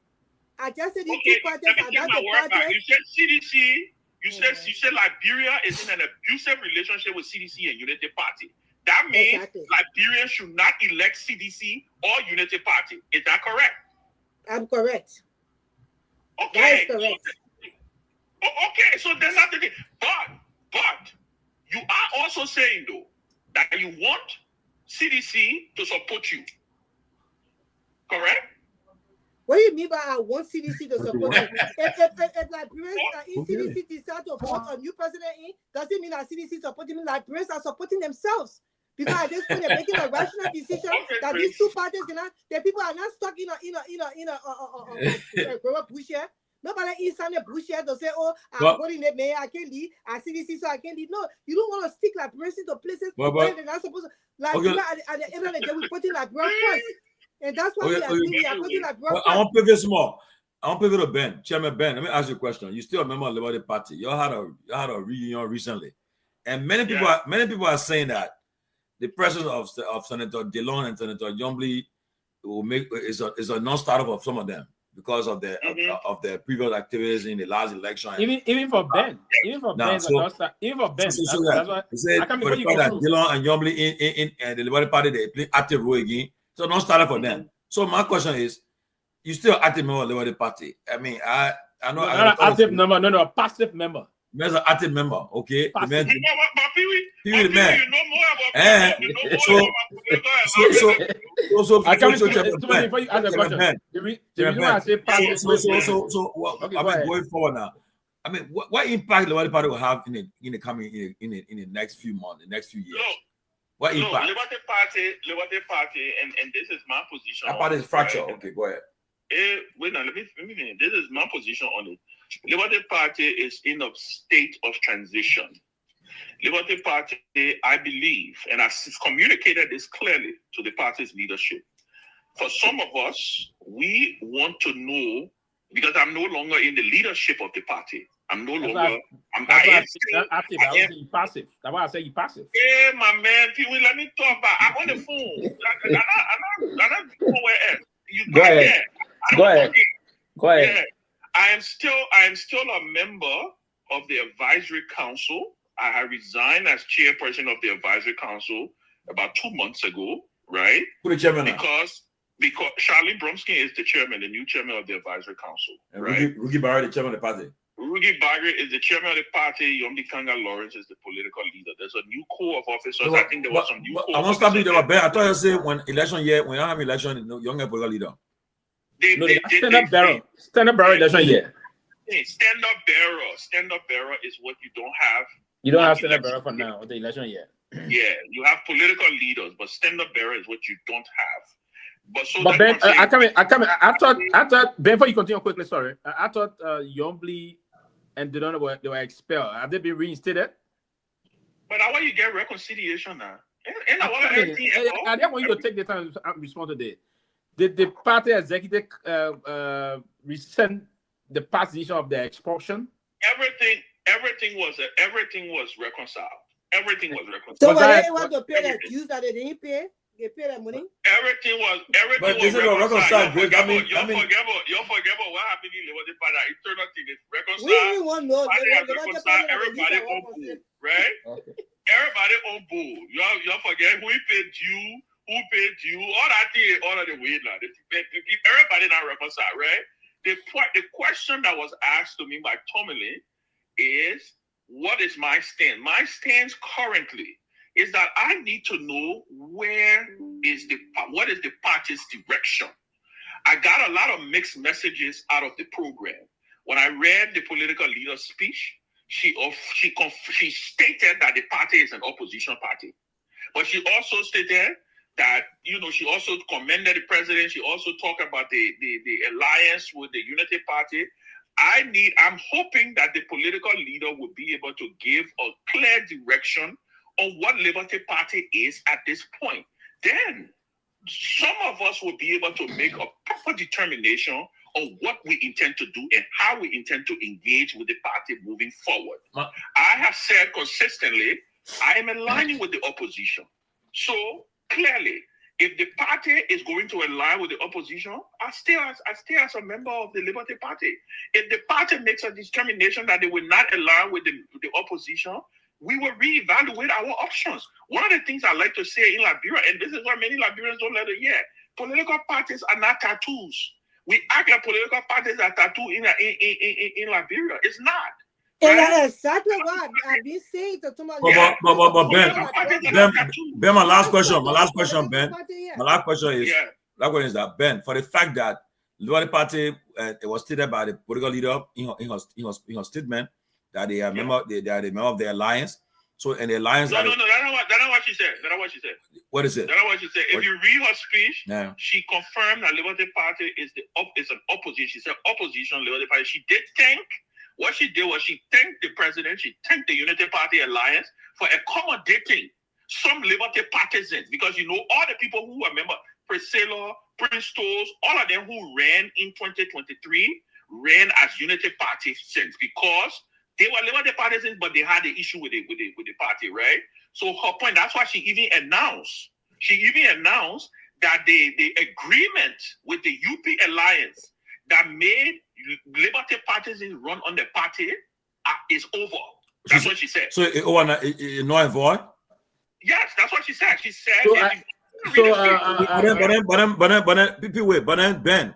I just said these two parties are not the parties. You said CDC. You said Liberia is in an abusive relationship with CDC and Unity Party. That means Liberia should not elect CDC or Unity Party. Is that correct? I'm correct. Okay. That is correct. Okay, so then that's the thing. But You are also saying, though, that you want CDC to support you. Correct? What do you mean by I want CDC to support me? If Liberians in CDC decide to vote a new president in, does it mean that CDC supporting me? Liberians are supporting themselves. Because at this point, they're making a rational decision that these two parties cannot, the people are not stuck in a bush here. Nobody inside the bush here to say, oh, I'm voting the mayor, I can't leave, I CDC, so I can't leave. No, you don't want to stick Liberians into places where they're not supposed to. Like, at the end of the day, we're putting Liberians first. And that's why we are putting Liberians I want to pivot small. I want to pivot to Ben. Chairman Ben, let me ask you a question. You still a member of the Liberty Party. You had a reunion recently. And many people are saying that the presence of Senator Dillon and Senator Yombly will make is a non-starter of some of them because of their of their previous activities in the last election. Even for Ben, even for Ben, that's why I can't for the fact that Dillon and Yombly in the Liberty Party they play active role again, so non-starter for them. So my question is, you still active member of the Liberty Party? I mean, I know not an active member, no, a passive member. As an active member, okay. The man, Pewee, you know more about so I can't before you ask a question. The reason why I say passive. Going forward now. I mean, what impact the Liberty Party will have in the coming in the next few months, the next few years? What impact? Liberty Party, and this is my position. That party is fractured. Okay, go ahead. Wait now, let me finish. This is my position on it. Liberty Party is in a state of transition. Liberty Party, I believe, and I've communicated this clearly to the party's leadership. For some of us, we want to know, because I'm no longer in the leadership of the party. I'm no longer. I am passive. That's why I say you passive. Hey, my man, Pewee, let me talk about. I'm on the phone. I'm not nowhere else. Go ahead. Go ahead. Go ahead. Yeah. I am still a member of the advisory council. I have resigned as chairperson of the advisory council about 2 months ago, right? Who the chairman? Because Charlene Bromsky is the chairman, the new chairman of the advisory council. And right? Rugi Barrett, the chairman of the party. Rugi Barrett is the chairman of the party. Yomdi Kanga Lawrence is the political leader. There's a new core of officers. I think there was some new core. I want to stop you there, Ben. I thought you said when you have election, younger political leader. Stand-up barrel election year. Stand-up bearer is what you don't have. You don't have stand-up bearer for now with the election year. Yeah, you have political leaders, but stand-up bearer is what you don't have. But Ben, I thought Ben, before you continue quickly, sorry. I thought Yombly and Dillon were expelled. Have they been reinstated? But I want you to get reconciliation now. I didn't want you to take the time to respond to that. Did the party executive rescind the past decision of the expulsion? Everything was reconciled. Everything was reconciled. So when they want to pay the dues that they didn't pay, they pay that money. Everything was reconciled. You forget about what happened in Liberty Party. Eternal thing is reconciled. We didn't want no. Everybody on board, right? Okay. Everybody on board. You forget who paid you. Who paid you? All that thing, all of the way now. Everybody now reconciled, right? The question that was asked to me by Tomalin is, what is my stand? My stance currently is that I need to know what is the party's direction. I got a lot of mixed messages out of the program. When I read the political leader's speech, she stated that the party is an opposition party, but she also stated that, she also commended the president. She also talked about the alliance with the Unity Party. I'm hoping that the political leader will be able to give a clear direction on what Liberty Party is at this point. Then some of us will be able to make a proper determination on what we intend to do and how we intend to engage with the party moving forward. I have said consistently, I am aligning with the opposition. So clearly, if the party is going to align with the opposition, I stay as a member of the Liberty Party. If the party makes a determination that they will not align with the opposition, we will reevaluate our options. One of the things I like to say in Liberia, and this is what many Liberians don't let it hear, political parties are not tattoos. We act like political parties are tattooed in Liberia. It's not. Yeah, exactly what I've been saying to Tomalin. But Ben, my last question, Ben. My last question is that Ben, for the fact that Liberia Party it was stated by the political leader in her statement that they are member of the alliance. So and the alliance. No, that's not what she said. That's not what she said. What is it? That's not what she said. If you read her speech, yeah, she confirmed that Liberty Party is an opposition. She said opposition Liberty Party. She did thank. What she did was she thanked the president. She thanked the Unity Party Alliance for accommodating some Liberty partisans, because all the people who were members, Priscilla, Prince Toes, all of them who ran in 2023 ran as Unity partisans because they were Liberty partisans, but they had the issue with the party, right? So her point, that's why she even announced that the agreement with the UP Alliance that made Liberty partisans run on the party is over. That's what she said. So it no void? Yes, that's what she said. She said. But then Ben,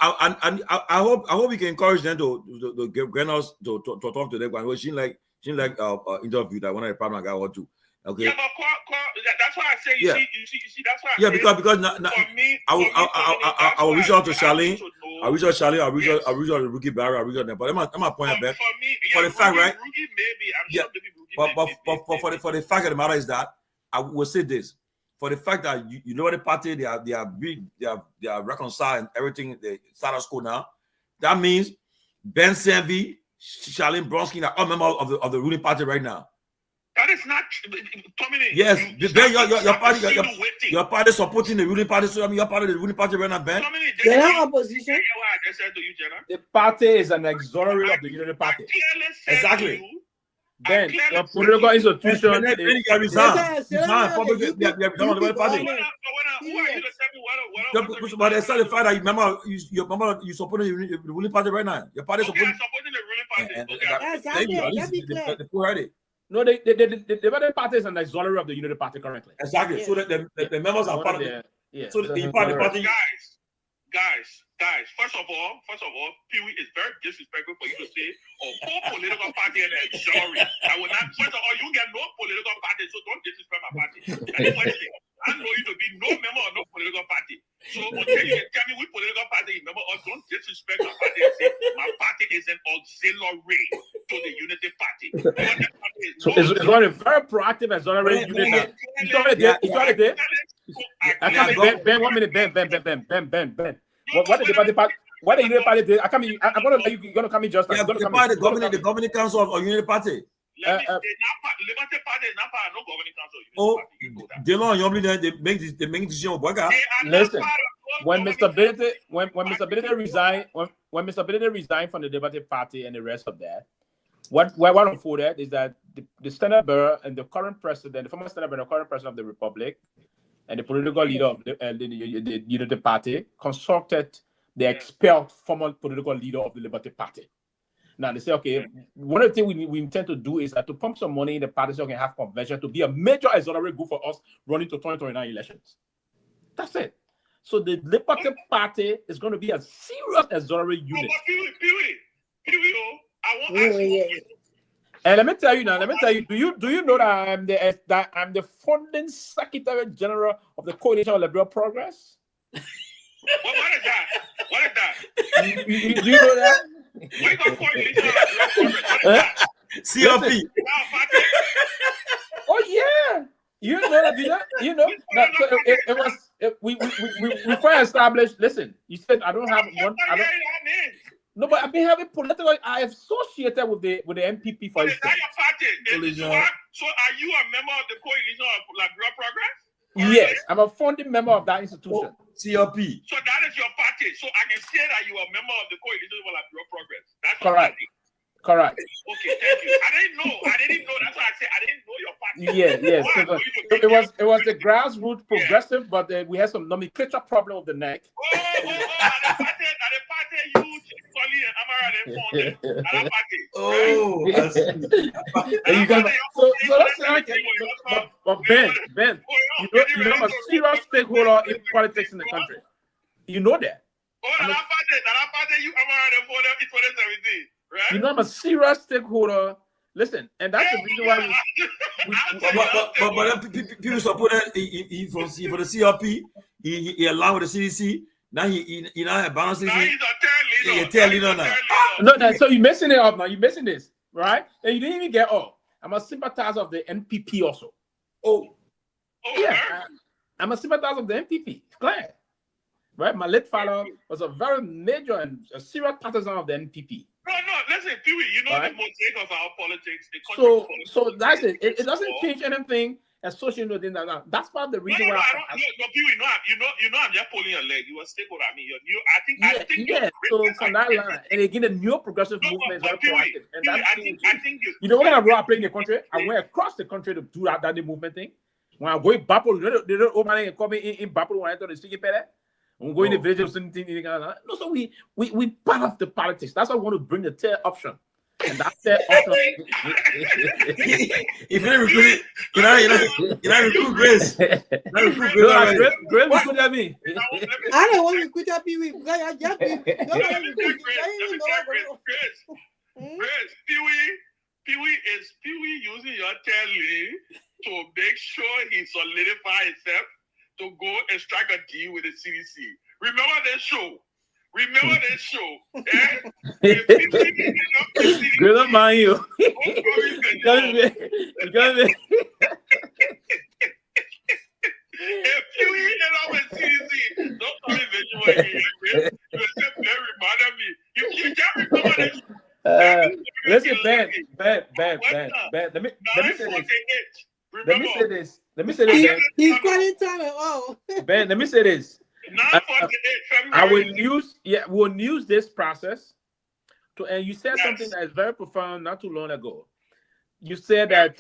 I hope we can encourage them to get us to talk to them. She like interview that one of the partner guy want to. Okay. Yeah, but that's why I say you see that's why. Yeah, because I will reach out to Charlene. I'll reach out to Charlene. I'll reach out to Rookie Barry. I'll reach out to them. But I'm a point Ben. For the fact, right? But for the fact of the matter is that I will say this: for the fact that you know the party they are reconciled and everything, the status quo now. That means Ben Sanvee, Charlene Bronski are all members of the ruling party right now. That is not Tomalin. Yes, your party supporting the ruling party. So I mean, you're part of the ruling party right now, Ben. They're not opposition. The party is an auxiliary of the Unity Party. Exactly. Then the political institution. But it's not the fact that you support the ruling party right now. Your party supporting the ruling party. No, the Liberty Party is an auxiliary of the Unity Party currently. Exactly. So that the members are part of the. So the party. Guys. First of all, Pewee is very disrespectful for you to say whole political party and auxiliary. I will not. First of all, you get no political party, so don't disrespect my party. I know you to be no member of no political party. So until you can tell me which political party you member of, don't disrespect my party and say my party is an auxiliary to the Unity Party. So it's one of very proactive auxiliary unit. It's already there. Ben, 1 minute, Ben. What the Liberty Party? What the Unity Party did? I'm gonna let you. Gonna come in just. The governing council of Unity Party. Liberty Party is not part of no governing council. Oh, they make decision about that. Listen, when Mr. Bealded resigned from the Liberty Party and the rest of that, what unfolded is that the Standard Bearer and the current president, the former Standard Bearer, the current president of the Republic, and the political leader of the Unity Party consulted the expelled former political leader of the Liberty Party. Now they say, okay, one of the things we intend to do is to pump some money in the party so we can have convention to be a major auxiliary group for us running to 2029 elections. That's it. So the Liberty Party is going to be a serious auxiliary unit. And let me tell you, do you know that I'm the founding secretary general of the Coalition of Liberia Progress? What is that? Do you know that? CLP. Oh yeah, you know that. You know that. So it was we first established. Listen, you said I don't have one. No, but I've been having political. I associated with the MPP for instance. So are you a member of the Coalition of Liberia Progress? Yes, I'm a founding member of that institution. CLP. So that is your party. So I can say that you are a member of the Coalition of Liberia Progress. That's correct. Correct. Okay, thank you. I didn't know. That's why I said I didn't know your party. Yes. So it was the grassroots progressive, but we had some nomenclature problem with the neck. But Ben, you know a serious stakeholder in politics in the country. You know that. You know, I'm a serious stakeholder. Listen, and that's the reason why but people support that he for the CRP, he allowed the CDC. Now he now balances. Now he's a tail leader now. No, so you're messing it up now. You're messing this, right? And you didn't even get I'm a sympathizer of the NPP also. Yeah, I'm a sympathizer of the NPP. Clear, right? My late father was a very major and a serious partisan of the NPP. No, listen, Pewee, you know the mosaic of our politics. So that's it. It doesn't change anything associated with it. That's part of the reason why. Pewee, you know, I'm just pulling your leg. You were stakeholder. I mean, you're new. I think. So from that line, and again, the new progressive movement is very proactive. And Pewee, I think you know what kind of role I play in the country? I went across the country to do that movement thing. When I go in Bapple, they don't open and come in Bapple when I thought the speaking better. I'm going to the village or something. No, so we part of the politics. That's why I want to bring the tail option. And that tail option. If you recruit, you know, recruit Grace. Grace recruit at me. I don't want to recruit at Pewee. I just Pewee using your telly to make sure he solidifies himself to go and strike a deal with the CDC. Remember that show? Good up, man, you. If Pewee and I with CDC, don't tell me visual again. You reminded me. You can't remember that. Listen, Ben. Let me say this. He's calling time at all. Ben, let me say this. We'll use this process to, and you said something that is very profound not too long ago. You said that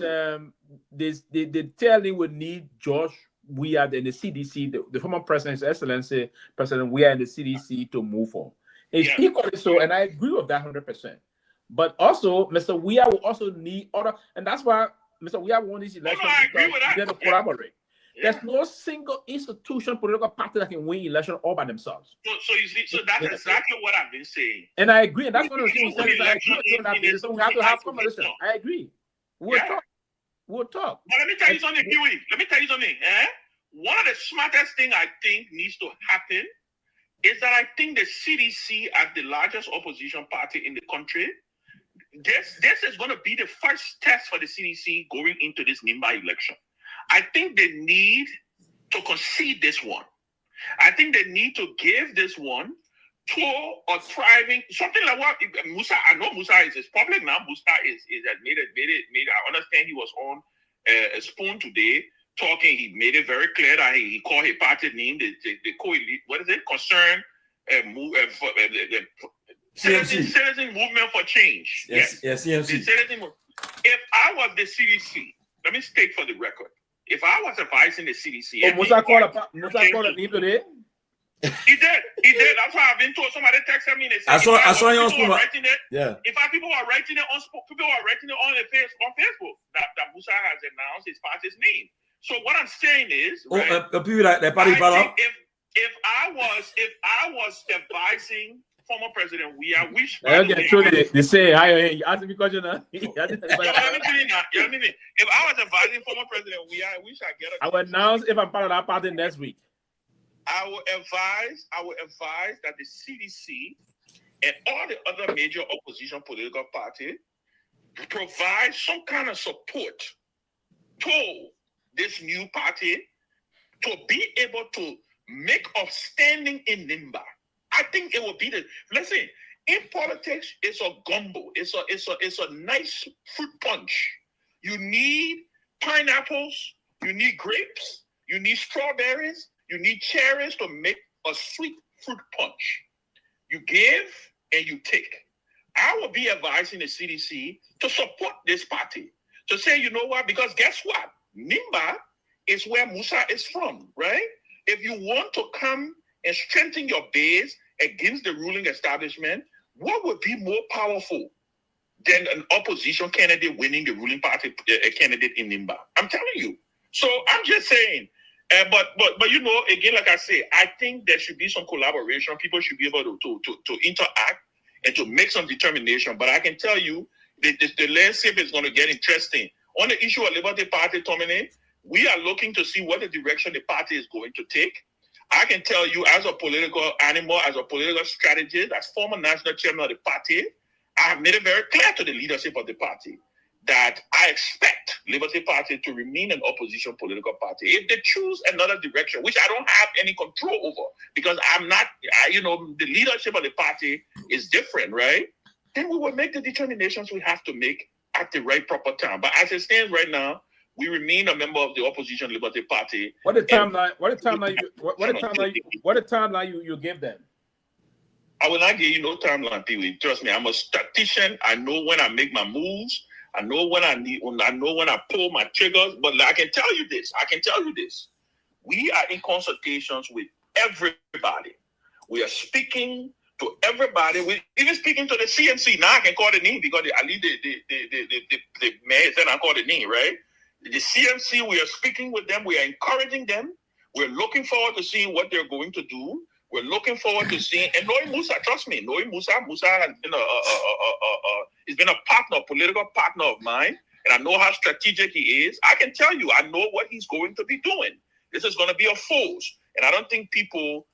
the telling would need George Weah in the CDC, the former president, His Excellency President Weah in the CDC to move on. It's equally so, and I agree with that 100%. But also, Mr. Weah will also need other, and that's why Mr. Weah won this election to collaborate. There's no single institution, political party that can win election all by themselves. So you see, so that's exactly what I've been saying. And I agree, and that's one of the things I agree. So we have to have conversation. I agree. We'll talk. But let me tell you something, Pewee. One of the smartest things I think needs to happen is that I think the CDC, as the largest opposition party in the country, this is going to be the first test for the CDC going into this NIMBA election. I think they need to concede this one. I think they need to give this one to a thriving, something like what Musa, I know Musa is public now. Musa is made it. I understand he was on a Spoon today talking. He made it very clear that he called his party name, the co-elite, what is it? Concern Citizen Movement for Change. Yes, CMC. If I was the CDC, let me state for the record. If I was advising the CDC, Musa called a name today. He did. That's why I've been told. Somebody texted me and they said, I saw you on Spoon. Yeah. In fact, people are writing it on Facebook that Musa has announced his party's name. So what I'm saying is, if I was advising former President Weah, which they say you ask me question now. If I was advising former President Weah, I wish I get. I will announce if I'm part of that party next week. I will advise that the CDC and all the other major opposition political parties provide some kind of support to this new party to be able to make a standing in NIMBA. I think it will be listen, in politics, it's a gumbo. It's a nice fruit punch. You need pineapples, you need grapes, you need strawberries, you need cherries to make a sweet fruit punch. You give and you take. I will be advising the CDC to support this party. To say, you know what? Because guess what? NIMBA is where Musa is from, right? If you want to come and strengthen your base against the ruling establishment, what would be more powerful than an opposition candidate winning the ruling party candidate in NIMBA? I'm telling you. So I'm just saying. But you know, again, like I say, I think there should be some collaboration. People should be able to interact and to make some determination. But I can tell you, the landscape is going to get interesting. On the issue of Liberty Party, Tomalin, we are looking to see what the direction the party is going to take. I can tell you, as a political animal, as a political strategist, as former national chairman of the party, I have made it very clear to the leadership of the party that I expect Liberty Party to remain an opposition political party. If they choose another direction, which I don't have any control over, because I'm not, the leadership of the party is different, right? Then we will make the determinations we have to make at the right proper time. But as it stands right now, we remain a member of the opposition Liberty Party. What the timeline you give them? I will not give you no timeline, Pewee. Trust me, I'm a statistician. I know when I make my moves. I know when I pull my triggers. But I can tell you this. We are in consultations with everybody. We are speaking to everybody. We're even speaking to the CMC. Now I can call the name because I leave the mayor said I call the name, right? The CMC, we are speaking with them. We are encouraging them. We're looking forward to seeing what they're going to do. We're looking forward to seeing, and Noe Musa, trust me, Musa has been he's been a partner, political partner of mine, and I know how strategic he is. I can tell you, I know what he's going to be doing. This is going to be a force, and I don't think people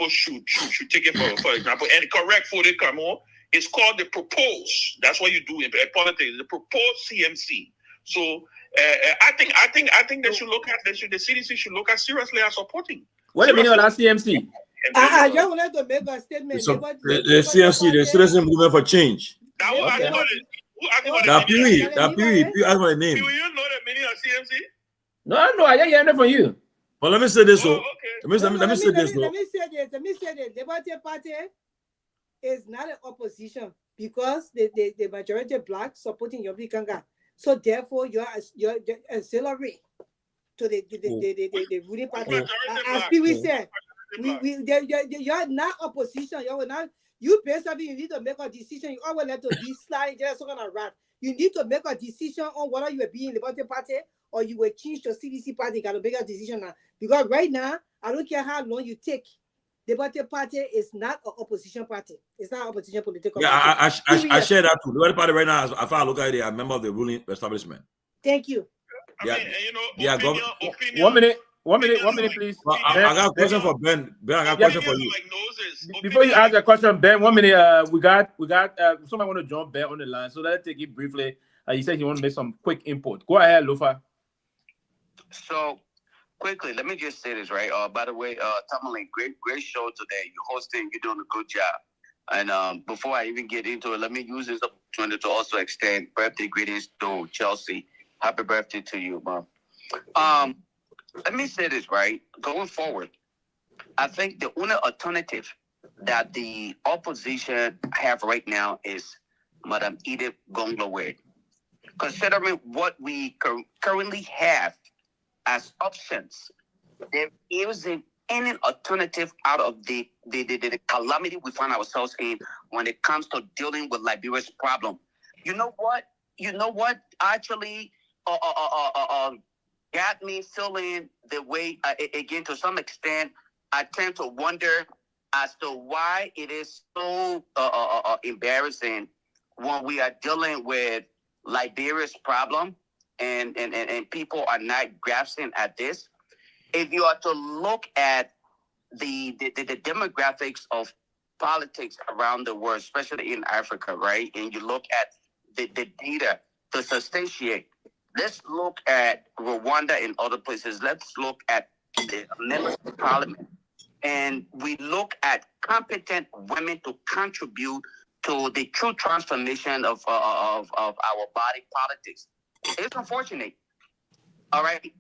should take it for example. And correct for the Camo, it's called the propose. That's what you do in politics, the proposed CMC. So I think they should look at the CDC should look at seriously at supporting. What do you mean on that CMC? I just wanted to make a statement. So the CMC, the Citizen Movement for Change. That Pewee, ask my name. Do you know the meaning of CMC? No, I didn't hear it from you. But let me say this, though. Let me say this. The Liberty Party is not an opposition because the majority black supporting Yobli Kanga. So therefore, you're auxiliary to the ruling party. As Pewee said, you're not opposition. You basically need to make a decision. You always let to be slide just on a rat. You need to make a decision on whether you will be in the Liberty Party or you will change to CDC party. You got to make a decision now. Because right now, I don't care how long you take. The Liberty Party is not an opposition party. It's not an opposition political party. I share that too. The Liberty Party right now, as far as I look at it, they are a member of the ruling establishment. Thank you. One minute, please. Well, I got a question for Ben. Ben, I got a question for you. Before you ask a question, Ben, 1 minute. We got somebody want to jump Ben on the line, so let's take it briefly. He said he want to make some quick input. Go ahead, Lofa. So quickly, let me just say this, right? By the way, Tomalin, great show today. You're hosting, you're doing a good job. And before I even get into it, let me use this opportunity to also extend birthday greetings to Chelsea. Happy birthday to you, Mom. Let me say this, right? Going forward, I think the only alternative that the opposition have right now is Madam Kehleboe Gongloe. Considering what we currently have as options, there isn't any alternative out of the calamity we find ourselves in when it comes to dealing with Liberia's problem. You know what? Actually, got me feeling the way, again, to some extent, I tend to wonder as to why it is so embarrassing when we are dealing with Liberia's problem and people are not grasping at this. If you are to look at the demographics of politics around the world, especially in Africa, right, and you look at the data to substantiate, let's look at Rwanda and other places. Let's look at the members of parliament. And we look at competent women to contribute to the true transformation of our body politic. It's unfortunate, all right?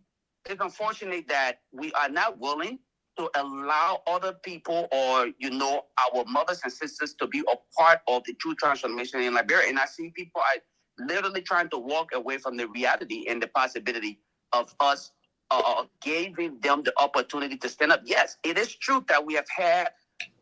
It's unfortunate that we are not willing to allow other people or, our mothers and sisters to be a part of the true transformation in Liberia. And I see people are literally trying to walk away from the reality and the possibility of us giving them the opportunity to stand up. Yes, it is true that we have had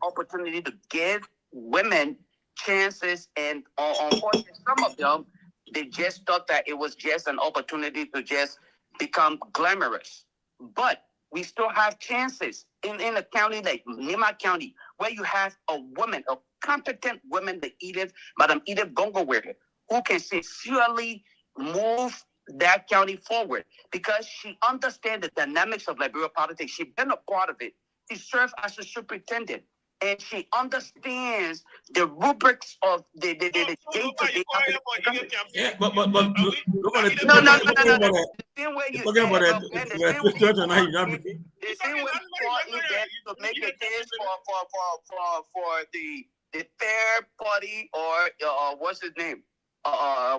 opportunity to give women chances, and unfortunately, some of them, they just thought that it was just an opportunity to just become glamorous. But we still have chances in a county like Nima County, where you have a woman, a competent woman, Madam Edith Gongloe, who can sincerely move that county forward because she understands the dynamics of Liberia politics. She's been a part of it. She served as a superintendent, and she understands the rubrics of the day-to-day. Yeah, but look at it. No. The same way you talking about that. the same way you fought in there to make a case for the fair party or what's his name?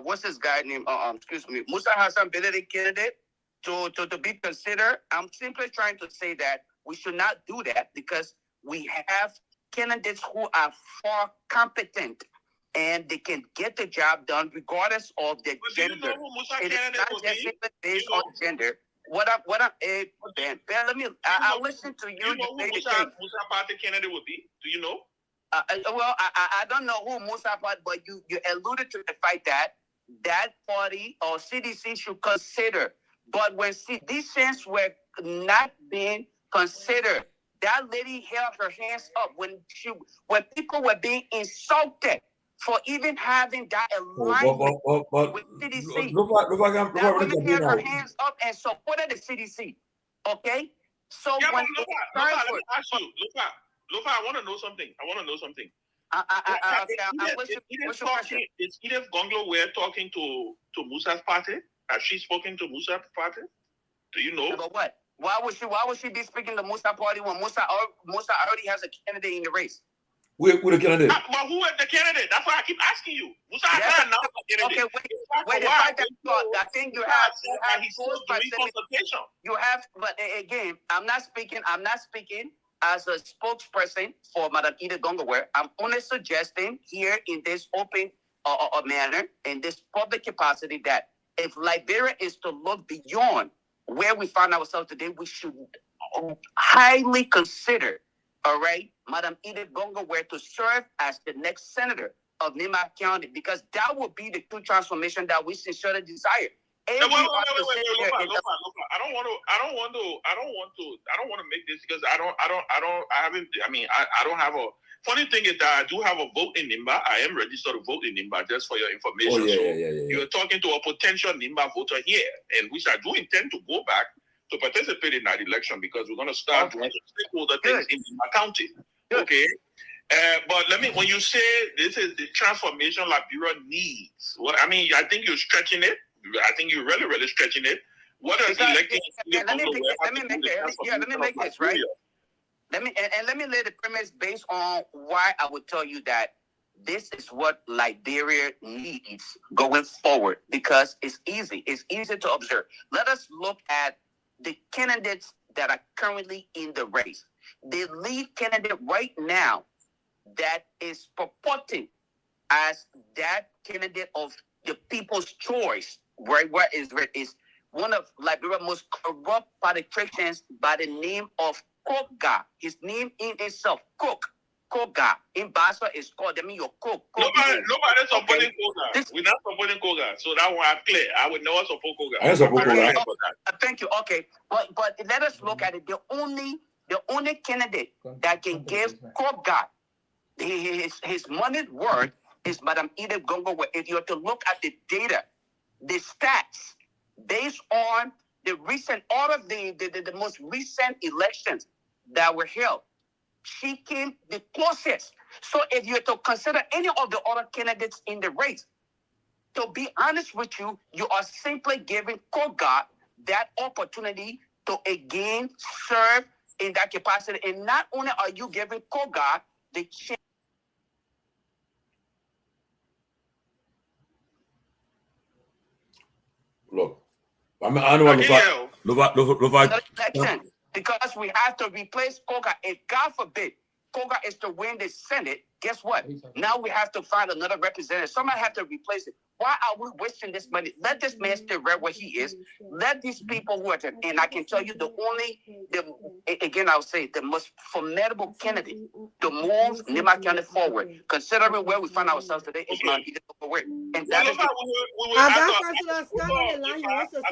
What's this guy name? Excuse me, Musa Hassan Bealded candidate to be considered. I'm simply trying to say that we should not do that because we have candidates who are far competent and they can get the job done regardless of their gender. It is not just simply based on gender. Ben, let me. I listen to you. You know who Musa Party candidate would be? Do you know? Well, I don't know who Musa Party, but you alluded to the fact that party or CDC should consider. But when CDCs were not being considered, that lady held her hands up when people were being insulted for even having that alignment with CDC. That women held her hands up and supported the CDC. Okay? So yeah, when let me ask you, Lofa, I want to know something. Is Edith Gongloe talking to Musa's party? Has she spoken to Musa's party? Do you know? But what? Why would she be speaking to Musa party when Musa already has a candidate in the race? Who the candidate? But who is the candidate? That's why I keep asking you. Musa has announced the candidate. Okay, wait. The fact that I think you have close proximity. You have, but again, I'm not speaking as a spokesperson for Madam Edith Gongloe. I'm only suggesting here in this open manner, in this public capacity, that if Liberia is to look beyond where we find ourselves today, we should highly consider, all right, Madam Edith Gongloe to serve as the next senator of Nima County, because that would be the true transformation that we sincerely desire. Wait, Lofa. I don't want to make this because I don't have a funny thing is that I do have a vote in Nimba. I am registered to vote in Nimba, just for your information. You're talking to a potential Nimba voter here, and which I do intend to go back to participate in that election because we're going to start doing stakeholder things in Nimba County. Okay. But when you say this is the transformation Liberia needs, I think you're stretching it. I think you're really, really stretching it. What is electing? Let me make this right. Let me lay the premise based on why I would tell you that this is what Liberia needs going forward, because it's easy. It's easy to observe. Let us look at the candidates that are currently in the race. The lead candidate right now that is purporting as that candidate of the people's choice, right? Where is one of Liberia's most corrupt politicians by the name of Togar. His name in itself, Togar. In Basa is called, your cook. Nobody's supporting Togar. We're not supporting Togar. So that one I'm clear. I would never support Togar. I support Togar. Thank you. Okay. But let us look at it. The only candidate that can give Togar his money's worth is Madam Edith Gongloe. If you're to look at the data, the stats, based on all of the most recent elections that were held, she came the closest. So if you're to consider any of the other candidates in the race, to be honest with you, you are simply giving Togar that opportunity to again serve in that capacity. And not only are you giving Togar the chance. Look, I know election, because we have to replace Togar. If God forbid Togar is to win the Senate, guess what? Now we have to find another representative. Somebody have to replace it. Why are we wasting this money? Let this man stay right where he is. Let these people who are there. And I can tell you again, I'll say the most formidable candidate to move Nima County forward, considering where we find ourselves today, is Mount Edith Gongloe. And that is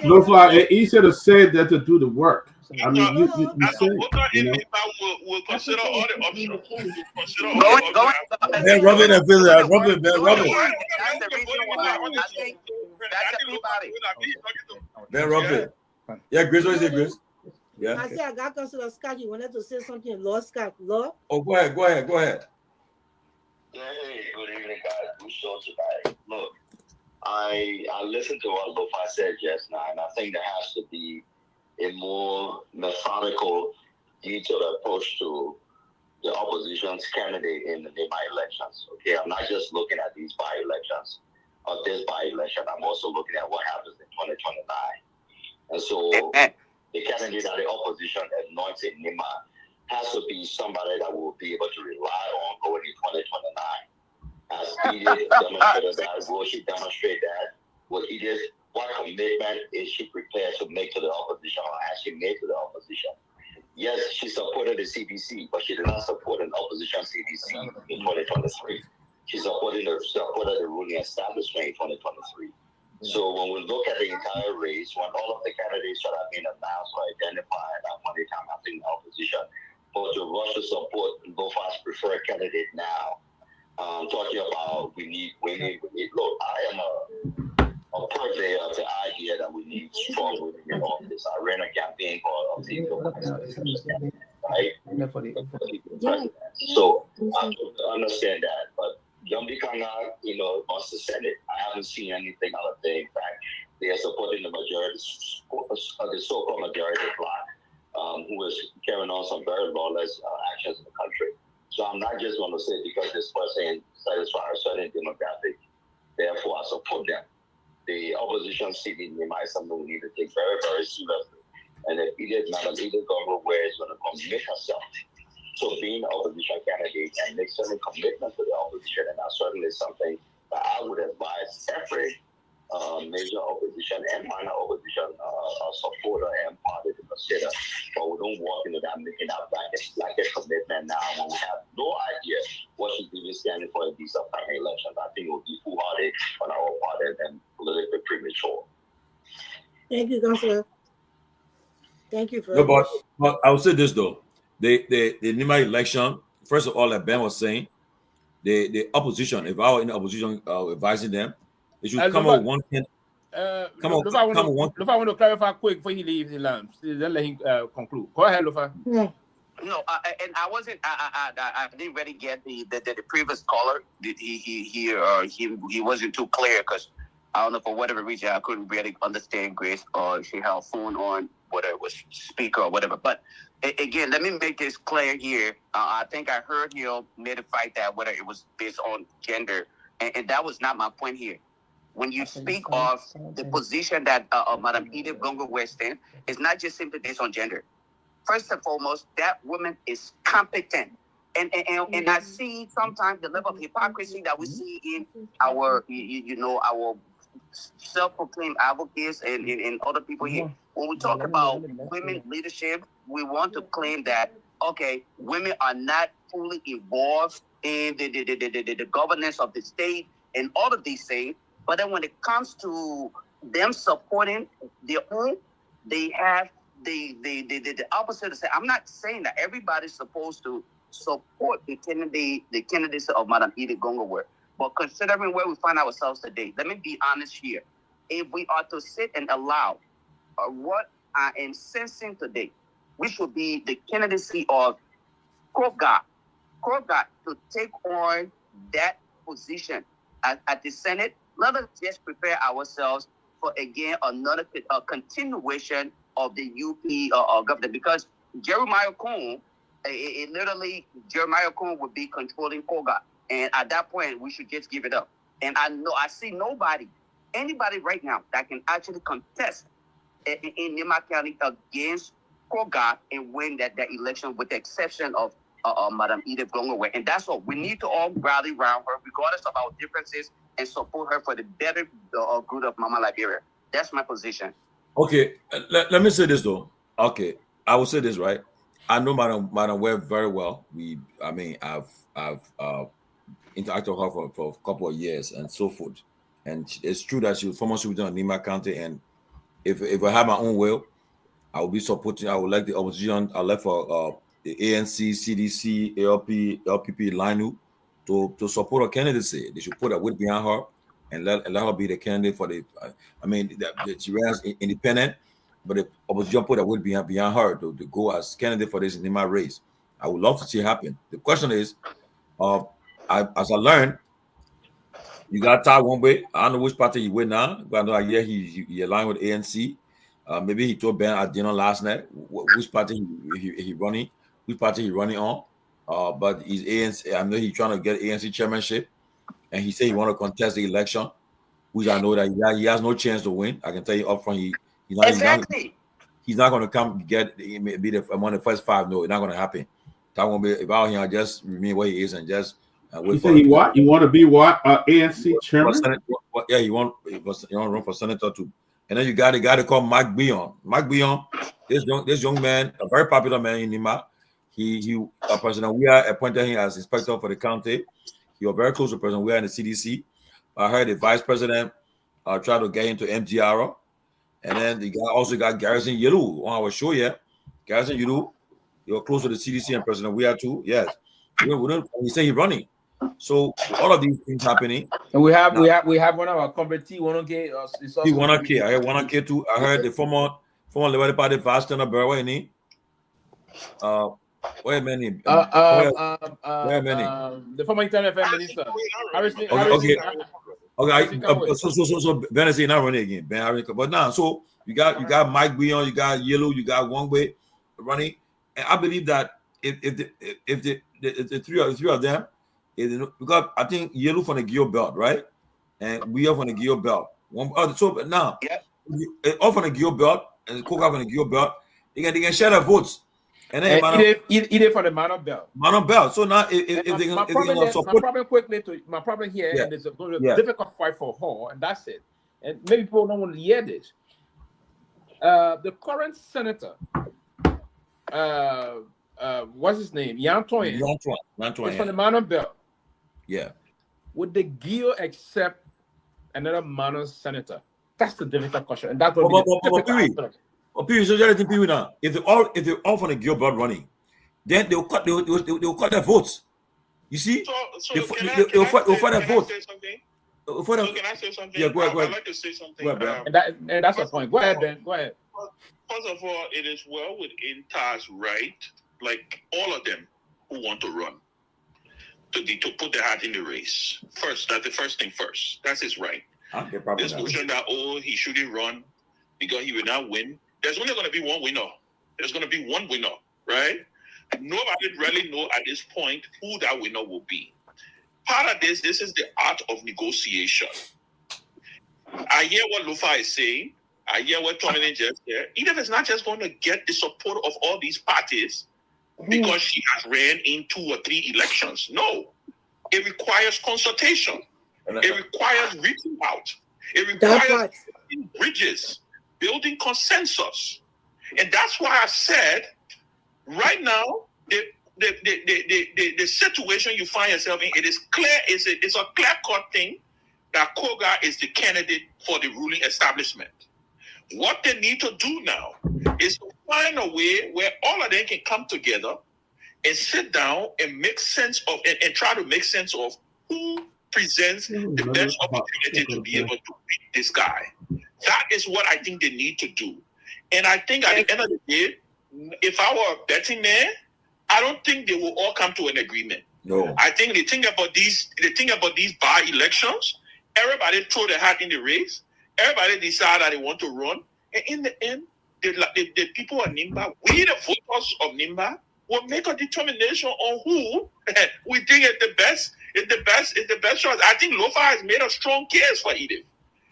Lofa, he should have said that to do the work. I mean, you said, you know. We'll consider all the options. Consider all Go the ahead. options. Ben, Robin and Phil, Robin, Ben, Robin. That's the reason why I think that's everybody. Ben, Robin. Yeah, Grace, what is it, Grace? Yeah. I said I got Councilor Scott. You wanted to say something, Lord Scott. Lord? Oh, go ahead. Hey, good evening, guys. Good show tonight. Look, I listened to what Lofa said just now, and I think there has to be a more methodical, detailed approach to the opposition's candidate in the by-elections. Okay, I'm not just looking at these by-elections or this by-election. I'm also looking at what happens in 2029. And so the candidate that the opposition anointed Nima has to be somebody that will be able to rely on going in 2029. As Edith demonstrated that, will she demonstrate that? Will Edith, what commitment is she prepared to make to the opposition, or has she made to the opposition? Yes, she supported the CDC, but she did not support an opposition CDC in 2023. She supported the ruling establishment in 2023. So when we look at the entire race, when all of the candidates should have been announced or identified at one time, I think the opposition, but to rush to support Lofa's preferred candidate now, talking about we need. Look, I am a purveyor of the idea that we need strong women in office. I ran a campaign called right? So I understand that, but Yumbi Kanga, wants to send it. I haven't seen anything out of it. In fact, they are supporting the majority, the so-called majority bloc, who is carrying on some very lawless actions in the country. So I'm not just going to say because this person satisfies a certain demographic, therefore I support them. The opposition seating Nima is something we need to take very, very seriously. And if Madam Edith Gongloe is going to commit herself to being an opposition candidate and make certain commitments to the opposition, and that's certainly something that I would advise every major opposition and minor opposition supporter and party to consider. But we don't walk into that making that like a commitment now when we have no idea what she's even standing for in these upcoming elections. I think it would be foolhardy on our part and politically premature. Thank you, Councilor. Thank you for No, but I would say this though. The Nima election, first of all, like Ben was saying, the opposition, if I were in the opposition advising them, they should come up with one thing. Lofa, I want to clarify quick before he leaves the lamp. Then let him conclude. Go ahead, Lofa. Yeah. No, and I wasn't. I didn't really get the previous caller. He wasn't too clear because I don't know, for whatever reason I couldn't really understand Grace, or she had a phone on, whether it was speaker or whatever. But again, let me make this clear here. I think I heard you made a fight that whether it was based on gender, and that was not my point here. When you speak of the position that Madam Edith Gongloe stands, it's not just simply based on gender. First and foremost, that woman is competent. And I see sometimes the level of hypocrisy that we see in our, our self-proclaimed advocates and other people here. When we talk about women leadership, we want to claim that, okay, women are not fully involved in the governance of the state and all of these things. But then when it comes to them supporting their own, they have the opposite to say. I'm not saying that everybody's supposed to support the candidacy of Madam Edith Gongloe, but considering where we find ourselves today, let me be honest here. If we are to sit and allow what I am sensing today, we should be the candidacy of Togar to take on that position at the Senate. Let us just prepare ourselves for, again, another continuation of the UP government, because Jeremiah Cohn, Jeremiah Cohn would be controlling Togar. And at that point, we should just give it up. And I see anybody right now that can actually contest in Nima County against Togar and win that election, with the exception of Madam Edith Gongloe. And that's what we need to all rally around her, regardless of our differences, and support her for the better good of Mama Liberia. That's my position. Okay, let me say this though. Okay, I will say this, right? I know Madam Webb very well. I've interacted with her for a couple of years and so forth. And it's true that she was former superintendent of Nima County. And if I had my own will, I will be supporting. I would like the opposition. I left for the ANC, CDC, ALP, LPP, LINU to support her candidacy. They should put a weight behind her and let her be the candidate for the. I mean, she runs independent, but the opposition put a weight behind her to go as candidate for this Nima race. I would love to see it happen. The question is, as I learned, you got tied one way. I don't know which party he went now, but I know he aligned with ANC. Maybe he told Ben at dinner last night which party he running, which party he running on. But he's ANC. I know he's trying to get ANC chairmanship, and he said he want to contest the election, which I know that he has no chance to win. I can tell you up front, he's not going to come be among the first 5. No, it's not going to happen. That won't be. If out here, just remain where he is and just wait for. He what? You want to be what? ANC chairman? Yeah, he want to run for senator too. And then you got a guy called Myean. Myean, this young man, a very popular man in Nima. President Weah appointed him as inspector for the county. He was very close to President Weah in the CDC. I heard the vice president tried to get into MGR. And then the guy also got Garrison Yelu on our show here. Garrison Yelu, he was close to the CDC and President Weah too. Yes. He said he's running. So all of these things happening. And we have one of our convertee, T1K. T1K. I heard 1K too. I heard the former Liberia Party vice chairman, where any. Where many? The former Internal Affairs Minister. Okay. So Ben is not running again. But now, so you got Myean, you got Yellow, you got Wongwe running, and I believe that if the three of them, because I think Yellow from the Geo belt, right, and we are from the Geo belt. So now, all from the Geo belt and Coca from the Geo belt, they can share their votes. And then either for the Mano belt. Mano belt. So now, if they can support, my problem here, and it's a difficult fight for her, and that's it. And maybe people don't want to hear this. The current senator, what's his name? Yantoin. It's from the Mano belt. Yeah. Would the Gio accept another Mano senator? That's the difficult question, and that's what Pewee, so Pewee now. If they're all from the Gio belt running, then they'll cut their votes. You see, they'll fight their votes. Can I say something? Yeah, go ahead. I'd like to say something. And that's the point. Go ahead, Ben. Go ahead. First of all, it is well within TA's right, like all of them who want to run, to put their hat in the race. First, that's the first thing first. That's his right. This notion that, he shouldn't run because he will not win. There's only going to be one winner. There's going to be one winner, right? Nobody really know at this point who that winner will be. Part of this is the art of negotiation. I hear what Lofa is saying. I hear what Tomalin just said. Edith is not just going to get the support of all these parties because she has ran in 2 or 3 elections. No. It requires consultation. It requires reaching out. It requires building bridges, building consensus. And that's why I said, right now, the situation you find yourself in, it is clear, it's a clear-cut thing that Togar is the candidate for the ruling establishment. What they need to do now is to find a way where all of them can come together and sit down and make sense of and try to make sense of who presents the best opportunity to be able to beat this guy. That is what I think they need to do. And I think at the end of the day, if I were a betting man, I don't think they will all come to an agreement. No. I think they think about these by-elections. Everybody throw their hat in the race. Everybody decide that they want to run. And in the end, the people of Nimba, we the voters of Nimba, will make a determination on who we think is the best choice. I think Lofa has made a strong case for Edith.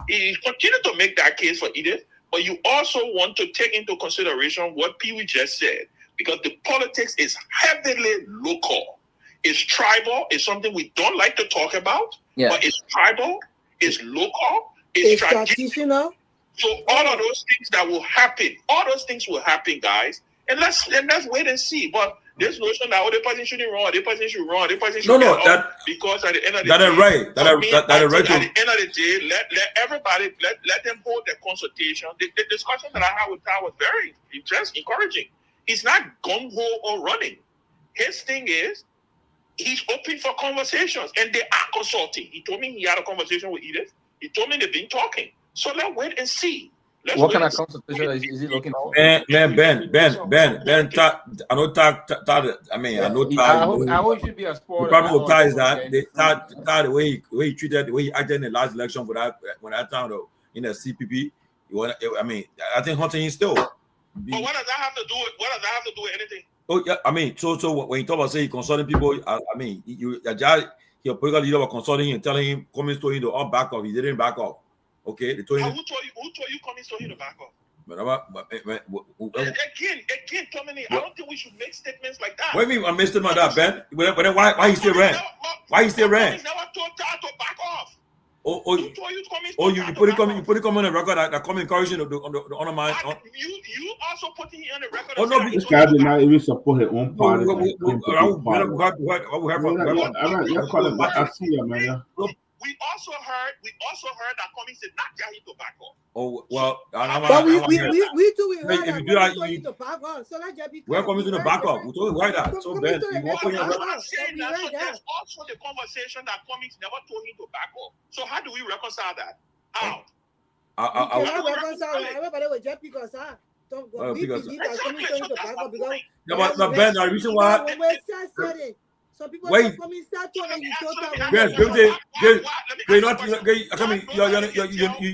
He continues to make that case for Edith, but you also want to take into consideration what Pewee just said, because the politics is heavily local. It's tribal. It's something we don't like to talk about, but it's tribal, it's local, it's traditional. So all of those things that will happen, all those things will happen, guys. And let's wait and see. But This notion that the person shouldn't run, the person should run, the person should No, get up, because at the end of the that day, is right. That is right. At the end of the day, let everybody let them hold the consultation. The discussion that I had with Ty was very interesting, encouraging. He's not gung ho or running. His thing is he's open for conversations, and they are consulting. He told me he had a conversation with Edith. He told me they've been talking. So let's wait and see. What kind of consultation is he looking for? Ben, I know Todd. I mean, I know Todd. I hope you should be a sport. The problem with Todd is that Todd, the way he treated, the way he acted in the last election for that when that time though in the CPP. I mean, I think hunting is still. But what does that have to do with? What does that have to do with anything? Oh yeah, I mean, so when you talk about say consulting people, I mean, your political leader was consulting him, telling him, coming to him to all back off. He didn't back off. Okay, they told him. Who told you coming to him to back off? Again, Tommy, I don't think we should make statements like that. What do you mean I missed him on that, Ben? But then why he still ran? Why he still ran? Never told Todd to back off. You put it on the record that come encouraging on a man. You also put it on the record. Oh no, this guy did not even support his own party. We also heard that Cummings did not get him to back off. Oh well, but we do it. If you do that, you to back off. So let's just be. We're coming to the back off. We told you why that. So Ben, you walk on your record. There's also the conversation that Cummings never told him to back off. So how do we reconcile that? How? I reconcile. Everybody will just pick us up. We believe that Cummings told him to back off because. Yeah, but Ben, the reason why. So people wait. come in, start talking, you told them. You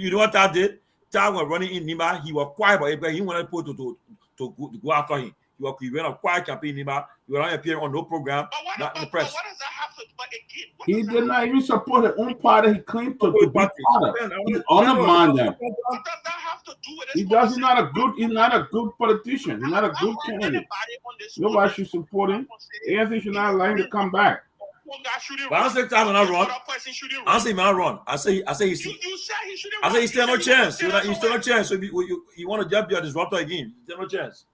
know what Todd did? Todd was running in Nima. He was quiet, but he wanted people to go after him. He ran a quiet campaign in Nima. He was not appearing on no program, not in the press. He did not even support his own party. He claimed to be part of. He undermined them. He's not a good politician. He's not a good candidate. Nobody should support him. Anthony should not allow him to come back. But I say Todd will not run. I say man run. I say he still no chance. He still no chance. So you want to jump your disruptor again? Still no chance.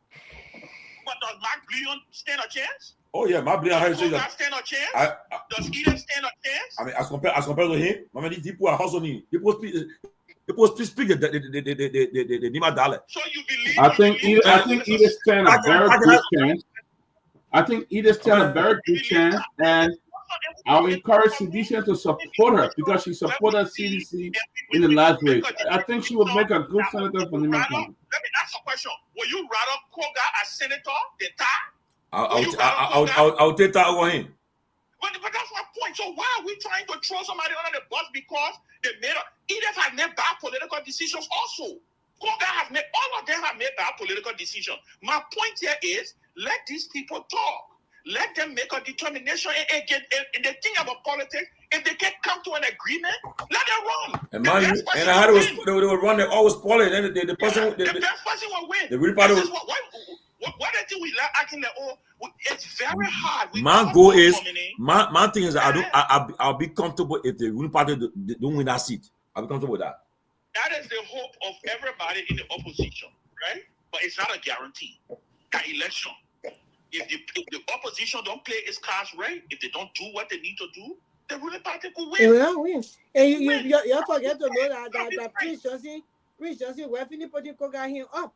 But does Mark Bleon stand a chance? Oh yeah, Mark Bleon has stand a chance. Does Edith stand a chance? I mean, as compared to him, I mean, these people are hustling. People speak the Nima Dale. So you believe? I think Edith stand a very good chance. I think Edith stand a very good chance, and I'll encourage Sedisha to support her because she supported CDC in the last race. I think she would make a good senator for Nima County. Let me ask a question. Will you rather Togar as senator than I'll take that over him. But that's my point. So why are we trying to throw somebody under the bus because they made Edith has made bad political decisions also. Togar has made, all of them have made bad political decisions. My point here is let these people talk. Let them make a determination and get in the thing about politics. If they can come to an agreement, let them run. And mind you, and how they would run, they always spoil it. And the person, the best person will win. The real party will. What I think we like acting like it's very hard. My goal is my thing is I'll be comfortable if the ruling party don't win that seat. I'll be comfortable with that. That is the hope of everybody in the opposition, right? But it's not a guarantee. That election. If the opposition don't play its cards right, if they don't do what they need to do, the ruling party could win. They will win. And you forget to know that Prince Johnson will finish putting Togar him up.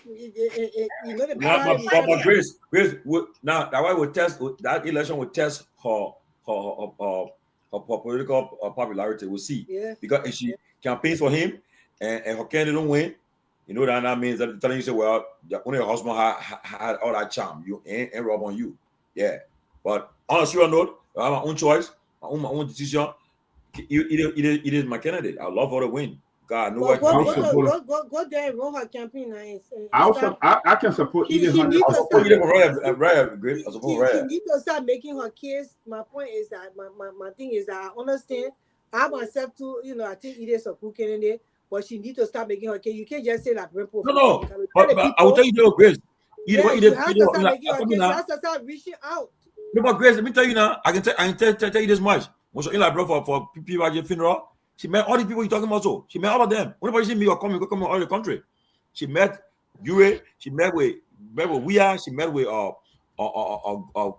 You know but Grace, now that way will test that election will test her political popularity. We'll see. Yeah. Because if she campaigns for him and her candidate don't win, you know that means that telling you say, well, only your husband had all that charm, you and rub on you. Yeah. But on a serious note, I have my own choice, my own decision. It is my candidate. I love her to win. God, no. Go there and run her campaign. I can support Edith. She needs to start making her case. My point is that my thing is that I understand. I myself too, I think Edith is a good candidate. But she needs to start making her case. You can't just say that. No. But I will tell you, Grace. You have to start reaching out. No, but Grace, let me tell you now. I can tell you this much. When she bro for Peabody funeral, she met all the people you're talking about. So she met all of them. Whenever she see me or coming all the country, she met Guar. She met with Myean. She met with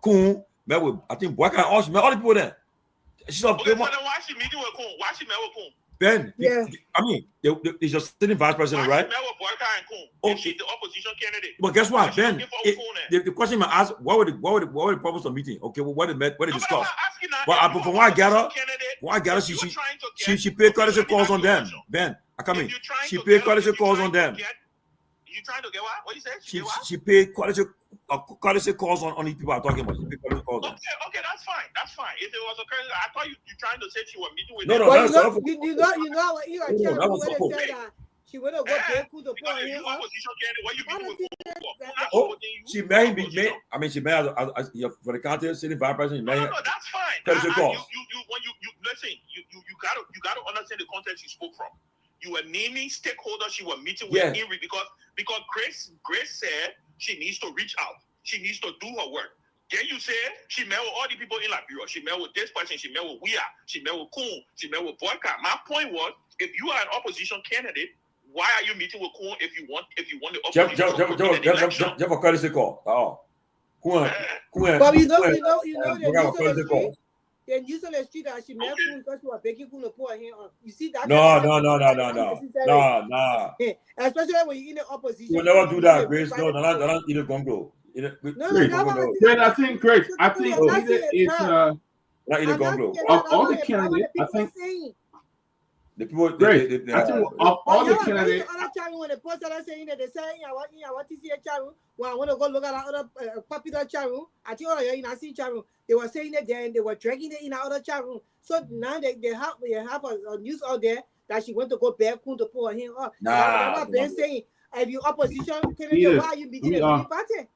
Kun, met with, I think, Boyka, all the people there. She's Okay, so then why she meeting with Kun? Why she met with Kun? Ben, Yeah. I mean, they just sitting vice president, Why right? she met with Boyka and Kun? Okay. If she's the opposition candidate. But guess what, Ben? Looking for Kun then? The question I asked, what were the purpose of the meeting? Okay, well, what they discussed? But From what I gather, she paid courtesy calls on them. Ben, I come in. She paid courtesy calls on them. You trying to get what? What you say? She paid courtesy calls on the people I'm talking about. She paid courtesy calls on. Okay, that's fine. That's fine. If it was a courtesy, I thought you trying to say she was meeting with No, them. no, But that's you know what? You are No, that was when awful. they said that she would have got there to put her here. Opposition candidate, what you meeting with? Oh, she may be made. I mean, she may as for the county sitting vice president. No, that's fine. Courtesy calls. When you listen, you gotta understand the context you spoke from. You were naming stakeholders she was meeting with because Grace said she needs to reach out. She needs to do her work. Then you say she met with all the people in Liberia. She met with this person. She met with Wea. She met with Kun. She met with Boyka. My point was, if you are an opposition candidate, why are you meeting with Kun if you want the opposition? Jeff a courtesy call. Oh, But you know they use on the street that she met Kun because she was begging Kun to put her hand on. You see that? No. Especially when you're in the opposition. You will never do that, Grace. No, not either Gongloe. Great, I think it's not either Gongloe. Of all the candidates, I think the people. Great. I think of all the candidates. When the post that saying that they say, I want to see a channel. Well, I want to go look at other popular channel. I think all of you in a see channel. They were saying that then they were dragging it in other channel. So now they have a news out there that she went to go back to put her hand up. Nah, been saying if you opposition candidate, why are you beating the party?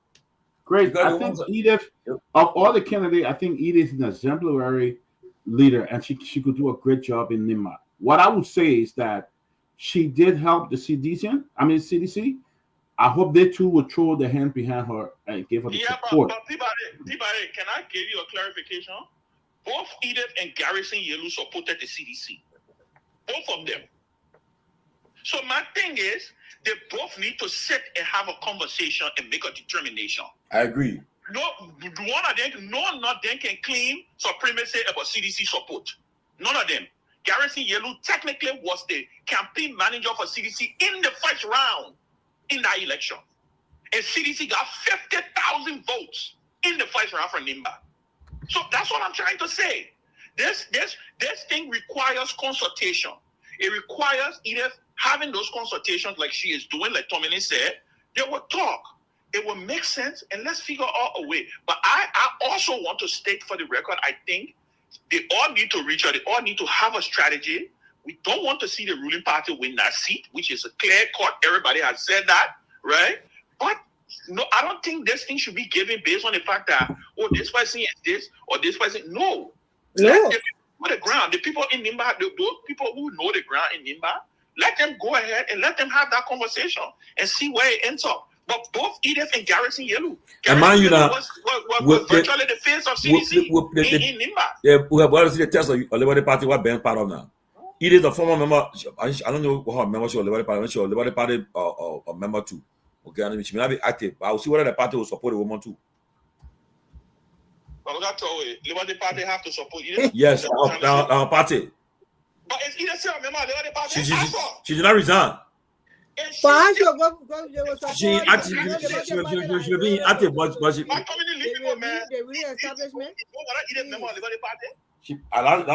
Great. I think Edith, of all the candidates, I think Edith is an exemplary leader, and she could do a great job in Nimba. What I would say is that she did help the CDC. I hope they too will throw their hand behind her and give her the support. But Peabody, can I give you a clarification? Both Edith and Garrison Yelu supported the CDC. Both of them. So my thing is, they both need to sit and have a conversation and make a determination. I agree. None of them can claim supremacy about CDC support. None of them. Garrison Yelu technically was the campaign manager for CDC in the first round in that election. And CDC got 50,000 votes in the first round from Nimba. So that's what I'm trying to say. This thing requires consultation. It requires either having those consultations like she is doing, like Tomalin said. They will talk. It will make sense, and let's figure out a way. But I also want to state for the record, I think they all need to reach out. They all need to have a strategy. We don't want to see the ruling party win that seat, which is a clear cut. Everybody has said that, right? But no, I don't think this thing should be given based on the fact that, oh, this person is this or this person. No. Let them know the ground. The people in Nimba, those people who know the ground in Nimba, let them go ahead and let them have that conversation and see where it ends up. But both Edith and Garrison Yelu was virtually the face of CDC in Nimba. We have to see the test of the Liberia Party. What Ben part of now? Edith is a former member. I don't know how membership of the Liberia Party. She was Liberia Party a member too. Okay, and she may not be active, but I'll see whether the party will support the woman too. But we got to Liberty Party have to support Edith. Yes, our party. But it's Edith still a member of the Liberty Party. She did not resign. She be active, but she. That's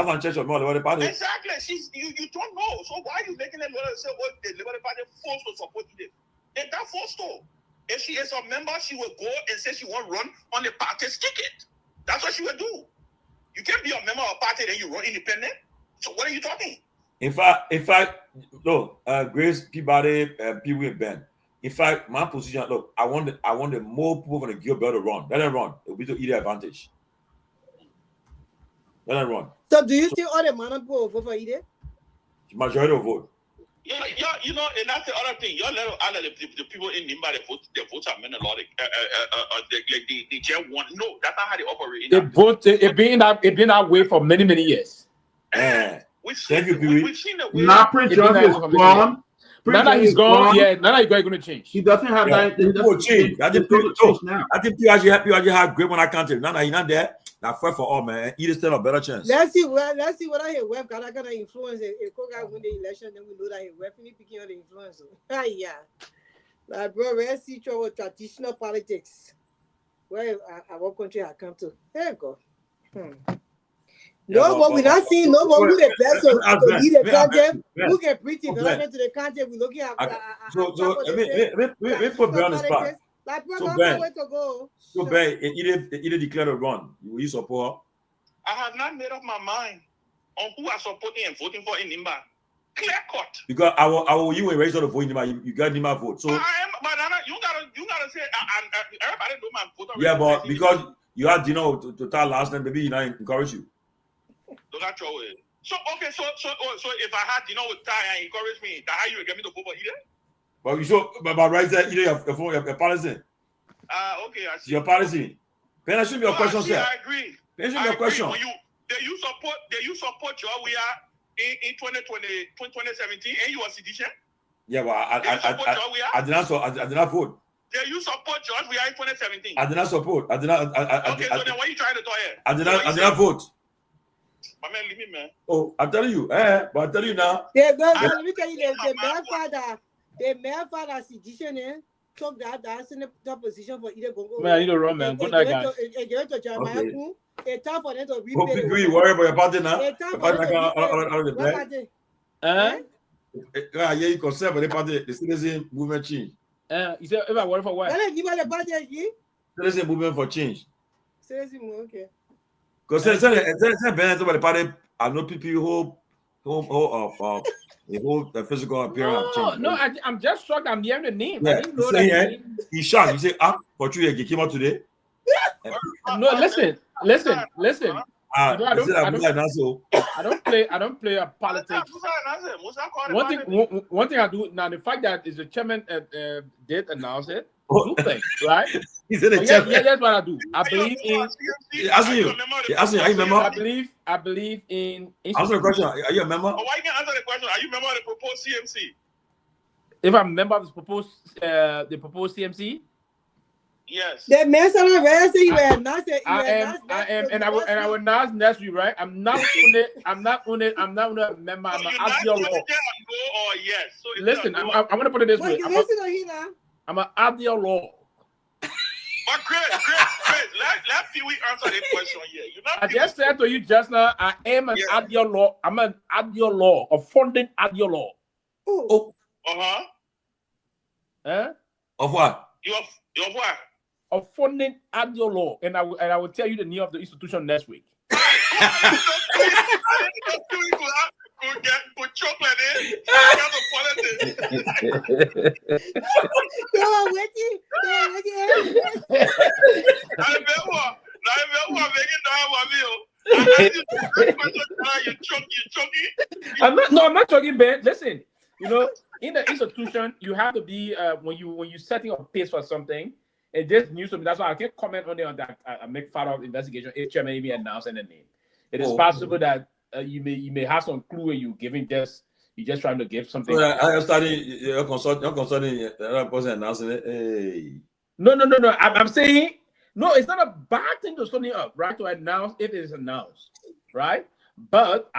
on church of the Liberty Party. Exactly. You don't know. So why are you making them say, "Oh, the Liberty Party forced to support Edith"? They're not forced to. If she is a member, she will go and say she won't run on the party's ticket. That's what she will do. You can't be a member of a party then you run independent. So what are you talking? In fact, no, Grace, Peabody, Pewee, and Ben. In fact, my position, look, I want the more people from the Guar belt to run. Let them run. It will be to either advantage. Let them run. So do you think all the man will vote for either? Majority will vote. Yeah, you know, and that's the other thing. Y'all let the people in Nimba, the votes are melodic. The chair one. No, that's not how they operate. They vote. It been that way for many years. Thank you, Pewee. We've seen the way. Not Prince George is gone. Now that he's gone, yeah, now that he's going to change. He doesn't have that. He People change. I think people change now. I think people actually have great when I can't tell. Now he's not there. Now fight for all, man. Either stand a better chance. Let's see what I hear. Web gonna influence. If Togar win the election, then we know that he definitely picking on the influence. Yeah, like bro, let's see with traditional politics. Where our country has come to. There you go. No, but we're not seeing no more who the best to lead the country, who can bring development to the country. We're looking at so we put Ben on the spot. Like, So Ben, where to go. So Ben, either declare a run. Will you support? I have not made up my mind on who I supporting and voting for in Nimba. Clear cut. Because you were raised on the vote in Nimba, you got Nimba vote. So I am, but you gotta say everybody know my vote. Yeah, but because you had to tell last night, maybe encourage you. So okay, so if I had with Ty and encourage me, that how you would get me to vote for either? But you show, but right there, either your policy. Okay, I see. Your policy. Can I show me your question, sir? I agree. Can I show me your question? When you support your we are in 2017 and you are citizen? Yeah, well, I did not vote. Yeah, you support George we are in 2017. I did not support. I did not. Okay, so then what are you trying to tell here? I did not vote. My man, leave me, man. Oh, I'm telling you, but I'm telling you now. Let me tell you, the mayor father sedition took that's in the position for either Gongloe. Man, I need to run, man. Good night, guys. It's time for them to Hope you worry about your party now. Yeah, you concerned about the party, the citizen movement change. You said if I worry for what? Citizen movement for change. Okay. Because Ben about the party, I know people who the physical appearance. No, I'm just shocked. I'm hearing the name. Yeah, I didn't know that. He's shocked. He said, for 2 years, he came out today. No, listen. I don't play a politics. One thing I do now, the fact that is the chairman did announce it. Do things, right? He said the chairman. Yeah, that's what I do. I believe in. I believe in. Answer the question. Are you a member? Why you can't answer the question? Are you a member of the proposed CMC? If I'm a member of the proposed CMC. Yes. The man said you were not. I am, and I will not next week, right? I'm not on it. I'm not a member. I'm an Abdiel law. Yes. So listen, I'm gonna put it this way. I'm an Abdiel law. But great. Let Pewee answer the question here. I just said to you just now, I am an Abdiel law. I'm an Abdiel law, a funding Abdiel law. Oh. Of what? Your what? Of funding Abdiel law, and I will tell you the name of the institution next week. Put chocolate in. I'm not talking bad. Listen, in the institution, you have to be when you're setting up pace for something. And just news to me. That's why I can't comment on that. I make further investigation if chairman even announcing the name. It is possible that you may have some clue and you're just trying to give something. So I'm starting. You're consulting another person announcing it. Hey. No. I'm saying no. It's not a bad thing to something up, right? To announce if it is announced, right? But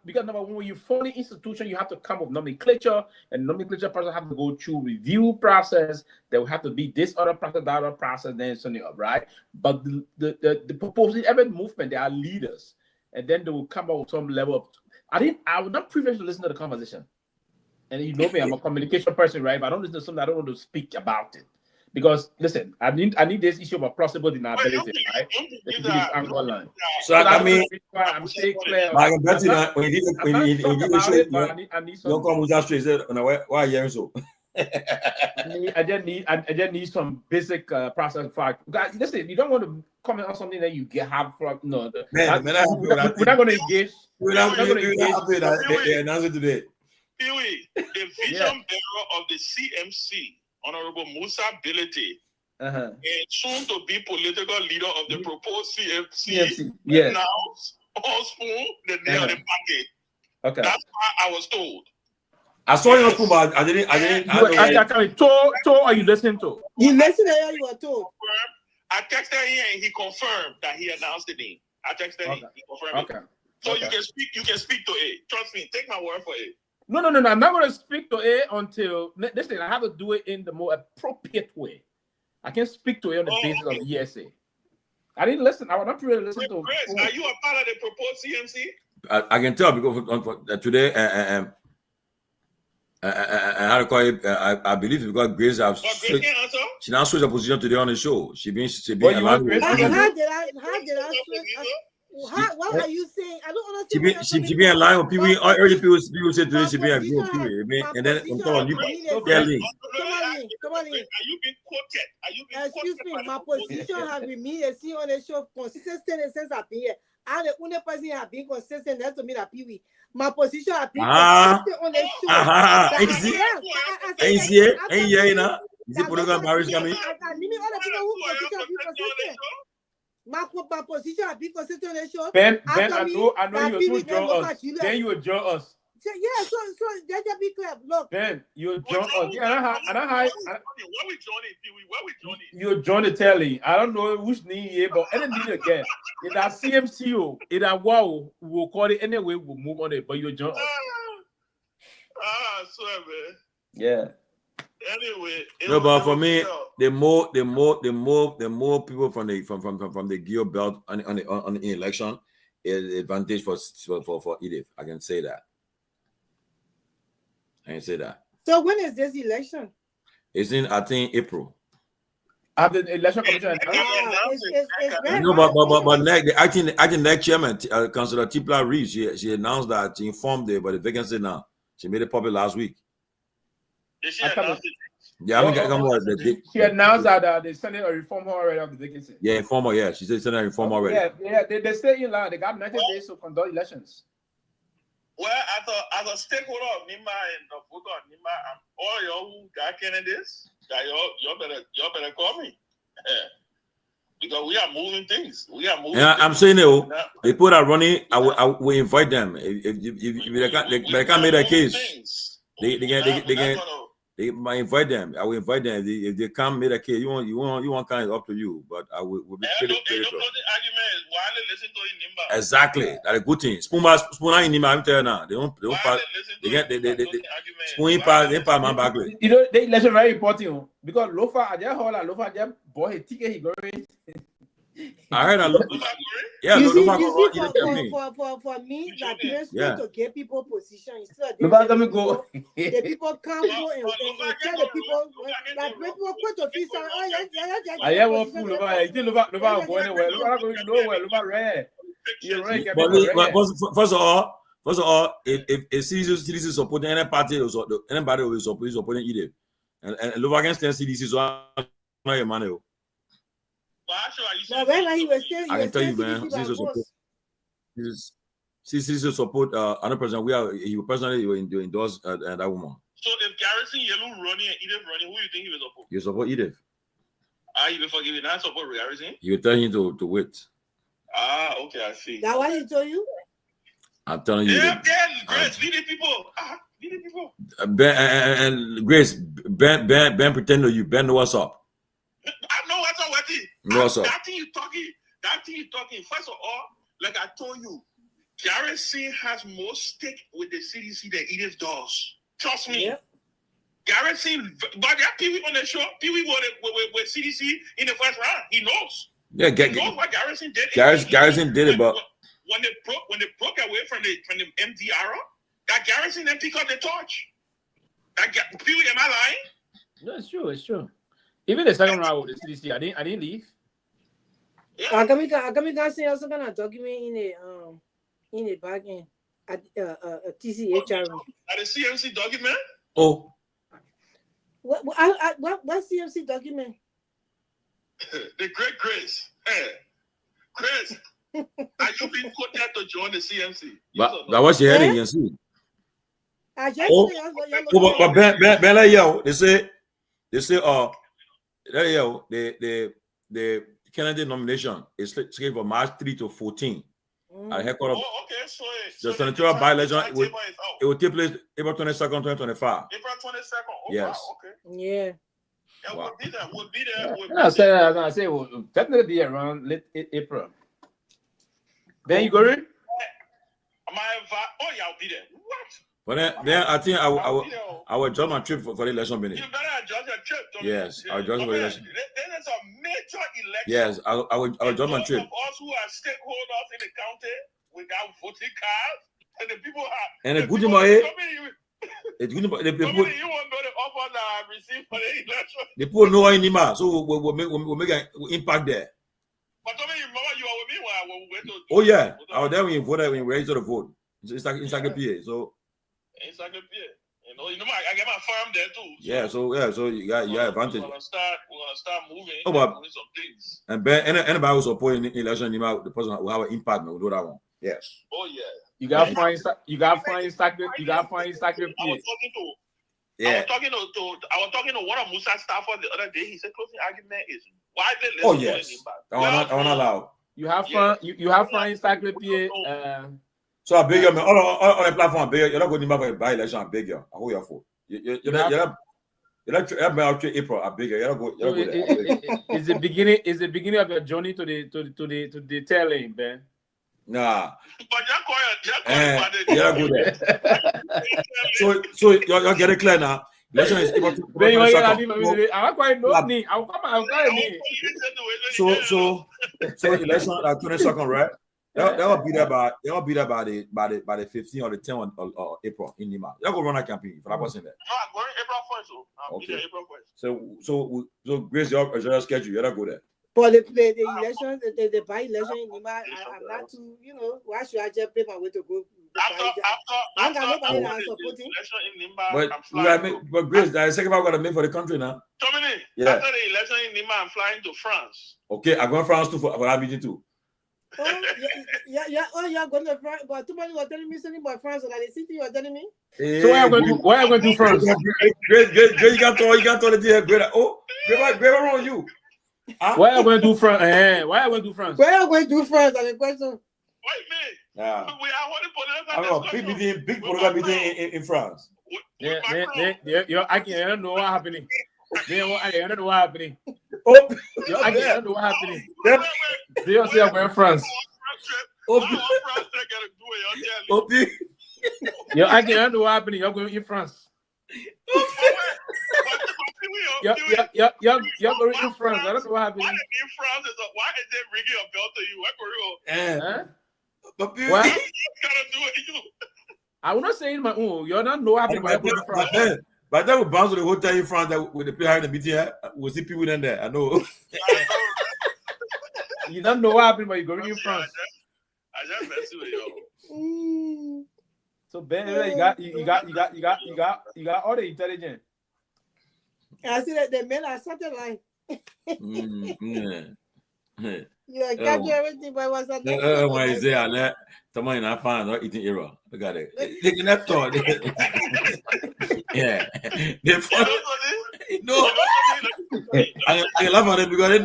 because number one, when you form an institution, you have to come with nomenclature, and nomenclature person have to go through review process. There will have to be this other process, that other process, then something up, right? But the proposal, every movement, there are leaders, and then they will come up with some level of. I would not privileged to listen to the conversation, and you know me, I'm a communication person, right? If I don't listen to something, I don't want to speak about it. Because listen, I need this issue of a plausible deniability, right? So I mean, I'm saying clear. I bet you that when you don't come with that straight. Why are you so? I just need some basic process fact. Listen, you don't want to comment on something that you have from no. We're not going to engage. We're not going to engage. They announced it today. Pewee, the vision bearer of the CMC. Honorable Musa Bealded, and soon to be political leader of the proposed CMC, announced all spoon the name of the party. Okay. That's what I was told. I saw you on school, but I didn't. Are you listening to? You listen to what you were told. I texted him and he confirmed that he announced the name. I texted him, he confirmed it. So you can speak to it. Trust me, take my word for it. No. I'm not going to speak to it until this thing. I have to do it in the more appropriate way. I can't speak to it on the basis of ESA. I didn't listen. I was not really listening to. Chris, are you a part of the proposed CMC? I can tell because today and how to call it, I believe because Grace she now switched her position today on the show. She been aligned with. How did I switch? What are you saying? I don't understand. She be in line with Pewee. Early people said today she be a group Pewee. And then on top of you, Tomalin. Are you being quoted? Excuse me. My position has been me and see on the show consistent since I've been here. And the only person have been consistent that's to me that Pewee. My position has been consistent on the show. Ain't you know? Is it political marriage coming? I mean all the people who position have been consistent. My position has been consistent on the show. Ben, I know you will join us. Then you will join us. Yeah, so just be clear. Look, Ben, you will join us. Yeah, What we joining, Pewee? What we joining? You join the telly. I don't know which name here, but any need again. If that CMCO, if that wow, we'll call it anyway. We'll move on it, but you join us. I swear, man. Yeah. Anyway, no, but for me, the more people from the Guar belt on the election is advantage for Edith. I can say that. So when is this election? It's in, I think, April. After the election commission. But next, the acting next chairman, Councillor Tipla Reeves, she announced that she informed about the vacancy now. She made it public last week. Yeah, I mean, she announced that they sent a reform already of the vacancy. Yeah, informer. Yeah, she said sent a reform already. Yeah, they stay in line. They got 90 days to conduct elections. Well, as a stakeholder of NIMA and the voter of NIMA, all y'all who got candidates, that y'all better call me. Because we are moving things. I'm saying they put out running. I will invite them. If they can't make a case, they might invite them. I will invite them. If they can't make a case, you want kind of up to you. But I will be clear. Exactly, that's a good thing. Spoon in Nima, I'm telling you now. They don't pass. They spoon pass. They pass my back. You know, the election very important because Lofa just bought a ticket. He going. I heard that. Yeah, for me, that best way to get people position instead of the people come go and tell the people like when people put to fix on. I want food. Lofa going anywhere. Lofa going nowhere. Lofa rare. You're right. But first of all, if CDC supporting any party, anybody will support supporting either, and Lofa against CDC, so I'm not your man. But when he was saying, I can tell you, man, CDC support 100%. He personally endorse that woman. So if Garrison Yellow running and Edith running, who do you think he will support? You support Edith. You before giving that support Garrison? You tell him to wait. Okay, I see. That what he told you? I'm telling you. Yeah, Grace, lead the people. Lead the people. Ben and Grace, Ben pretend to you. Ben know what's up. I know what's up with it. What's up? That thing you talking. First of all, like I told you, Garrison has more stake with the CDC than Edith does. Trust me. Yeah. Garrison, but that Pewee on the show, Pewee with CDC in the first round. He knows. Yeah, he knows what Garrison did. Garrison did it, but when they broke away from the MDR, that Garrison then pick up the torch. Pewee, am I lying? No, it's true. Even the second round with the CDC, I didn't leave. I can say also gonna document in the back end at TCHR. At the CMC document? Oh. What CMC document? The great Chris. Hey, Chris, are you being quoted to join the CMC? But what's your heading, you see? But Ben, they say, the candidate nomination is scheduled for March 3 to 14. at headquarters. Oh, okay. So The senatorial by-election, it will take place April 22nd, 2025. April 22nd. Oh, yes. wow, okay. Yeah. Yeah, wow. We'll be there. I say, we'll definitely be around late April. Ben, you go in? Oh yeah, I'll be there. What? But then I think I will adjust my trip for the election minute. You better adjust your trip. Yes, I'll adjust my election. Then it's a major election. Yes, I will adjust my trip. Of us who are stakeholders in the county, we got voting cards, and the people have. And the good thing about it, it's good about the people. You won't know the offer that I received for the election. The people know anymore, so we'll make an impact there. But tell me, you remember you were with me when we went to. Oh yeah, I was there when you voted, when we registered to vote. It's like PA, so. It's like a beer. You know, I get my farm there too. So you got advantage. We're gonna start moving. Oh, but doing some things. and Ben, anybody who support in the election, the person will have an impact. We know that one. Yes. Oh yeah. You got fine sacred. I was talking to one of Musa's staffers the other day. He said closing argument is why they listen. Oh yes. I want to allow. You have fun. You have fun encyclopedia. So I beg you, man. On the platform, I beg you. You're not going to for a by-election. I beg you. I hold you for. You're not out to April. I beg you. You're not go there. It's the beginning. It's the beginning of your journey to the tail end, Ben. Nah. But you're not go there. So you get it clear now. Election is April 22nd. I'm quite nothing. I'll come. So election at 22nd, right? They'll be there by the 15th or the 10th of April in Lima. They'll go run a campaign for that person there. No, I'm going April 1st. So I'll be there April 1st. So Grace, your schedule, you're not go there. For the election, the by-election in Lima, I'm not too, why should I just pay my way to go? But Grace, that's the second time I got to make for the country now. Dominic, yeah. After the election in Lima, I'm flying to France. Okay, I'm going to France too for that meeting too. Oh, yeah. Oh, you're going to France. But too many were telling me something about France, and the city you are telling me. So why are you going to do France? Great. You got to the deal. Great. Oh, great around you. Why are you going to do France? Why are you going to do France? Why are you going to do France? And the question. Wait, man. Yeah. We are one big political meeting in France. Yeah. I can't know what happening. I don't know what happening. Oh, I don't know what happening. They don't say I'm going to France. Yo, I can't know what happening. You're going to France. You're going to France. I don't know what happening. Why is it ringing a bell to you? What? I will not say in my own. You're not know what happening. By the time we bounce to the hotel in France with the player in the meeting, we'll see people in there. I know. You don't know what happened, but you're going to France. I just messing with you. So Ben, you got all the intelligence. I see that the men are something like. You are capturing everything by what's that? Why is there? Let Tomalin not find not eating error. Look at it. They can have thought. Yeah. They no. I love on it because they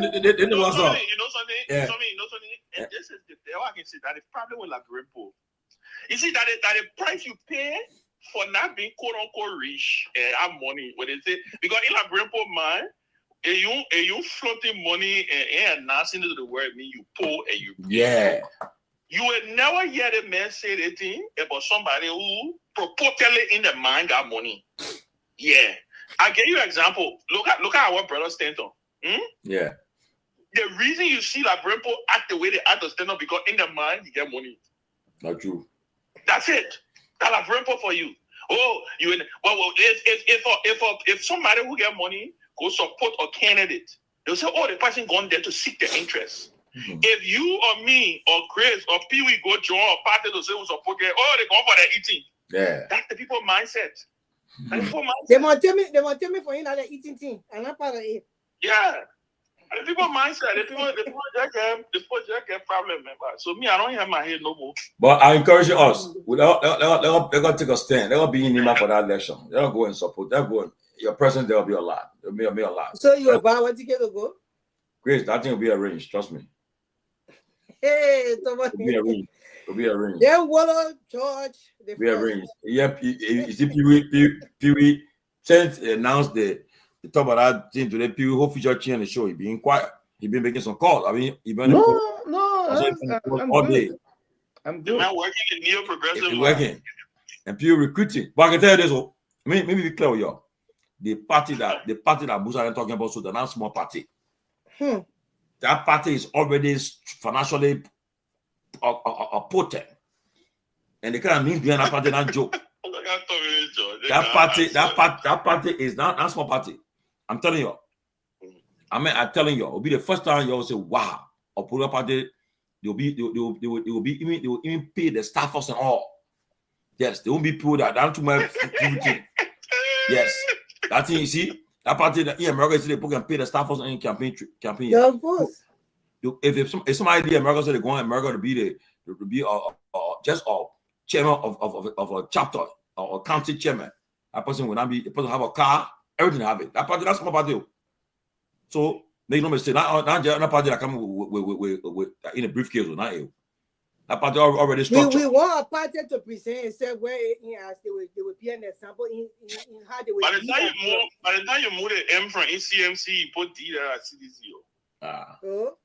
know what's up. You know something? Yeah. And this is the way I can see that it's probably with like Grimpo. You see that the price you pay for not being quote unquote rich and have money, when they say because in a Grimpo man, you floating money and announcing to the world mean you poor and you yeah. You will never hear the man say anything about somebody who purportedly in the mind got money. Yeah. I'll give you an example. Look at our brother Stanton. Yeah. The reason you see like Grimpo act the way they act to stand up because in the mind you get money. Not true. That's it. That's like Grimpo for you. Oh, if somebody who get money go support a candidate, they'll say, oh, the person gone there to seek their interest. Mm-hmm. If you or me or Grace or Pewee go join a party to say we support them, oh, they go for their eating. Yeah. That's the people mindset. That's people mindset. They want to tell me for you that they're eating thing. I'm not part of it. Yeah. The people mindset, the people just get problem, man. So me, I don't have my head no more. But I encourage us. They're gonna take a stand. They're gonna be in Lima for that election. They'll go and support. They'll go. Your presence there will be a lot. There'll be a lot. So you'll buy one ticket to go? Grace, that thing will be arranged. Trust me. Hey, Tomalin. It'll be arranged. It'll be arranged. Nyenwolo, George, the We first. arranged. Yep. You see, Pewee since he announced the talk about that thing today. Pewee whole feature chain on the show. He been quiet. He been making some calls. I mean, he been No, all I'm day. good. I'm The good. man working in neo-progressive. It's working. And Pewee recruiting. But I can tell you this. Oh, maybe be clear with you. The party that Busa is talking about, so they're not small party. That party is already financially potent, and the kind of means behind that party not joke. That party is not small party. I'm telling you. I'm telling you, it'll be the first time you all say, "Wow!" Or put up party, they will even pay the staffers and all. Yes, they won't be people that don't too much. Yes, that thing you see, that party that in America say they can pay the staffers and campaign. Yeah, of course. If somebody in America say they go in America to be just a chairman of a chapter or a county chairman, that person will not be. The person have a car, everything have it. That party, that's small party. So make no mistake, not party that come with in a briefcase or not you. That party already structured. We want a party to present itself where they will be an example in how they will. By the time you move the M from ECMC, you put D there at CDC. Oh.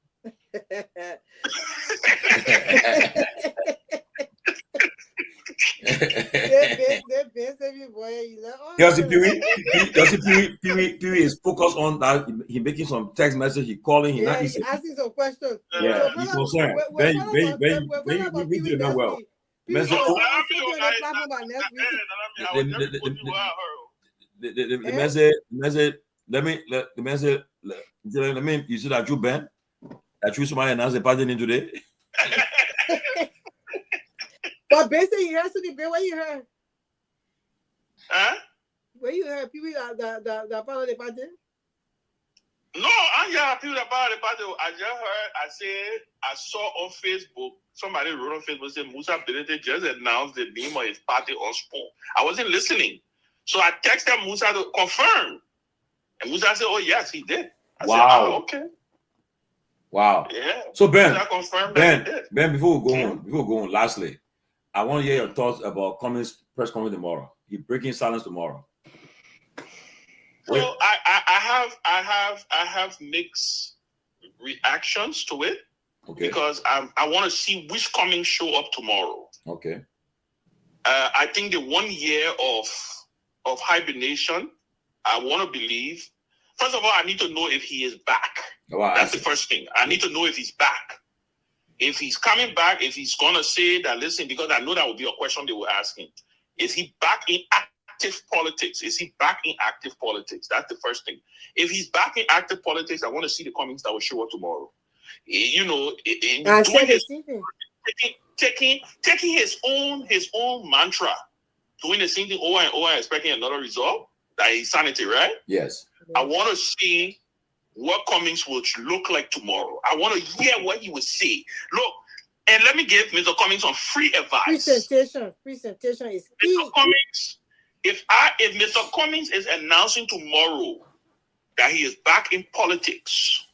Pewee is focused on that. He making some text message. He calling. He not asking some questions. Yeah, he's concerned. Ben, you do not well. The message. Let me. You see that you Ben? That you somebody announced the party in today. But basically, you heard something. Where you heard? Huh? Where you heard people that part of the party? No, I hear people about the party. I just heard. I saw on Facebook. Somebody wrote on Facebook saying Musa Bealded just announced the name of his party on Spawn. I wasn't listening, so I texted Musa to confirm, and Musa said, "Oh yes, he did." I said, "Oh, okay." Wow. Yeah. So Ben, before we go on, lastly, I want to hear your thoughts about Cummings' press conference tomorrow. He's breaking silence tomorrow. So I have mixed reactions to it. Okay. Because I want to see which Cummings show up tomorrow. Okay. I think the 1 year of hibernation, I want to believe. First of all, I need to know if he is back. Wow, that's the first thing. I need to know if he's back. If he's coming back, if he's going to say that, listen, because I know that will be a question they will ask him. Is he back in active politics? Is he back in active politics? That's the first thing. If he's back in active politics, I want to see the Cummings that will show up tomorrow. You know, taking his own mantra, doing the same thing over and over, expecting another result. That is sanity, right? Yes. I want to see what Cummings will look like tomorrow. I want to hear what he will say. Look, and let me give Mr. Cummings some free advice. Presentation is key. Mr. Cummings, if Mr. Cummings is announcing tomorrow that he is back in politics,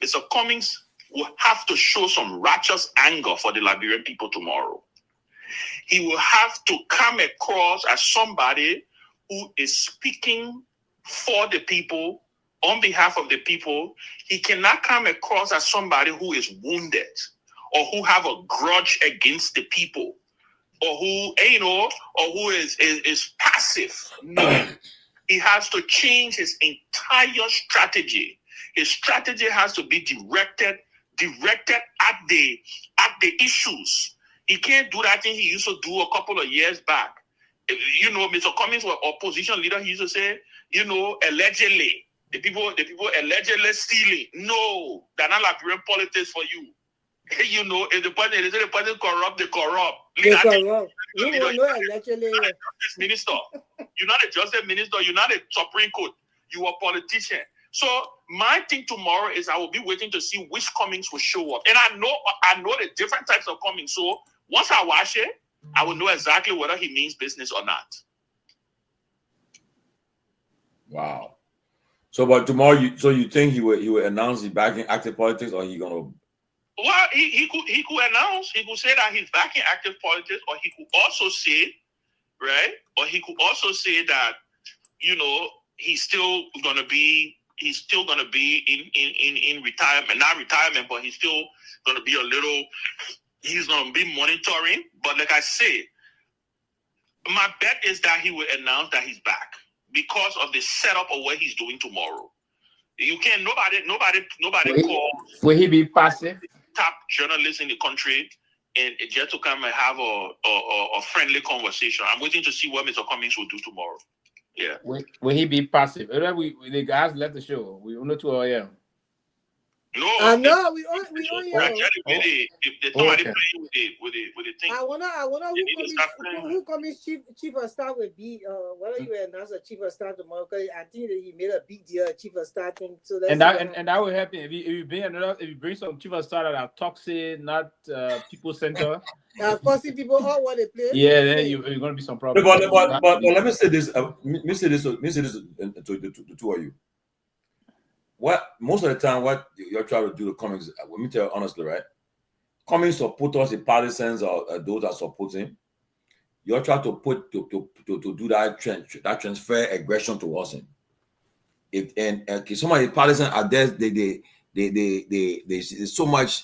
Mr. Cummings will have to show some righteous anger for the Liberian people tomorrow. He will have to come across as somebody who is speaking for the people, on behalf of the people. He cannot come across as somebody who is wounded or who have a grudge against the people or who, or who is passive. No, he has to change his entire strategy. His strategy has to be directed at the issues. He can't do that thing he used to do a couple of years back. You know, Mr. Cummings was opposition leader. He used to say, allegedly, the people allegedly stealing. No, they're not Liberian politics for you. If the person corrupt, they corrupt. They corrupt. You will know allegedly. Minister, you're not a justice minister. You're not a Supreme Court. You are a politician. So my thing tomorrow is I will be waiting to see which Cummings will show up. And I know the different types of Cummings. So once I watch it, I will know exactly whether he means business or not. Wow. So but tomorrow you think he will announce he's back in active politics, or he gonna Well, he could announce, he could say that he's back in active politics, or he could also say, right? Or he could also say that, you know, he's still gonna be in retirement, not retirement, but he's still gonna be he's gonna be monitoring. But like I say, my bet is that he will announce that he's back because of the setup of what he's doing tomorrow. You can't, nobody calls. Will he be passive? Top journalists in the country and just to come and have a friendly conversation. I'm waiting to see what Mr. Cummings will do tomorrow. Yeah. Will he be passive? The guys left the show. We only 2 a.m. No, no, we on here. If somebody playing with the thing. I wanna who comes chief of staff will be whether you announce a chief of staff tomorrow, because I think that he made a big deal chief of staff thing. So that's and that will happen if you bring some chief of staff that are toxic, not people center. Forcing people all want to play. Yeah, then you're gonna be some problem. But let me say this. Let me say this to the two of you. What most of the time, what you're trying to do to Cummings, let me tell you honestly, right? Cummings supporters, the partisans, or those that support him, you're trying to put to do that transfer aggression towards him. If some of the partisans are there, they so much.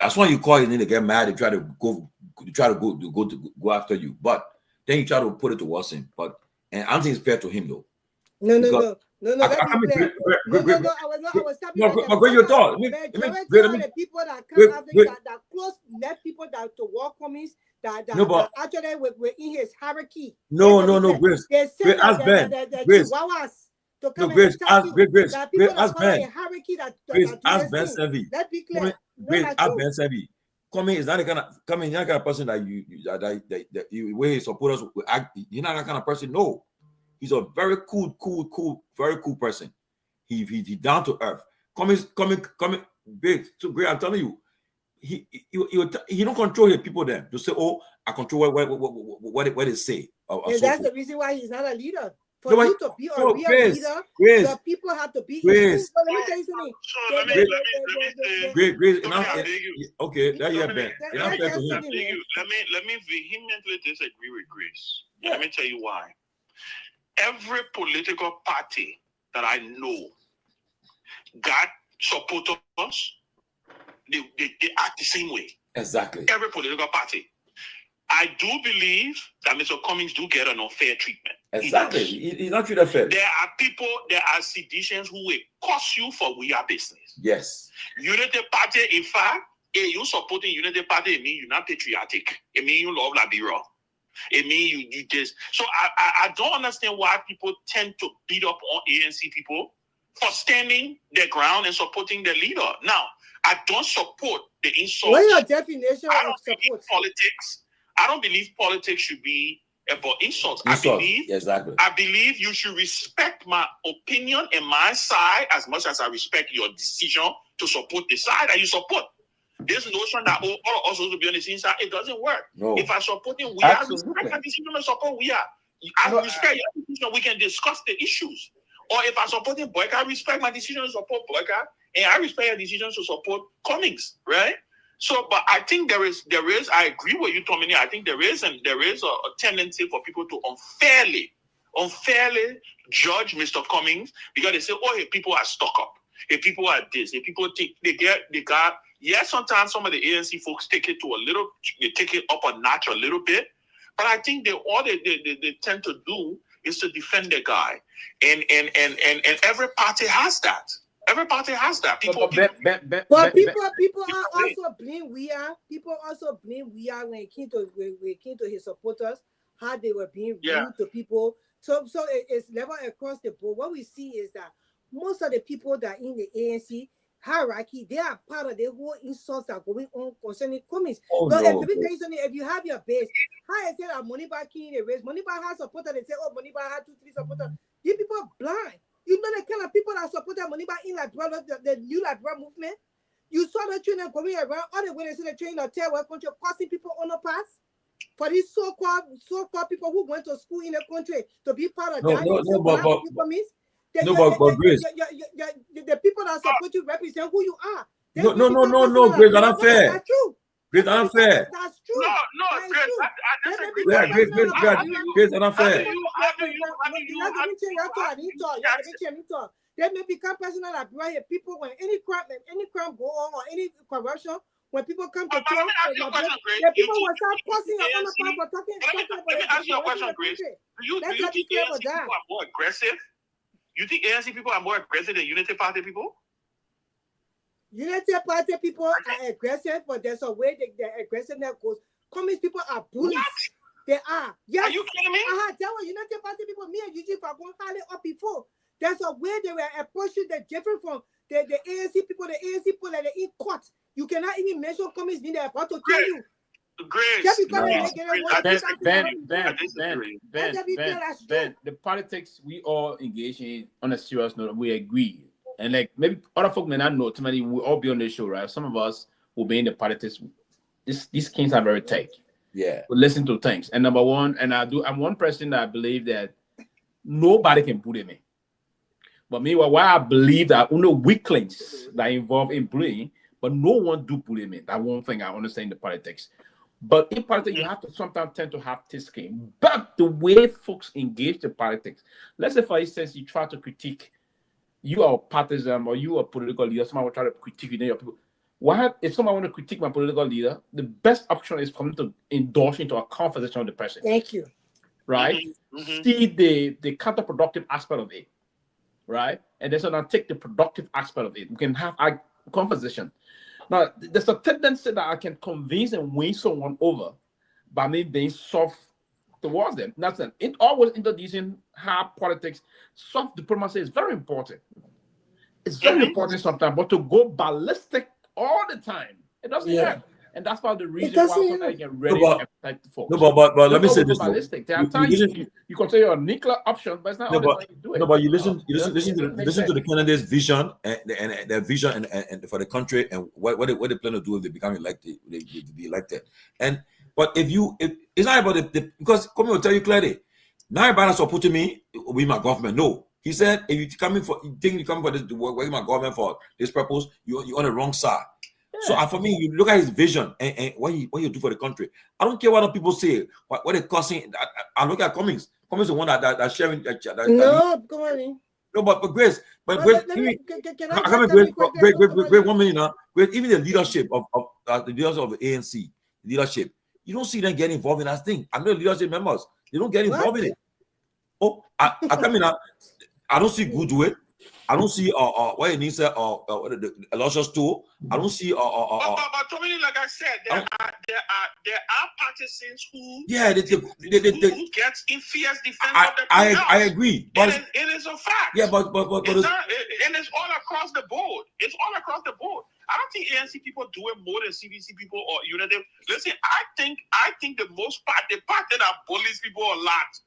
As long as you call it, they get mad. They try to go after you, but then you try to put it towards him. But and I don't think it's fair to him though. No. I was talking about your thought. The people that come after you, that close net people that to walk Cummings, that actually were in his hierarchy. No, Grace. Grace, ask Ben. Grace. Grace, ask Ben. Grace, ask Ben Sanvee. Let's be clear. Grace, ask Ben Sanvee. Cummings is not the kind of person that you where his supporters will act. You're not that kind of person. No. He's a very cool, very cool person. He down to earth. Coming big. So great. I'm telling you, he don't control his people. Then to say, oh, I control what they say. And that's the reason why he's not a leader. For you to be a real leader, the people have to be. Grace. Let me tell you something. Grace. Okay, there you have been. Let me vehemently disagree with Grace. Yeah. Let me tell you why. Every political party that I know got supporters, they act the same way. Exactly. Every political party. I do believe that Mr. Cummings do get an unfair treatment. Exactly. He's not treated fair. There are seditious who will cost you for we are business. Yes. Unity Party, in fact, you supporting Unity Party, it means you're not patriotic. It means you love Liberia. It means you just. So I don't understand why people tend to beat up on ANC people for standing their ground and supporting their leader. Now, I don't support the insults. What is your definition of support? Politics. I don't believe politics should be about insults. Exactly. I believe you should respect my opinion and my side as much as I respect your decision to support the side that you support. This notion that all of us to be on the same side, it doesn't work. No. If I support him, I respect my decision to support I respect your decision. We can discuss the issues. Or if I support him, Boyka, I respect my decision to support Boyka, and I respect your decision to support Cummings, right? So, but I think there is. I agree with you, Tomini. I think there is a tendency for people to unfairly judge Mr. Cummings because they say, oh, hey, people are stuck up. Hey, people are this. Hey, people got. Yes, sometimes some of the ANC folks take it up a notch a little bit, but I think all they tend to do is to defend the guy, and every party has that. Every party has that. People are also blame People also blame when it came to his supporters, how they were being rude to people. So it's level across the board. What we see is that most of the people that in the ANC hierarchy, they are part of the whole insults that are going on concerning Cummings. If you have your base, how I said that Moniba King in a race, Moniba has supporters, they say, oh, Moniba had 2-3 supporters. These people are blind. You know the kind of people that supported Moniba in Liberia, the new Liberia movement. You saw the train going around all the way to the train of terror country, causing people on the pass. For these so-called people who went to school in the country to be part of that. The people that support you represent who you are. No, may become personal Grace, that's abuse. not fair. That's true. Grace, that's not fair. That's true. No, That is Grace, true. I They may disagree. become Grace, personal abuse. Grace, that's not fair. They may become personal abuse. People, when any crime go on or any corruption, when people come to talk, the people will start posting on the part for talking about Let me ask you a question, Grace. Do you Let's think not be clear ANC about that. people are more aggressive? You think ANC people are more aggressive than Unity Party people? Unity Party people are aggressive, but there's a way their aggressiveness goes. Communist people are bullies. They are. Yes. Are you kidding me? There were Unity Party people, me and Eugene for going highly up before. There's a way they were approaching that different from the ANC people. The ANC people that they in court. You cannot even mention communists being there about to kill you. Grace. Just because Ben, the politics we all engage in on a serious note, we agree. And like maybe other folk may not know, too many we all be on the show, right? Some of us will be in the politics. These kings are very tight. Yeah. We listen to things. And number one, I'm one person that I believe that nobody can bully me. But meanwhile, why I believe that only weaklings that are involved in bullying, but no one do bully me. That one thing I understand in the politics. But in politics, you have to sometimes tend to have thick skin. But the way folks engage the politics, let's say for instance, you try to critique, you are partisan or you are a political leader, someone will try to critique you, then your people. If someone want to critique my political leader, the best option is for them to endorse into a conversation with the person. Thank you. Right? See the counterproductive aspect of it. Right? And then so now take the productive aspect of it. We can have a conversation. Now, there's a tendency that I can convince and win someone over by me being soft towards them. That's it. It always introducing hard politics. Soft diplomacy is very important. It's very important sometimes, but to go ballistic all the time, it doesn't work. And that's part of the reason why sometimes you get ready to affect the folks. No, but let me say this. Ballistic. There are times you consider a nuclear option, but it's not all the time you do it. No, but you listen to the candidate's vision and their vision and for the country and what they plan to do if they become elected, they be elected. But if it's not about because come will tell you clearly, not everybody that's supporting me will be my government. No. He said if you come for this work my government for this purpose, you're on the wrong side. Yeah. So for me, you look at his vision and what he do for the country. I don't care what other people say, what they're causing. I look at Cummings. Cummings is the one that sharing. Come on. No, but Grace, Grace, Grace, 1 minute now. Grace, even the leadership of the leaders of the ANC leadership, you don't see them get involved in that thing. I know the leadership members, they don't get involved in it. Oh, I come in now. I don't see Goodwill. I don't see what it needs the Eloshus too. I don't see but Tomalin, like I said, there are partisans who gets in fierce defense of the I agree. But it is a fact. Yeah, but it's all across the board. It's all across the board. I don't think ANC people do it more than CBC people or United. Listen, I think the most part, the part that bullies people a lot,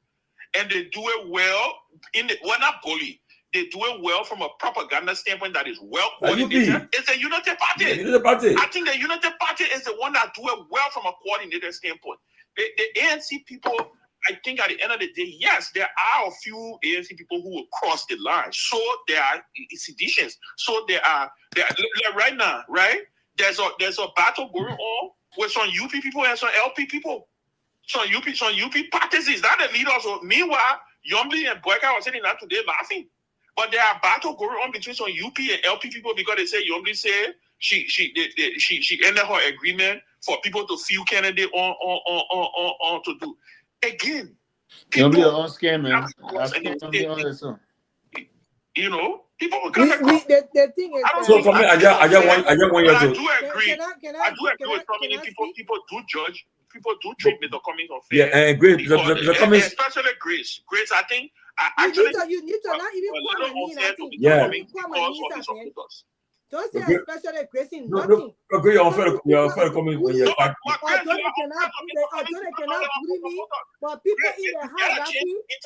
and they do it well. Not bully. They do it well from a propaganda standpoint that is well coordinated. It's the United Party. I think the United Party is the one that do it well from a coordinated standpoint. The ANC people, I think at the end of the day, yes, there are a few ANC people who will cross the line. So there are seditions. So there are right now, right? There's a battle going on with some UP people and some LP people. Some UP partisans. That the leaders. Meanwhile, Yombly and Boyka were sitting down today laughing. But there are battles going on between some UP and LP people because they say Yombly said she ended her agreement for people to feel candidate on to do. Again, Yombly on scam, man. You know, people will the thing is so for me, I just want you to. I do agree. I do agree with so many people. People do judge. People do treat Mr. Cummings unfair. Yeah, and Grace, the Cummings, especially Grace. Grace, I think. You need to not even call my name. Yeah. Don't say especially Grace in nothing. Agree, you're unfair Cummings when you're back. Although they cannot bully me, but people in the hierarchy, they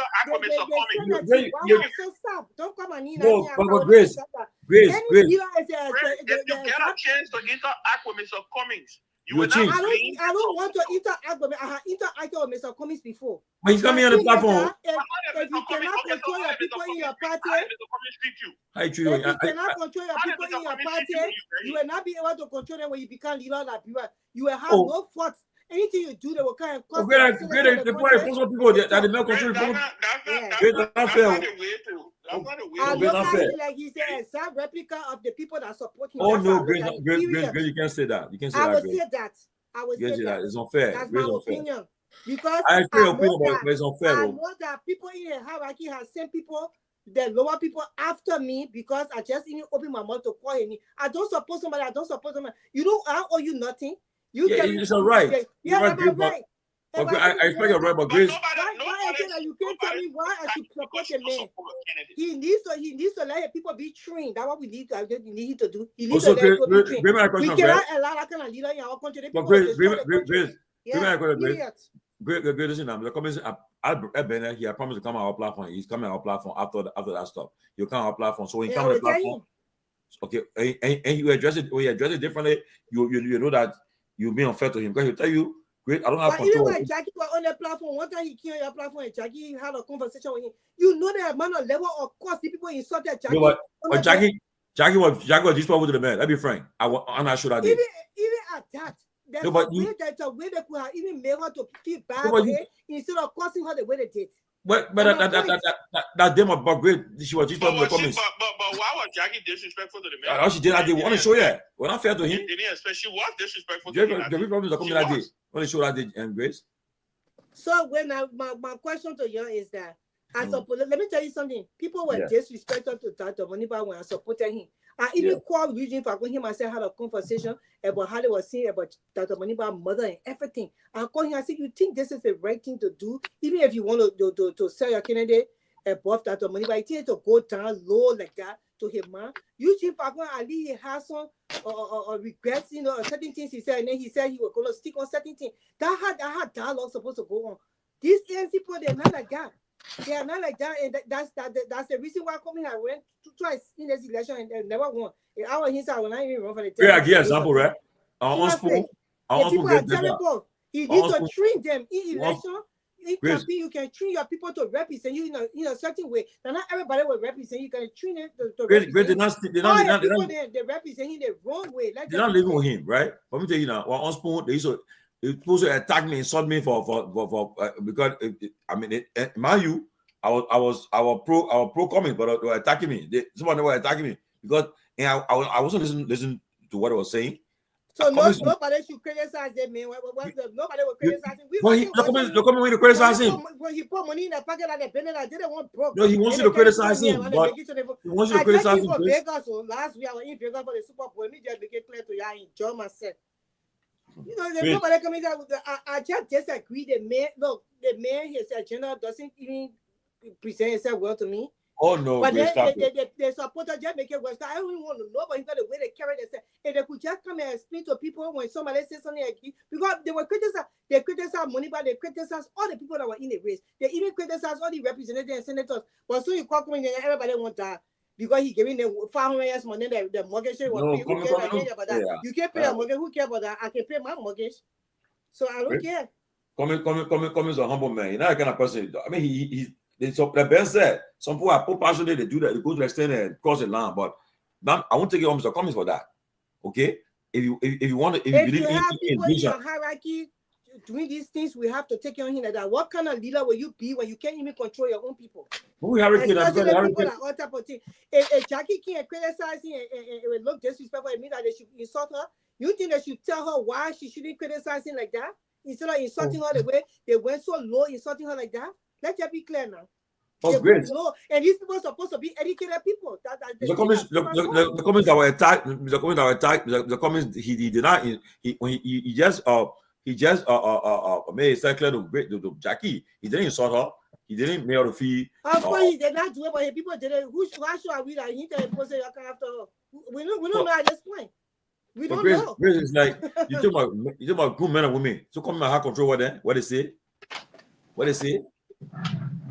so stop. Don't come and no, but Grace. If you get a chance to interact with Mr. Cummings, You will change. I don't want to interact with me. I have interacted with Mr. Cummings before. But he's coming on the platform. If you cannot control your people in your party, If you cannot control your people in your party, you will not be able to control them when you become leader of that people. You will have no thoughts. Anything you do, they will kind of cost. The point is, people that they don't control people. That's not fair. Like he's an exact replica of the people that support him. Oh no, Grace, you can't say that. You can't say that. I would say that. I would say that. It's unfair. That's my opinion. Because I agree on opinion, but it's unfair. I know that people in the hierarchy have sent people, the lower people after me because I just didn't open my mouth to call him. I don't support somebody. I don't support somebody. You know, I owe you nothing. You it's all right. Yeah, right. I expect you're right, but Grace. You can't tell me why I should support a man. He needs to let people be trained. That's what we need to do. He needs to let people be trained. We cannot allow that kind of leader in our country. But Grace, listen, I'm coming. He promised to come on our platform. He's coming on our platform after that stuff. He'll come on our platform. So when he comes on the platform, okay, and you address it. When you address it differently, you know that you'll be unfair to him because he'll tell you, great, I don't have control. Even when Jackie was on the platform, one time he came on your platform and Jackie had a conversation with him. You know the amount of level of course the people insulted Jackie. No, but Jackie was disrespectful to the man. Let me be frank. I'm not sure that even at that. There's a way they could have even made her to feel bad instead of causing her the way they did. But that demo about great, she was disrespectful to the comments. But why was Jackie disrespectful to the man? All she did, I didn't want to show you. We're not fair to him. Didn't expect she was disrespectful to him. The problems are coming that day. Want to show that day, Grace? So when my question to you is that I support. Let me tell you something. People were disrespectful to Dr. Moniba when I supported him. I even called Eugene for him. I said, had a conversation about how they were saying about Dr. Moniba's mother and everything. I called him. I said, you think this is the right thing to do? Even if you want to sell your candidate above Dr. Moniba, you need to go down low like that to him, man. Eugene Fakon Ali has some regrets, certain things he said, and then he said he was going to stick on certain things. That dialogue supposed to go on. These ANC people, they're not like that. They are not like that, and that's the reason why I went twice in this election and never won. And I was inside when I even run for the yeah, give example, right? People are terrible. He needs to train them in election. In campaign, you can train your people to represent you in a certain way. Now, not everybody will represent you. Can train them to represent. They're representing him the wrong way. They're not living with him, right? Let me tell you now. On Spoon, they supposed to attack me, insult me for because mind you, I was pro comment, but they were attacking me. Somebody were attacking me because I wasn't listening to what I was saying. So nobody should criticize them, man. Nobody will criticize him. The comment when you criticize him. When he put money in the pocket like the Bealded, I didn't want broke. No, he wants you to criticize him. But he wants you to criticize him. Vegas, so last week I was in Vegas for the Super Bowl. Let me just make it clear to you, I enjoy myself. Nobody coming out with I just disagree. The man, his agenda doesn't even present himself well to me. Oh no, but they supporters just make it worse. I don't even want to know, but you got the way they carry themselves. And they could just come and explain to people when somebody says something like because they were criticized. They criticized Moniba, they criticized all the people that were in the race. They even criticized all the representatives and senators. But so you call coming and everybody want that. Because he giving them 500 years money, the mortgage was free. Who cares about that? You can't pay a mortgage. Who cares about that? I can pay my mortgage. So I don't care. Come is a humble man. You're not that kind of person. I mean, the Ben said some people are so passionate, they do that, they go to the extent and cross the line. But I won't take you on Mr. Cummings for that. Okay? If you believe in vision. Hierarchy doing these things, we have to take on him like that. What kind of leader will you be when you can't even control your own people? If Jackie can't criticize him and it will look disrespectful, it means that they should insult her. You think they should tell her why she shouldn't criticize him like that? Instead of insulting her the way they went so low, insulting her like that? Let's just be clear now. Oh, great. And these people are supposed to be educated people. The comments that were attacked, the comments he did not. He just made a circle to Jackie. He didn't insult her. He didn't make her feel. Of course, he did not do it, but people did it. Why should I read that? He didn't post it after her. We don't know at this point. We don't know. Grace is like you talk about good men and women. So come and have control what they say. What they say.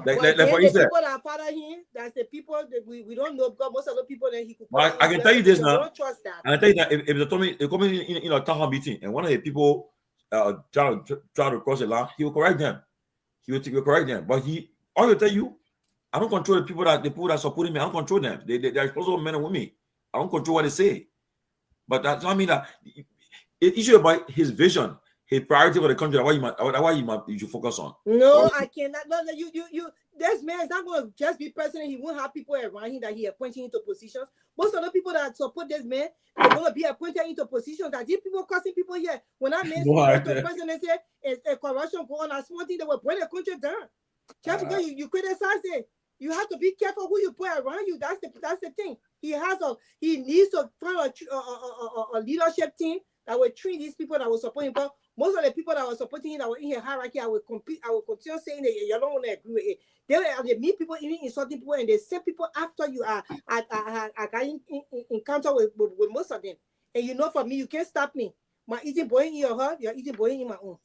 Like, But like for then the instance, people that follow him, that's the people that we don't know, because most of the people that he could I can tell you this we now. don't trust that. I can tell you that if they come in a town hall meeting and one of the people try to cross the line, he will correct them. He will correct them. But I will tell you, I don't control the people that supporting me. I don't control them. They are responsible men and women. I don't control what they say. But that's I mean that it's issue about his vision, his priority for the country. You should focus on. No, I cannot. No, you. This man is not going to just be president. He won't have people around him that he appointing into positions. Most of the people that support this man, they're going to be appointed into positions. That these people causing people here. When that man went to presidency and corruption go on, a small thing, they will bring the country down. Just because you criticize it, you have to be careful who you put around you. That's the thing. He needs to find a leadership team that will treat these people that will support him. But most of the people that were supporting him that were in his hierarchy, I will continue saying that you don't want to agree with it. They meet people, even insulting people, and they send people after you are encounter with most of them. And you know, for me, you can't stop me. My eating boy in your heart, you're eating boy in my own.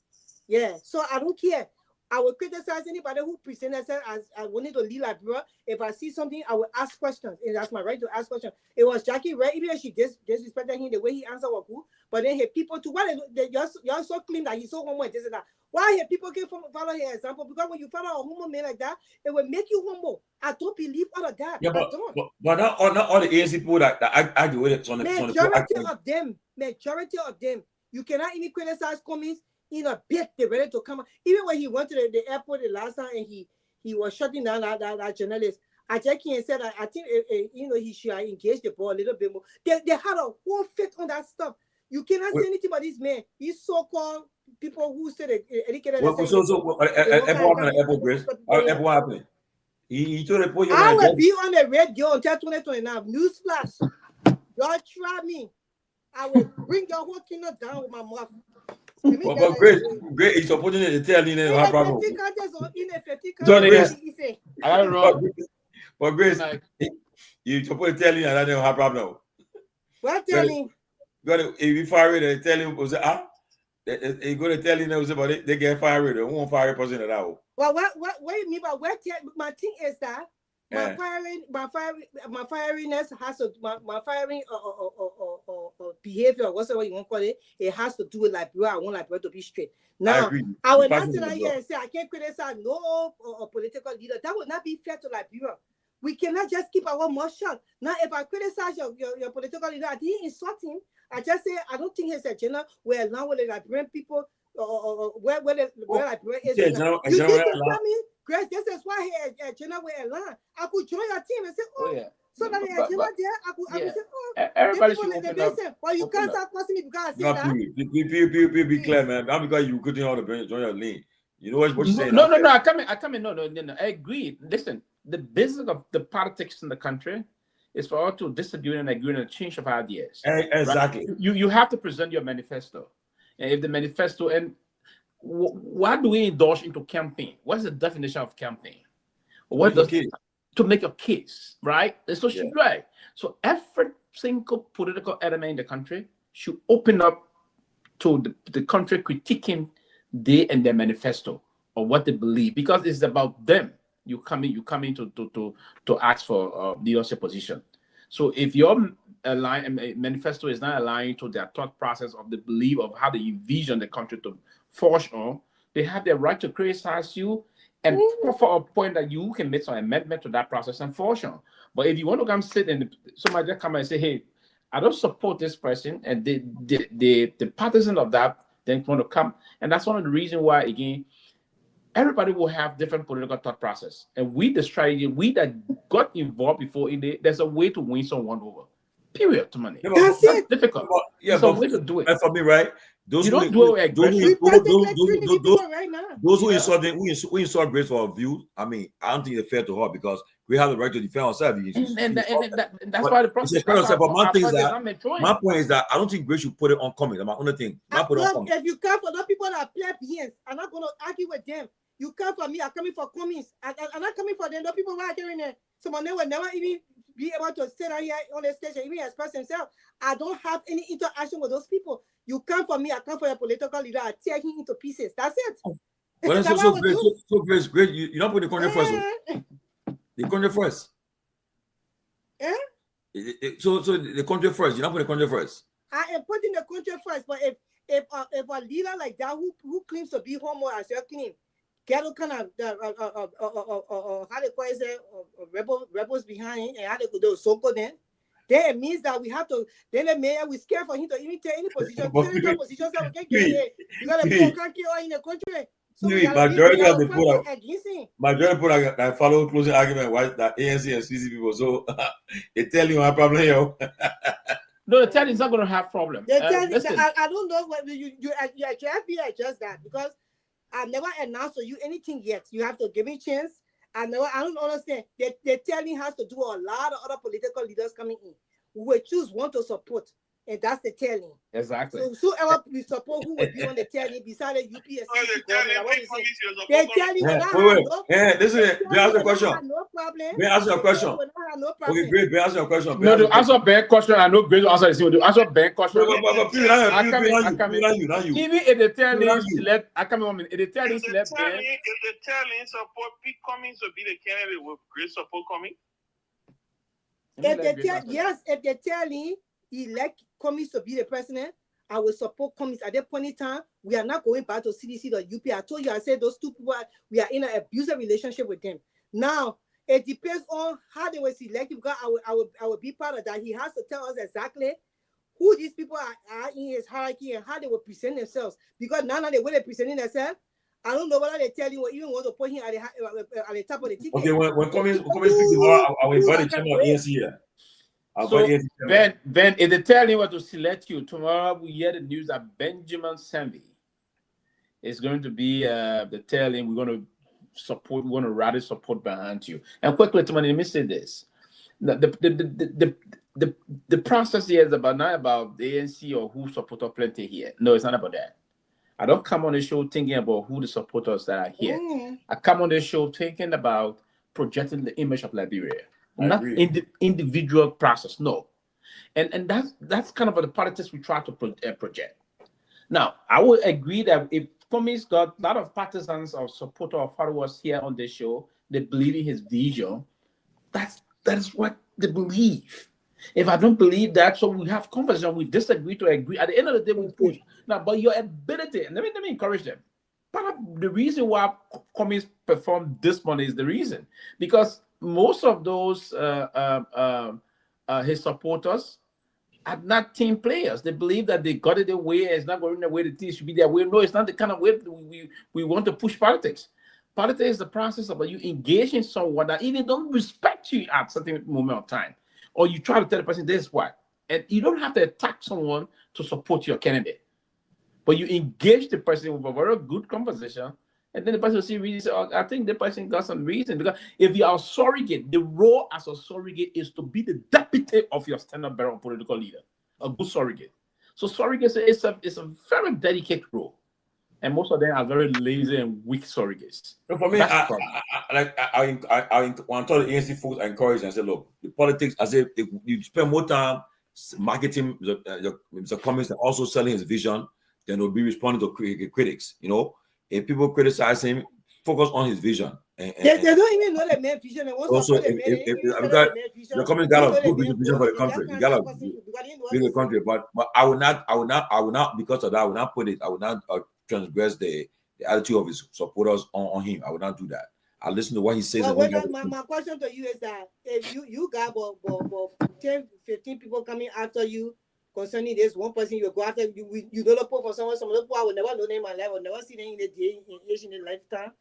Yeah, so I don't care. I will criticize anybody who presents themselves as wanting to lead Liberia. If I see something, I will ask questions, and that's my right to ask questions. It was Jackie Ray, even if she disrespected him the way he answered was good, but then his people too. Why you're so clean that he's so humble and this and that? Why his people can follow his example? Because when you follow a humble man like that, it will make you humble. I don't believe all of that. Yeah, I don't. but not all the ANC people that argue with it. Majority of them, you cannot even criticize comments in a bit. They're ready to come. Even when he went to the airport the last time and he was shutting down that journalist, I just can't say that. I think he should engage the ball a little bit more. They had a whole fit on that stuff. You cannot say anything about this man. These so-called people who said educated. Airport, Grace. Airport happened. He told the boy, I will be on the radio until 2029. Newsflash. Y'all try me. I will bring your whole kingdom down with my mouth. But great, he's supporting it. Tell you no problem. I don't know. But Grace, you support to tell you that don't have problem. What telling? If you fire it, they tell him was you go to tell him about it, they get fired. They won't fire a person at all. Well, what you mean by what? My thing is that my firingness has to my firing or behavior, whatever you want to call it, it has to do with Liberia. I want Liberia to be straight. Now, I will not sit here and say I can't criticize no political leader. That would not be fair to Liberia. We cannot just keep our mouth shut. Now, if I criticize your political leader, I didn't insult him. I just say I don't think his agenda will allow the Liberian people where Liberia is. You need to tell me, Grace, this is why his agenda will align. I could join your team and say, so that the agenda there, I could say, everybody should open up. Well, you can't start cussing me because I say that. Be clear, man. Not because you couldn't all the join your lane. You know what you're saying? No. I come in. No. I agree. Listen, the business of the politics in the country is for all to distribute and agree on a change of ideas. Exactly. Right? You have to present your manifesto. And if the manifesto, and why do we indulge into campaign? What's the definition of campaign? What does to make a case, right? So right. So every single political element in the country should open up to the country critiquing they and their manifesto or what they believe, because it's about them. You come in to ask for leadership position. So if your manifesto is not aligned to their thought process of the belief of how they envision the country to forge on, they have the right to criticize you and for a point that you can make some amendment to that process and forge on. But if you want to come sit and somebody just come and say, hey, I don't support this person, and the partisan of that then want to come, and that's one of the reasons why, again, everybody will have different political thought process. And we that got involved before in there's a way to win someone over. Period. To money. That's difficult. There's a way to do it. And for me, right? Those you who don't do it those who insult Grace for her view, I mean, I don't think it's fair to her because we have the right to defend ourselves. And that's why the process. But my point is that I don't think Grace should put it on comment. My only thing. If you come for the people that play plebeians, I'm not going to argue with them. You come for me, I'm coming for comments. I'm not coming for them. The people who are hearing it, someone will never even be able to sit out here on the stage and even express himself. I don't have any interaction with those people. You come for me, I come for your political leader. I tear him into pieces. That's it. Well, so great, so great, great. You don't put the country first. The country first. So the country first. You don't put the country first. I am putting the country first, but if a leader like that who claims to be homo as your claim, get all kind of how they call it, rebels behind and how they go those so-called then it means that we have to. Then the mayor we scared for him to even take any position. Positions that we can get here because the people can't kill in the country. So majority of the people that follow closing argument why that ANC and CC people. So they tell you my problem here. No, the tell is not going to have problem. They tell I don't know what you FBI just that because I never announced to you anything yet. You have to give me a chance. I don't understand. They're telling has to do a lot of other political leaders coming in who will choose one to support. And that's the telling. Exactly. So whoever we support who will be on the telling besides the UPS government. They're telling listen, they ask a question. No problem. They ask a question. Okay, great. They ask a question. No, to answer Ben question, I know great to answer is to answer Ben question. Even if the telling select, I come on. If the telling select Ben. If the telling support Pete Cummings to be the candidate with great support coming. If the telling elect Cummings to be the president, I will support Cummings. At that point in time, we are not going back to CDC or UP. I told you, I said those two people, we are in an abusive relationship with them. Now, it depends on how they were selected because I will be part of that. He has to tell us exactly who these people are in his hierarchy and how they will present themselves. Because now the way they're presenting themselves, I don't know whether they tell you or even want to put him at the top of the ticket. Okay, when Cummings speaks tomorrow, I will invite the chairman of ANC here. So Ben, if they tell him what to select you tomorrow, we hear the news that Ben Sanvee is going to be the telling. We're going to support. We're going to rally support behind you. And quickly, let me say this: the process here is not about the ANC or who support us plenty here. No, it's not about that. I don't come on the show thinking about who the supporters that are here. I come on the show thinking about projecting the image of Liberia. Not in the individual process, no, and that's kind of the politics we try to project. Now, I would agree that if Cummings got a lot of partisans or supporters or followers here on this show, they believe in his vision. That's what they believe. If I don't believe that, so we have conversation, we disagree to agree. At the end of the day, we push. Now, but your ability, and let me encourage them. Part of the reason why Cummings performed this morning is the reason because most of those his supporters are not team players. They believe that they got it their way and it's not going the way the team should be their way. No, it's not the kind of way we want to push politics. Politics is the process of you engaging someone that even don't respect you at a certain moment of time. Or you try to tell the person this is what. And you don't have to attack someone to support your candidate. But you engage the person with a very good conversation. And then the person will see reason. I think the person got some reason because if you are a surrogate, the role as a surrogate is to be the deputy of your standard bearer political leader, a good surrogate. So surrogate is a very dedicated role, and most of them are very lazy and weak surrogates. So for me, I want to tell the ANC folks, I encourage and say, look, the politics. I say if you spend more time marketing the comments and also selling his vision, then they'll be responding to critics. You know. If people criticize him, focus on his vision. They don't even know the main vision. Also, the Cummings got a good vision for the country. You got to build the country. But I will not because of that. I will not put it. I will not transgress the attitude of his supporters on him. I will not do that. I listen to what he says. My question to you is that if you got 10, 15 people coming after you. Concerning this one person, you go after you don't look for someone. Some people I will never know them in my life. I will never see them in a day in a lifetime.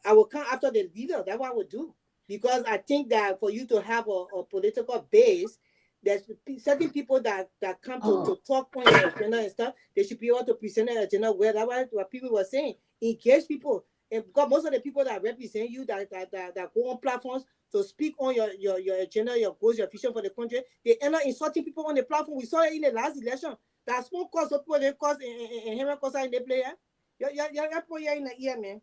I will come after the leader. That's what I would do because I think that for you to have a political base, there's certain people that come to talk on your agenda and stuff. They should be able to present an agenda where that's what people were saying. Engage people. And because most of the people that represent you that go on platforms to speak on your agenda, your goals, your vision for the country, they end up insulting people on the platform. We saw it in the last election. That small cause of people they cause and him cause in the player. You're in the ear, man.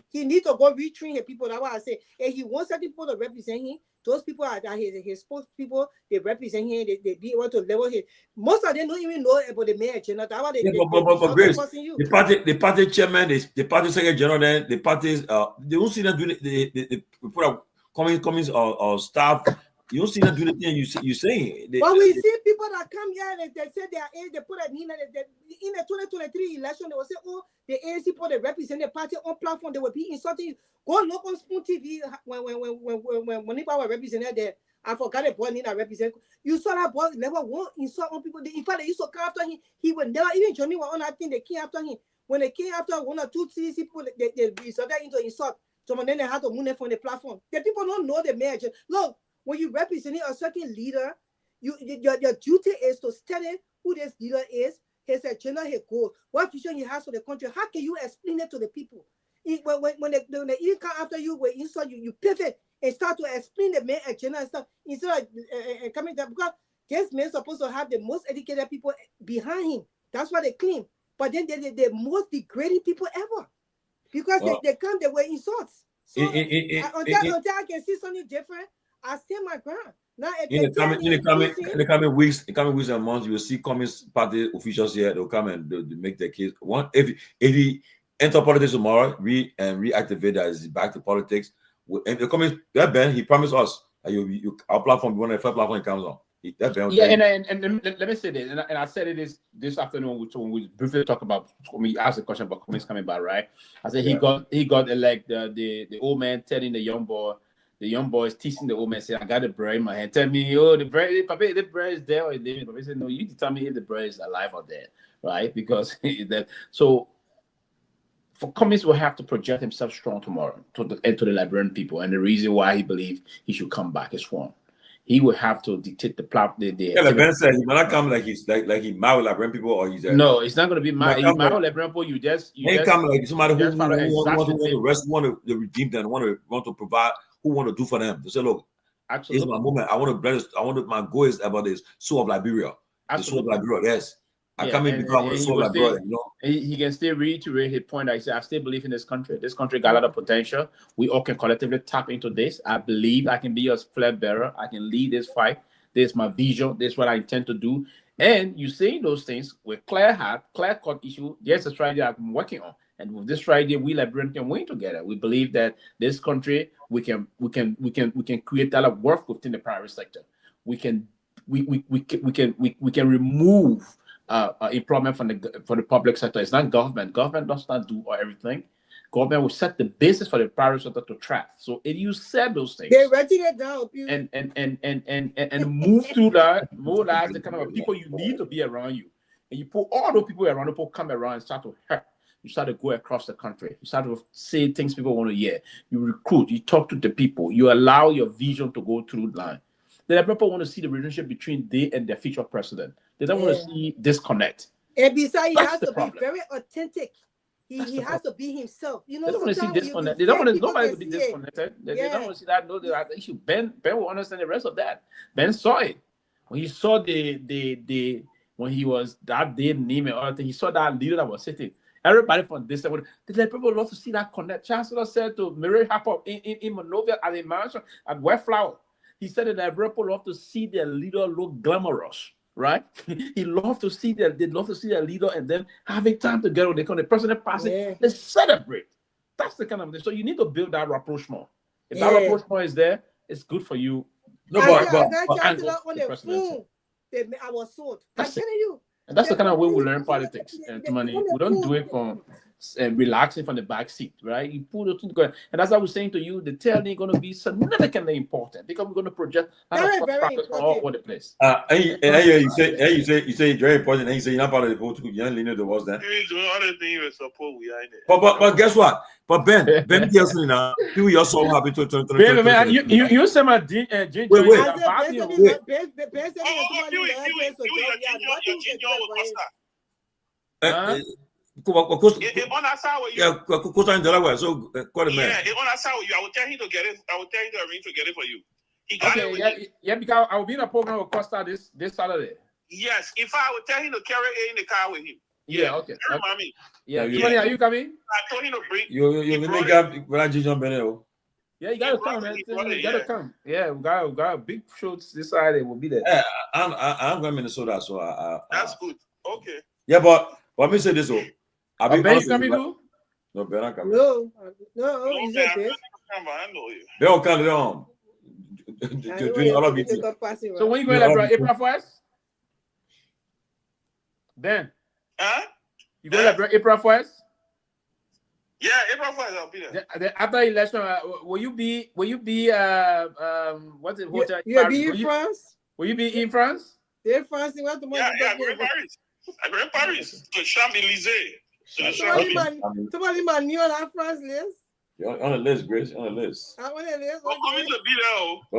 He need to go retrain his people. That's why I say if he wants certain people to represent him, Those people are his spokespeople. They represent him. They be able to level him. Most of them don't even know about the mayor agenda. That's why But Grace, you. the party chairman, the party secretary general, then the parties, they don't see them do the put up comments or staff. You don't see them do the thing you saying. But we see people that come here and they say they put a in the 2023 election. They will say, oh, the ANC people they represent the party on platform. They will be insulting. Go look on Spoon TV when people were represented there. I forgot the boy Nina represent. You saw that boy never won't insult on people. In fact, they used to come after him. He would never even Johnny was on that thing. They came after him. When they came after one or two CDC people, they resorted into insult. So then they had to move them from the platform. The people don't know the mayor. Look, when you representing a certain leader, your duty is to study who this leader is, his agenda, his goal, what vision he has for the country. How can you explain it to the people? When they even come after you, when insult you pivot and start to explain the main agenda and stuff instead of coming down, because this man is supposed to have the most educated people behind him. That's what they claim. But then they're the most degrading people ever, because they come, they were insults. So until I can see something different, I stand my ground. Now, in the coming weeks and months, you will see Communist Party officials here. They'll come and they'll make their case. One, if he enter politics tomorrow, reactivate that is back to politics. And the Communist Ben, he promised us that our platform, one of the first platform he comes on. And let me say this, and I said it this afternoon when we briefly talk about, when we asked a question about communists coming back, right? I said he got elected, the old man telling the young boy is teaching the old man, saying, I got the bread in my hand. Tell me, oh, the bread is there or living. Papa said, no, you tell me if the bread is alive or dead, right? Because so for communists will have to project himself strong tomorrow to the Liberian people. And the reason why he believes he should come back is one. He will have to dictate the plot. Ben said he might not come like he's like he married Liberian people or he's no, it's not going to be married Liberian people. You just come like somebody who want to redeem them, want to provide, who want to do for them. They say, look, absolutely, it's my moment. I want to my goal is about this soul of Liberia. Absolutely. The soul of Liberia, yes. I come in because I want to soul of Liberia, you know. He can still reiterate his point that he said, I still believe in this country. This country got a lot of potential. We all can collectively tap into this. I believe I can be a flag bearer. I can lead this fight. This is my vision. This is what I intend to do. And you say those things with clear cut issue. Yes, a strategy I'm working on. And with this strategy, we Liberians can win together. We believe that this country, we can create a lot of work within the private sector. We can remove employment from the public sector. It's not government. Government does not do everything. Government will set the basis for the private sector to thrive. So if you said those things, they're writing it down, and move through that, mobilize the kind of people you need to be around you, and you put all those people around, people come around and start to help. You start to go across the country. You start to say things people want to hear. You recruit. You talk to the people. You allow your vision to go through the line. Then people want to see the relationship between they and their future president. They don't want to see disconnect. And besides, he has to be very authentic. He has to be himself. You know, they don't want to see disconnect. They don't want nobody to be disconnected. They don't want to see that. No, the issue. Ben will understand the rest of that. Ben saw it when he saw when he was that day name and other thing. He saw that leader that was sitting. Everybody from this side, people love to see that connect. Chancellor said to Mary Harper in Monrovia at a mansion at Westflower. He said that people love to see their leader look glamorous, right? He loved to see they love to see their leader and then having time together. They come, the president passing, they celebrate. That's the kind of thing. So you need to build that rapprochement. If that rapprochement is there, it's good for you. No, but Chancellor on the phone, I was sold. I'm telling you. And that's the kind of way we learn politics. And money, we don't do it from relaxing from the back seat, right? You put it together, and as I was saying to you, the tail is going to be significantly important because we're going to project all over the place. You say it's very important, and you say you're not part of the vote. You're not leaning towards that. Other thing you support behind it. But guess what? But Ben tells me now, people you're so happy to. Man, you say my ginger. On a sour, yeah, in Delaware. So, quite a man. Yeah, on a sour, I will tell him to get it. I will tell him to arrange to get it for you. He got it. Yeah, because I will be in a program with Costa this Saturday. Yes, in fact, I will tell him to carry it in the car with him. Yeah, okay. Mommy. Yeah, are you coming? I told him to bring. You make up when I jump in. Yeah, you gotta come, man. You gotta come. Yeah, we got a big show this Saturday. We'll be there. Yeah, I'm going to Minnesota, so That's good. Okay. yeah, but let me say this though. I'll be Ben, you honest with coming you, too? no, Ben, I'm coming. No, is it this? I know you. They don't come, they don't. Doing all of it. So when you going to April 1st? Ben? Huh? You going to April 1st? Yeah, April 1st, I'll be there. After election, will you be what's it? Hotel? You be in France? Will you be in France? In France, you want to Yeah, I'm going to Paris. I'm going to Paris to Champs-Élysées. Somebody man new on our France list. You're on the list, Grace. On the list. I'm on the list. I'm coming to be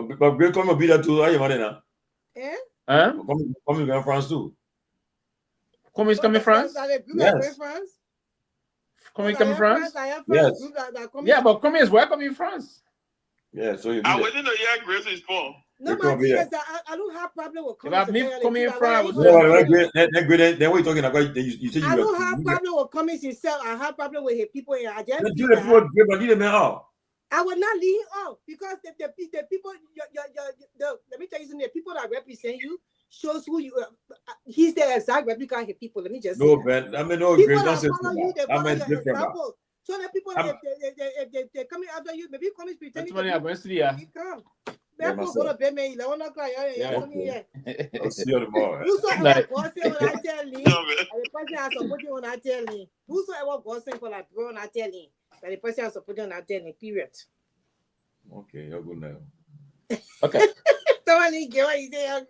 there. But Grace, come and be there too. How you money now? Eh? Huh? Come to France too. Coming France? Yes. Coming France? Yes. Yeah, but coming is welcome in France. Yeah, so you. I waiting to hear Grace is born. No, I don't have problem with coming. If I meet coming in France, then what you talking about? You say I don't have problem with coming himself. I have problem with his people in agenda. Do the people leave them out. I will not leave out because the people, let me tell you something. The people that represent you shows who you. He's the exact replica of his people. Let me just. No, Ben. I mean, no, people Grace, that don't follow you, they I follow mean, your different. example. So the people, if they coming after you, maybe come pretending. Come. Yeah, Go to bed, man. 11 o'clock. I'll see you tomorrow. Whosoever God say when I tell him, the person has supported when I tell him. Whosoever God say for like bro when I tell him, that the person has supported when I tell him. Period. Okay, you're good now. Okay. Somebody get what you say.